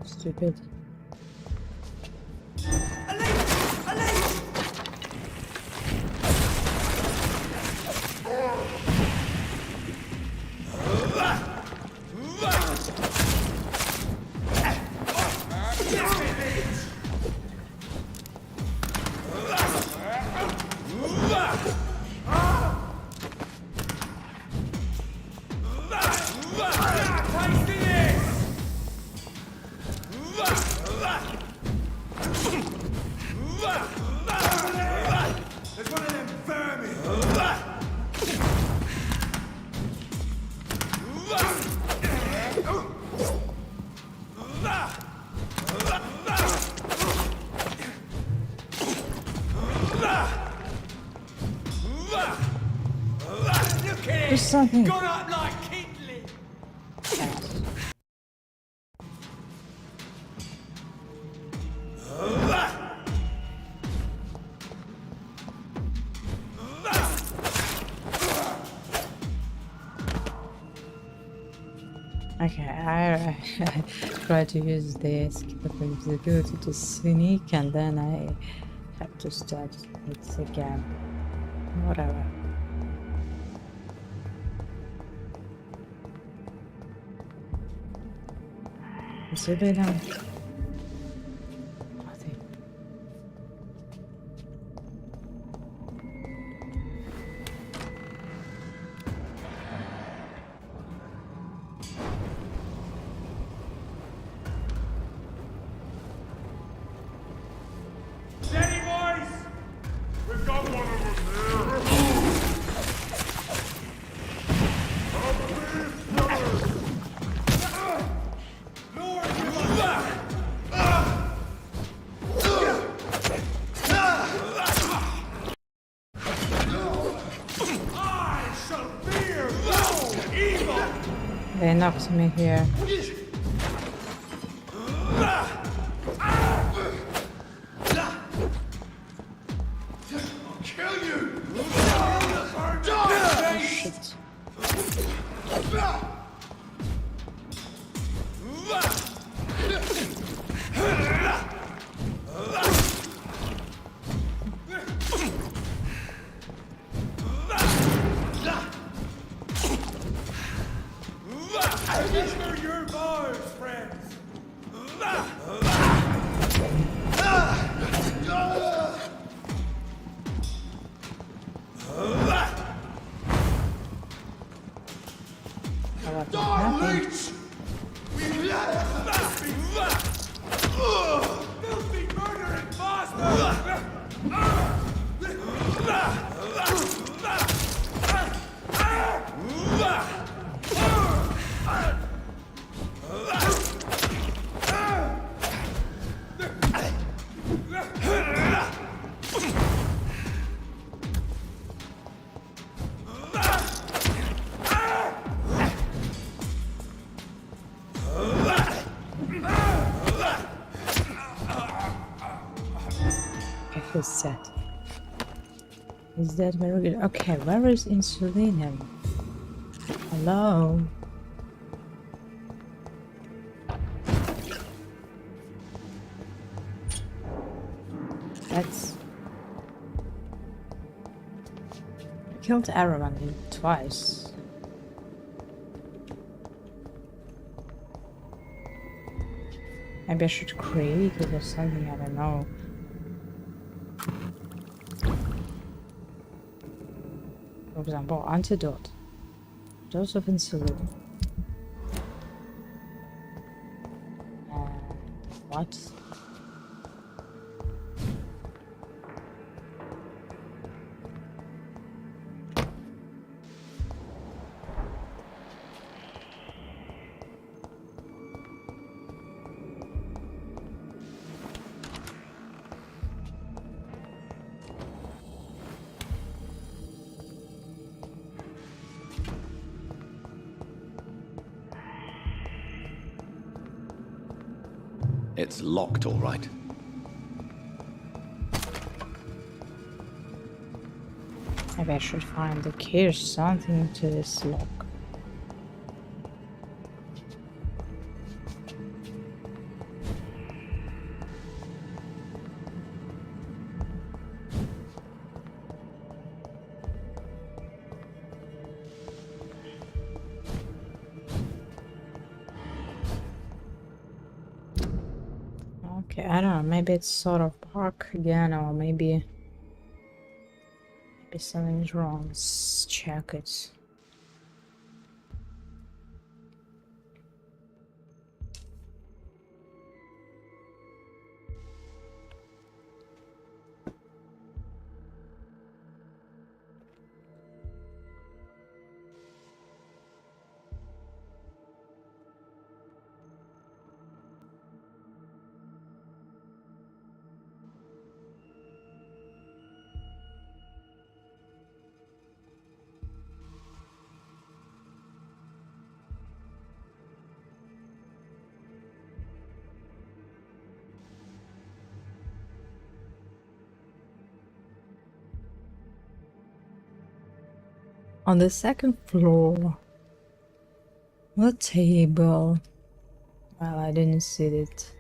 Stupid. There's one of them vermin! There's something. Gone up like kindling! Okay, I try to use this capability to sneak, and then I have to start it again. Whatever. So they don't. Steady, boys! We've got one of them there! They knocked me here. Kill you! Oh, shit. These are your bars, friends! Nothing. Filthy murdering bastard! He's set. Is that very good? Okay, where is Insulinum? Hello? That's... I killed Araman twice. Maybe I should create it or something, I don't know. For example, antidote. Dose of insulin. What? It's locked, all right. Maybe I should find the key or something to this lock. Okay, I don't know, maybe it's sort of dark again, or maybe something is wrong. Let's check it. On the second floor. What table? Well, I didn't see it.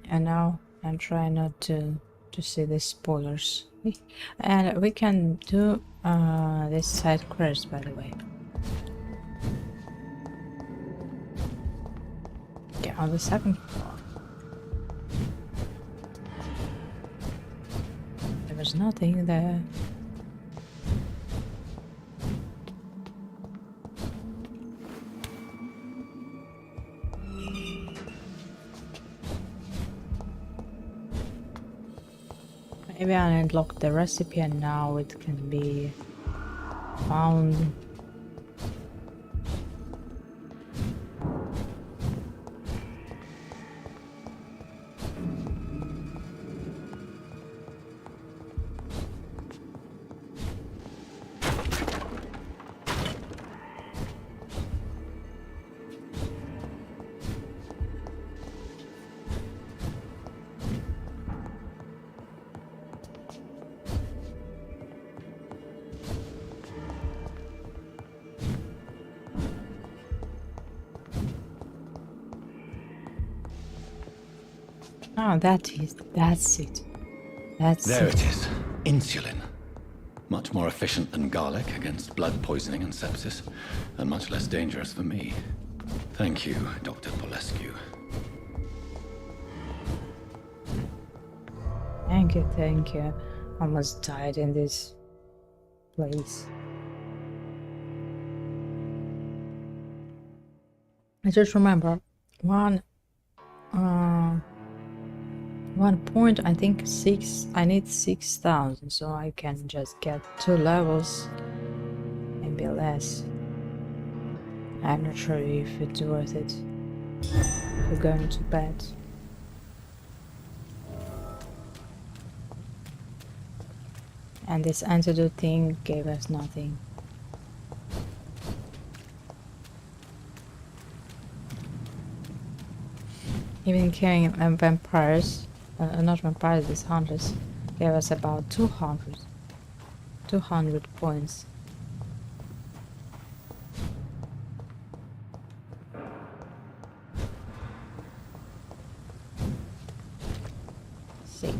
And now I'm trying not to see the spoilers. And we can do this side quest, by the way. Okay, on the second floor. There was nothing there. Maybe I unlocked the recipe and now it can be found. Oh, that's it. That's there it. It is. Insulin. Much more efficient than garlic against blood poisoning and sepsis, and much less dangerous for me. Thank you, Dr. Polescu. Thank you. Almost died in this place. I just remember one point, I think 6, I need 6,000, so I can just get 2 levels, maybe less. I'm not sure if it's worth it. We're going to bed. And this antidote thing gave us nothing. Even killing vampires, not vampires, these hunters, gave us about 200 points. Sick.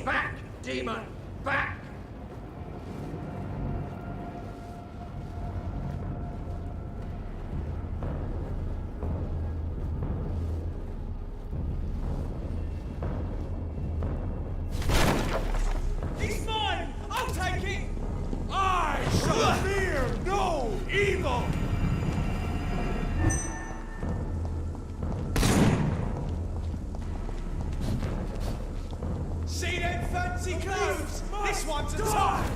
Back, demon! Back! He's mine! I'll take it! I shall fear no evil! See them fancy clothes? This one's a time!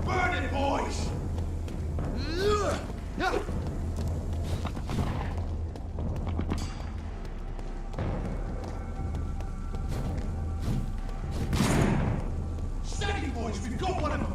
Burn it, boys! boys, we've got one of them!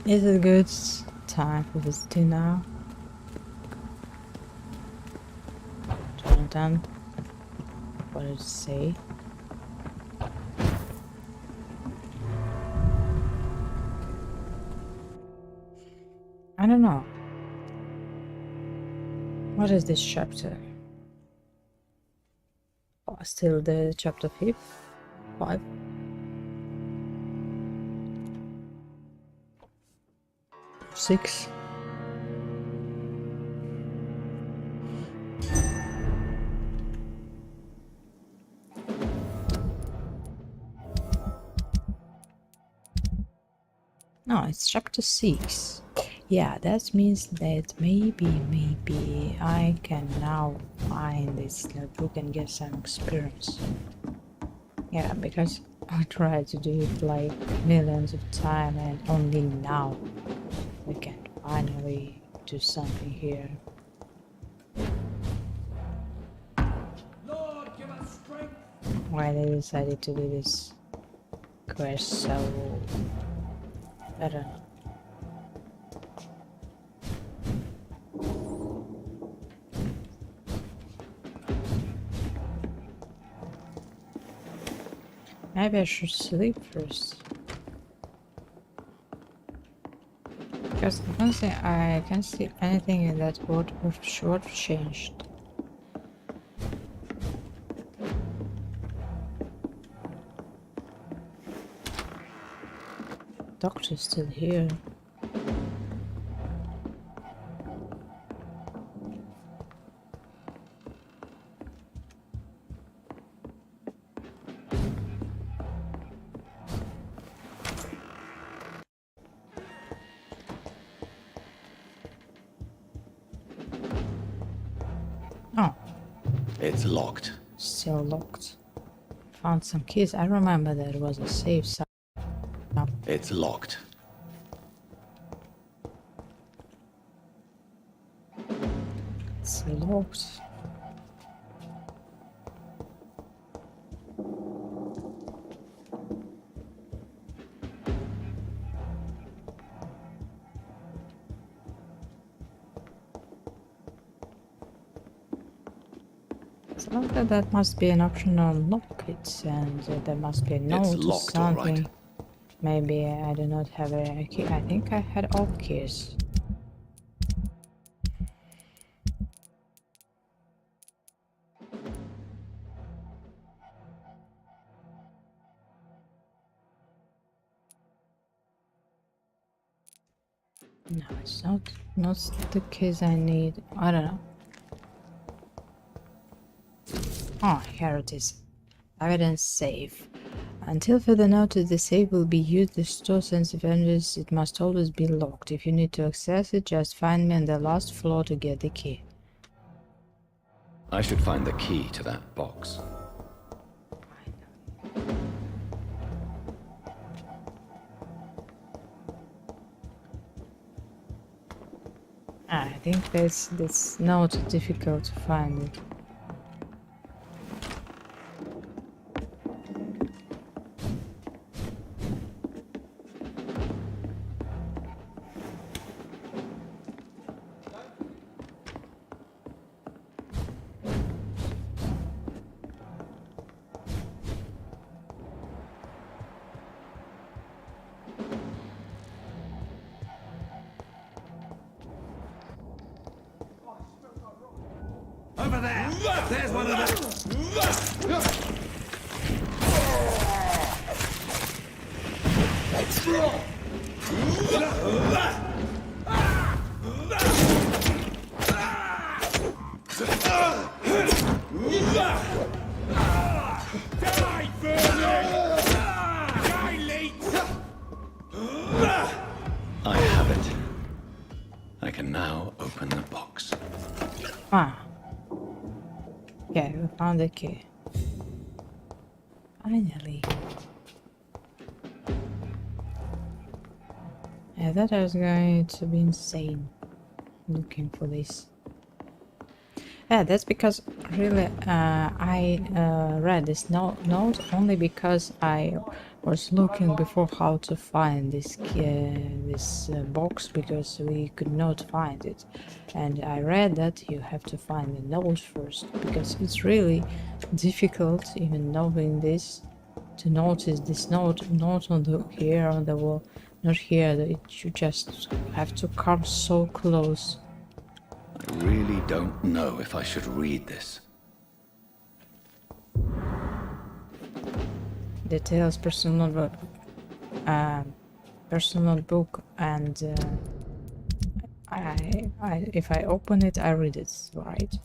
Is it a good time for visiting now? Jonathan, what did it say? I don't know. What is this chapter? Oh, still the chapter 5. Six. No, it's chapter 6. Yeah, that means that maybe I can now find this notebook and get some experience. Yeah, because I tried to do it like millions of times and only now we can finally do something here. Lord, give us strength. Why they decided to do this quest so... I don't know. Maybe I should sleep first. Because I don't think I can see anything in that word of short changed. Doctor's still here. Oh. It's locked. Still locked. Found some keys. I remember there was a safe side. It's locked. It's locked. So that must be an optional lock it, and there must be a note or locked, something. all right. Maybe I do not have a key. I think I had all keys. No, it's not the keys I need. I don't know. Oh, here it is. Evidence safe. Until further notice, the safe will be used to store sensitive evidence. It must always be locked. If you need to access it, just find me on the last floor to get the key. I should find the key to that box. I think that's not difficult to find it. Over there! There's one of them! I have it. I can now open the box. Ah. Okay, we found the key. Finally. I thought I was going to be insane looking for this. Yeah, that's because really I read this note only because I was looking before how to find this box, because we could not find it, and I read that you have to find the note first, because it's really difficult, even knowing this, to notice this note not on the here on the wall, not here. You just have to come so close. I really don't know if I should read this. Details, personal book, and if I open it, I read it, right?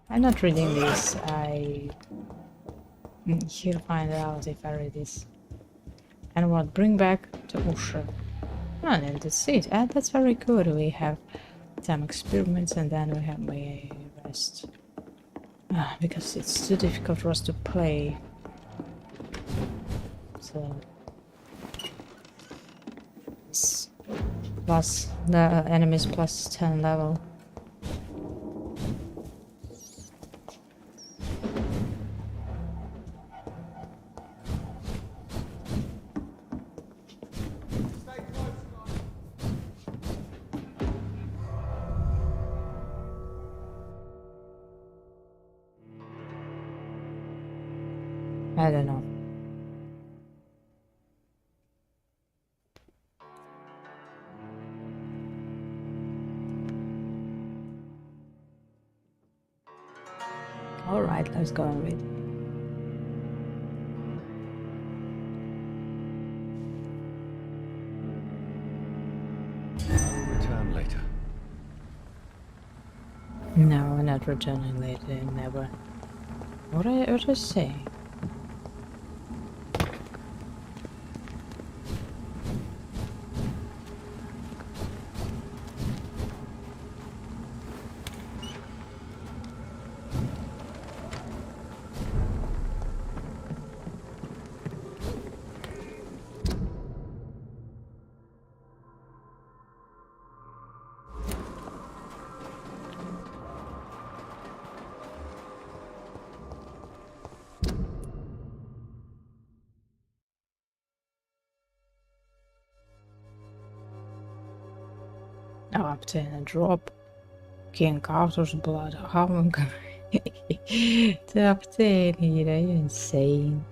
I'm not reading this. He'll find out if I read this. And what? Bring back to Usha. And that's it. And that's very good. We have some experiments, and then we have my rest. Because it's too difficult for us to play. So it's plus the enemies plus 10 level. I don't know. All right, let's go and read. I'll return later. No, we're not returning later, never. What I say? Now obtain a drop. King Arthur's blood. How am I going to obtain it? Are you insane?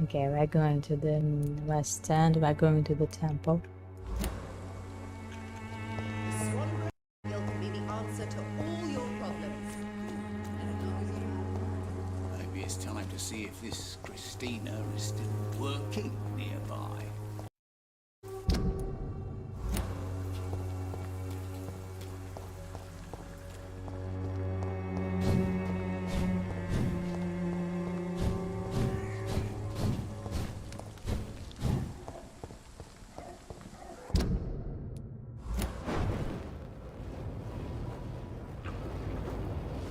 Okay, we're going to the west end. We're going to the temple. Be the answer to all your problems. Maybe it's time to see if this Christina is still working nearby.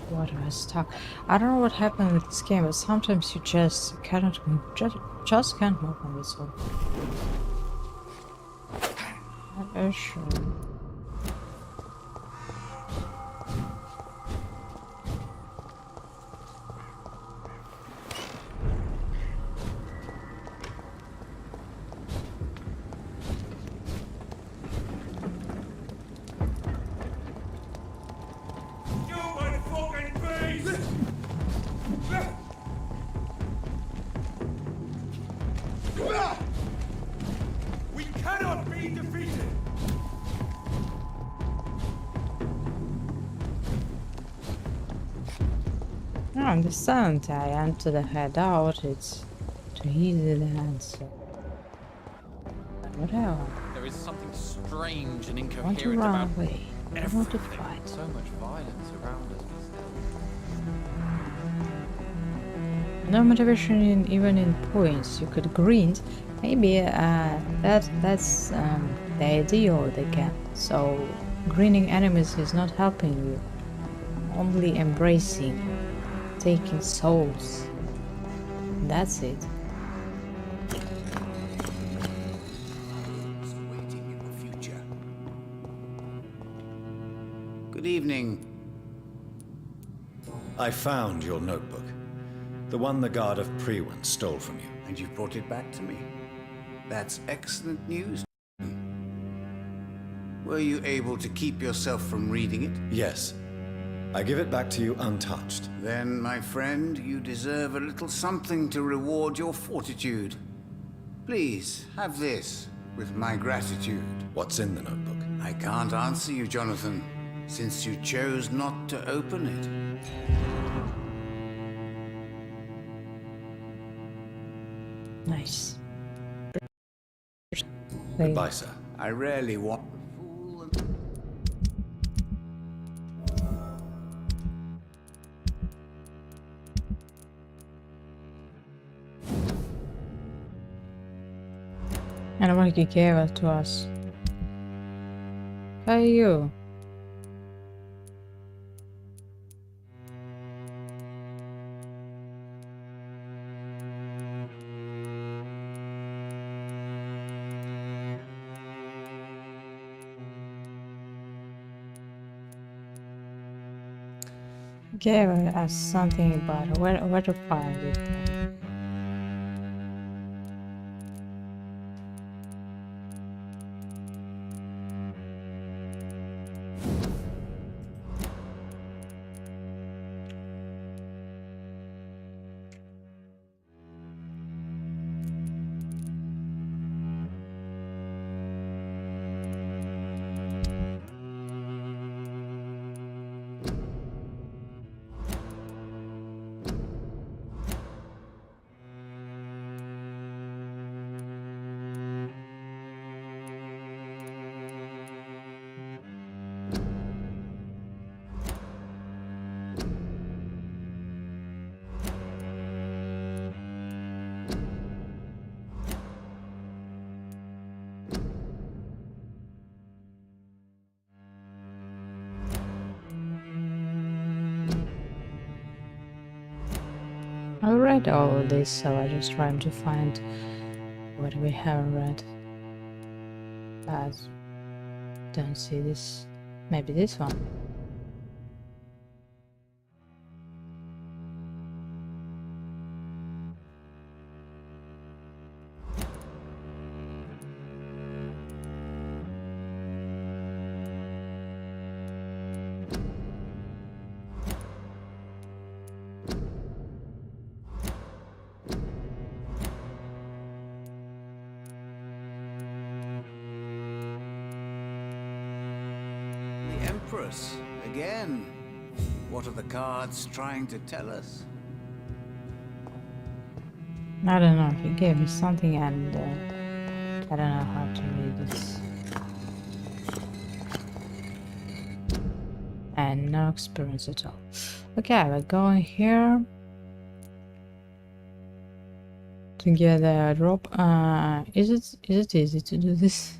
What was stuck? I don't know what happened with this game, but sometimes you just cannot move. Just can't move on this one. Not very sure. We cannot be defeated! I understand. I enter the hideout. It's too easy to answer. But whatever. There is something strange and I want to incoherent run about away. I want to fight. so much violence around us. No motivation even in points. You could grind. Maybe that's the idea of the game. So greening enemies is not helping you. Only embracing, taking souls. That's it. Good evening. I found your notebook. The one the guard of Priwen stole from you. And you brought it back to me. That's excellent news. Were you able to keep yourself from reading it? Yes. I give it back to you untouched. Then, my friend, you deserve a little something to reward your fortitude. Please, have this, with my gratitude. What's in the notebook? I can't answer you, Jonathan, since you chose not to open it. Nice. Goodbye, sir. I rarely want... And what he gave it to us. Hey you. Gave us something about where to find it. I read all of this, so I just trying to find what we haven't read. But don't see this. Maybe this one. The Empress, again. What are the cards trying to tell us? I don't know. He gave me something, and I don't know how to read this. And no experience at all. Okay, we're going here to get a drop. Is it easy to do this?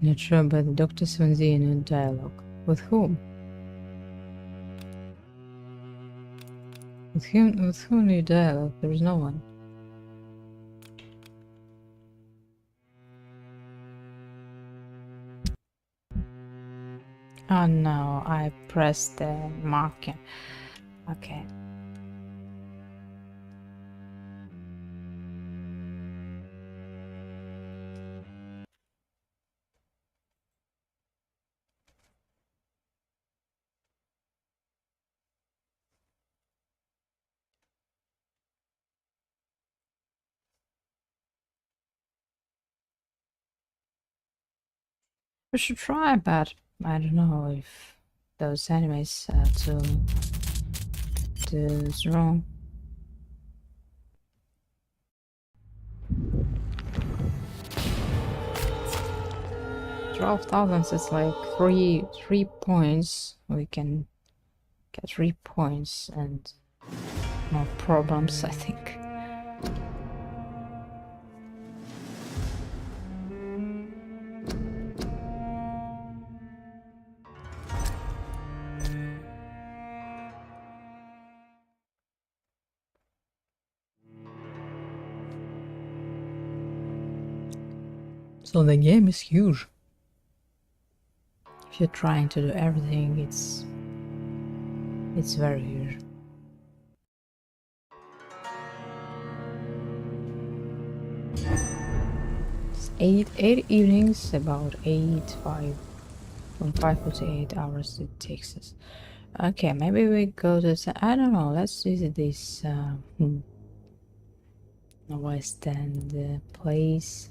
Not sure, but Dr. Swansea in a dialogue. With whom? With whom you dialogue? There is no one. Oh no, I pressed the marking. Okay. We should try, but I don't know if those enemies are too is wrong. $12,000 is like three points. We can get 3 points and no problems, I think. So the game is huge. If you're trying to do everything, it's very huge. It's eight evenings, about 48 hours it takes us. Okay, maybe we go to I don't know, let's visit this West End place.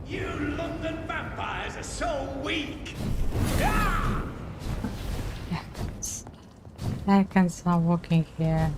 You London vampires are so weak! I can start walking here.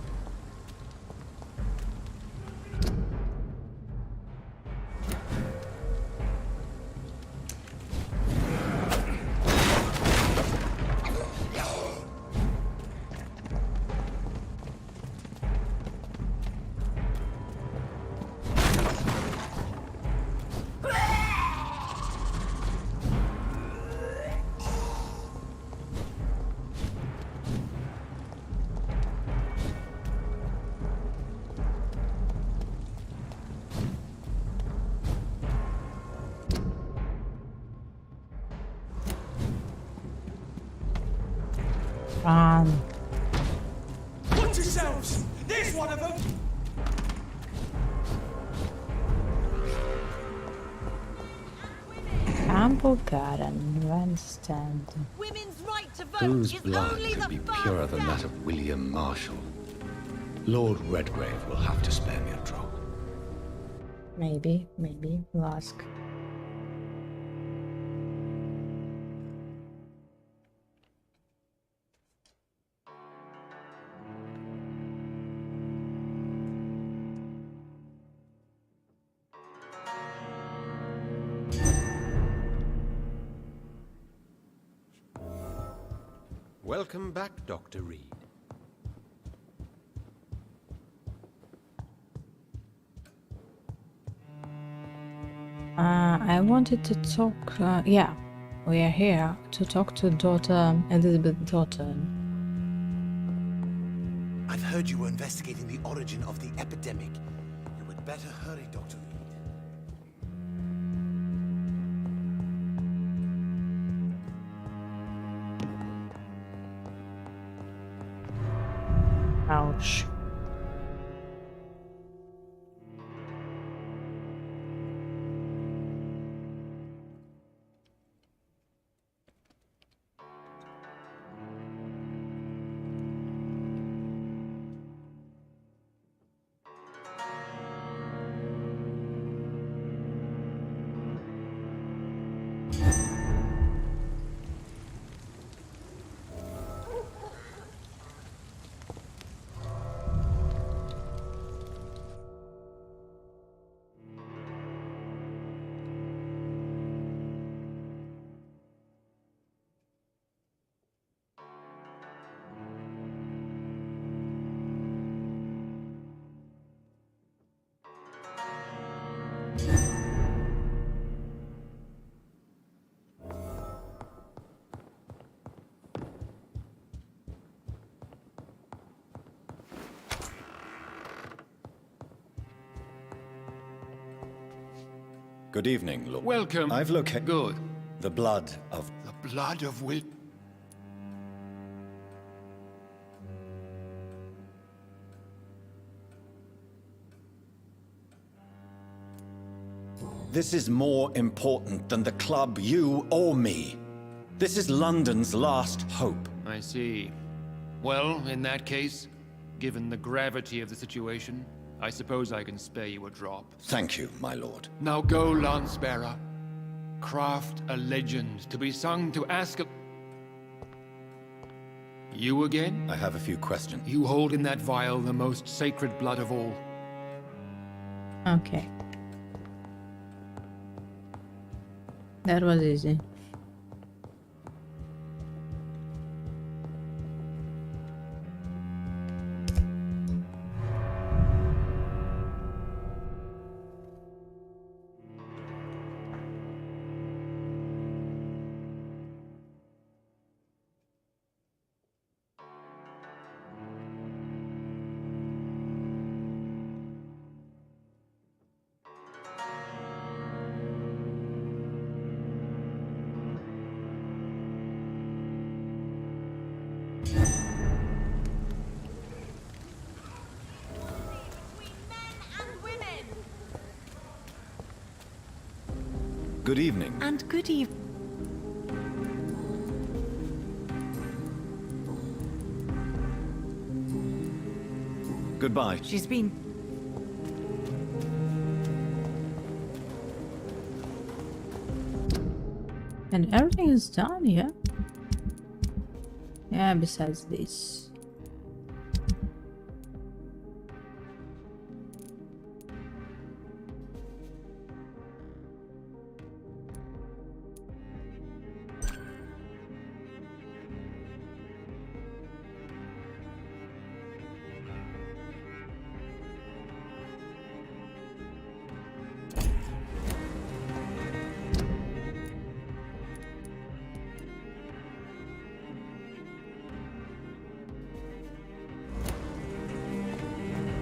Run. Watch yourselves! There's one of them! Campbell Garden, West End. Women's right to vote Whose is blood only could the be first purer than step. that of William Marshall? Lord Redgrave will have to spare me a drop. Maybe, we'll ask. Welcome back, Dr. Reed. I wanted to talk, yeah, we are here to talk to daughter, Elizabeth's daughter. I've heard you were investigating the origin of the epidemic. You would better hurry, Dr. Reed. Ouch. Good evening, Lord. Welcome. I've located. Good. The blood of... The blood of Will. This is more important than the club, you, or me. This is London's last hope. I see. Well, in that case, given the gravity of the situation, I suppose I can spare you a drop. Thank you, my lord. Now go, Lance-bearer. Craft a legend to be sung to Askel... You again? I have a few questions. You hold in that vial the most sacred blood of all. Okay. That was easy. Good evening. And good evening. Goodbye. She's been... And everything is done, yeah? Yeah, besides this.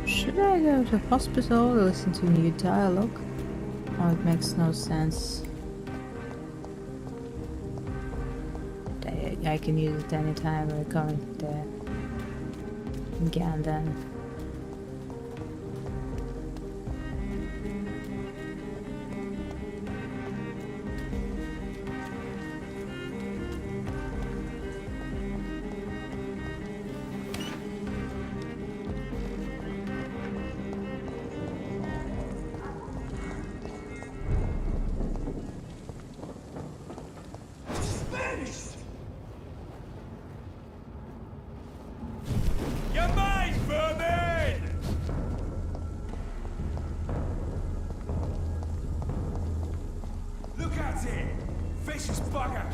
Should I go to hospital or listen to new dialogue? Oh, it makes no sense. I can use it anytime we're going there. Again then. Your mind, vermin! Look at it! Vicious bugger!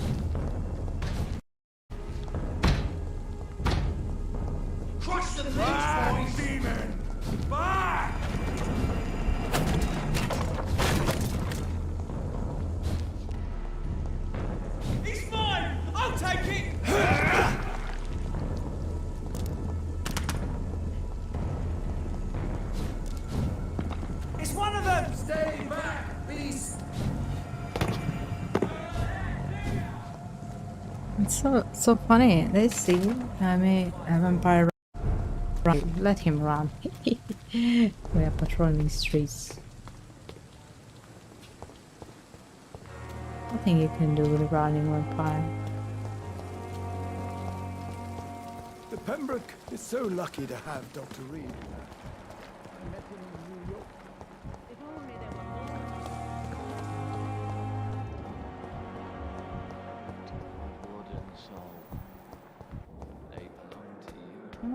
Crush the beast, demon! Back! He's mine! I'll take it! It's one of them! Stay back, beast! It's so funny. They see a vampire run. Let him run. We are patrolling streets. Nothing you can do with a running vampire. The Pembroke is so lucky to have Dr. Reed. I met him in New York.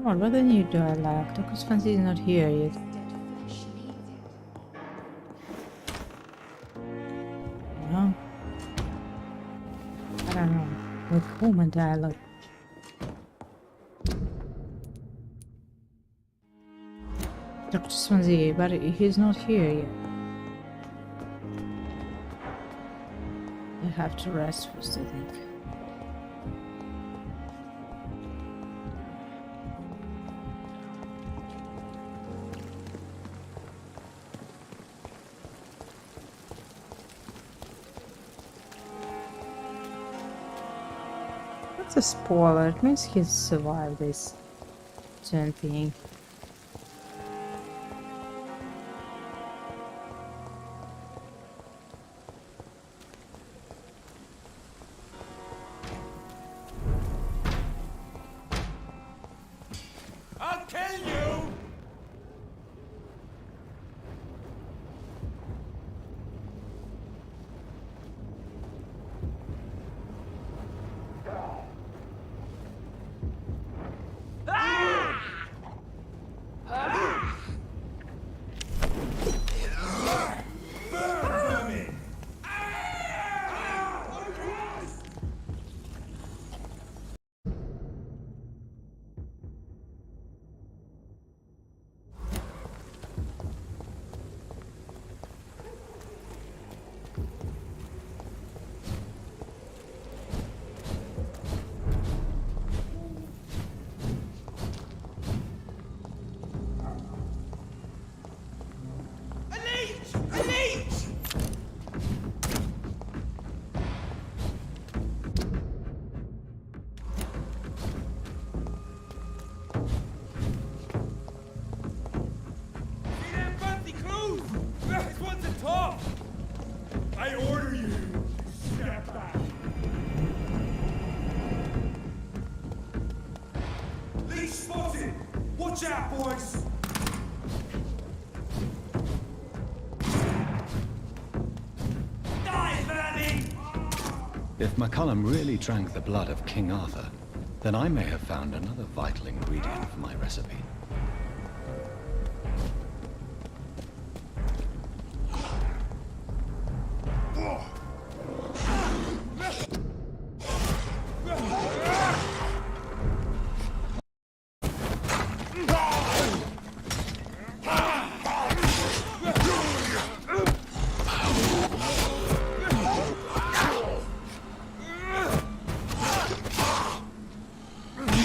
Oh, what a new dialogue. Dr. Fancy is not here yet. No. I don't know. With woman dialogue. Dr. Swansea, but he's not here yet. I have to rest first, I think. It's a spoiler. It means he survived this thing. I'll kill you! I order you! Step back! Leech spotted! Watch out, boys! Die, vermin! If McCullum really drank the blood of King Arthur, then I may have found another vital ingredient for my recipe.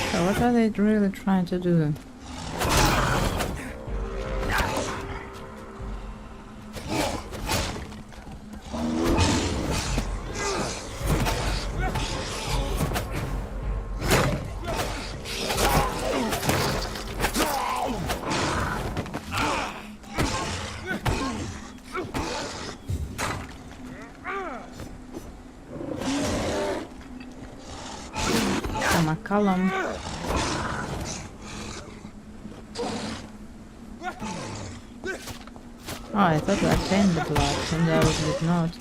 So what are they really trying to do? McCullum. Oh, I thought I obtained the blood, and I did not.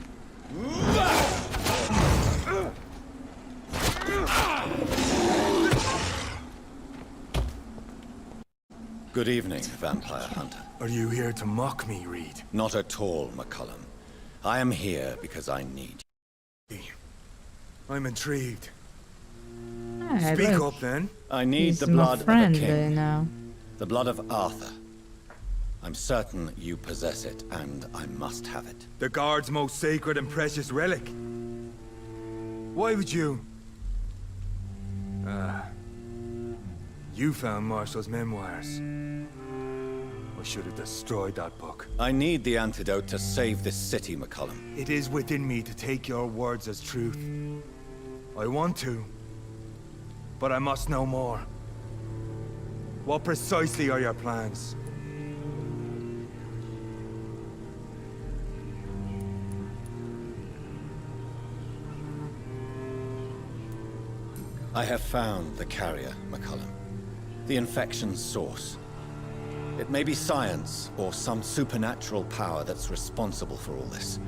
Good evening, Vampire Hunter. Are you here to mock me, Reed? Not at all, McCullum. I am here because I need you. I'm intrigued. Hey, Speak look. up, then. I need He's the my blood friend, of a king. now. The blood of Arthur. I'm certain you possess it, and I must have it. The guard's most sacred and precious relic. Why would you? You found Marshall's memoirs. I should have destroyed that book. I need the antidote to save this city, McCullum. It is within me to take your words as truth. I want to, but I must know more. What precisely are your plans? I have found the carrier, McCullum. The infection's source. It may be science or some supernatural power that's responsible for all this.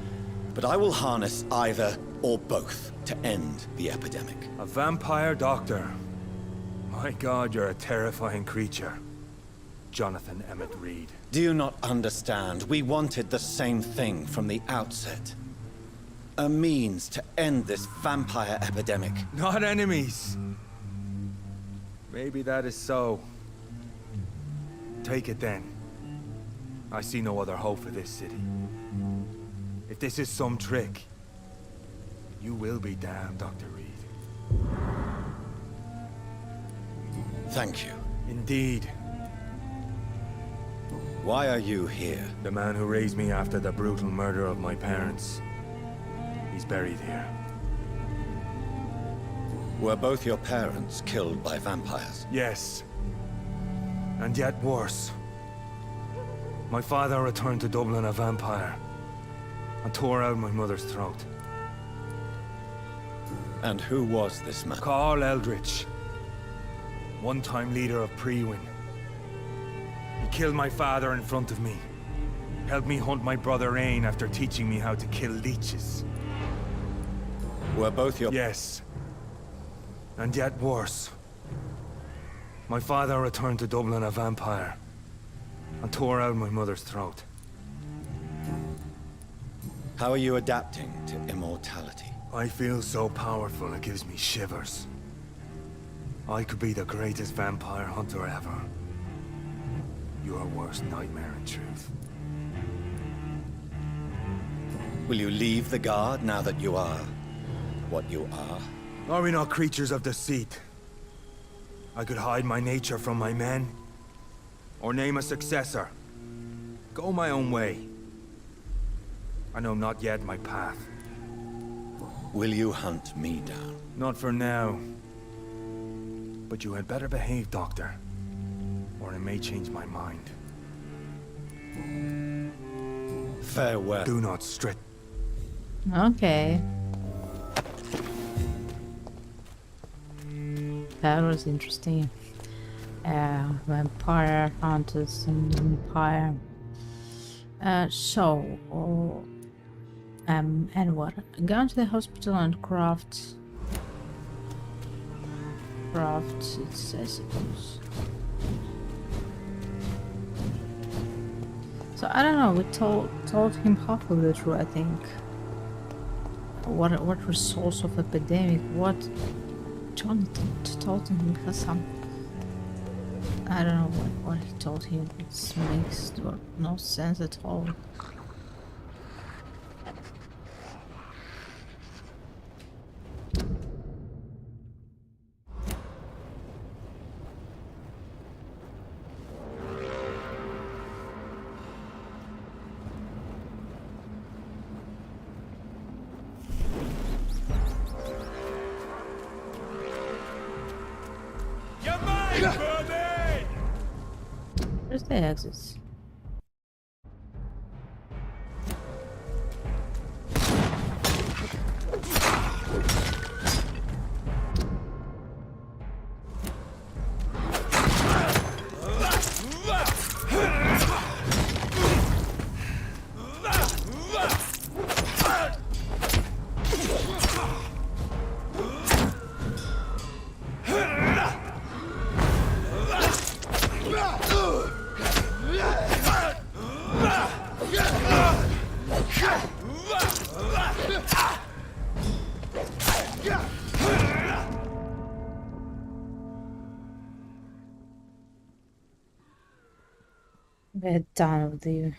But I will harness either or both to end the epidemic. A vampire doctor. My God, you're a terrifying creature. Jonathan Emmett Reed. Do you not understand? We wanted the same thing from the outset. A means to end this vampire epidemic. Not enemies. Maybe that is so. Take it then. I see no other hope for this city. If this is some trick, you will be damned, Dr. Reed. Thank you. Indeed. Why are you here? The man who raised me after the brutal murder of my parents. He's buried here. Were both your parents killed by vampires? Yes. And yet worse. My father returned to Dublin a vampire and tore out my mother's throat. And who was this man? Carl Eldritch. One-time leader of Prewin. He killed my father in front of me. Helped me hunt my brother Ain after teaching me how to kill leeches. Were both your... Yes. And yet worse. My father returned to Dublin a vampire and tore out my mother's throat. How are you adapting to immortality? I feel so powerful it gives me shivers. I could be the greatest vampire hunter ever. Your worst nightmare, in truth. Will you leave the Guard now that you are what you are? Are we not creatures of deceit? I could hide my nature from my men, or name a successor. Go my own way. I know not yet my path. Will you hunt me down? Not for now. But you had better behave, Doctor, or I may change my mind. Farewell. Do not stretch. Okay. That was interesting. Vampire hunters and vampire. And what? Go to the hospital and craft. It says it is. So I don't know. We told him half of the truth, I think. What resource of epidemic? What Jonathan told him because some. I don't know what he told him. It makes no sense at all. Where's the exits? Get done with you.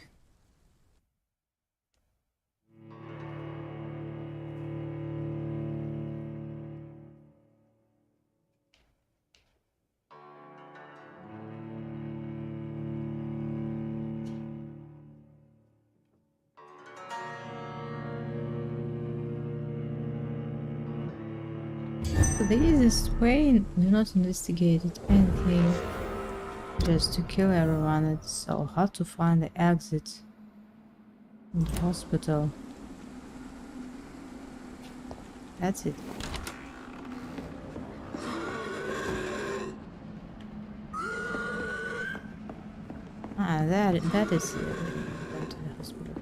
So the easiest way, do not investigate anything. Just to kill everyone. It's so hard to find the exit in the hospital. That's it. Ah, that is to the hospital.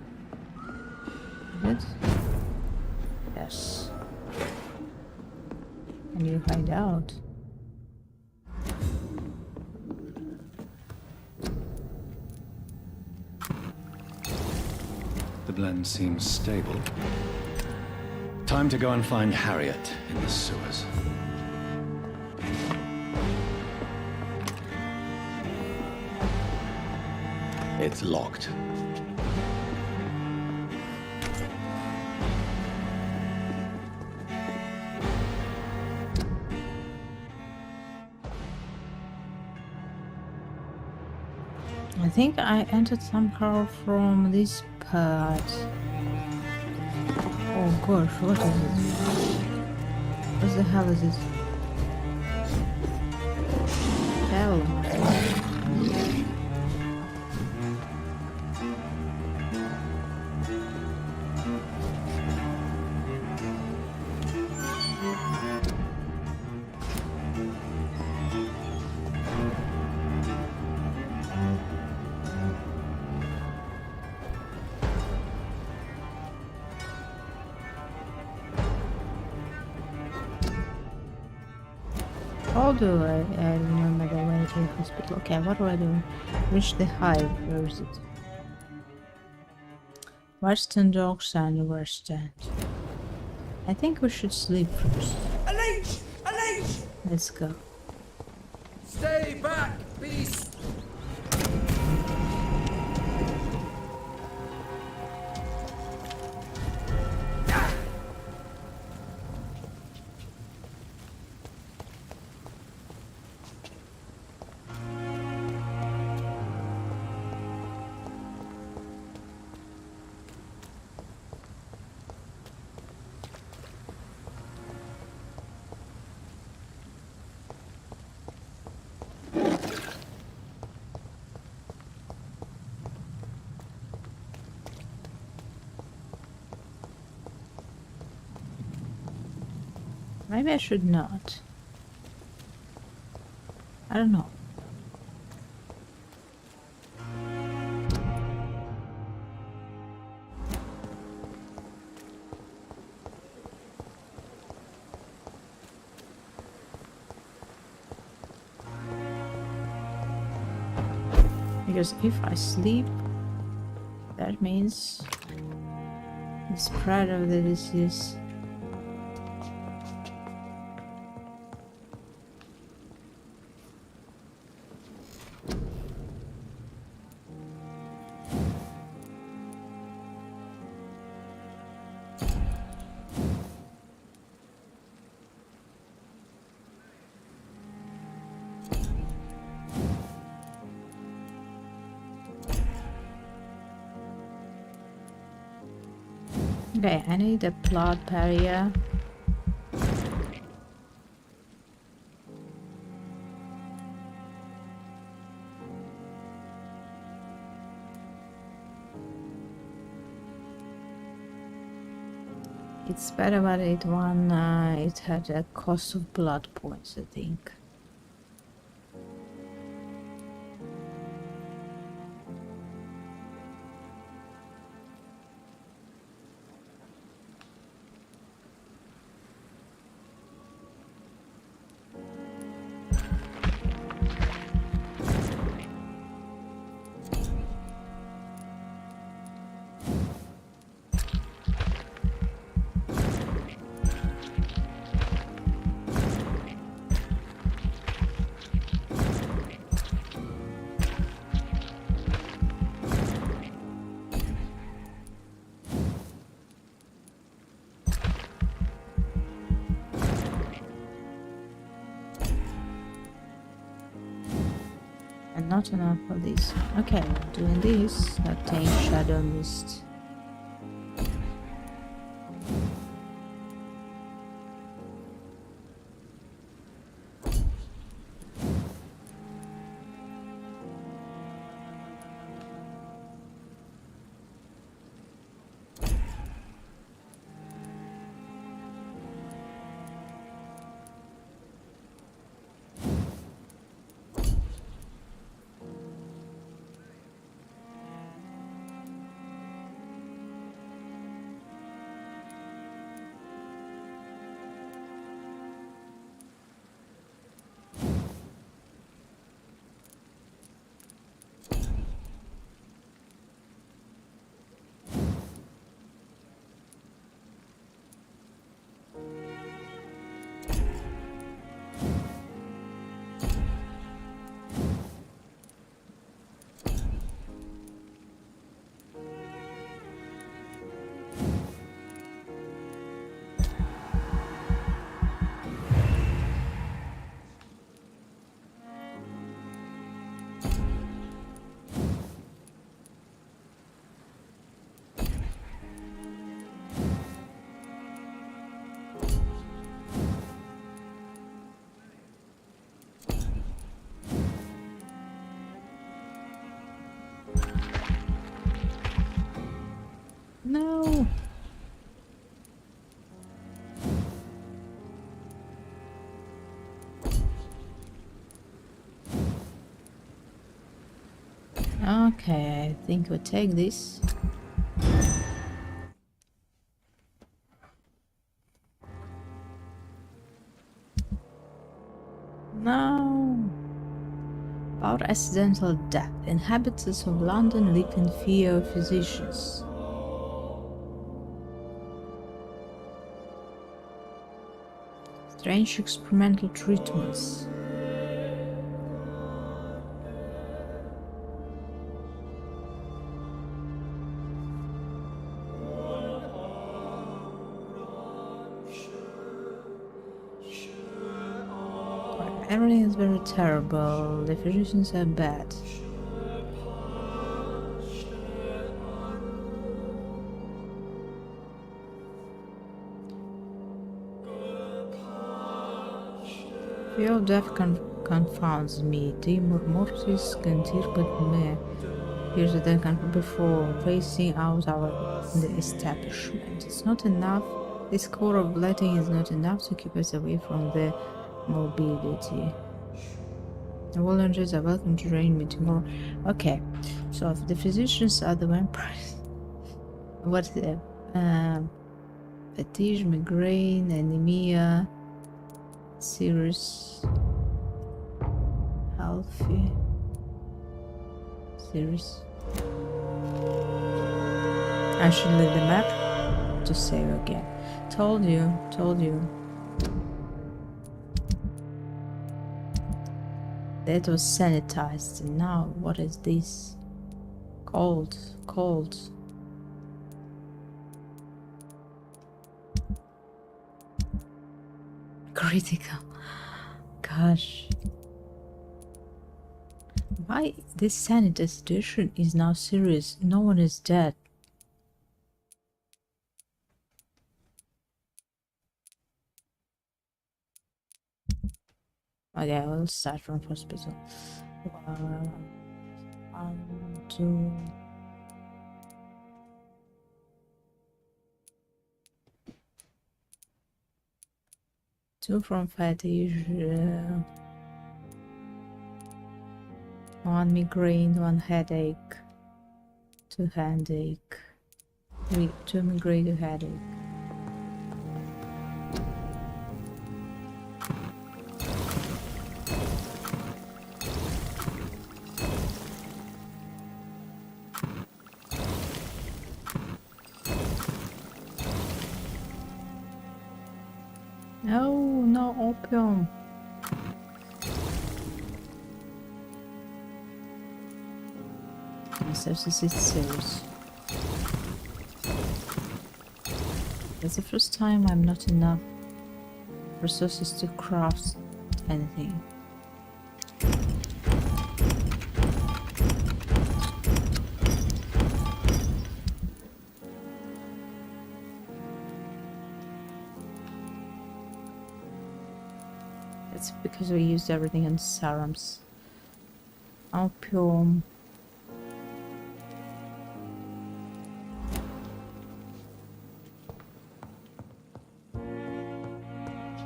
Good. Yes. And you hide out. The blend seems stable. Time to go and find Harriet in the sewers. It's locked. I think I entered somehow from this part. Oh gosh, what is it? What the hell is it? How do I remember the way to the hospital? Okay, what do I do? Reach the hive. Where is it? Western dogs and West End. I think we should sleep first. A leech! A leech! Let's go. Stay back, beast! Maybe I should not. I don't know. Because if I sleep, that means the spread of the disease. Okay, I need a blood barrier. It's better, but it had a cost of blood points, I think. And not enough for this. Okay, doing this. Obtain shadow mist. No. Okay, I think we'll take this. No. About accidental death. Inhabitants of London live in fear of physicians. Strange experimental treatments. Everything is very terrible. The physicians are bad. Fear of death confounds me. Timor mortis contirbat me. Here's the death can before facing out the establishment. It's not enough. This core of letting is not enough to keep us away from the mobility. The volunteers are welcome to join me tomorrow. Okay, so if the physicians are the vampires, what's the fatigue, migraine, anemia, serious, healthy, serious. I should leave the map to save again. Told you. That was sanitized, and now what is this? Cold. Critical. Gosh. Why this sanitized edition is now serious? No one is dead. Okay, I will start from hospital. 1, 2. Two from fatigue, 1 migraine, 1 headache, 2 headache, 2 migraine, 2 headache. No opium. Sepsis is serious. It's the first time I'm not enough resources to craft anything. It's because we used everything in serums. Opium.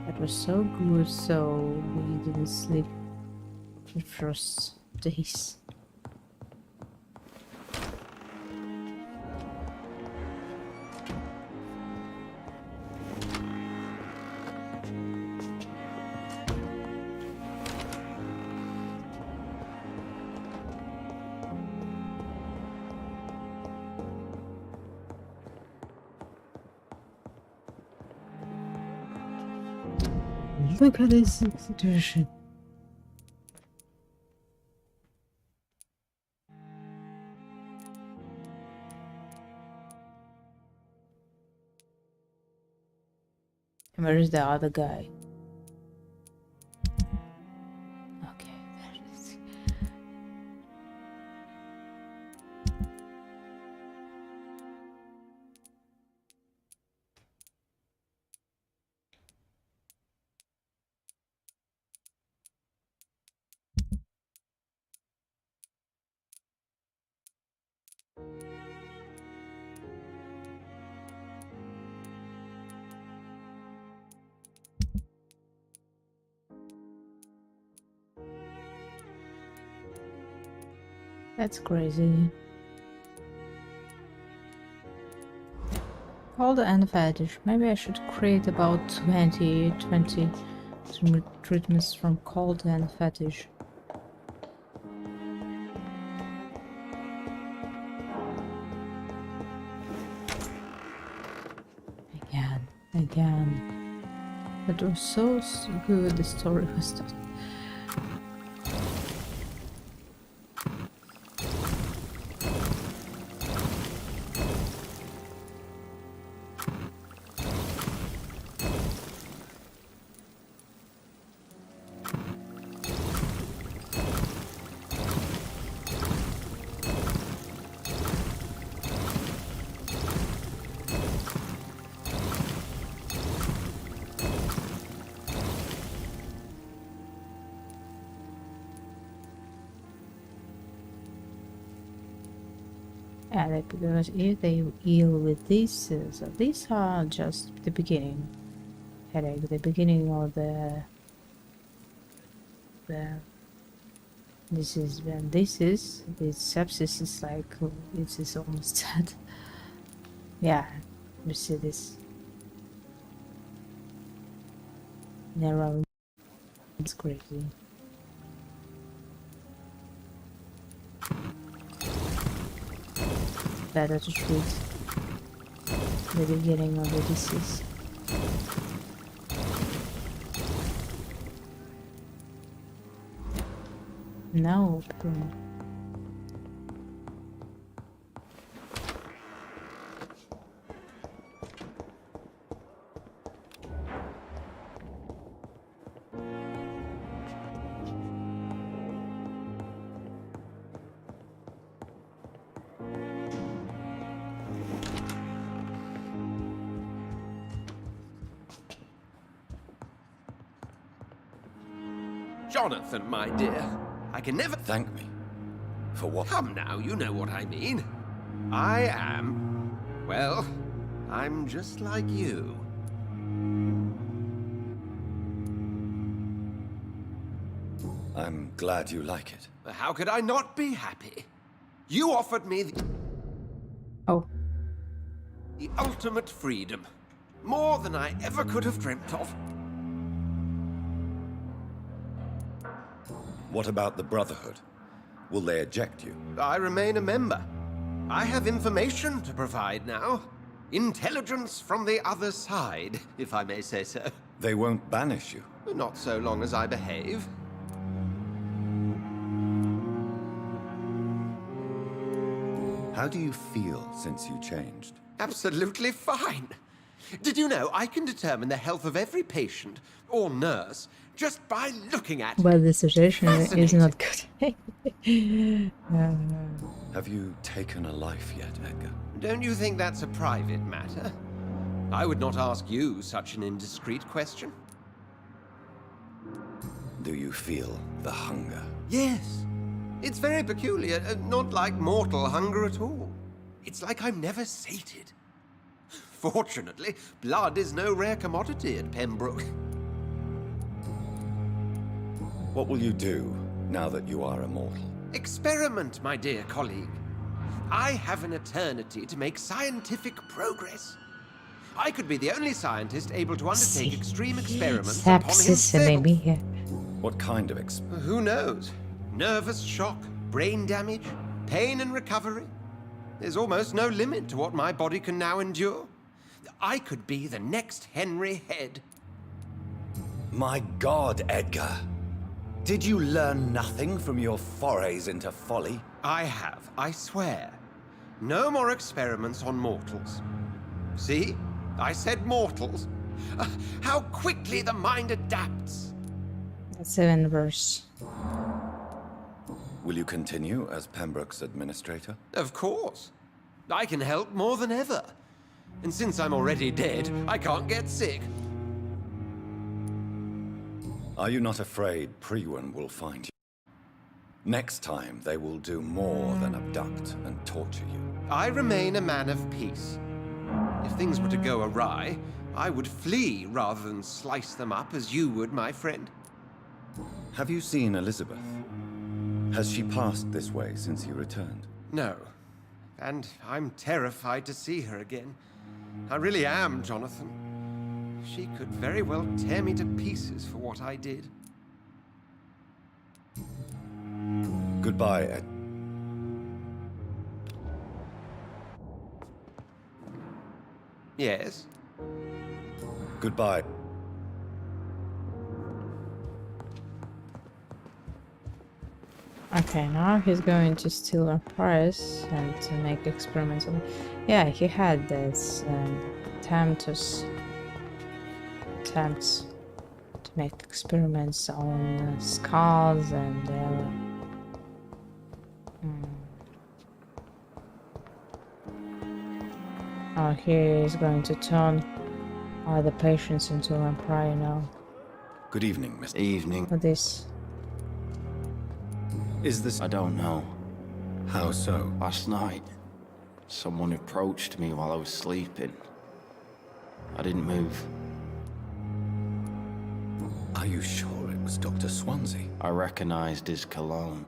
That was so good, so we didn't sleep for the first days. Look at this situation. And where is the other guy? Okay, there it is. That's crazy. Hold the end fetish. Maybe I should create about 20 treatments from cold and fetish. Again. That was so good, the story was done. Yeah, because if they heal with this, so these are just the beginning. Headache, the beginning of the this sepsis is like it is almost dead. Yeah, you see this narrow. It's crazy. Better to treat the beginning of the disease. No. Jonathan, my dear, I can never thank me. For what? Come now, you know what I mean. I am... well, I'm just like you. I'm glad you like it. How could I not be happy? You offered me the ultimate freedom. More than I ever could have dreamt of. What about the Brotherhood? Will they eject you? I remain a member. I have information to provide now. Intelligence from the other side, if I may say so. They won't banish you? Not so long as I behave. How do you feel since you changed? Absolutely fine. Did you know I can determine the health of every patient or nurse just by looking at... Well, the situation is not good. Have you taken a life yet, Edgar? Don't you think that's a private matter? I would not ask you such an indiscreet question. Do you feel the hunger? Yes. It's very peculiar, not like mortal hunger at all. It's like I'm never sated. Fortunately, blood is no rare commodity at Pembroke. What will you do now that you are immortal? Experiment, my dear colleague. I have an eternity to make scientific progress. I could be the only scientist able to undertake extreme experiments upon himself. Maybe, yeah. What kind of experiment? Who knows? Nervous shock, brain damage, pain and recovery. There's almost no limit to what my body can now endure. I could be the next Henry Head. My God, Edgar. Did you learn nothing from your forays into folly? I have, I swear. No more experiments on mortals. See? I said mortals. How quickly the mind adapts. The 7th verse. Will you continue as Pembroke's administrator? Of course. I can help more than ever. And since I'm already dead, I can't get sick. Are you not afraid Priwen will find you? Next time, they will do more than abduct and torture you. I remain a man of peace. If things were to go awry, I would flee rather than slice them up as you would, my friend. Have you seen Elizabeth? Has she passed this way since you returned? No. And I'm terrified to see her again. I really am, Jonathan. She could very well tear me to pieces for what I did. Goodbye, Ed. Yes? Goodbye. Okay, now he's going to steal a prize and to make experiments on. Yeah, he had this attempts to make experiments on skulls and oh, he is going to turn the patients into vampire now. Good evening, Mr. Evening. For this. Is this... I don't know. How so? Last night, someone approached me while I was sleeping. I didn't move. Are you sure it was Dr. Swansea? I recognized his cologne.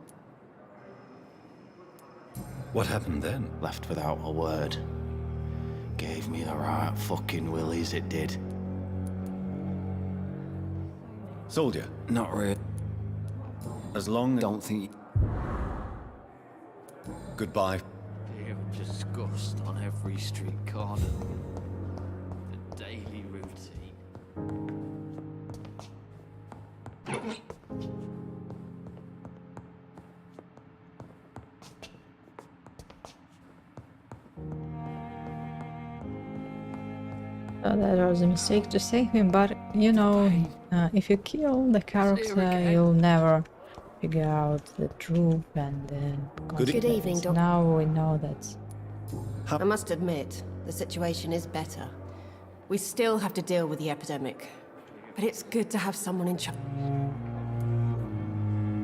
What happened then? Left without a word. Gave me the right fucking willies, it did. Soldier? Not really. As long as... Don't think... Goodbye. Fear of disgust on every street corner. The daily routine. So that was a mistake to save him, but you know, if you kill the character, you'll never figure out the truth and Good evening, Doctor. now we know that. I must admit, the situation is better. We still have to deal with the epidemic, but it's good to have someone in charge.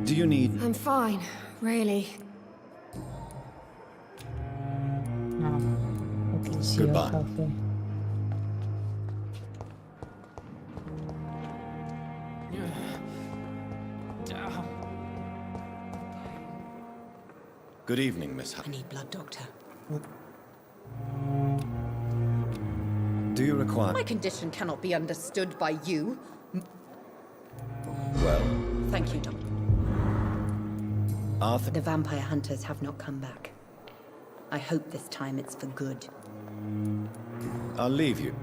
Do you need... I'm fine, really. Goodbye. Good evening, Miss I need blood, Doctor. Do you require... My condition cannot be understood by you. Well... Thank you, Doctor. Arthur... The vampire hunters have not come back. I hope this time it's for good. I'll leave you.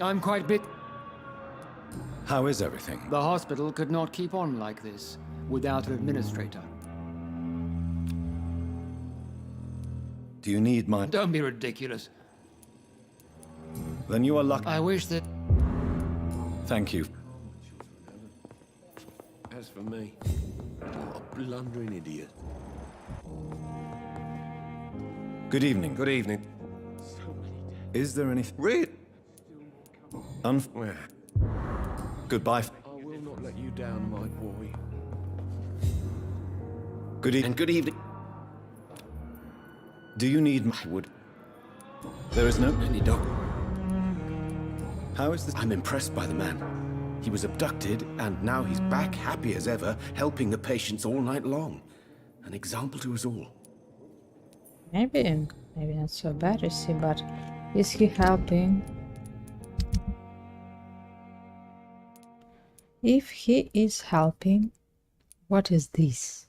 I'm quite bit. How is everything? The hospital could not keep on like this without an administrator. Do you need my... Don't be ridiculous. Then you are lucky. I wish that... Thank you. As for me, what a blundering idiot. Good evening. Good evening. Is there anything... Read. Where? Goodbye. I will not let you down, my boy. Good evening. And good evening. Do you need my wood? There is no... Any dog. How is this... I'm impressed by the man. He was abducted, and now he's back happy as ever, helping the patients all night long. An example to us all. Maybe not so bad, you see, but is he helping? If he is helping, what is this?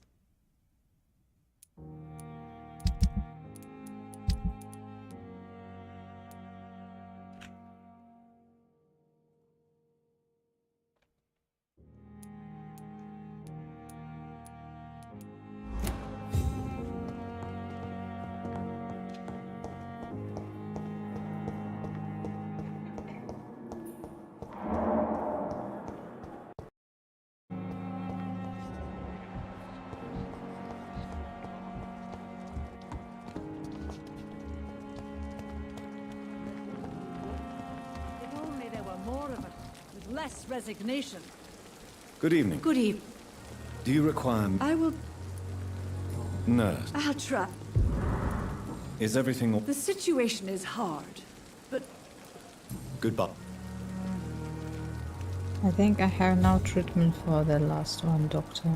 If only there were more of us, with less resignation. Good evening. Good evening. Do you require... I will... Nurse? I'll try. Is everything... The situation is hard, but Goodbye. I think I have no treatment for the last one, doctor.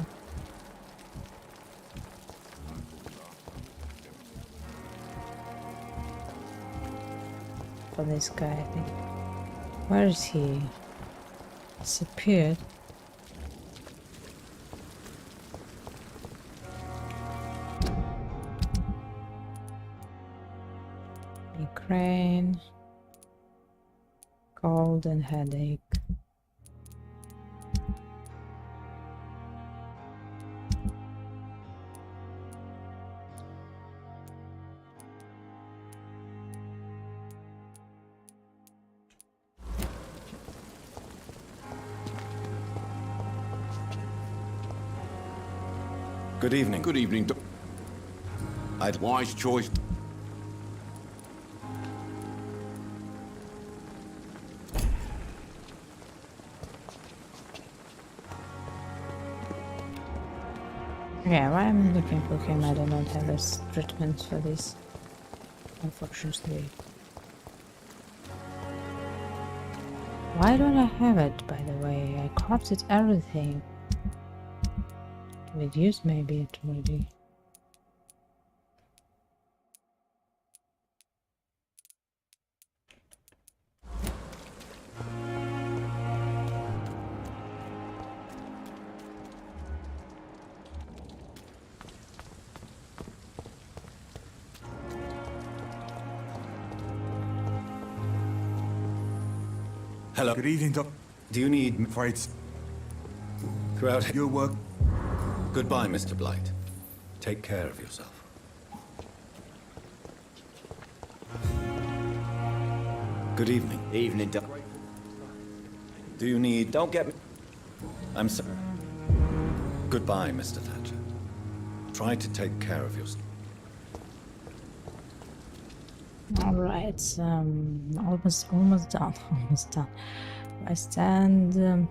For this guy, I think. Where is he? Disappeared. Migraine, cold and headache. Good evening. Good evening, I'd wise choice. Yeah, why am I looking for him? I do not have a treatment for this, unfortunately. Why don't I have it, by the way? I crafted everything. With use maybe it already. Hello. Good evening, Doc. Do you need fights? Throughout your work? Goodbye, Mr. Blight. Take care of yourself. Good evening. Evening, Doc. Do you need... Don't get me... I'm sorry. Goodbye, Mr. Thatcher. Try to take care of yourself. Alright, almost done, almost done. I stand,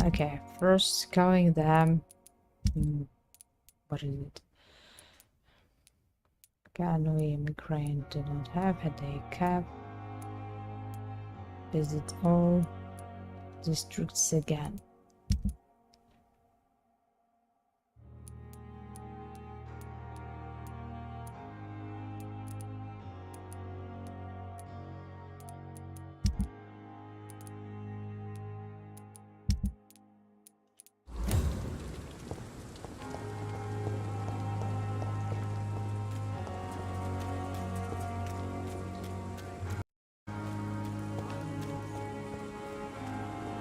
okay, first going there, what is it? Paranoia, migraine, do not have, headache, have, visit all districts again.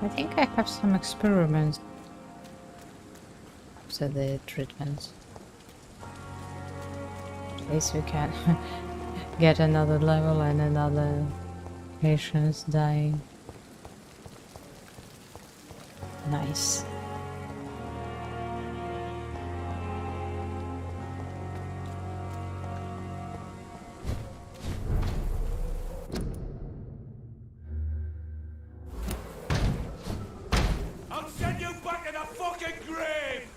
I think I have some experiments after the treatments. At least we can get another level and another patients dying. Nice. I'll send you back in the fucking grave!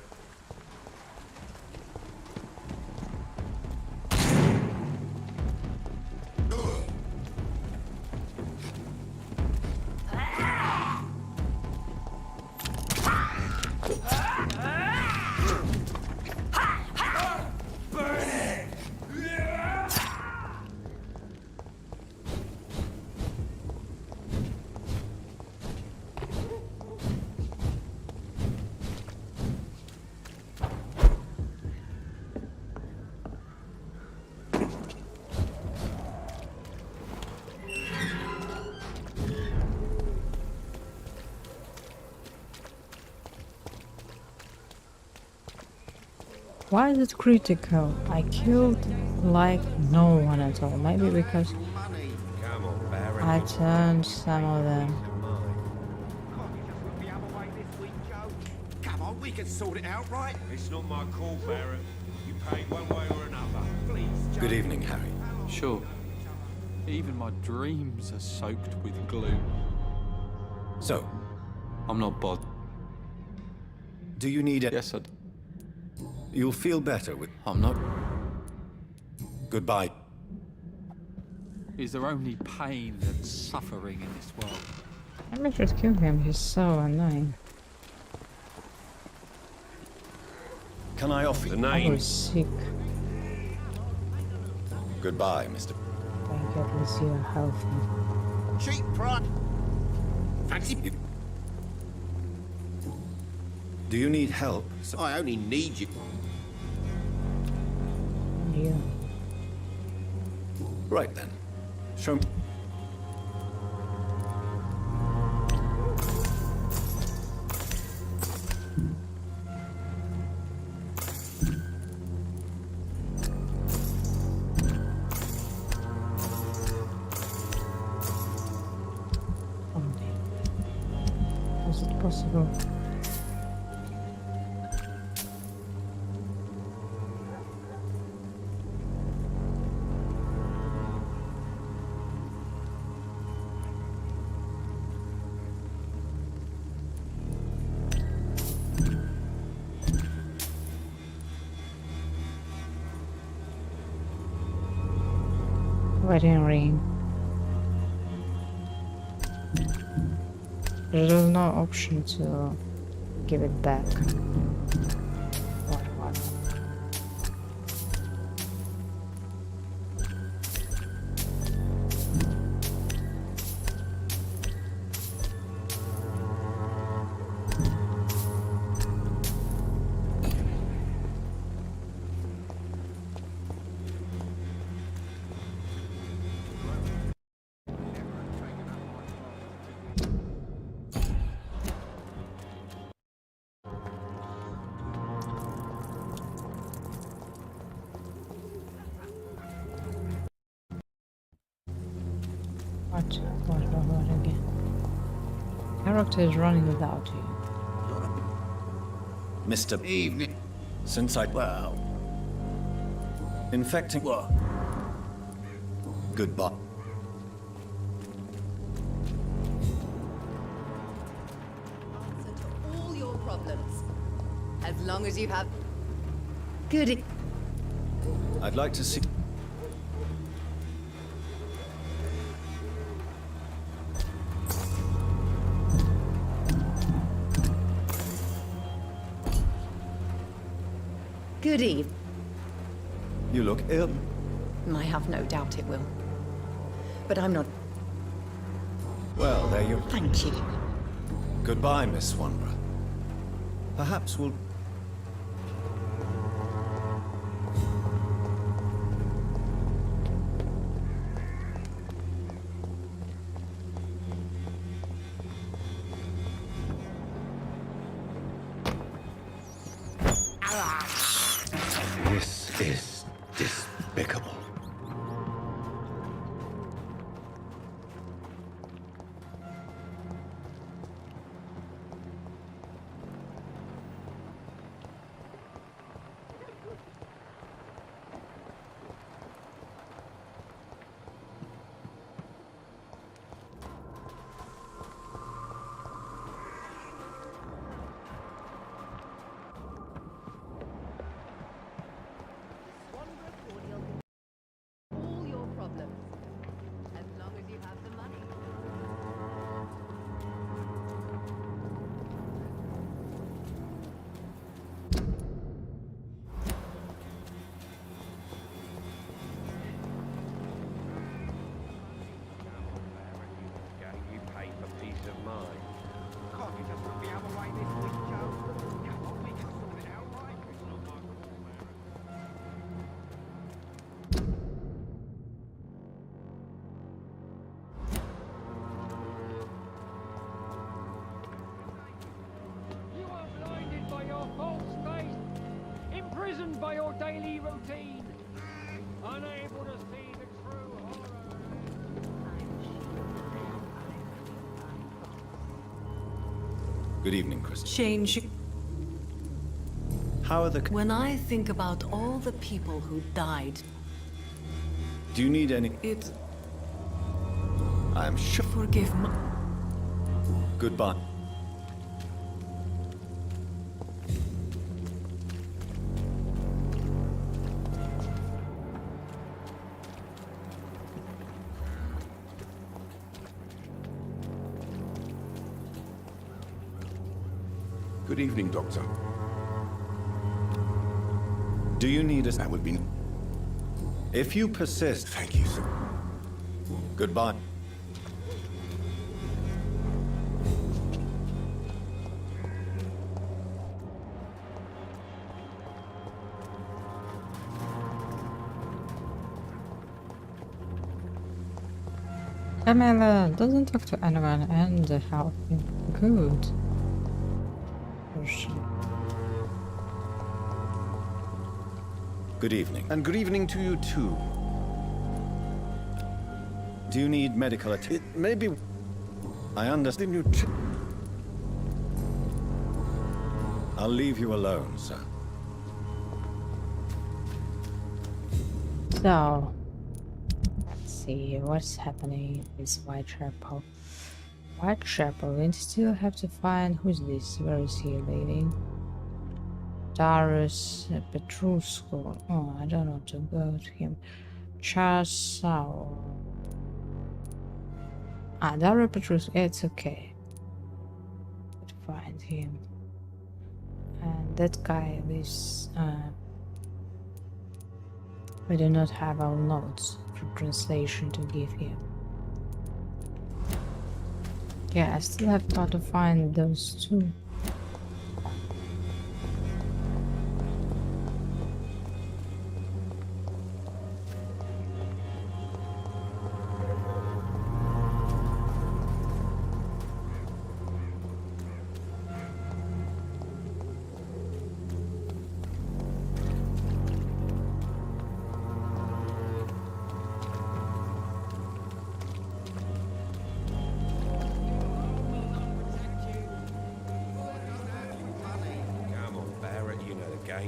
Burn it! Why is it critical? I killed like no one at all. Maybe because I turned some of them. Come on, we can sort it out, right? It's not my call, Barrett. You pay one way or another. Please, Good evening, Harry. Sure. Even my dreams are soaked with gloom. So, I'm not bothered. do you need it? Yes, I do. You'll feel better with... I'm not. Goodbye. Is there only pain and suffering in this world? Let me just kill him, he's so annoying. Can I offer you? I was sick. Goodbye, Mr. Thank God, at least you're healthy. Cheap price. Fancy. Do you need help? I only need you. Yeah. Right then. Show me. How is it possible? Wedding ring. There's no option to give it back. What? What again? Character is running without you. Mr. Evening. Since I... Well... Infecting... What? Goodbye. Answer to all your problems. As long as you have... Good. I'd like to see... Good evening. You look ill. I have no doubt it will. But I'm not... Well, there you... Thank you. Goodbye, Miss Wanderer. Perhaps we'll... This is despicable. All your problems. As long as you have the money. You pay for peace of mind. Can't you just look the other way this week, Joe? Come on, we can sort it out, right? It's not my call, man. You are blinded by your false faith, imprisoned by your daily routine, unable to see the true horror. Good evening, Chris. Change. How are the... When I think about all the people who died, Do you need any... it... I'm sure... Forgive me. Goodbye. Good evening, Doctor. Do you need us? That would be... If you persist... Thank you, sir. Goodbye. Camilla doesn't talk to anyone and help him. Good. Good evening. And good evening to you too. Do you need medical attention? It may be... I understand. I'll leave you alone, sir. So, let's see what's happening in this Whitechapel. Whitechapel, we still have to find who's this. Where is he leading? Darius Petrusco. Oh, I don't know to go to him. Chasao. Ah, Darius Petrusco. It's okay. Could find him. And that guy is. We do not have our notes for translation to give him. Yeah, I still have got to find those two.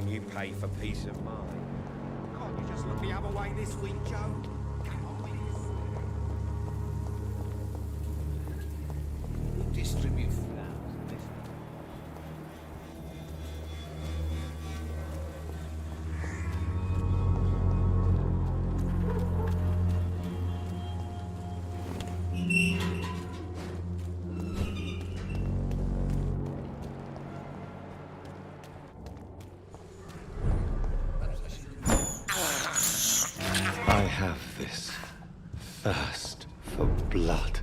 You pay for peace of mind. Can't you just look the other way this week, Joe? Come on, distribute flowers. I have this thirst for blood.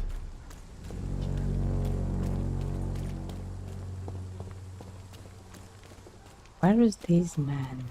Where is this man?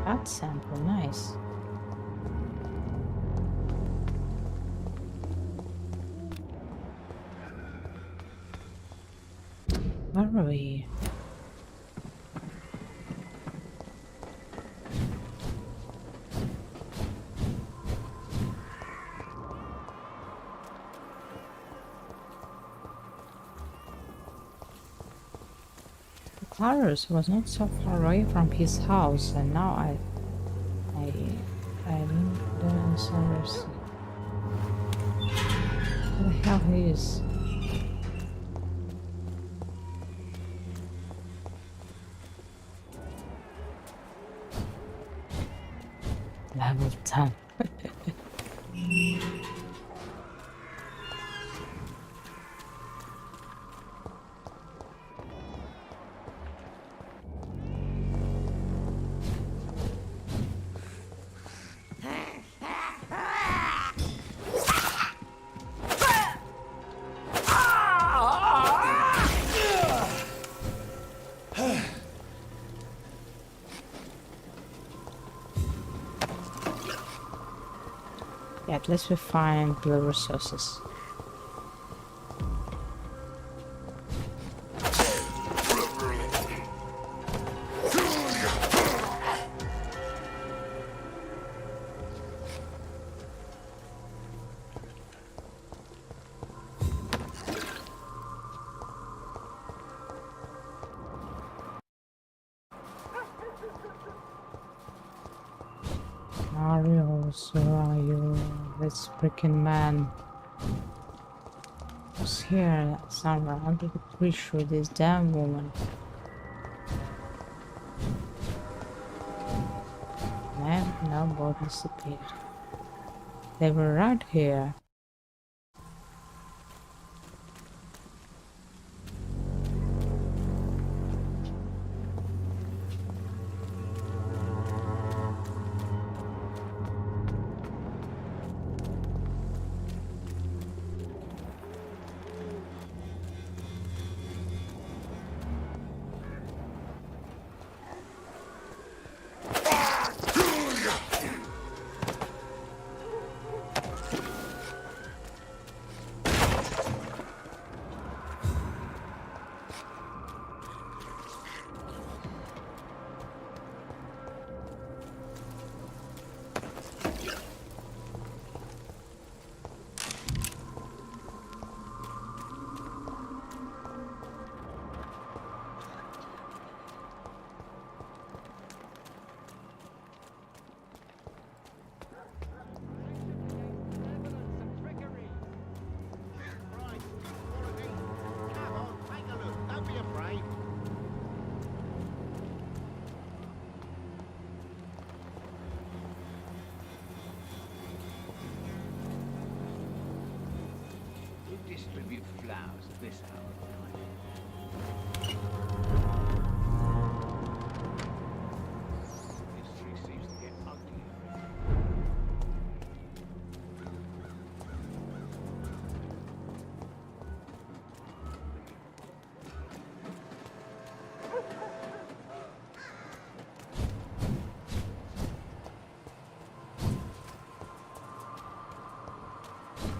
That sample, nice. Where are we? Clarus was not so far away from his house, and now I don't understand where the hell he is. Level 10. At least we find the resources. Mario, so are you this freaking man? Who's here somewhere under the bridge with this damn woman? Man, no boat disappeared. They were right here. Distribute flowers at this hour of night. This tree seems to get uglier.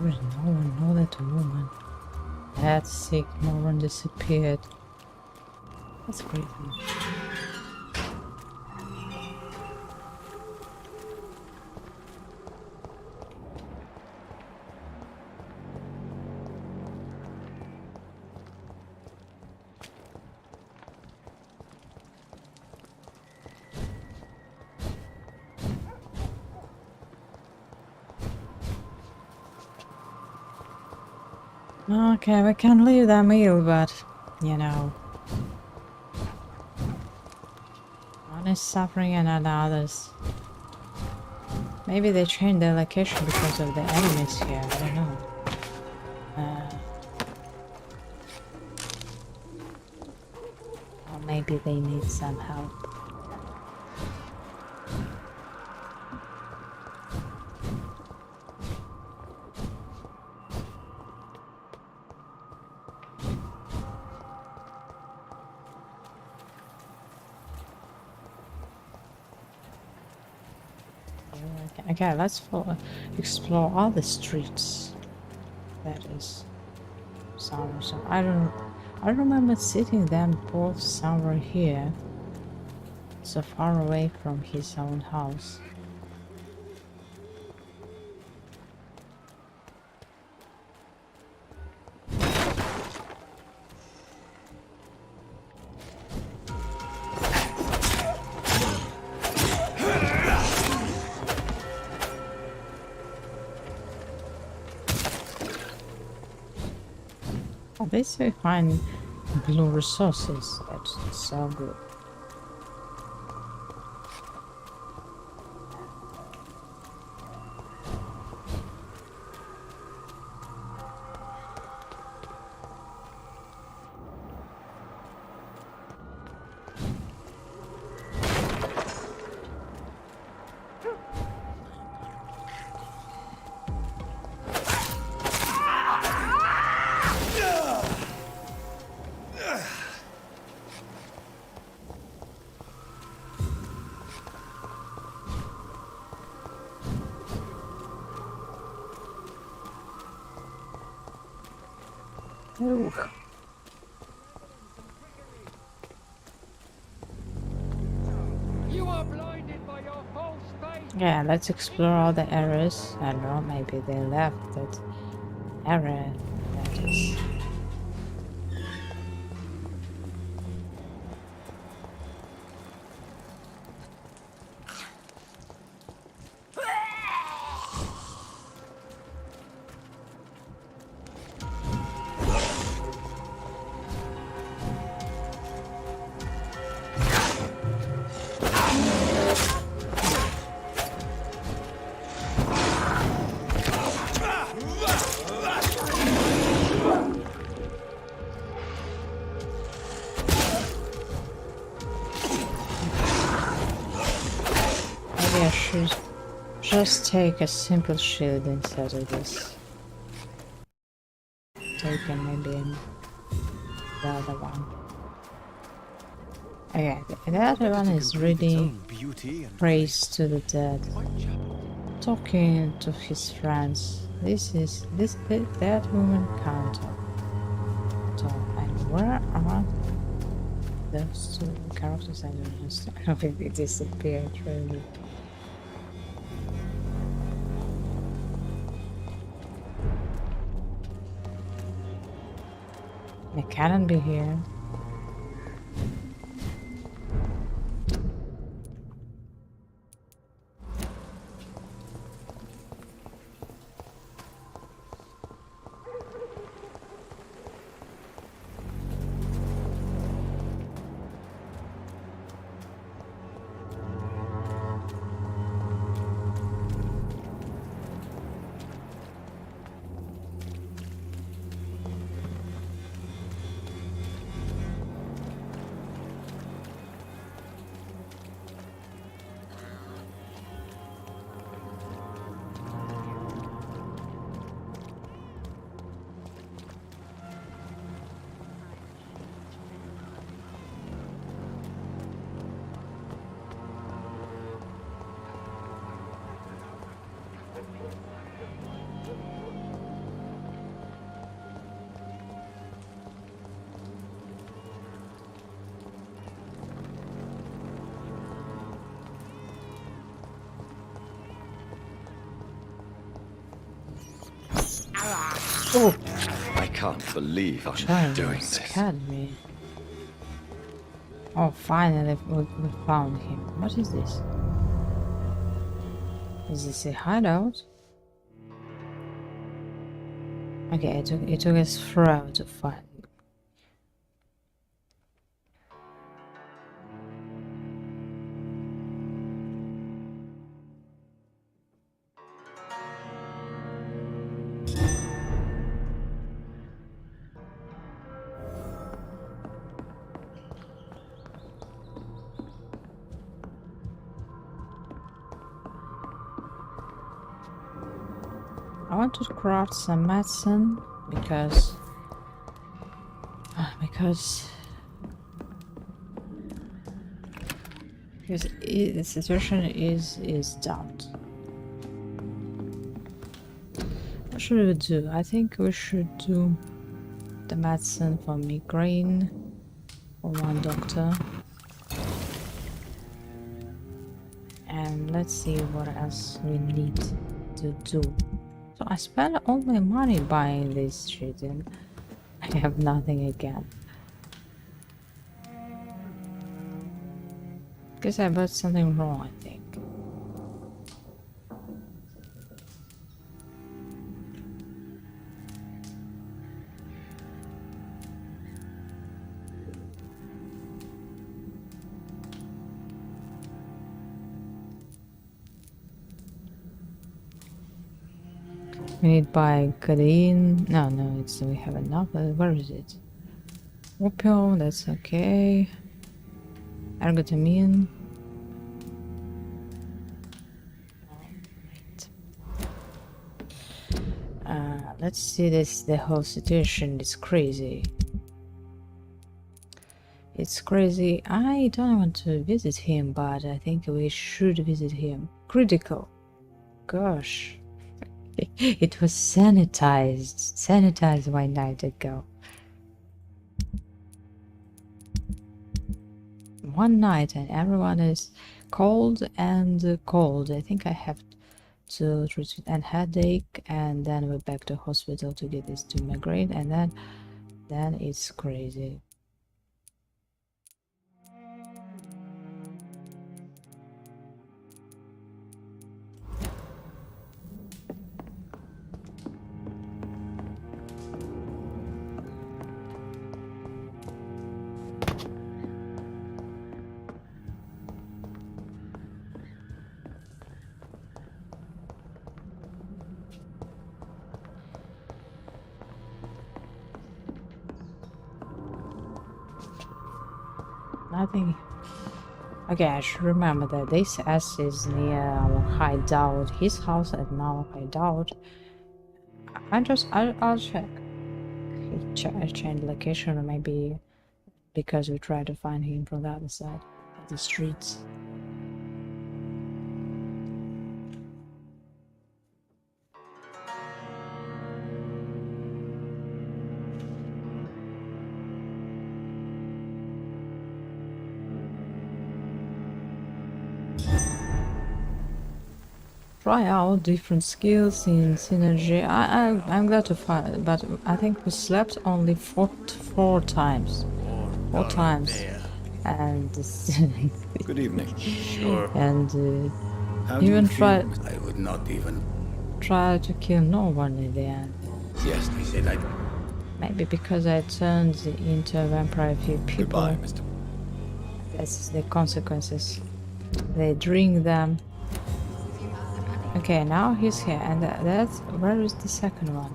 There's no one, no that woman. That's sick, no one disappeared. That's crazy. Okay, we can leave that meal, but you know, one is suffering and others. Maybe they changed their location because of the enemies here. I don't know. Or maybe they need some help. Okay, let's explore other streets. That is somewhere. So I remember seeing them both somewhere here, so far away from his own house. At least we find blue resources. That's so good. You are blinded by your false faith. Yeah, let's explore all the areas. I don't know, maybe they left that area. That is. Maybe I should just take a simple shield instead of this. Taking maybe the other one. Okay, the other one is reading Praise to the Dead, talking to his friends. This is the Dead Woman counter. So, and where are those two characters? I don't understand. I don't think they disappeared really. They cannot be here. Oh! I can't believe I'm Child doing this. scared me. Oh, finally we found him. What is this? Is this a hideout? Okay, it took us forever to find him. I want to craft some medicine because the situation is doubt. What should we do? I think we should do the medicine for migraine for one doctor. And let's see what else we need to do. So I spent all my money buying this shit and I have nothing again. Guess I bought something wrong, I think. We need buy codeine. No, it's we have enough. Where is it? Opium, that's okay. Ergotamine. Let's see this. The whole situation is crazy. It's crazy. I don't want to visit him, but I think we should visit him. Critical. Gosh. It was sanitized 1 night ago. one night and everyone is cold and cold. I think I have to treat and headache, and then we're back to hospital to get this to migraine, and then it's crazy. Nothing. Okay, I should remember that this S is near our hideout, his house at now hideout. I'll check. I changed location, or maybe because we tried to find him from the other side of the streets. Try out different skills in synergy. I'm glad to find, but I think we slept only four times. Four times. And good evening. Sure. And How do even you try feel? I would not even. try to kill no one in the end. Yes, I said I. Maybe because I turned into a vampire a few people. Goodbye, Mr. That's the consequences. They drink them. Okay, now he's here, and that's where is the second one?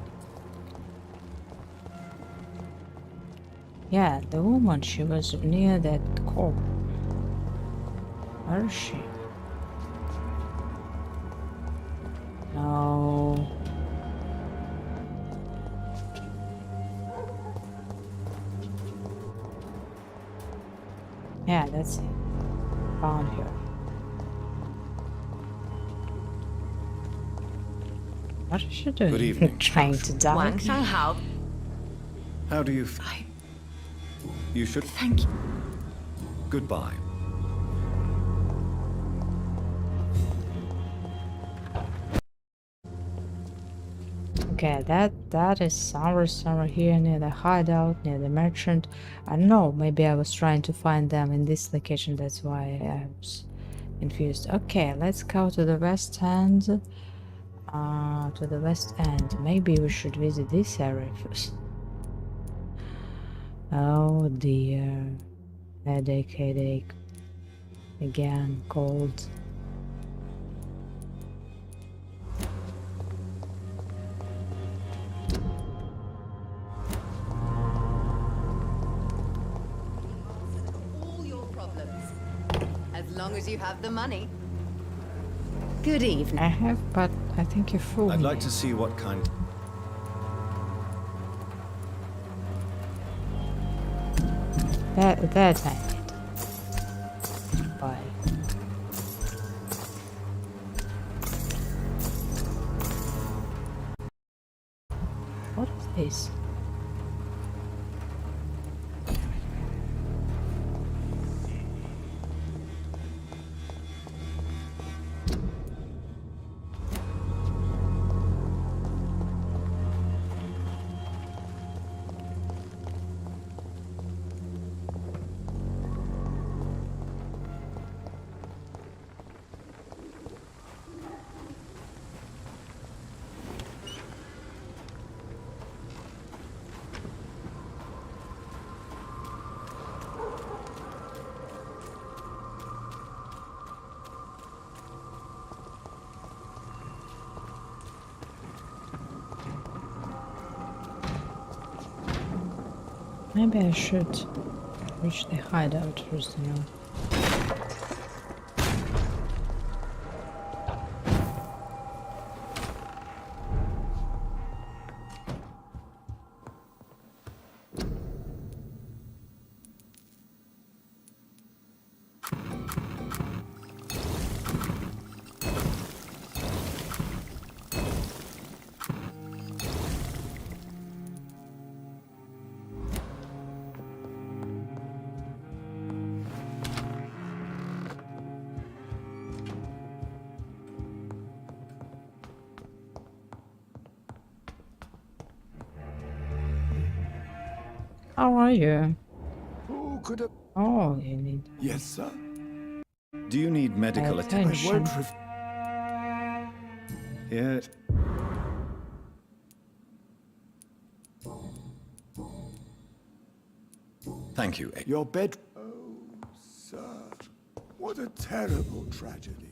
Yeah, the woman, she was near that corpse. Where is she? No. Yeah, that's it. Found her. What is she doing? Good evening. Trying to die. How do you You should... Thank you. Goodbye. Okay, that is somewhere here near the hideout, near the merchant. I don't know, maybe I was trying to find them in this location, that's why I was confused. Okay, let's go to the west end. To the west end. Maybe we should visit this area first. Oh dear. Headache. Again, cold. All your problems. As long as you have the money. Good evening. I have, but I think you fooled me. I'd like to see what kind... That I did. Bye. What is this? Maybe I should reach the hideout first, you know. How are you? Who could have... Oh, you need Yes, sir. Do you need medical attention? attention. Here. Thank you. Your bed... Oh, sir. What a terrible tragedy.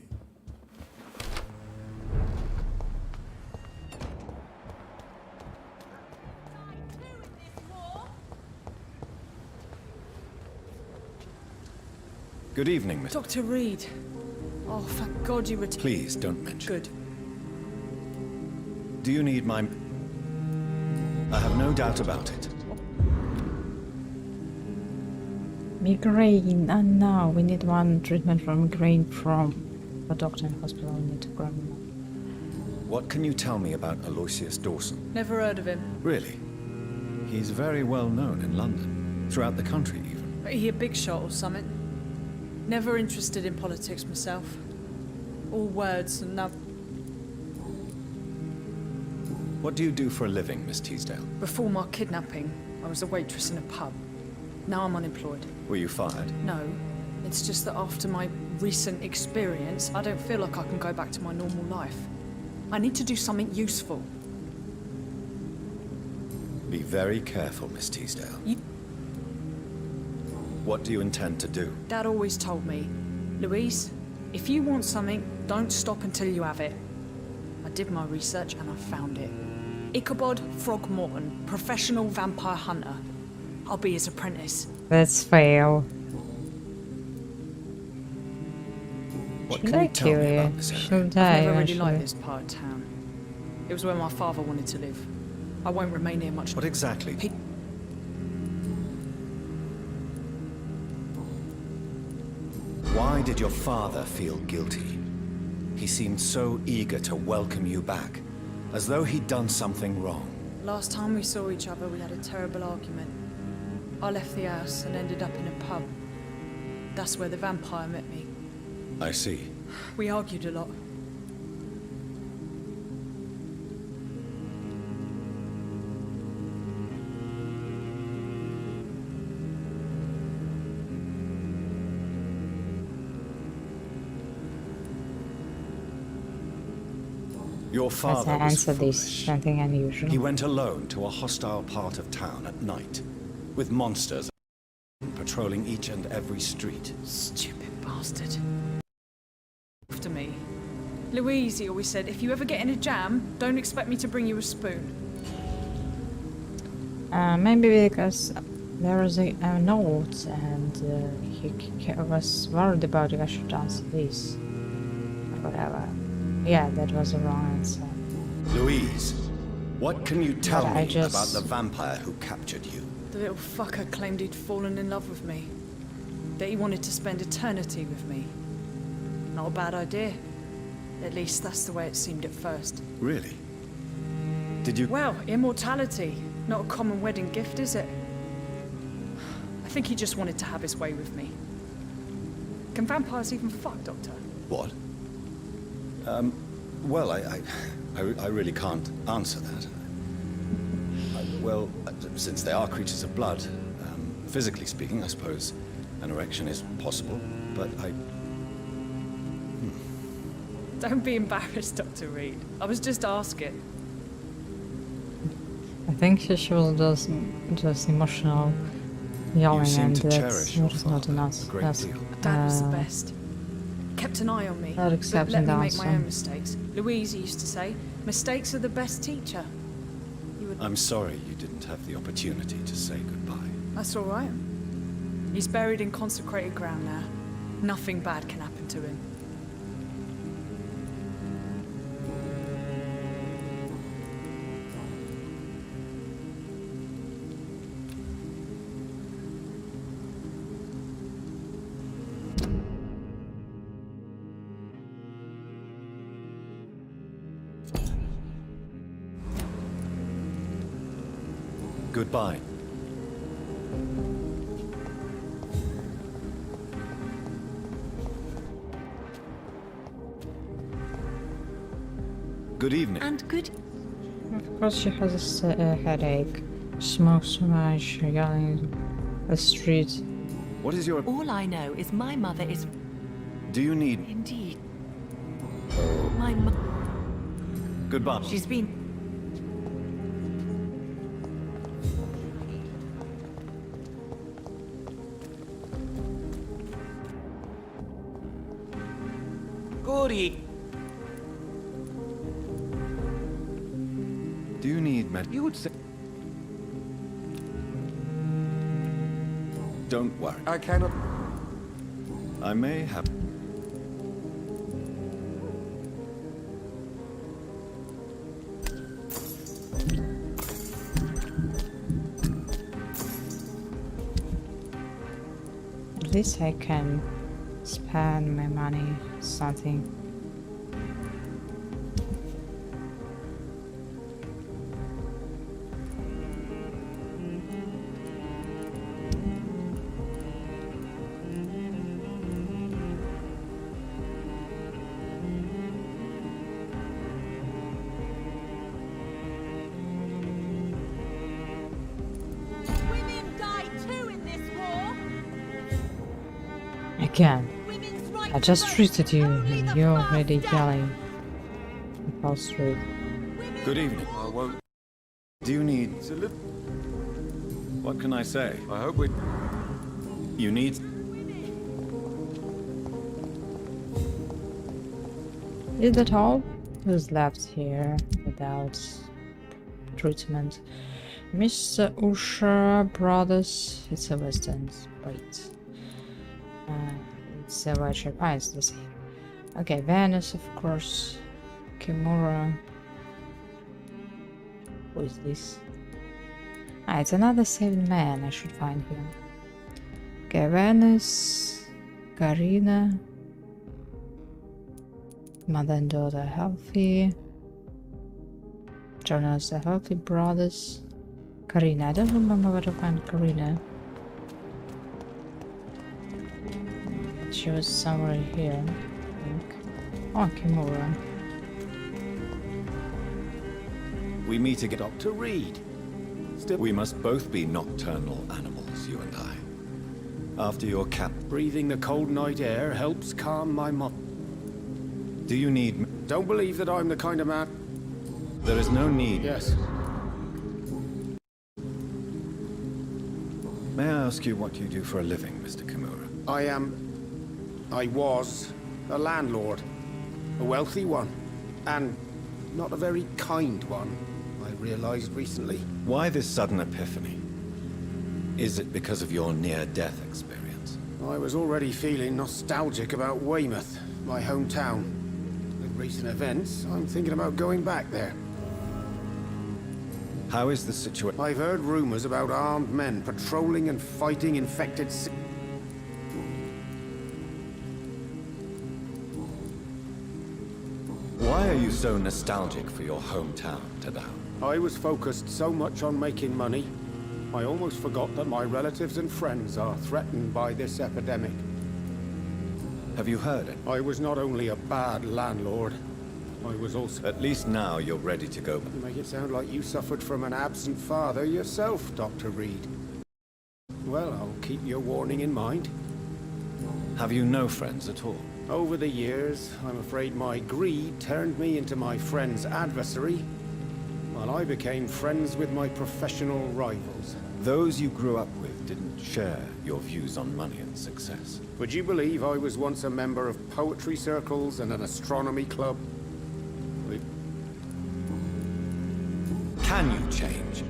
Good evening, Miss. Dr. Reed. Oh, thank God you returned. Please don't mention. Good. Do you need my... I have no doubt about it. Migraine, and now we need one treatment for migraine from a doctor in hospital. We need to grab him. What can you tell me about Aloysius Dawson? Never heard of him. Really? He's very well known in London, throughout the country even. He a big shot or something? Never interested in politics myself. All words and nothing. What do you do for a living, Miss Teasdale? Before my kidnapping, I was a waitress in a pub. Now I'm unemployed. Were you fired? No, it's just that after my recent experience, I don't feel like I can go back to my normal life. I need to do something useful. Be very careful, Miss Teasdale. What do you intend to do? Dad always told me, Louise, if you want something, don't stop until you have it. I did my research and I found it. Ichabod Throgmorton, professional vampire hunter. I'll be his apprentice. Let's fail. What Should can I you tell kill me you? about this area? Should I I've never really actually? liked this part of town. It was where my father wanted to live. I won't remain here much. What exactly? Why did your father feel guilty? He seemed so eager to welcome you back, as though he'd done something wrong. Last time we saw each other, we had a terrible argument. I left the house and ended up in a pub. That's where the vampire met me. I see. We argued a lot. Your Let's father was answer this. foolish. Something unusual. He went alone to a hostile part of town at night, with monsters patrolling each and every street. Stupid bastard. After me. Louise, he always said, if you ever get in a jam, don't expect me to bring you a spoon. Maybe because there was a note and he was worried about if I should answer this. Or whatever. Yeah, that was the wrong answer. Louise, what can you tell But me I just- about the vampire who captured you? The little fucker claimed he'd fallen in love with me. That he wanted to spend eternity with me. Not a bad idea. At least that's the way it seemed at first. Really? Did you... Well, immortality. Not a common wedding gift, is it? I think he just wanted to have his way with me. Can vampires even fuck, Doctor? What? Well, I really can't answer that. Well, since they are creatures of blood, physically speaking, I suppose an erection is possible, but Don't be embarrassed, Dr. Reed. I was just asking. I think she was just emotional yelling seem and to cherish your that's not father enough. a great Yes. deal. Dad was the best. Kept an eye on me. Not But accepting let me the make my answer. own mistakes. Louise used to say, mistakes are the best teacher. I'm sorry you didn't have the opportunity to say goodbye. That's all right. He's buried in consecrated ground now. Nothing bad can happen to him. Goodbye. Good evening. And good. Of course she has a headache. Smoke so much, yelling the street. What is your... All I know is my mother is... Do you need... Indeed. My mother... Goodbye. She's been... Goody. Do you need You would say... Don't worry. I cannot... I may have... At least I can spend my money something. Women die too in this war. Again, I just treated you and you're already yelling across the street. Good evening. I won't. Do you need... It's a little... What can I say? I hope we... You need... Is that all? Who's left here without treatment? Mr. Usher Brothers. It's a Western. Wait. It's a white shirt. Ah, it's the same. Okay, Venice, of course. Kimura. Who is this? Ah, it's another saved man. I should find him. Okay, Venice. Karina. Mother and daughter healthy. Jonas the healthy brothers. Karina. I don't remember where to find Karina. She was somewhere here, I think. Oh, Kimura. We meet again. Dr. Reed. Still, we must both be nocturnal animals, you and I. After your cap... Breathing the cold night air helps calm my mind. Do you need... Don't believe that I'm the kind of man... There is no need... Yes. May I ask you what you do for a living, Mr. Kimura? I was a landlord. A wealthy one. And not a very kind one, I realized recently. Why this sudden epiphany? Is it because of your near-death experience? I was already feeling nostalgic about Weymouth, my hometown. With recent events, I'm thinking about going back there. How is the situation? I've heard rumors about armed men patrolling and fighting infected Why are you so nostalgic for your hometown, Tadao? I was focused so much on making money, I almost forgot that my relatives and friends are threatened by this epidemic. Have you heard it? I was not only a bad landlord, I was also... At least now you're ready to go. You make it sound like you suffered from an absent father yourself, Dr. Reed. Well, I'll keep your warning in mind. Have you no friends at all? Over the years, I'm afraid my greed turned me into my friend's adversary, while I became friends with my professional rivals. Those you grew up with didn't share your views on money and success. Would you believe I was once a member of poetry circles and an astronomy club? Can you change?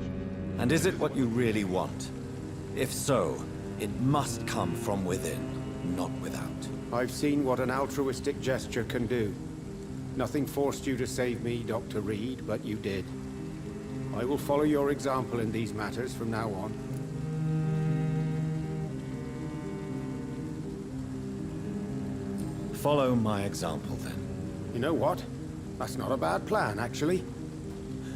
And is it what you really want? If so, it must come from within, not without. I've seen what an altruistic gesture can do. Nothing forced you to save me, Dr. Reed, but you did. I will follow your example in these matters from now on. Follow my example, then. You know what? That's not a bad plan, actually.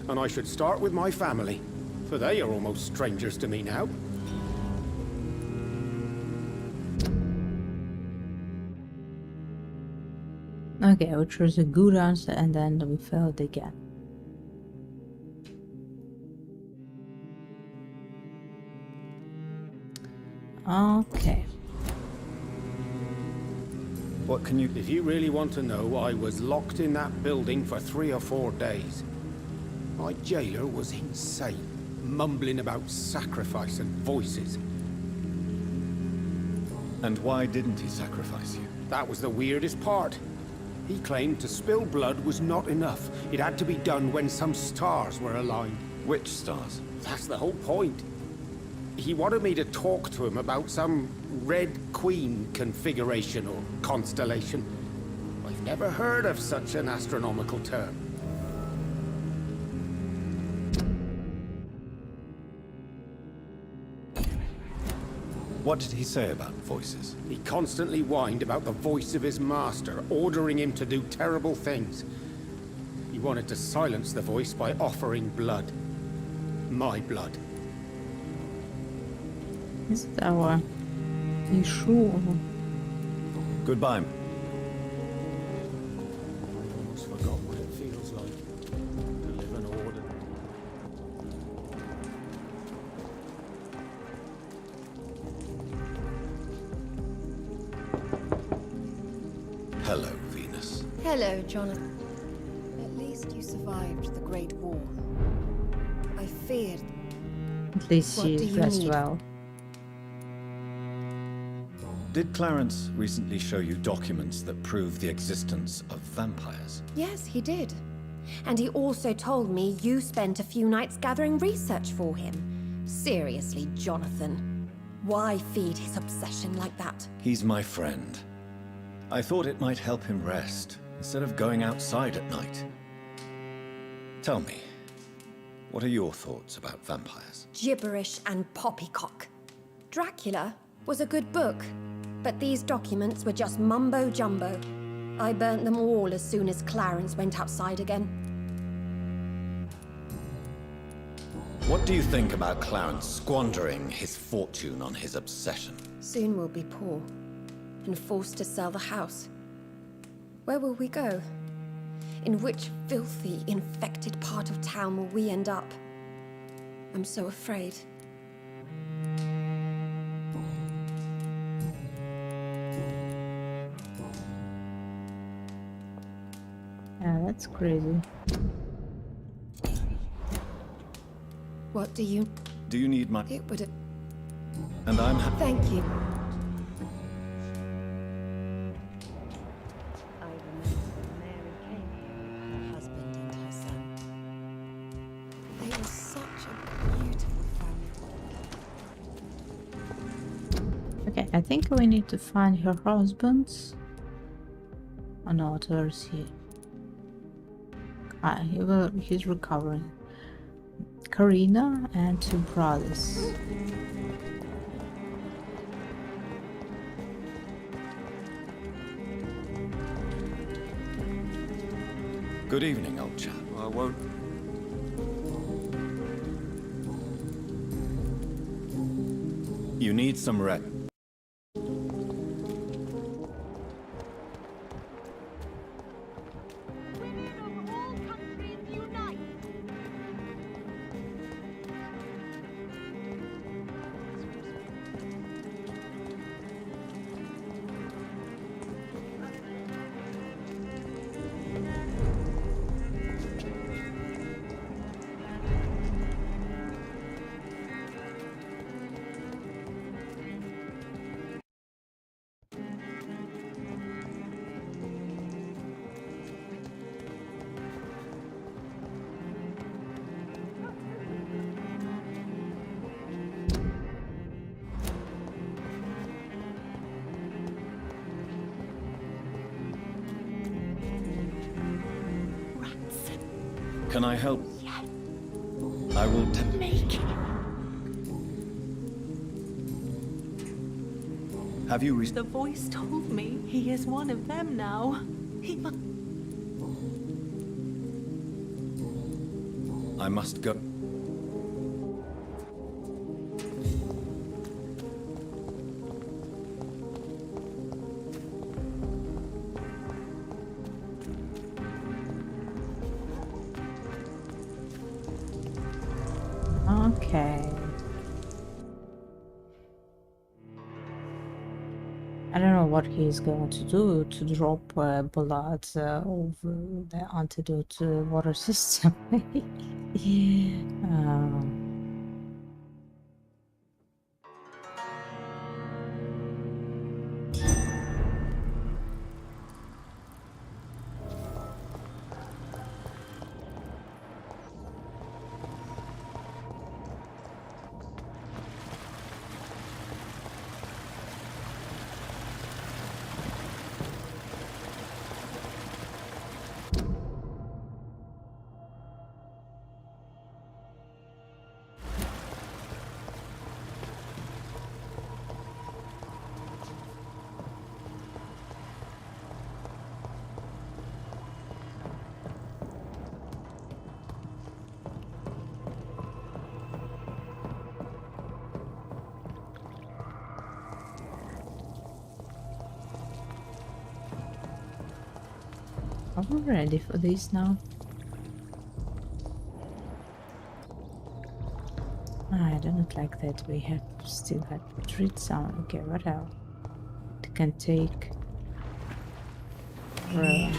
And I should start with my family, for they are almost strangers to me now. Okay, which was a good answer, and then we failed again. Okay. What can you... If you really want to know, I was locked in that building for 3 or 4 days. My jailer was insane, mumbling about sacrifice and voices. And why didn't he sacrifice you? That was the weirdest part. He claimed to spill blood was not enough. It had to be done when some stars were aligned. Which stars? That's the whole point. He wanted me to talk to him about some Red Queen configuration or constellation. I've never heard of such an astronomical term. What did he say about voices? He constantly whined about the voice of his master, ordering him to do terrible things. He wanted to silence the voice by offering blood. My blood. Is it our issue? Goodbye. I almost forgot what it feels like to live in order. Hello, Venus. Hello, Jonathan. At least you survived the Great War. I feared. At least What do she's you dressed need? well. Did Clarence recently show you documents that prove the existence of vampires? Yes, he did. And he also told me you spent a few nights gathering research for him. Seriously, Jonathan. Why feed his obsession like that? He's my friend. I thought it might help him rest, instead of going outside at night. Tell me, what are your thoughts about vampires? Gibberish and poppycock. Dracula was a good book, but these documents were just mumbo-jumbo. I burnt them all as soon as Clarence went outside again. What do you think about Clarence squandering his fortune on his obsession? Soon we'll be poor, and forced to sell the house. Where will we go? In which filthy, infected part of town will we end up? I'm so afraid. Yeah, that's crazy. What do you... Do you need my... It would have... And I'm Thank you. I remember when Mary came here with her husband and her son. They were such a beautiful family. Okay, I think we need to find her husband. Oh no, there's he. Ah, he's recovering. Karina and 2 brothers. Good evening, old chap. I won't. You need some rest. Can I help? Yes. I will Make it. Have you The voice told me he is one of them now. He must... I must go. Okay. I don't know what he's going to do to drop blood of the antidote water system. um, Are we ready for this now? I don't like that we have still had to treat someone. Okay, what else? It can take forever.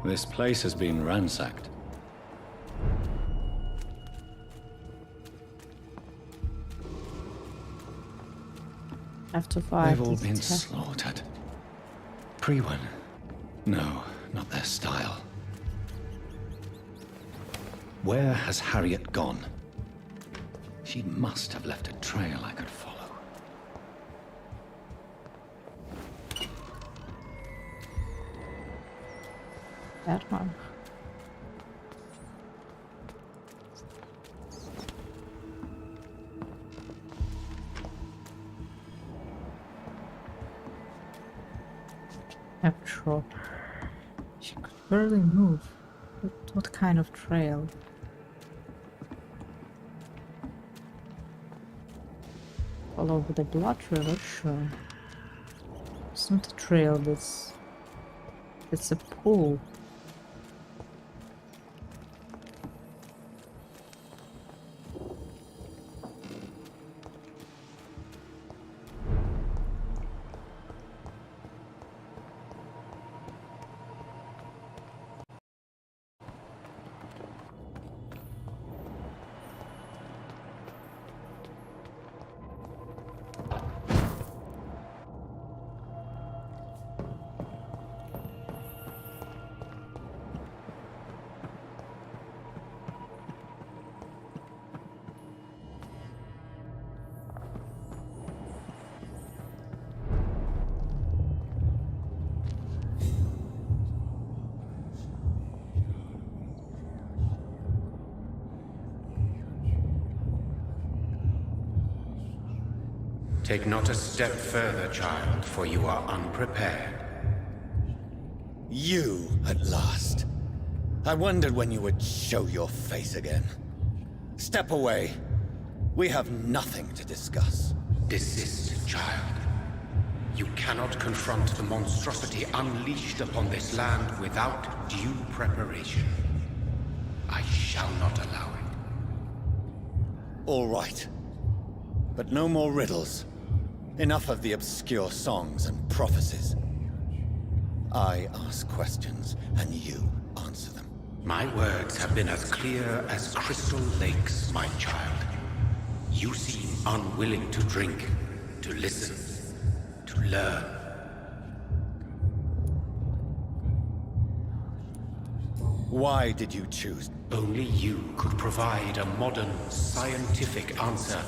This place has been ransacked. Have to fight. They've all been slaughtered. Pre-one? No, not their style. Where has Harriet gone? She must have left a trail I could follow. That one. After all, she could barely move. What kind of trail? All over the blood river, sure. It's not a trail, it's a pool. Take not a step further, child, for you are unprepared. You, at last. I wondered when you would show your face again. Step away. We have nothing to discuss. Desist, child. You cannot confront the monstrosity unleashed upon this land without due preparation. I shall not allow it. All right. But no more riddles. Enough of the obscure songs and prophecies. I ask questions, and you answer them. My words have been as clear as crystal lakes, my child. You seem unwilling to drink, to listen, to learn. Why did you choose? Only you could provide a modern, scientific answer.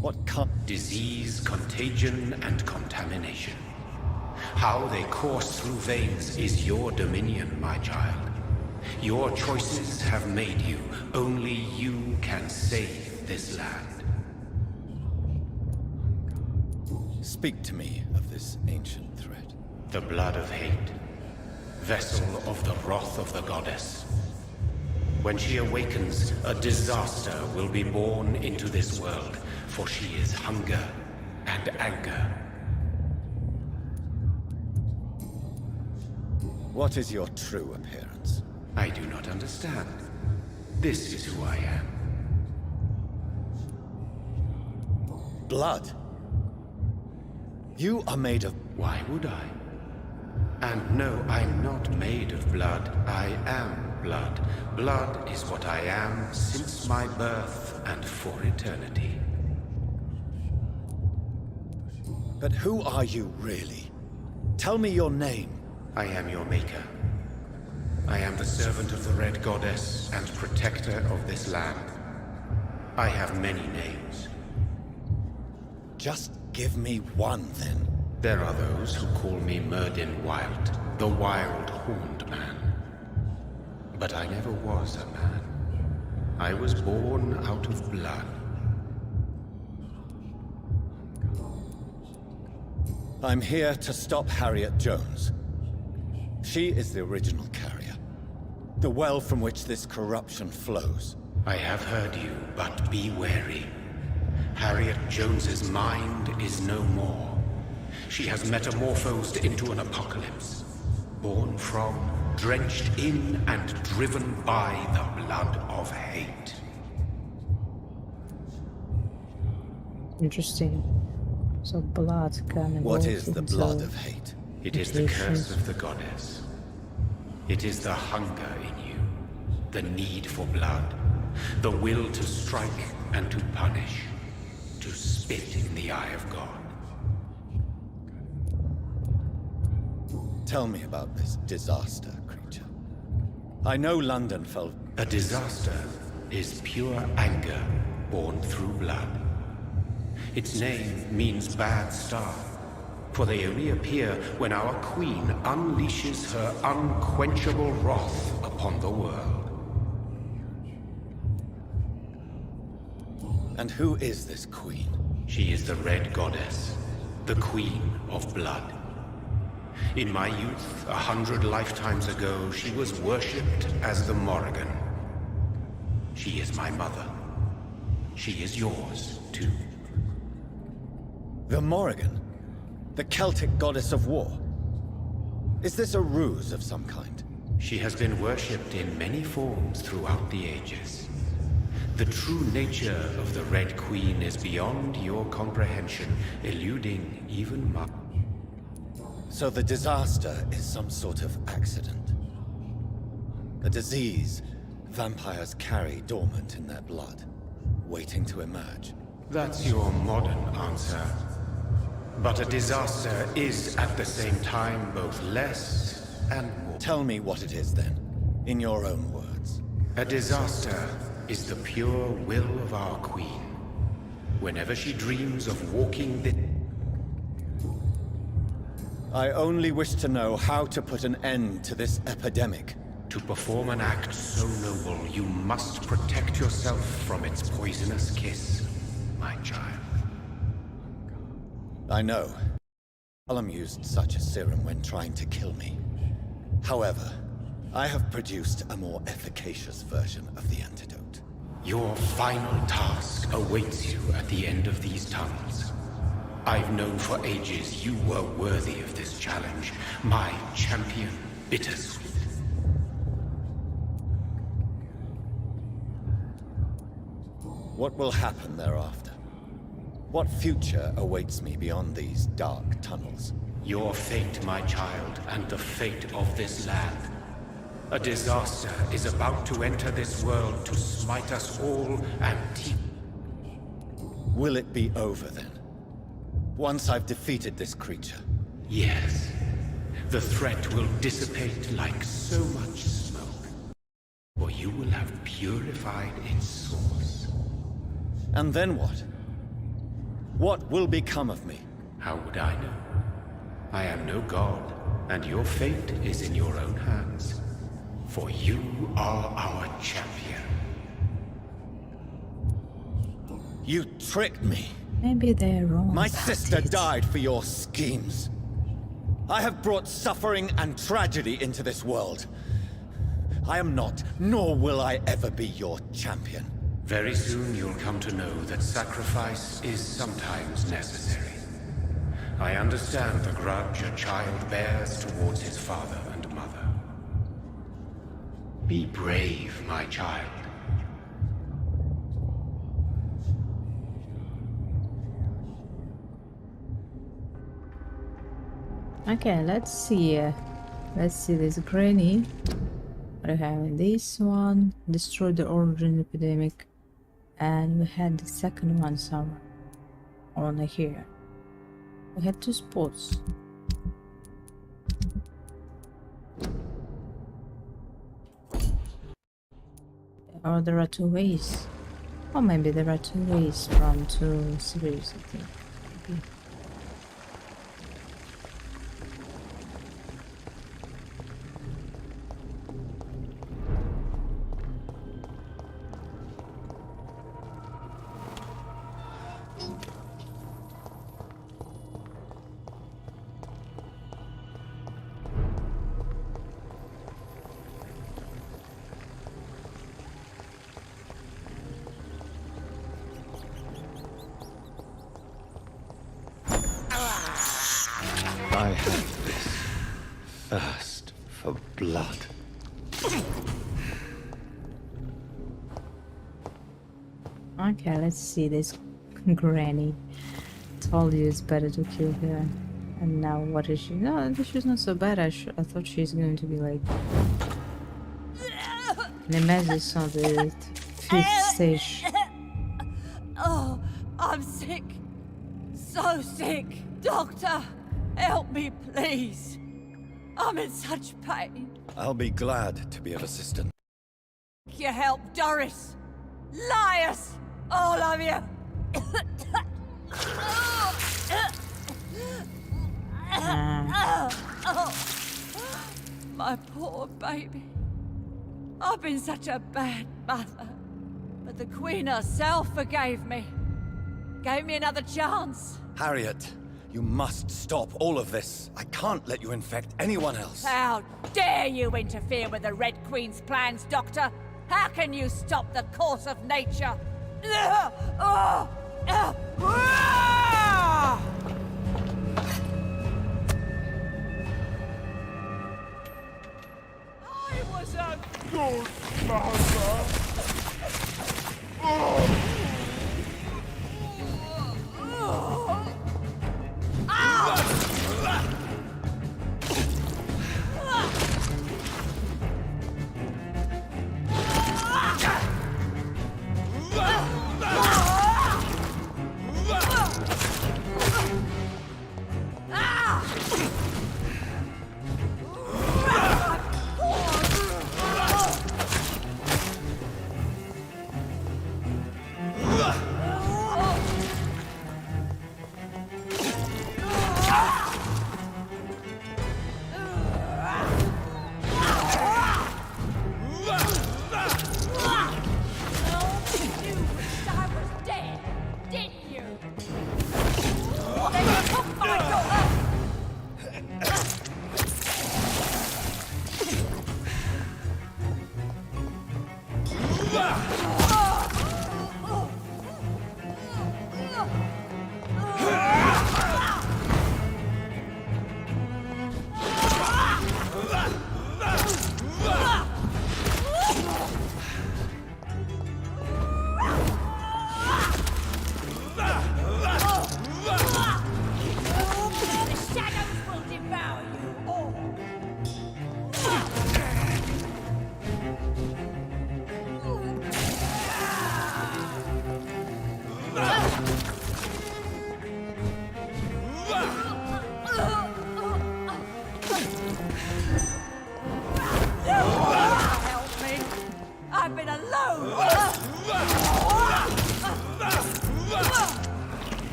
What disease, contagion, and contamination. How they course through veins is your dominion, my child. Your choices have made you. Only you can save this land. Speak to me of this ancient threat. The blood of hate. Vessel of the wrath of the goddess. When she awakens, a disaster will be born into this world, for she is hunger and anger. What is your true appearance? I do not understand. This is who I am. Blood? You are made of... Why would I? And no, I'm not made of blood. I am blood. Blood is what I am since my birth and for eternity. But who are you really? Tell me your name. I am your maker. I am the servant of the Red Goddess and protector of this land. I have many names. Just give me one, then. There are those who call me Myrddin Wild, the Wild Horned Man. But I never was a man. I was born out of blood. I'm here to stop Harriet Jones. She is the original carrier. The well from which this corruption flows. I have heard you, but be wary. Harriet Jones's mind is no more. She has metamorphosed into an apocalypse. Born from, drenched in, and driven by the blood of hate. Interesting. So blood can What is the blood of hate? It is the curse of the goddess. It is the hunger in you, the need for blood, the will to strike and to punish, to spit in the eye of God. Tell me about this disaster, creature. I know London fell... A disaster is pure anger born through blood. Its name means bad star, for they only appear when our queen unleashes her unquenchable wrath upon the world. And who is this queen? She is the Red Goddess, the Queen of Blood. In my youth, 100 lifetimes ago, she was worshipped as the Morrigan. She is my mother. She is yours, too. The Morrigan? The Celtic goddess of war? Is this a ruse of some kind? She has been worshipped in many forms throughout the ages. The true nature of the Red Queen is beyond your comprehension, eluding even my... So the disaster is some sort of accident. A disease vampires carry dormant in their blood, waiting to emerge. That's your modern answer. But a disaster is at the same time both less and more. Tell me what it is then, in your own words. A disaster is the pure will of our queen. Whenever she dreams of walking the... I only wish to know how to put an end to this epidemic. To perform an act so noble, you must protect yourself from its poisonous kiss, my child. I know. Gollum used such a serum when trying to kill me. However, I have produced a more efficacious version of the antidote. Your final task awaits you at the end of these tunnels. I've known for ages you were worthy of this challenge, my champion, Bittersweet. What will happen thereafter? What future awaits me beyond these dark tunnels? Your fate, my child, and the fate of this land. A disaster is about to enter this world to smite us all and teach. Will it be over then? Once I've defeated this creature? Yes. The threat will dissipate like so much smoke. For you will have purified its source. And then what? What will become of me? How would I know? I am no god, and your fate is in your own hands. For you are our champion. You tricked me. Maybe they're wrong. My about sister it. died for your schemes. I have brought suffering and tragedy into this world. I am not, nor will I ever be your champion. Very soon you'll come to know that sacrifice is sometimes necessary. I understand the grudge a child bears towards his father and mother. Be brave, my child. Okay, let's see. Let's see this granny. What do we have in this one? Destroy the origin epidemic. And we had the second one somewhere on here. We had 2 spots. Or there are 2 ways. Or maybe there are 2 ways from 2 series, I think. Maybe. I have this thirst for blood. Okay, let's see this granny. Told you it's better to kill her. And now what is she? No, she's not so bad. I thought she's going to be like Nemesis on the 5th stage. Oh, I'm sick. So sick. Doctor, help me, please. I'm in such pain. I'll be glad to be of assistance. Your help, Doris. Liars, all of you. My poor baby. I've been such a bad mother. But the Queen herself forgave me. Gave me another chance. Harriet, you must stop all of this. I can't let you infect anyone else. How dare you interfere with the Red Queen's plans, Doctor? How can you stop the course of nature? I was a good mother.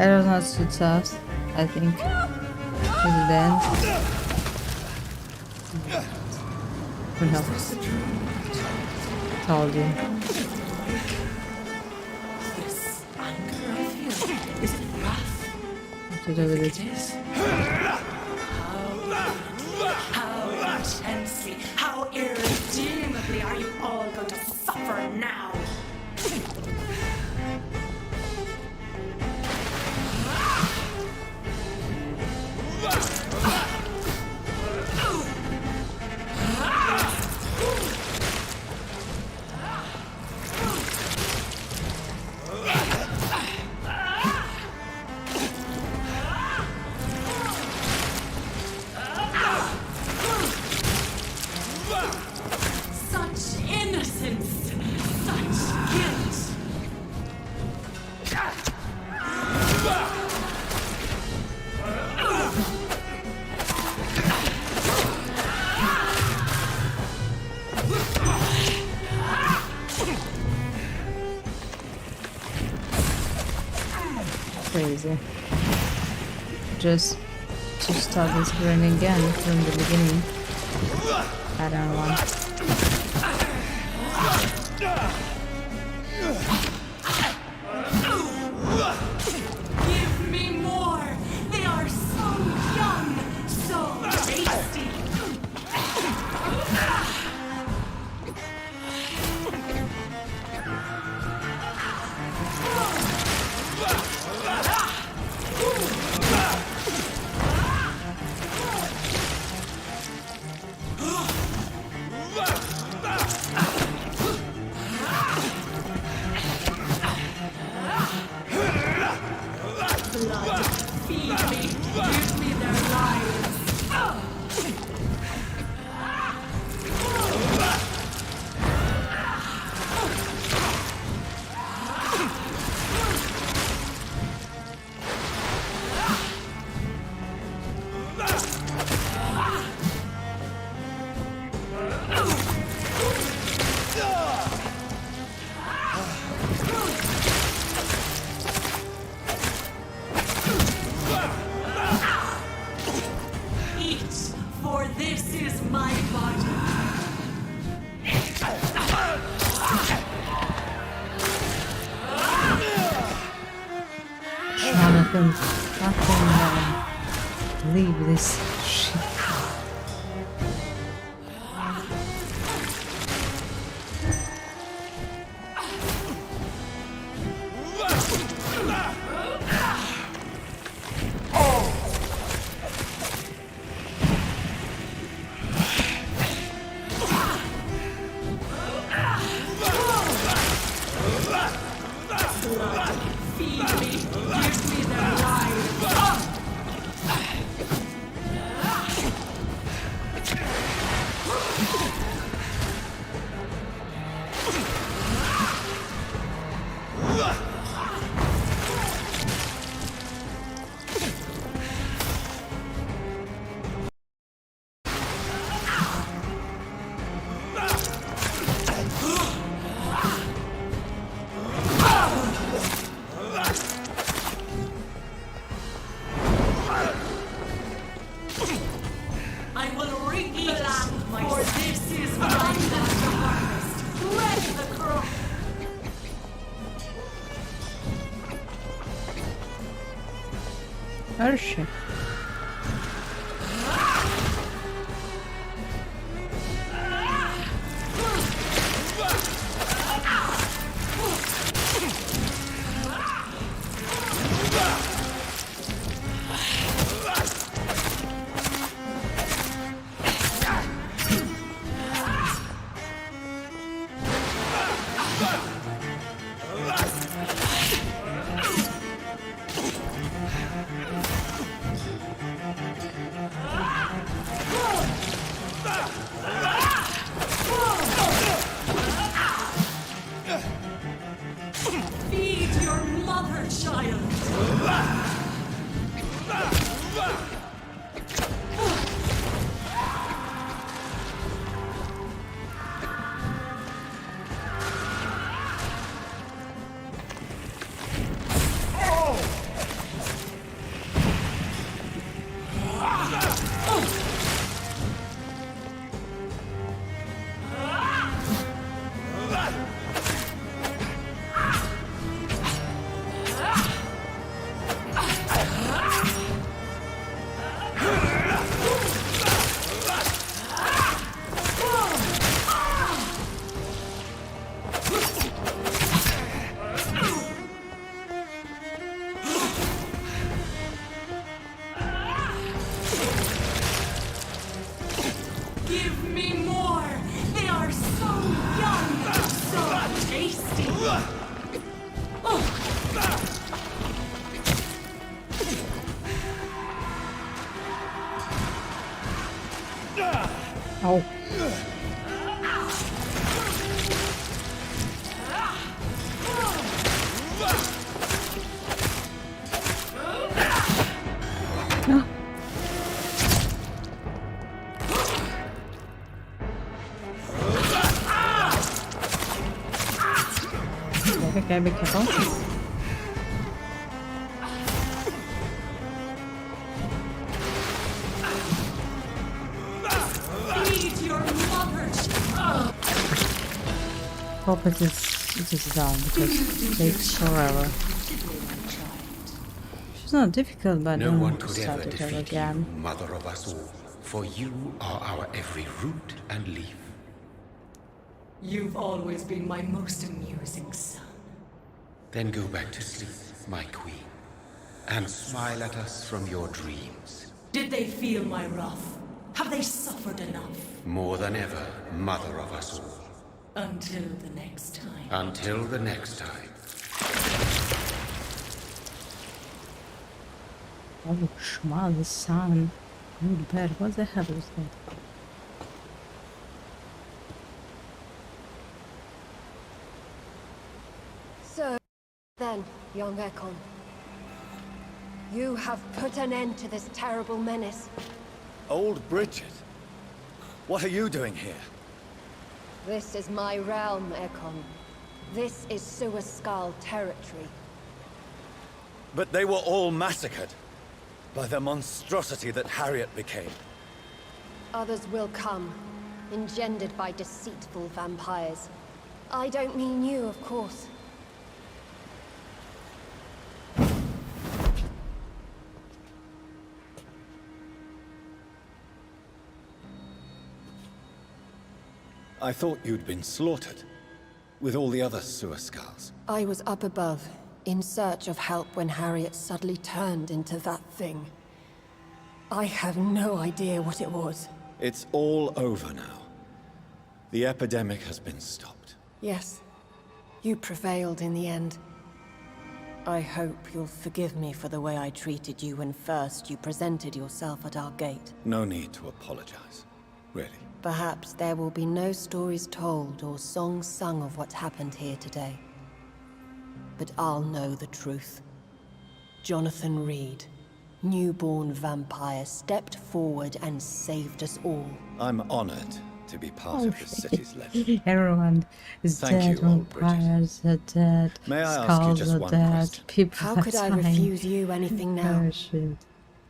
That was not too tough, I think. Is it the end? Who knows? Told you. This anger I feel, is it wrath? What to do with it? How intensely, how irredeemably are you all going to suffer now? Such innocence, such guilt. Crazy. Just to start this run again from the beginning. I don't want. Give me more. They are so young, so tasty. Blood, feed me, give me their lives. Eat, for this is my body. Jonathan, fucking leave this shit. Blood, feed me, give me their lives. I will reap the land, for this is my master harvest. Let the crop. Oh shit. Oh. Okay, be careful. Feed your mother. Hope it is done because it takes forever. She's not difficult, but No don't one could start ever it over defeat again. you, mother of us all, for you are our every root and leaf. You've always been my most amusing son. Then go back to sleep, my queen, and smile at us from your dreams. Did they feel my wrath? Have they suffered enough? More than ever, mother of us all. Until the next time. Until the next time. Oh, Shma, the sun. Good bad. What the hell is that? So, then, young Ekon, you have put an end to this terrible menace. Old Bridget? What are you doing here? This is my realm, Ekon. This is Suaskal territory. But they were all massacred by the monstrosity that Harriet became. Others will come, engendered by deceitful vampires. I don't mean you, of course. I thought you'd been slaughtered, with all the other Suaskals. I was up above, in search of help when Harriet suddenly turned into that thing. I have no idea what it was. It's all over now. The epidemic has been stopped. Yes, you prevailed in the end. I hope you'll forgive me for the way I treated you when first you presented yourself at our gate. No need to apologize, really. Perhaps there will be no stories told or songs sung of what happened here today. But I'll know the truth. Jonathan Reed, newborn vampire, stepped forward and saved us all. I'm honored to be part of the city's legend. Everyone is Thank dead. you, old Vampires are dead. May I ask you Skulls just are one dead. question? People How are could I dying. refuse you anything now? Oh shit.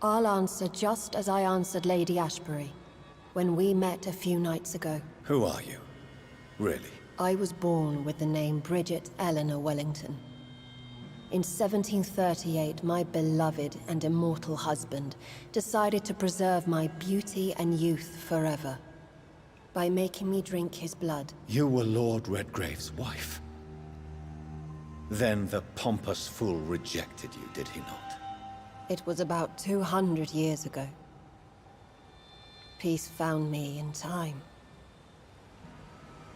I'll answer just as I answered Lady Ashbury when we met a few nights ago. Who are you? Really? I was born with the name Bridget Eleanor Wellington. In 1738, my beloved and immortal husband decided to preserve my beauty and youth forever by making me drink his blood. You were Lord Redgrave's wife. Then the pompous fool rejected you, did he not? It was about 200 years ago. Peace found me in time.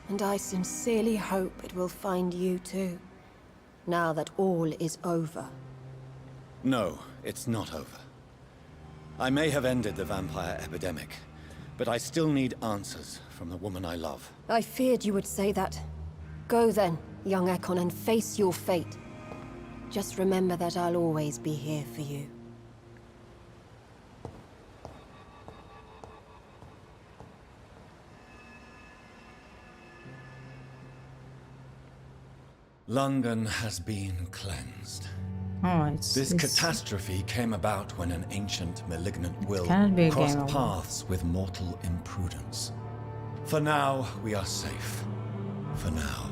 And I sincerely hope it will find you too, now that all is over. No, it's not over. I may have ended the vampire epidemic, but I still need answers from the woman I love. I feared you would say that. Go then, young Ekon, and face your fate. Just remember that I'll always be here for you. London has been cleansed. Oh, This catastrophe came about when an ancient malignant will Can't be a crossed game over. paths with mortal imprudence. For now, we are safe. For now.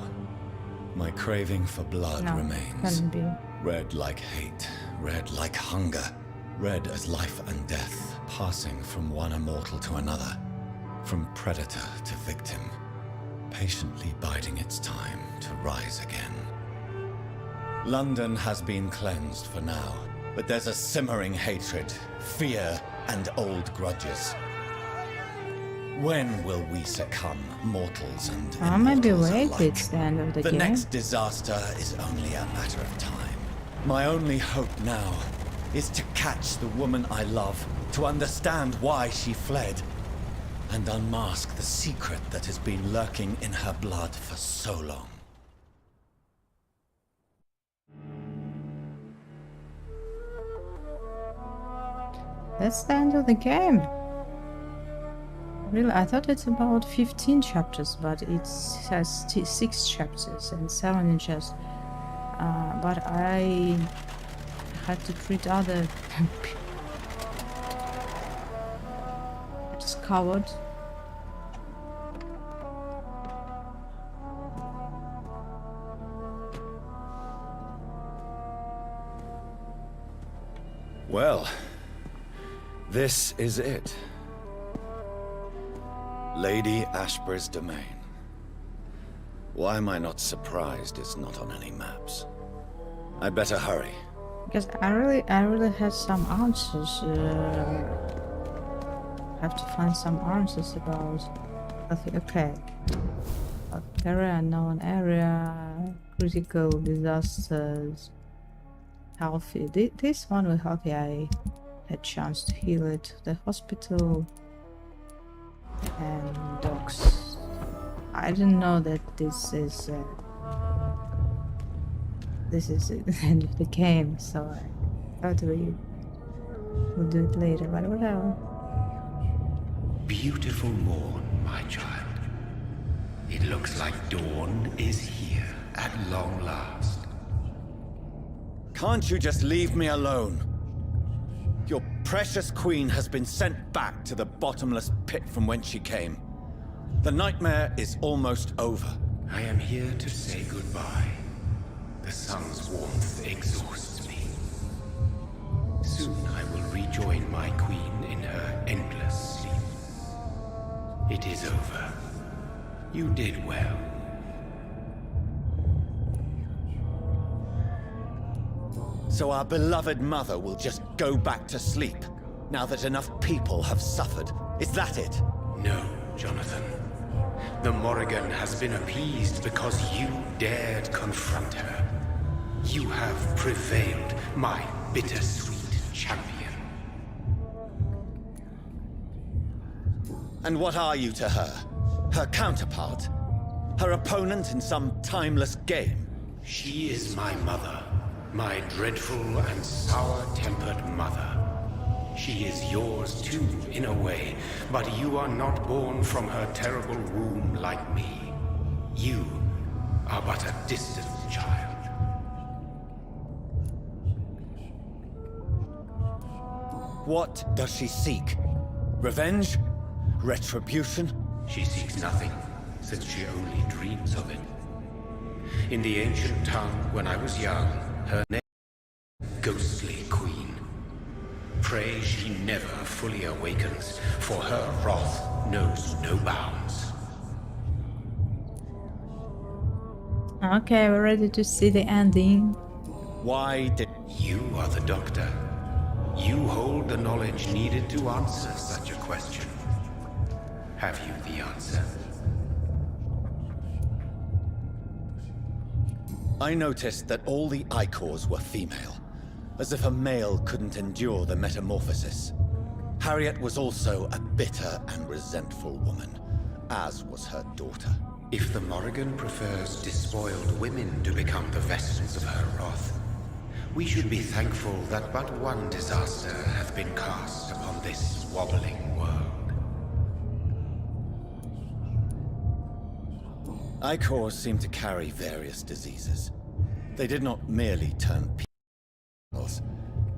My craving for blood No, remains. can't be. Red like hate, red like hunger, red as life and death, passing from one immortal to another, from predator to victim, patiently biding its time to rise again. London has been cleansed for now, but there's a simmering hatred, fear, and old grudges. When will we succumb, mortals and I might be immortals right, alike? it's the end of the game. next disaster is only a matter of time. My only hope now is to catch the woman I love, to understand why she fled, and unmask the secret that has been lurking in her blood for so long. That's the end of the game. Really, I thought it's about 15 chapters, but it has 6 chapters and 7 in chess. But I had to treat other discovered. Well, this is it. Lady Ashbur's domain. Why am I not surprised it's not on any maps? I'd better hurry. Because I really had some answers. Have to find some answers about. Okay. Area, unknown area, critical disasters, healthy. This one was healthy. I had chance to heal it. The hospital and dogs. I didn't know that this is the end of the game, so I thought we would do it later, but whatever. Beautiful morn, my child. It looks like dawn is here at long last. Can't you just leave me alone? Your precious queen has been sent back to the bottomless pit from whence she came. The nightmare is almost over. I am here to say goodbye. The sun's warmth exhausts me. Soon I will rejoin my queen in her endless sleep. It is over. You did well. So our beloved mother will just go back to sleep, now that enough people have suffered. Is that it? No, Jonathan. The Morrigan has been appeased because you dared confront her. You have prevailed, my bittersweet champion. And what are you to her? Her counterpart? Her opponent in some timeless game? She is my mother. My dreadful and sour-tempered mother. She is yours too, in a way, but you are not born from her terrible womb like me. You are but a distant child. What does she seek? Revenge? Retribution? She seeks nothing, since she only dreams of it. In the ancient tongue, when I was young, her name was Ghostly Queen. Pray she never fully awakens, for her wrath knows no bounds. Okay, we're ready to see the ending. Why did... You are the doctor. You hold the knowledge needed to answer such a question. Have you the answer? I noticed that all the Icors were female, as if a male couldn't endure the metamorphosis. Harriet was also a bitter and resentful woman, as was her daughter. If the Morrigan prefers despoiled women to become the vessels of her wrath, we should be thankful that but one disaster hath been cast upon this wobbling world. Icors seem to carry various diseases. They did not merely turn people.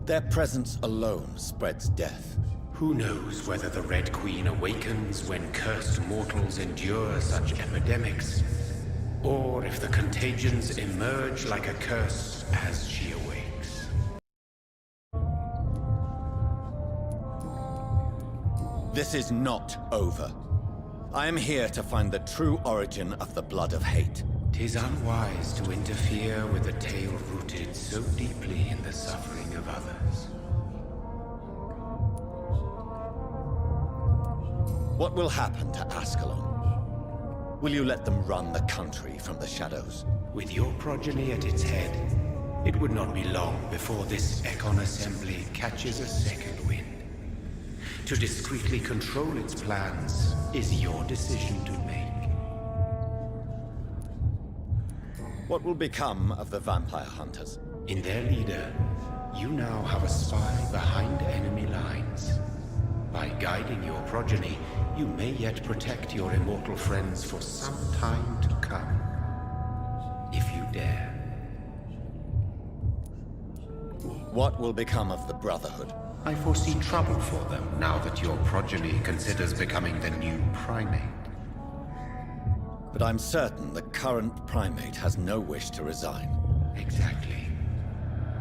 Their presence alone spreads death. Who knows whether the Red Queen awakens when cursed mortals endure such epidemics, or if the contagions emerge like a curse as she awakes. This is not over. I am here to find the true origin of the blood of hate. 'Tis unwise to interfere with a tale rooted so deeply in the suffering of others. What will happen to Ascalon? Will you let them run the country from the shadows? With your progeny at its head, it would not be long before this Econ Assembly catches a second wind. To discreetly control its plans is your decision to make. What will become of the vampire hunters? In their leader, you now have a spy behind enemy lines. By guiding your progeny, you may yet protect your immortal friends for some time to come. If you dare. What will become of the Brotherhood? I foresee trouble for them now that your progeny considers becoming the new primate. But I'm certain the current primate has no wish to resign. Exactly.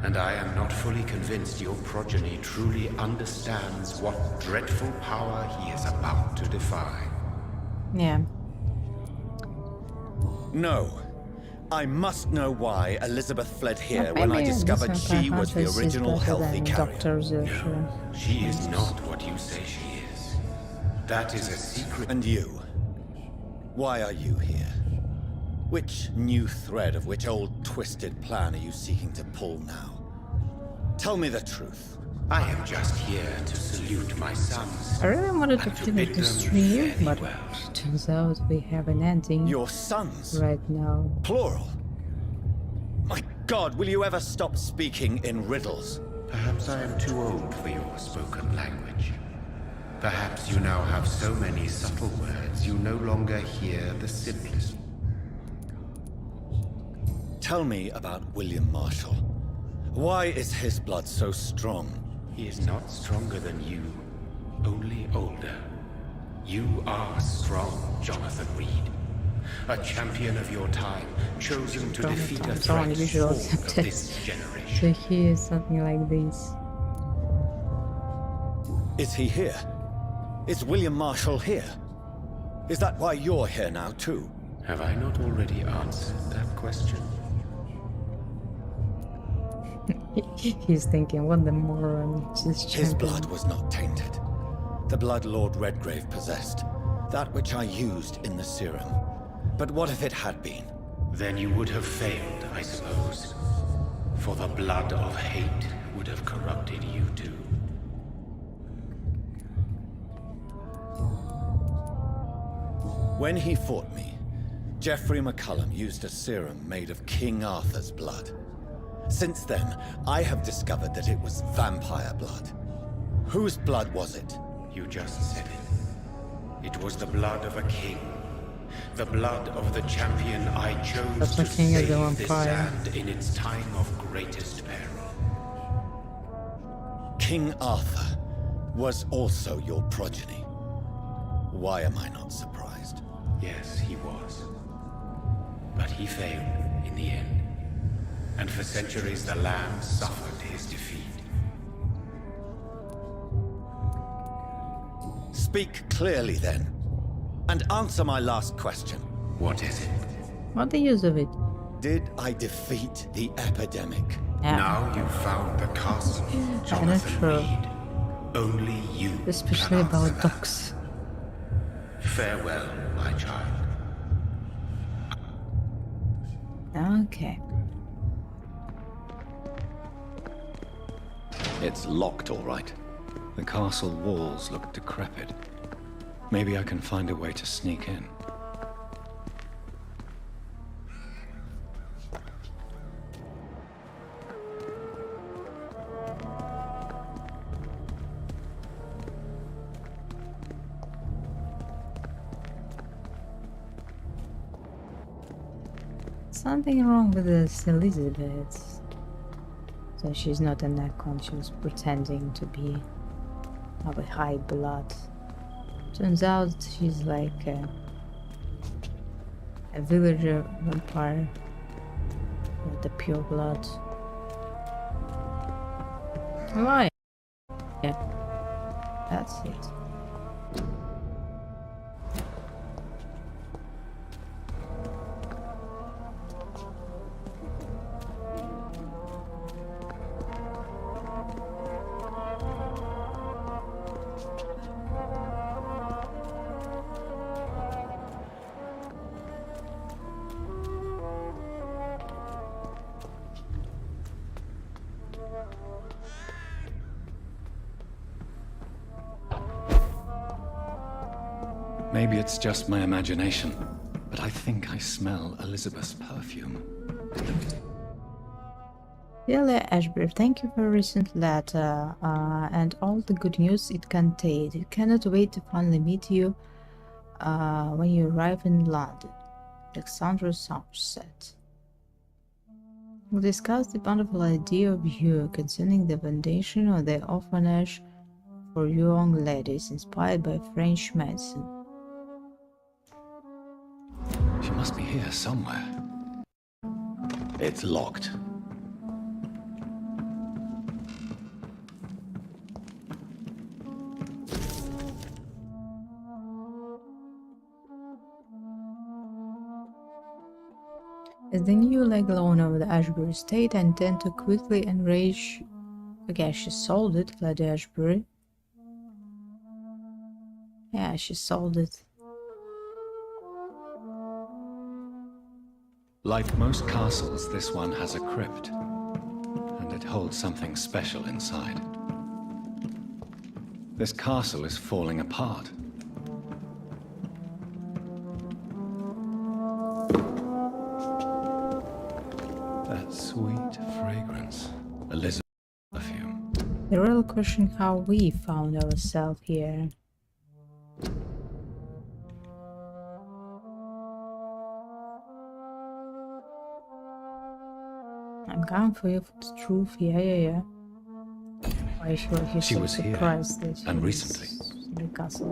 And I am not fully convinced your progeny truly understands what dreadful power he is about to defy. Yeah. No. I must know why Elizabeth fled here But when I maybe discovered this she was the Hunters is original better healthy than carrier. doctors usually. She is not what you say she is. That is a secret. And you? Why are you here? Which new thread of which old twisted plan are you seeking to pull now? Tell me the truth. I am just here to salute my sons. I really wanted to finish the stream, but it turns out we have an ending. Your sons? Right now. Plural? My God, will you ever stop speaking in riddles? Perhaps I am too old for your spoken language. Perhaps you now have so many subtle words you no longer hear the simplest. Tell me about William Marshall. Why is his blood so strong? He is not stronger than you, only older. You are strong, Jonathan Reed. A champion of your time, chosen to defeat a threat sword of this generation. To hear something like this. Is he here? Is William Marshall here? Is that why you're here now, too? Have I not already answered that question? He's thinking, what the moron is this champion? His blood was not tainted. The blood Lord Redgrave possessed. That which I used in the serum. But what if it had been? Then you would have failed, I suppose. For the blood of hate would have corrupted you too. When he fought me, Geoffrey McCullum used a serum made of King Arthur's blood. Since then, I have discovered that it was vampire blood. Whose blood was it? You just said it. It was the blood of a king. The blood of the champion I chose to save this land in its time of greatest peril. King Arthur was also your progeny. Why am I not surprised? Yes, he was. But he failed in the end. And for centuries the land suffered his defeat. Speak clearly then, and answer my last question. What is it? What the use of it? Did I defeat the epidemic? Yeah. Now you've found the castle, Jonathan Reed. Only you Especially can about answer dogs. that. Farewell, my child. Okay. It's locked, all right. The castle walls look decrepit. Maybe I can find a way to sneak in. Something wrong with this Elizabeth. So she's not an icon, she was pretending to be of a high blood. Turns out she's like a villager vampire with the pure blood. Why? Yeah, that's it. Maybe it's just my imagination, but I think I smell Elizabeth's perfume. Dear Ashbury, thank you for a recent letter and all the good news it contained. I cannot wait to finally meet you when you arrive in London. Alexandra Somerset. We'll discuss the wonderful idea of you concerning the foundation of the orphanage for young ladies inspired by French medicine. She must be here somewhere. It's locked. As the new legal owner of the Ashbury estate, I intend to quickly enrage. Okay, she sold it, Lady Ashbury. Yeah, she sold it. Like most castles, this one has a crypt, and it holds something special inside. This castle is falling apart. That sweet fragrance, Elizabeth's perfume. The real question how we found ourselves here. I'm coming for you for the truth. Yeah. Why he's She so was here, surprised that and he's recently. in the castle.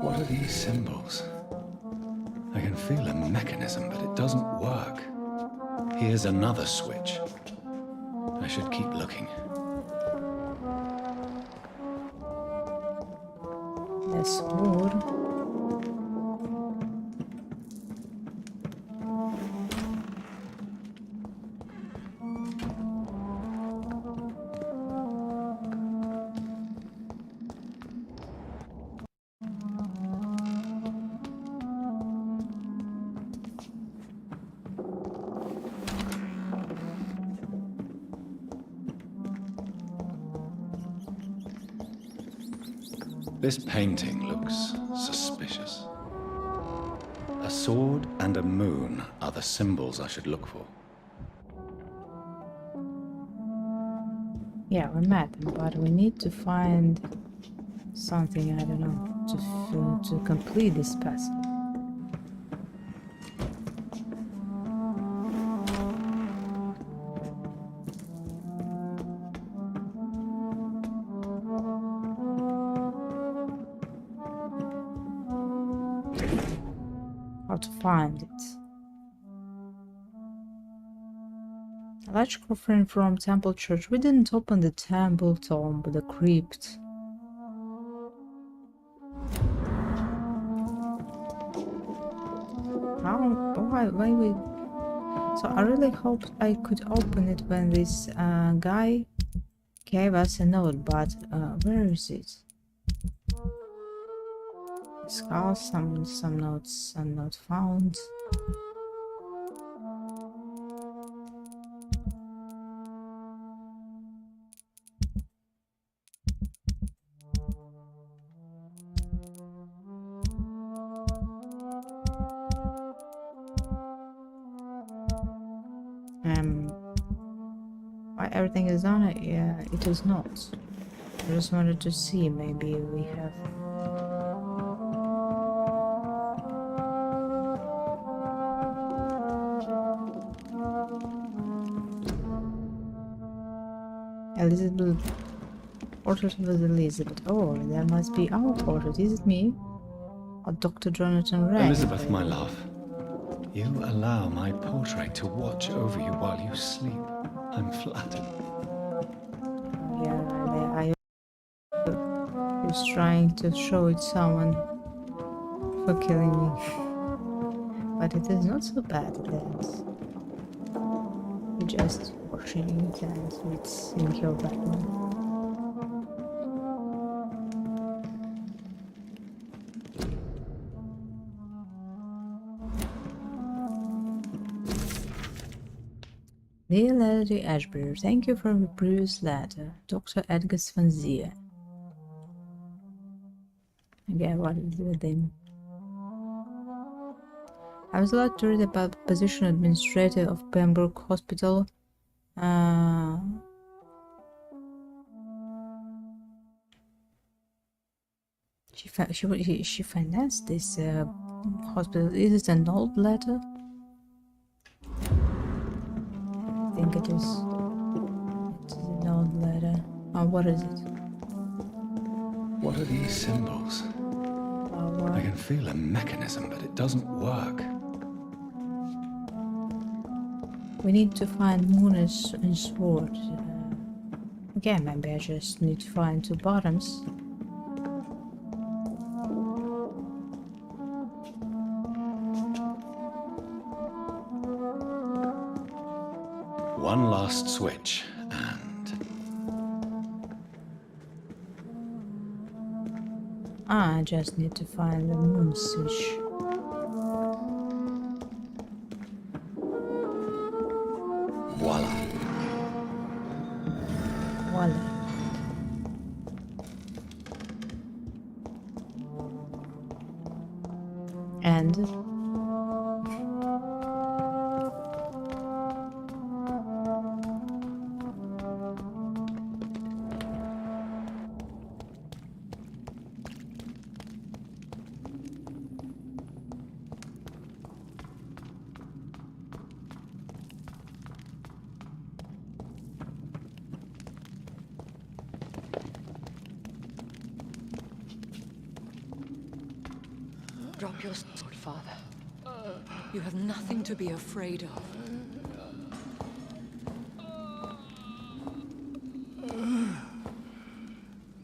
What are these symbols? I can feel a mechanism, but it doesn't work. Here's another switch. I should keep looking. The sword. This painting looks suspicious. A sword and a moon are the symbols I should look for. Yeah, we met them, but we need to find something, I don't know, to complete this puzzle. How to find it. A large coffin from Temple Church. We didn't open the temple tomb, but the crypt. Why we... So I really hoped I could open it when this guy gave us a note, but where is it? Skull, some notes, some not found. Why everything is on it? Yeah, it is not. I just wanted to see, maybe we have... Elizabeth, portrait of Elizabeth. Oh, there must be our portrait. Is it me? Or Dr. Jonathan Ray? Elizabeth, my love, you allow my portrait to watch over you while you sleep. I'm flattered. Yeah, I was trying to show it someone for killing me. But it is not so bad that you're just watching it and it's in your background. Dear Lady Ashbury, thank you for the previous letter. Dr. Edgar Svanzia. Again, what is with him? I was allowed to read about the position administrator of Pembroke Hospital. She financed this hospital. Is it an old letter? I think it is. It is an old letter. Oh, what is it? What are these symbols? I can feel a mechanism, but it doesn't work. We need to find moon and sword. Again, maybe I just need to find two bottoms. One last switch, and... I just need to find the moon switch. voila. Voila. And... Drop your sword, Father. You have nothing to be afraid of.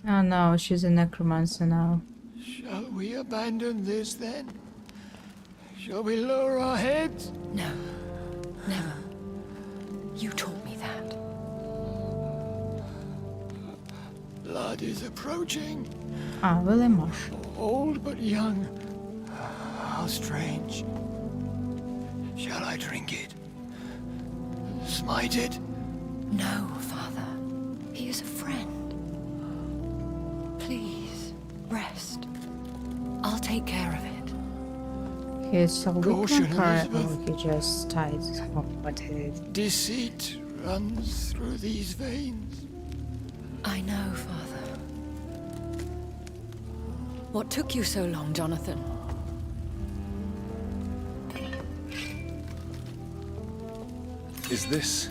Oh no, she's a necromancer now. Shall we abandon this then? Shall we lower our heads? No, never. You taught me that. Blood is approaching. Ah, William. Old but young. How strange. Shall I drink it? Smite it? No, Father. He is a friend. Please, rest. I'll take care of it. He's a Caution, weak vampire. Elizabeth. Oh, he just tied what head. Deceit runs through these veins. I know, Father. What took you so long, Jonathan? Is this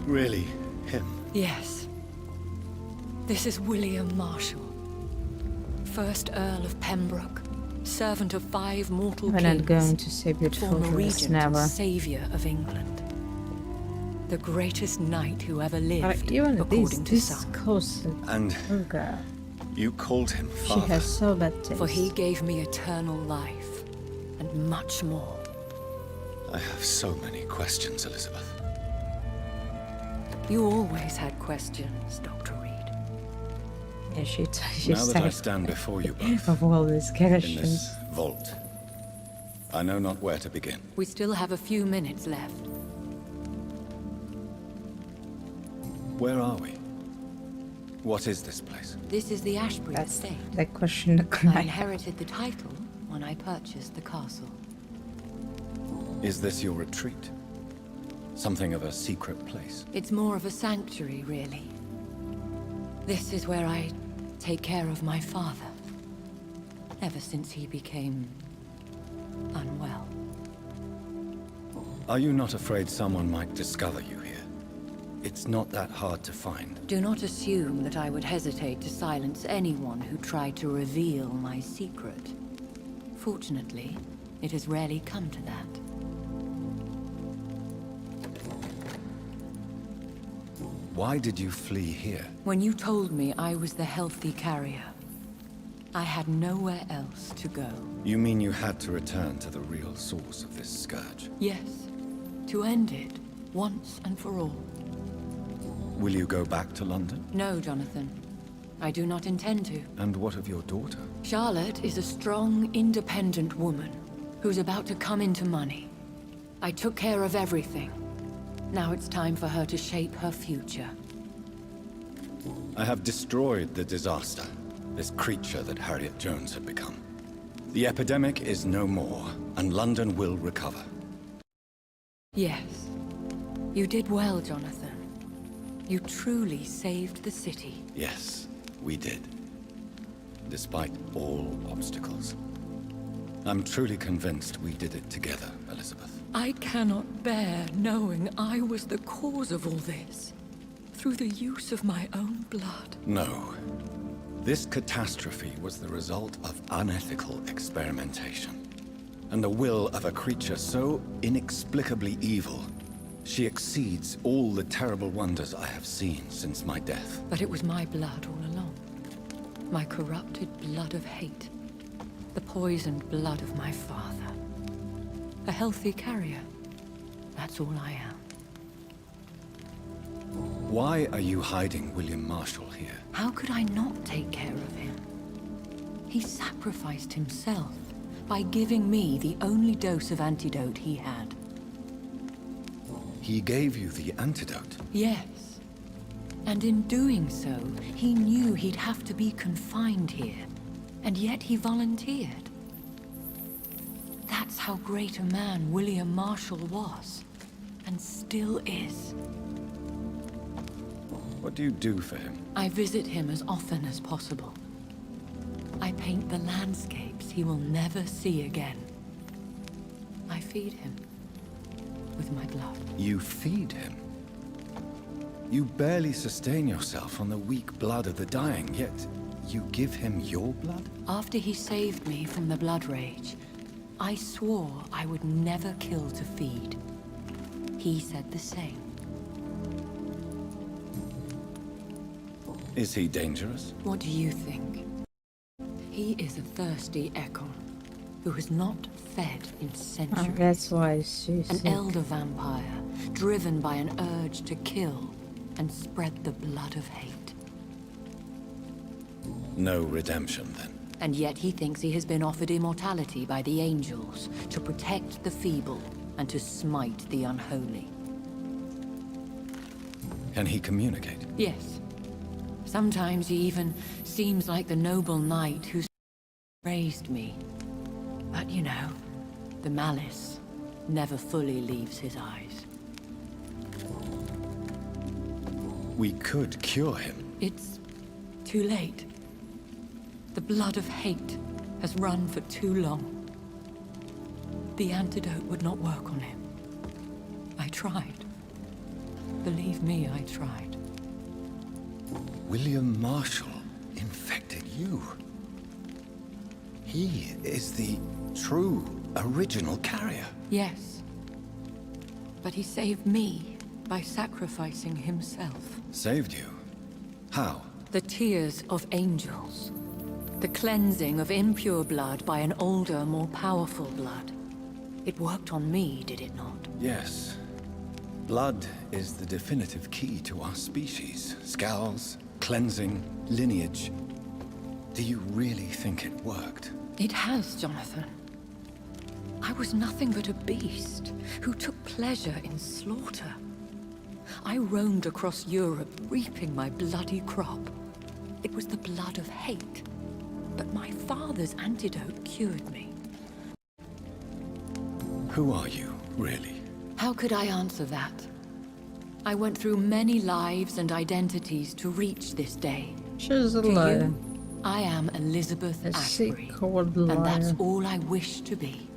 really him? Yes. This is William Marshall, 1st Earl of Pembroke, servant of 5 mortal We're kings, not going to say beautiful former dress, regent never. and savior of England. The greatest knight who ever lived, Even according to this some. close. And Oh god. you called him She father. has so bad taste. For he gave me eternal life, and much more. I have so many questions, Elizabeth. You always had questions, Dr. Reed. Yeah, she Now that I said stand before you both, of all these in questions. this vault, I know not where to begin. We still have a few minutes left. Where are we? What is this place? This is the Ashbury That's estate. the question. I inherited the title when I purchased the castle. Is this your retreat? Something of a secret place? It's more of a sanctuary, really. This is where I take care of my father. Ever since he became unwell. Are you not afraid someone might discover you here? It's not that hard to find. Do not assume that I would hesitate to silence anyone who tried to reveal my secret. Fortunately, it has rarely come to that. Why did you flee here? When you told me I was the healthy carrier, I had nowhere else to go. You mean you had to return to the real source of this scourge? Yes, to end it, once and for all. Will you go back to London? No, Jonathan. I do not intend to. And what of your daughter? Charlotte is a strong, independent woman who's about to come into money. I took care of everything. Now it's time for her to shape her future. I have destroyed the disaster, This creature that Harriet Jones had become. The epidemic is no more, and London will recover. Yes. You did well, Jonathan. You truly saved the city. Yes, we did. Despite all obstacles. I'm truly convinced we did it together, Elizabeth. I cannot bear knowing I was the cause of all this. Through the use of my own blood. No. This catastrophe was the result of unethical experimentation. And the will of a creature so inexplicably evil, she exceeds all the terrible wonders I have seen since my death. But it was my blood all along. My corrupted blood of hate. The poisoned blood of my father. A healthy carrier. That's all I am. Why are you hiding William Marshall here? How could I not take care of him? He sacrificed himself by giving me the only dose of antidote he had. He gave you the antidote? Yes. And in doing so, he knew he'd have to be confined here. And yet he volunteered. That's how great a man William Marshall was. And still is. What do you do for him? I visit him as often as possible. I paint the landscapes he will never see again. I feed him with my blood. You feed him? You barely sustain yourself on the weak blood of the dying, yet you give him your blood? After he saved me from the blood rage, I swore I would never kill to feed. He said the same. Is he dangerous? What do you think? He is a thirsty Ekon, who has not fed in centuries. That's why she's An sick. elder vampire, driven by an urge to kill and spread the blood of hate. No redemption, then. And yet he thinks he has been offered immortality by the angels to protect the feeble and to smite the unholy. Can he communicate? Yes. Sometimes he even seems like the noble knight who raised me. But you know, the malice never fully leaves his eyes. We could cure him. It's too late. The blood of hate has run for too long. The antidote would not work on him. I tried. Believe me, I tried. William Marshall infected you. He is the true, original carrier. Yes. But he saved me by sacrificing himself. Saved you? How? The tears of angels. The cleansing of impure blood by an older, more powerful blood. It worked on me, did it not? Yes. Blood is the definitive key to our species. Scowls, cleansing, lineage. Do you really think it worked? It has, Jonathan. I was nothing but a beast who took pleasure in slaughter. I roamed across Europe, reaping my bloody crop. It was the blood of hate. But my father's antidote cured me. Who are you, really? How could I answer that? I went through many lives and identities to reach this day. She's a To liar. you, I am Elizabeth A Ashbury, sick, cold liar. and that's all I wish to be.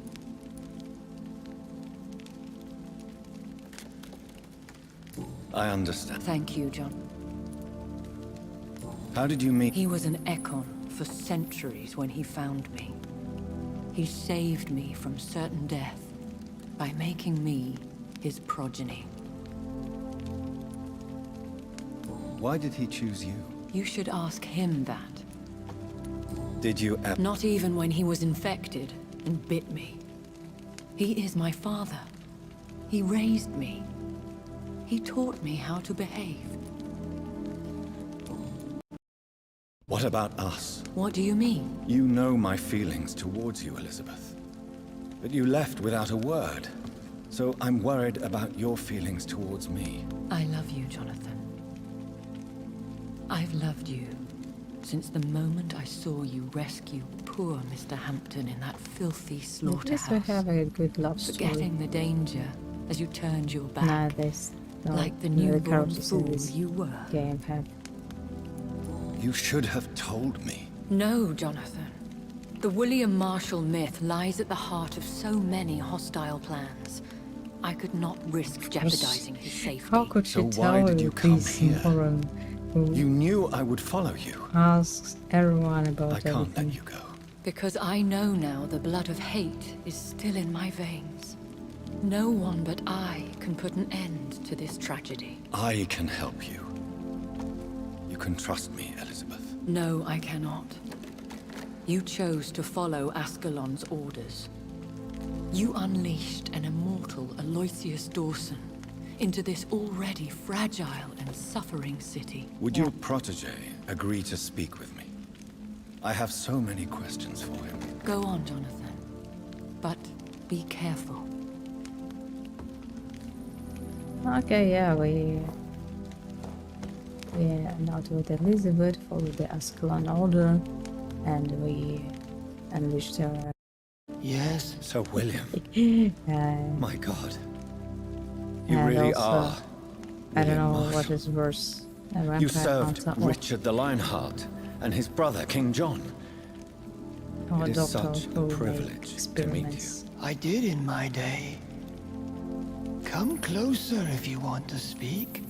I understand. Thank you, John. How did you meet? He was an Ekon for centuries when he found me. He saved me from certain death by making me his progeny. Why did he choose you? You should ask him that. Did you ever? Not even when he was infected and bit me. He is my father. He raised me. He taught me how to behave. What about us? What do you mean? You know my feelings towards you, Elizabeth. But you left without a word. So I'm worried about your feelings towards me. I love you, Jonathan. I've loved you Since the moment I saw you rescue poor Mr. Hampton in that filthy At least slaughterhouse. we have a good love story. Forgetting the danger as you turned your back. Nah, there's no, like the no newborn characters in fool this you were. game have. You should have told me. No, Jonathan. The William Marshall myth lies at the heart of so many hostile plans. I could not risk jeopardizing his safety. How could she So tell why did you come this here? moron who You knew I would follow you. asks everyone about I can't everything? let you go. Because I know now the blood of hate is still in my veins. No one but I can put an end to this tragedy. I can help you. You can trust me, Elizabeth. No, I cannot. You chose to follow Ascalon's orders. You unleashed an immortal Aloysius Dawson into this already fragile and suffering city. Would your protege agree to speak with me? I have so many questions for him. Go on, Jonathan. But be careful. Okay, yeah, we are not with Elizabeth, followed the Ascalon order, and we unleashed her. Yes, Sir William. My God. You and really also, are. I don't know William what Marshall. is worse. A You vampire served hunter or Richard the Lionheart and his brother, King John. a It is doctor such a who made privilege to meet you. experiments. I did in my day. Come closer if you want to speak.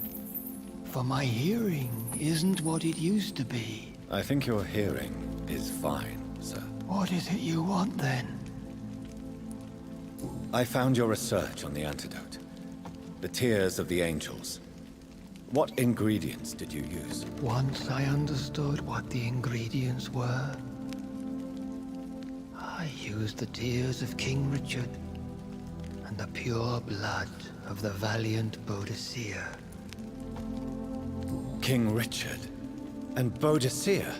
For my hearing isn't what it used to be. I think your hearing is fine, sir. What is it you want then? I found your research on the antidote. The tears of the angels. What ingredients did you use? Once I understood what the ingredients were, I used the tears of King Richard and the pure blood of the valiant Boadicea. King Richard and Boadicea?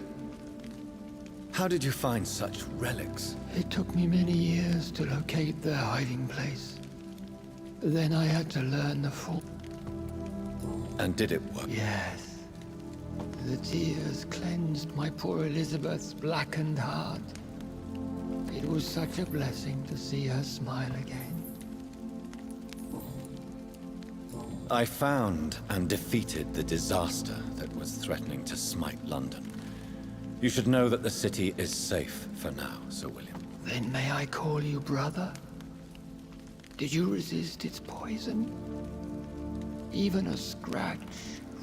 How did you find such relics? It took me many years to locate their hiding place. Then I had to learn the full... And did it work? Yes. The tears cleansed my poor Elizabeth's blackened heart. It was such a blessing to see her smile again. I found and defeated the disaster that was threatening to smite London. You should know that the city is safe for now, Sir William. Then may I call you brother? Did you resist its poison? Even a scratch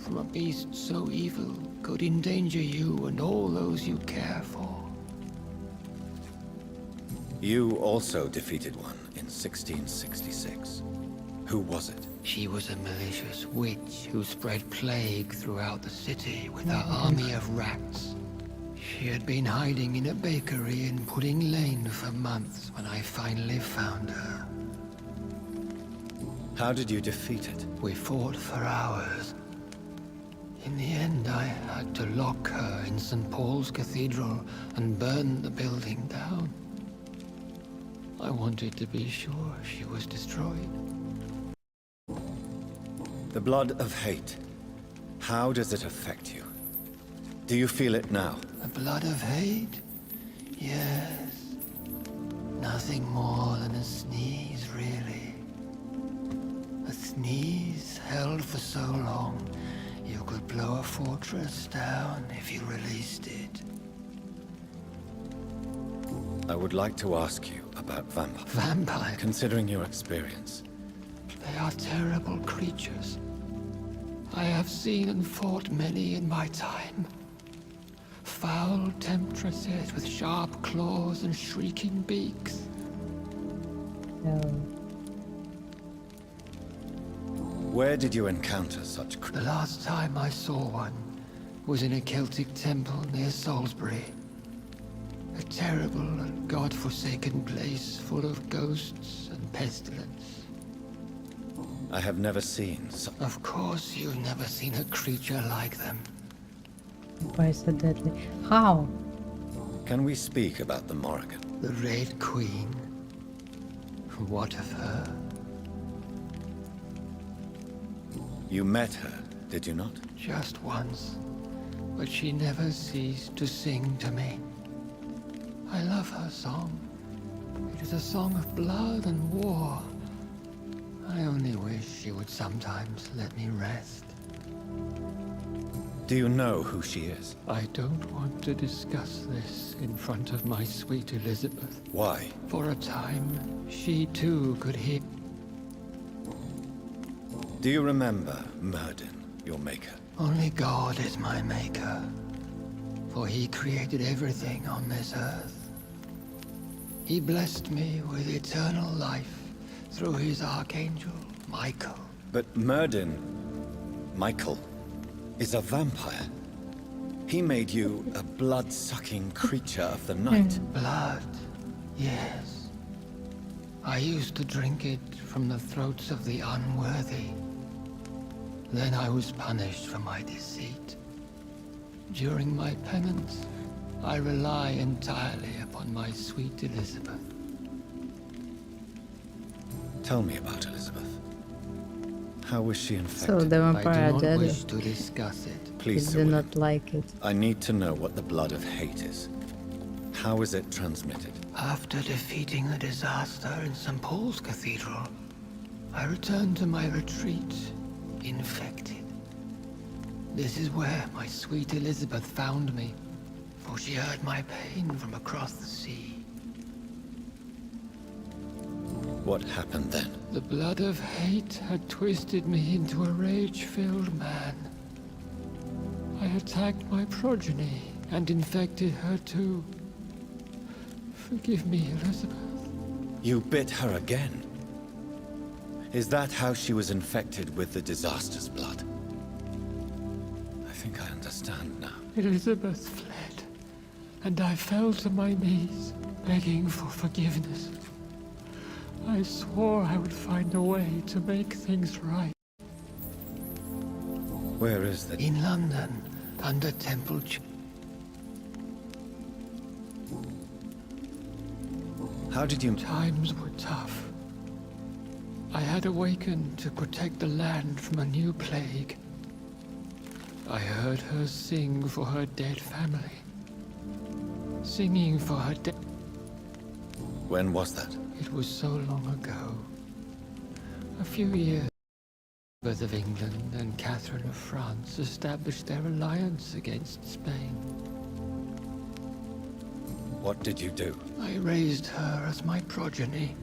from a beast so evil could endanger you and all those you care for. You also defeated one in 1666. Who was it? She was a malicious witch who spread plague throughout the city with her army of rats. She had been hiding in a bakery in Pudding Lane for months when I finally found her. How did you defeat it? We fought for hours. In the end, I had to lock her in St. Paul's Cathedral and burn the building down. I wanted to be sure she was destroyed. The blood of hate. How does it affect you? Do you feel it now? The blood of hate? Yes. Nothing more than a sneeze, really. A sneeze held for so long, you could blow a fortress down if you released it. I would like to ask you about vampires. Vampires? Considering your experience. They are terrible creatures. I have seen and fought many in my time. Foul temptresses with sharp claws and shrieking beaks. No. Where did you encounter such The last time I saw one was in a Celtic temple near Salisbury. A terrible and god-forsaken place full of ghosts and pestilence. I have never seen such... Of course you've never seen a creature like them. Why so deadly? How? Can we speak about the Morrigan? The Red Queen. What of her? You met her, did you not? Just once. but she never ceased to sing to me. I love her song. It is a song of blood and war. I only wish she would sometimes let me rest. Do you know who she is? I don't want to discuss this in front of my sweet Elizabeth. Why? For a time, she too could hear. Do you remember Myrddin, your maker? Only God is my maker, for he created everything on this earth. He blessed me with eternal life through his archangel, Michael. But Myrddin, Michael, is a vampire. He made you a blood-sucking creature of the night. Blood, yes. I used to drink it from the throats of the unworthy. Then I was punished for my deceit. During my penance, I rely entirely upon my sweet Elizabeth. Tell me about Elizabeth. How was she infected? So the vampire I do not dead. wish to discuss it. Please, He Sir did William. not like it. I need to know what the blood of hate is. How is it transmitted? After defeating the disaster in St. Paul's Cathedral, I returned to my retreat, infected. This is where my sweet Elizabeth found me, for she heard my pain from across the sea. What happened then? The blood of hate had twisted me into a rage-filled man. I attacked my progeny and infected her too. Forgive me, Elizabeth. You bit her again? Is that how she was infected with the disaster's blood? I think I understand now. Elizabeth fled, and I fell to my knees, begging for forgiveness. I swore I would find a way to make things right. Where is the... In London, under Temple How did you... Times were tough. I had awakened to protect the land from a new plague. I heard her sing for her dead family. Singing for her dead... When was that? It was so long ago. A few years. Elizabeth of England and Catherine of France established their alliance against Spain. What did you do? I raised her as my progeny.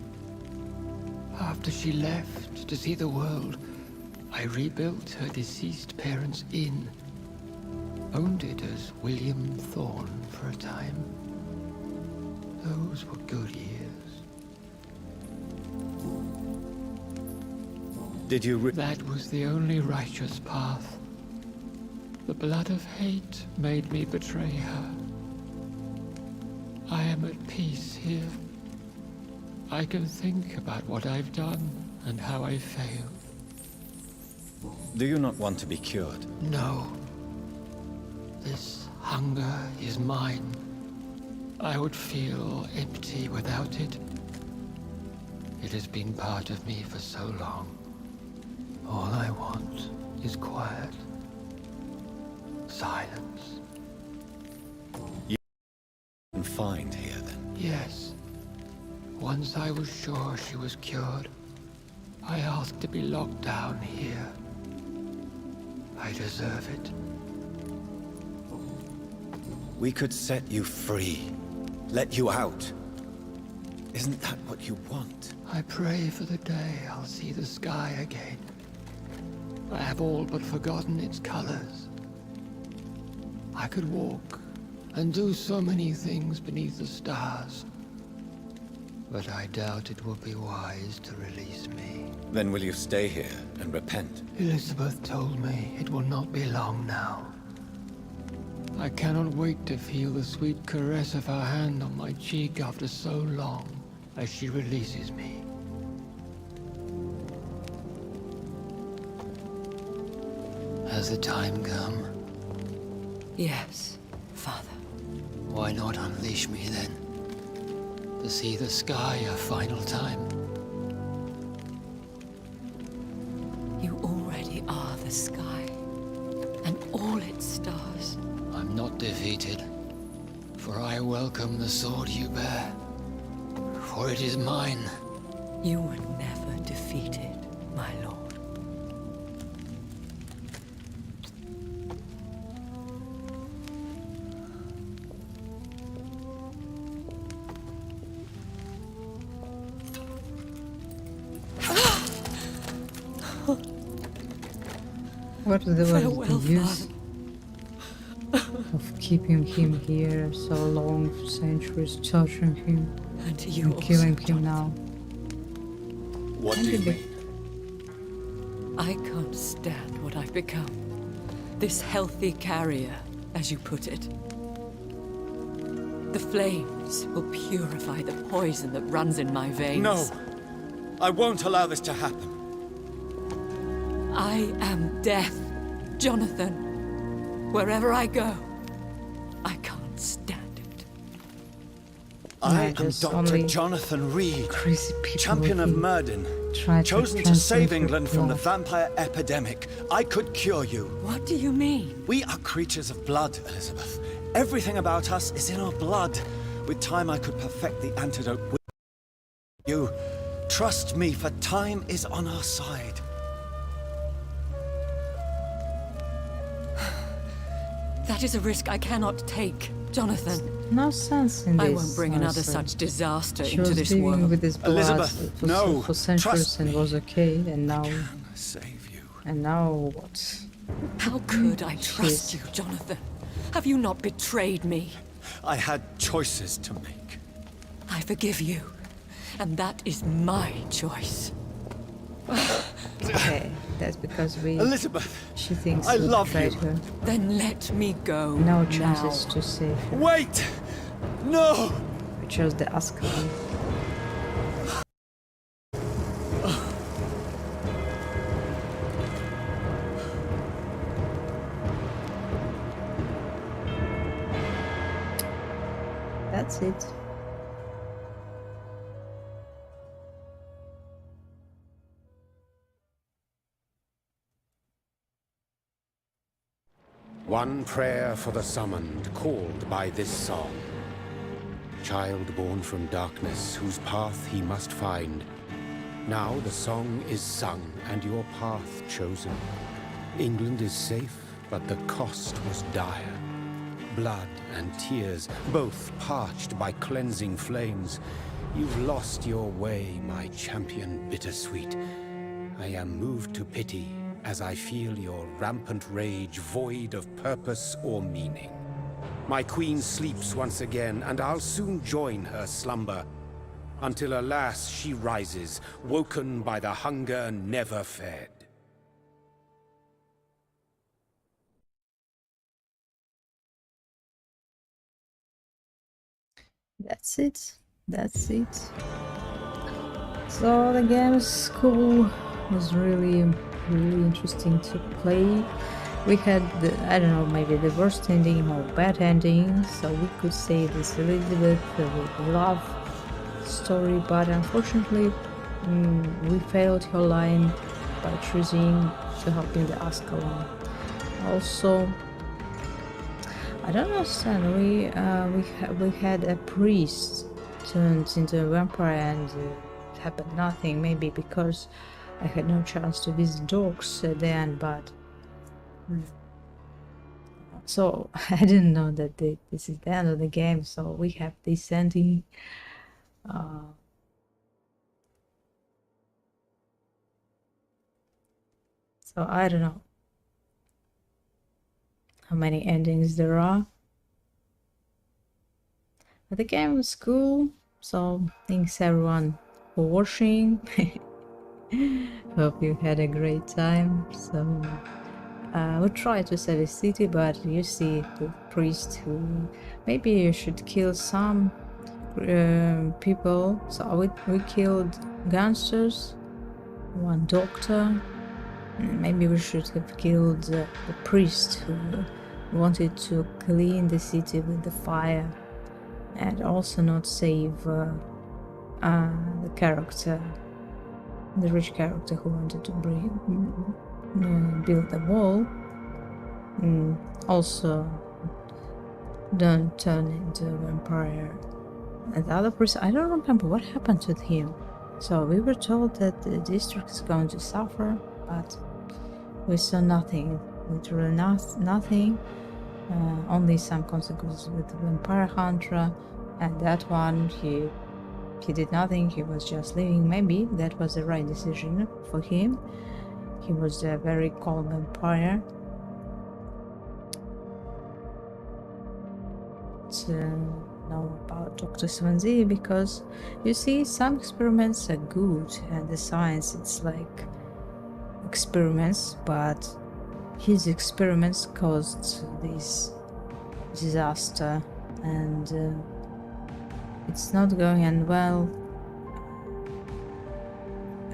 After she left to see the world, I rebuilt her deceased parents' inn. Owned it as William Thorne for a time. Those were good years. Did you... That was the only righteous path. The blood of hate made me betray her. I am at peace here. I can think about what I've done and how I failed. Do you not want to be cured? No. This hunger is mine. I would feel empty without it. It has been part of me for so long. All I want is quiet. Silence. You can find here, then? Yes. Once I was sure she was cured, I asked to be locked down here. I deserve it. We could set you free. Let you out. Isn't that what you want? I pray for the day I'll see the sky again. I have all but forgotten its colors. I could walk and do so many things beneath the stars. But I doubt it will be wise to release me. Then will you stay here and repent? Elizabeth told me it will not be long now. I cannot wait to feel the sweet caress of her hand on my cheek after so long as she releases me. Has the time come? Yes, Father. Why not unleash me then? To see the sky a final time. You already are the sky, and all its stars. I'm not defeated, for I welcome the sword you bear, for it is mine. You were never defeated, my lord. What was the Farewell, use of keeping him here so long, for centuries, torturing him And you killing also, him now? What do you mean? I can't stand what I've become. This healthy carrier, as you put it. The flames will purify the poison that runs in my veins. No! I won't allow this to happen. I am death, Jonathan. Wherever I go, I can't stand it. I am Dr. Jonathan Reed, champion of Murden, chosen to save England from the vampire epidemic. I could cure you. What do you mean? We are creatures of blood, Elizabeth. Everything about us is in our blood. With time, I could perfect the antidote with you. Trust me, for time is on our side. That is a risk I cannot take, Jonathan. No sense in this. I won't bring another honestly. such disaster She into was this living world. with this blood Elizabeth, for, no, for centuries trust and me. was okay, and now Save you. and now what? How could I trust you, Jonathan? Have you not betrayed me? I had choices to make. I forgive you, and that is my choice. Okay, that's because we. Elizabeth, she thinks I we love betrayed you. her. Then let me go. No chances now. to save her. Wait! No! We chose the Ascalon. That's it. One prayer for the summoned, called by this song. Child born from darkness, whose path he must find. Now the song is sung, and your path chosen. England is safe, but the cost was dire. Blood and tears, both parched by cleansing flames. You've lost your way, my champion bittersweet. I am moved to pity as I feel your rampant rage void of purpose or meaning. My queen sleeps once again, and I'll soon join her slumber. Until alas she rises, woken by the hunger never fed. That's it. That's it. So the game is cool. It was really interesting to play. We had the, I don't know, maybe the worst ending or bad ending, so we could say this Elizabeth with love story, but unfortunately we failed her line by choosing to help in the Ascalon. Also, I don't understand. We had a priest turned into a vampire and it happened nothing. Maybe because I had no chance to visit dogs at the end, but so I didn't know that this is the end of the game. So we have this ending. So I don't know how many endings there are. But the game was cool, so thanks everyone for watching. Hope you had a great time. So we'll try to save a city, but you see the priest who maybe you should kill some people. So we killed gangsters, one doctor. Maybe we should have killed the priest who wanted to clean the city with the fire, and also not save the character, the rich character who wanted to build the wall. Also, don't turn into a vampire. And the other person, I don't remember what happened to him. So we were told that the district is going to suffer, but we saw nothing, literally nothing. Only some consequences with the vampire hunter, and that one he did nothing. He was just living. Maybe that was the right decision for him. He was a very cold vampire. To know about Dr. Swansea, because you see, some experiments are good and the science, it's like experiments, but his experiments caused this disaster, and it's not going on well.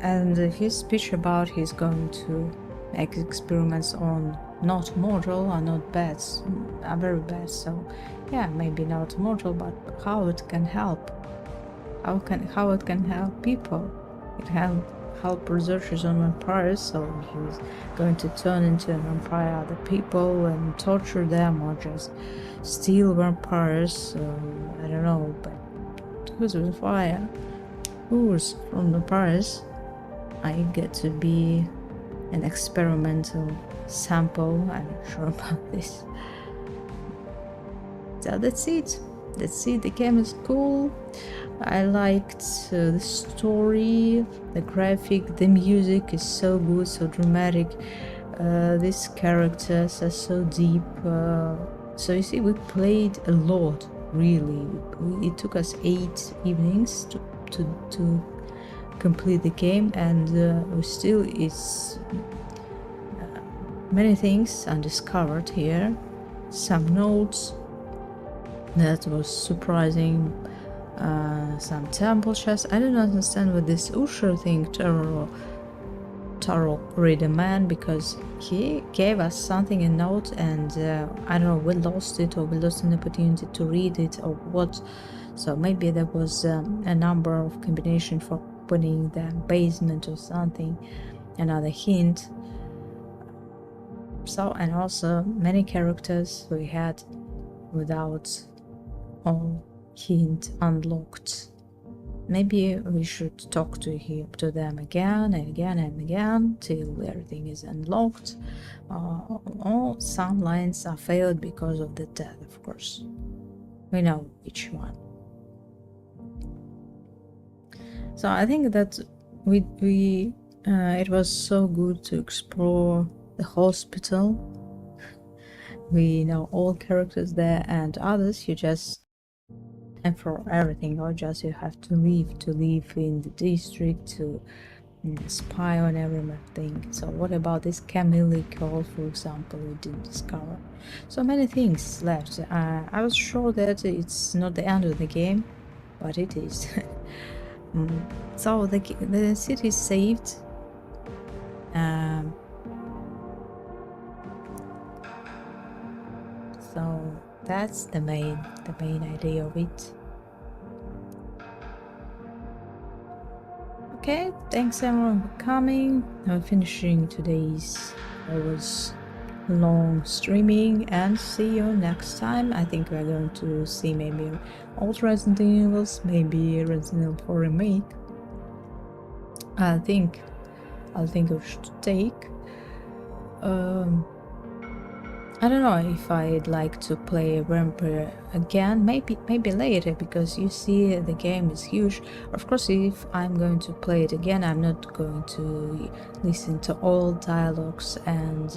And his speech about he's going to make experiments on not mortal are not bad, are very bad. So yeah, maybe not mortal, but how it can help, how it can help people. It can help researchers on vampires, so he's going to turn into a vampire other people and torture them, or just steal vampires. So I don't know, but who's with fire? Who's from vampires? I get to be an experimental sample. I'm not sure about this. So that's it. That's it. The game is cool. I liked the story, the graphic, the music is so good, so dramatic. These characters are so deep. So you see, we played a lot, really. It took us 8 evenings to complete the game, and we still is many things undiscovered here. Some notes that was surprising. Some temple chests. I don't understand what this Usher thing, tarot reader man, because he gave us something, a note, and I don't know, we lost it, or we lost an opportunity to read it, or what. So maybe there was a number of combination for opening the basement or something, another hint. So, and also many characters we had without all hint unlocked. Maybe we should talk to them again and again and again till everything is unlocked. Or some lines are failed because of the death, of course. We know which one. So I think that it was so good to explore the hospital. We know all characters there, and others you just, and for everything, or just you have to live in the district, to spy on everything. So what about this Camille Call, for example, we didn't discover. So many things left. I was sure that it's not the end of the game, but it is. So the city is saved. So that's the main idea of it. Okay, thanks everyone for coming. I'm finishing today's long streaming, and see you next time. I think we're going to see maybe old Resident Evils, maybe Resident Evil 4 remake. I think we should take. I don't know if I'd like to play Vampyr again, maybe later, because you see the game is huge. Of course, if I'm going to play it again, I'm not going to listen to all dialogues, and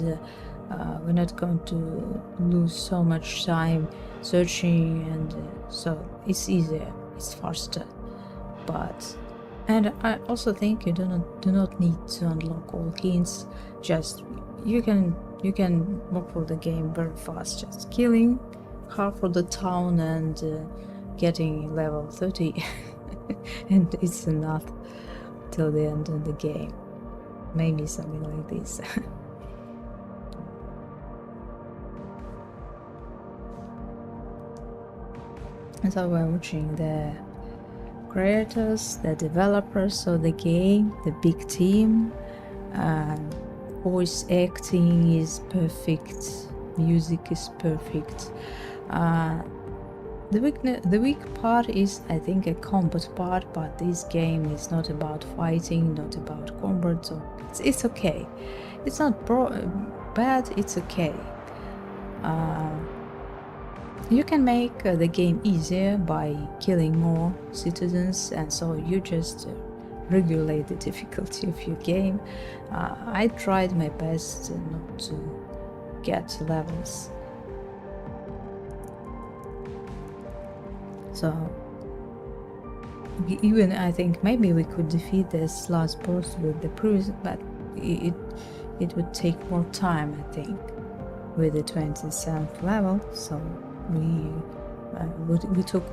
we're not going to lose so much time searching, and so it's easier, it's faster. And I also think you do not need to unlock all hints. Just you can walk through the game very fast, just killing half of the town and getting level 30 and it's enough till the end of the game. Maybe something like this. And so we're watching the creators, the developers of the game, the big team. Voice acting is perfect. music is perfect. The weak part is, I think, a combat part, but this game is not about fighting, not about combat, so it's okay. It's not bad, it's okay. You can make the game easier by killing more citizens, and so you just regulate the difficulty of your game. I tried my best not to get levels. So even I think maybe we could defeat this last boss with the previous, but it would take more time, I think, with the 27th level. So we took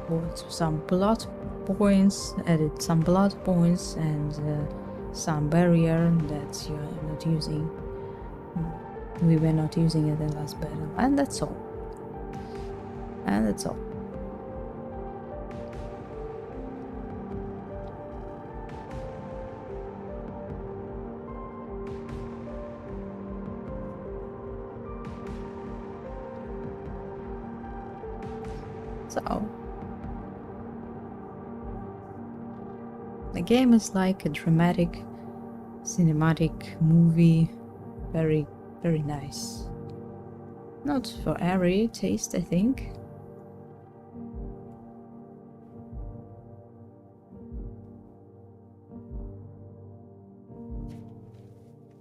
some blood points, added some blood points and some barrier that you are not using. We were not using it in the last battle, and that's all. And that's all. So, the game is like a dramatic, cinematic movie, very, very nice. Not for every taste, I think.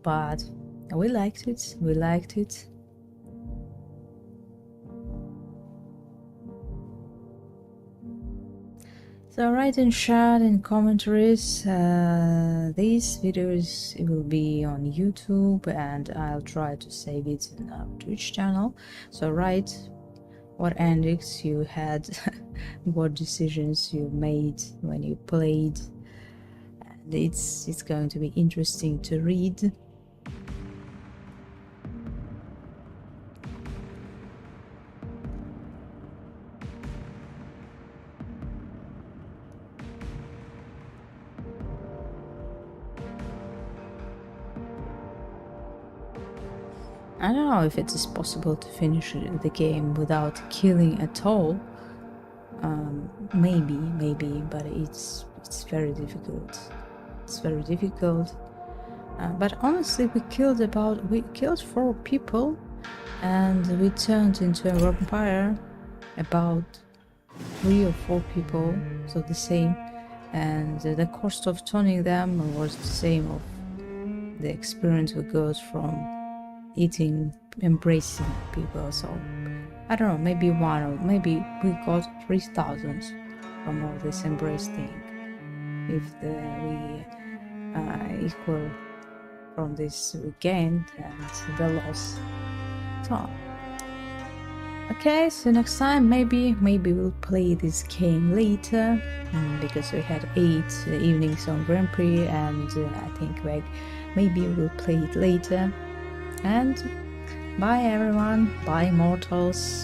But we liked it, we liked it. So write and share in commentaries. These videos will be on YouTube, and I'll try to save it in our Twitch channel. So write what endings you had, what decisions you made when you played, and it's going to be interesting to read. I don't know if it is possible to finish the game without killing at all. Maybe, but it's very difficult. It's very difficult. But honestly, we killed 4 people, and we turned into a vampire about 3 or 4 people, so the same. And the cost of turning them was the same of the experience we got from embracing people. So I don't know, maybe maybe we got 3,000 from all this embrace thing, if we equal from this gain and the loss. So okay, so next time maybe we'll play this game later, because we had 8 evenings on Grand Prix, and I think maybe we'll play it later. And bye everyone, bye mortals.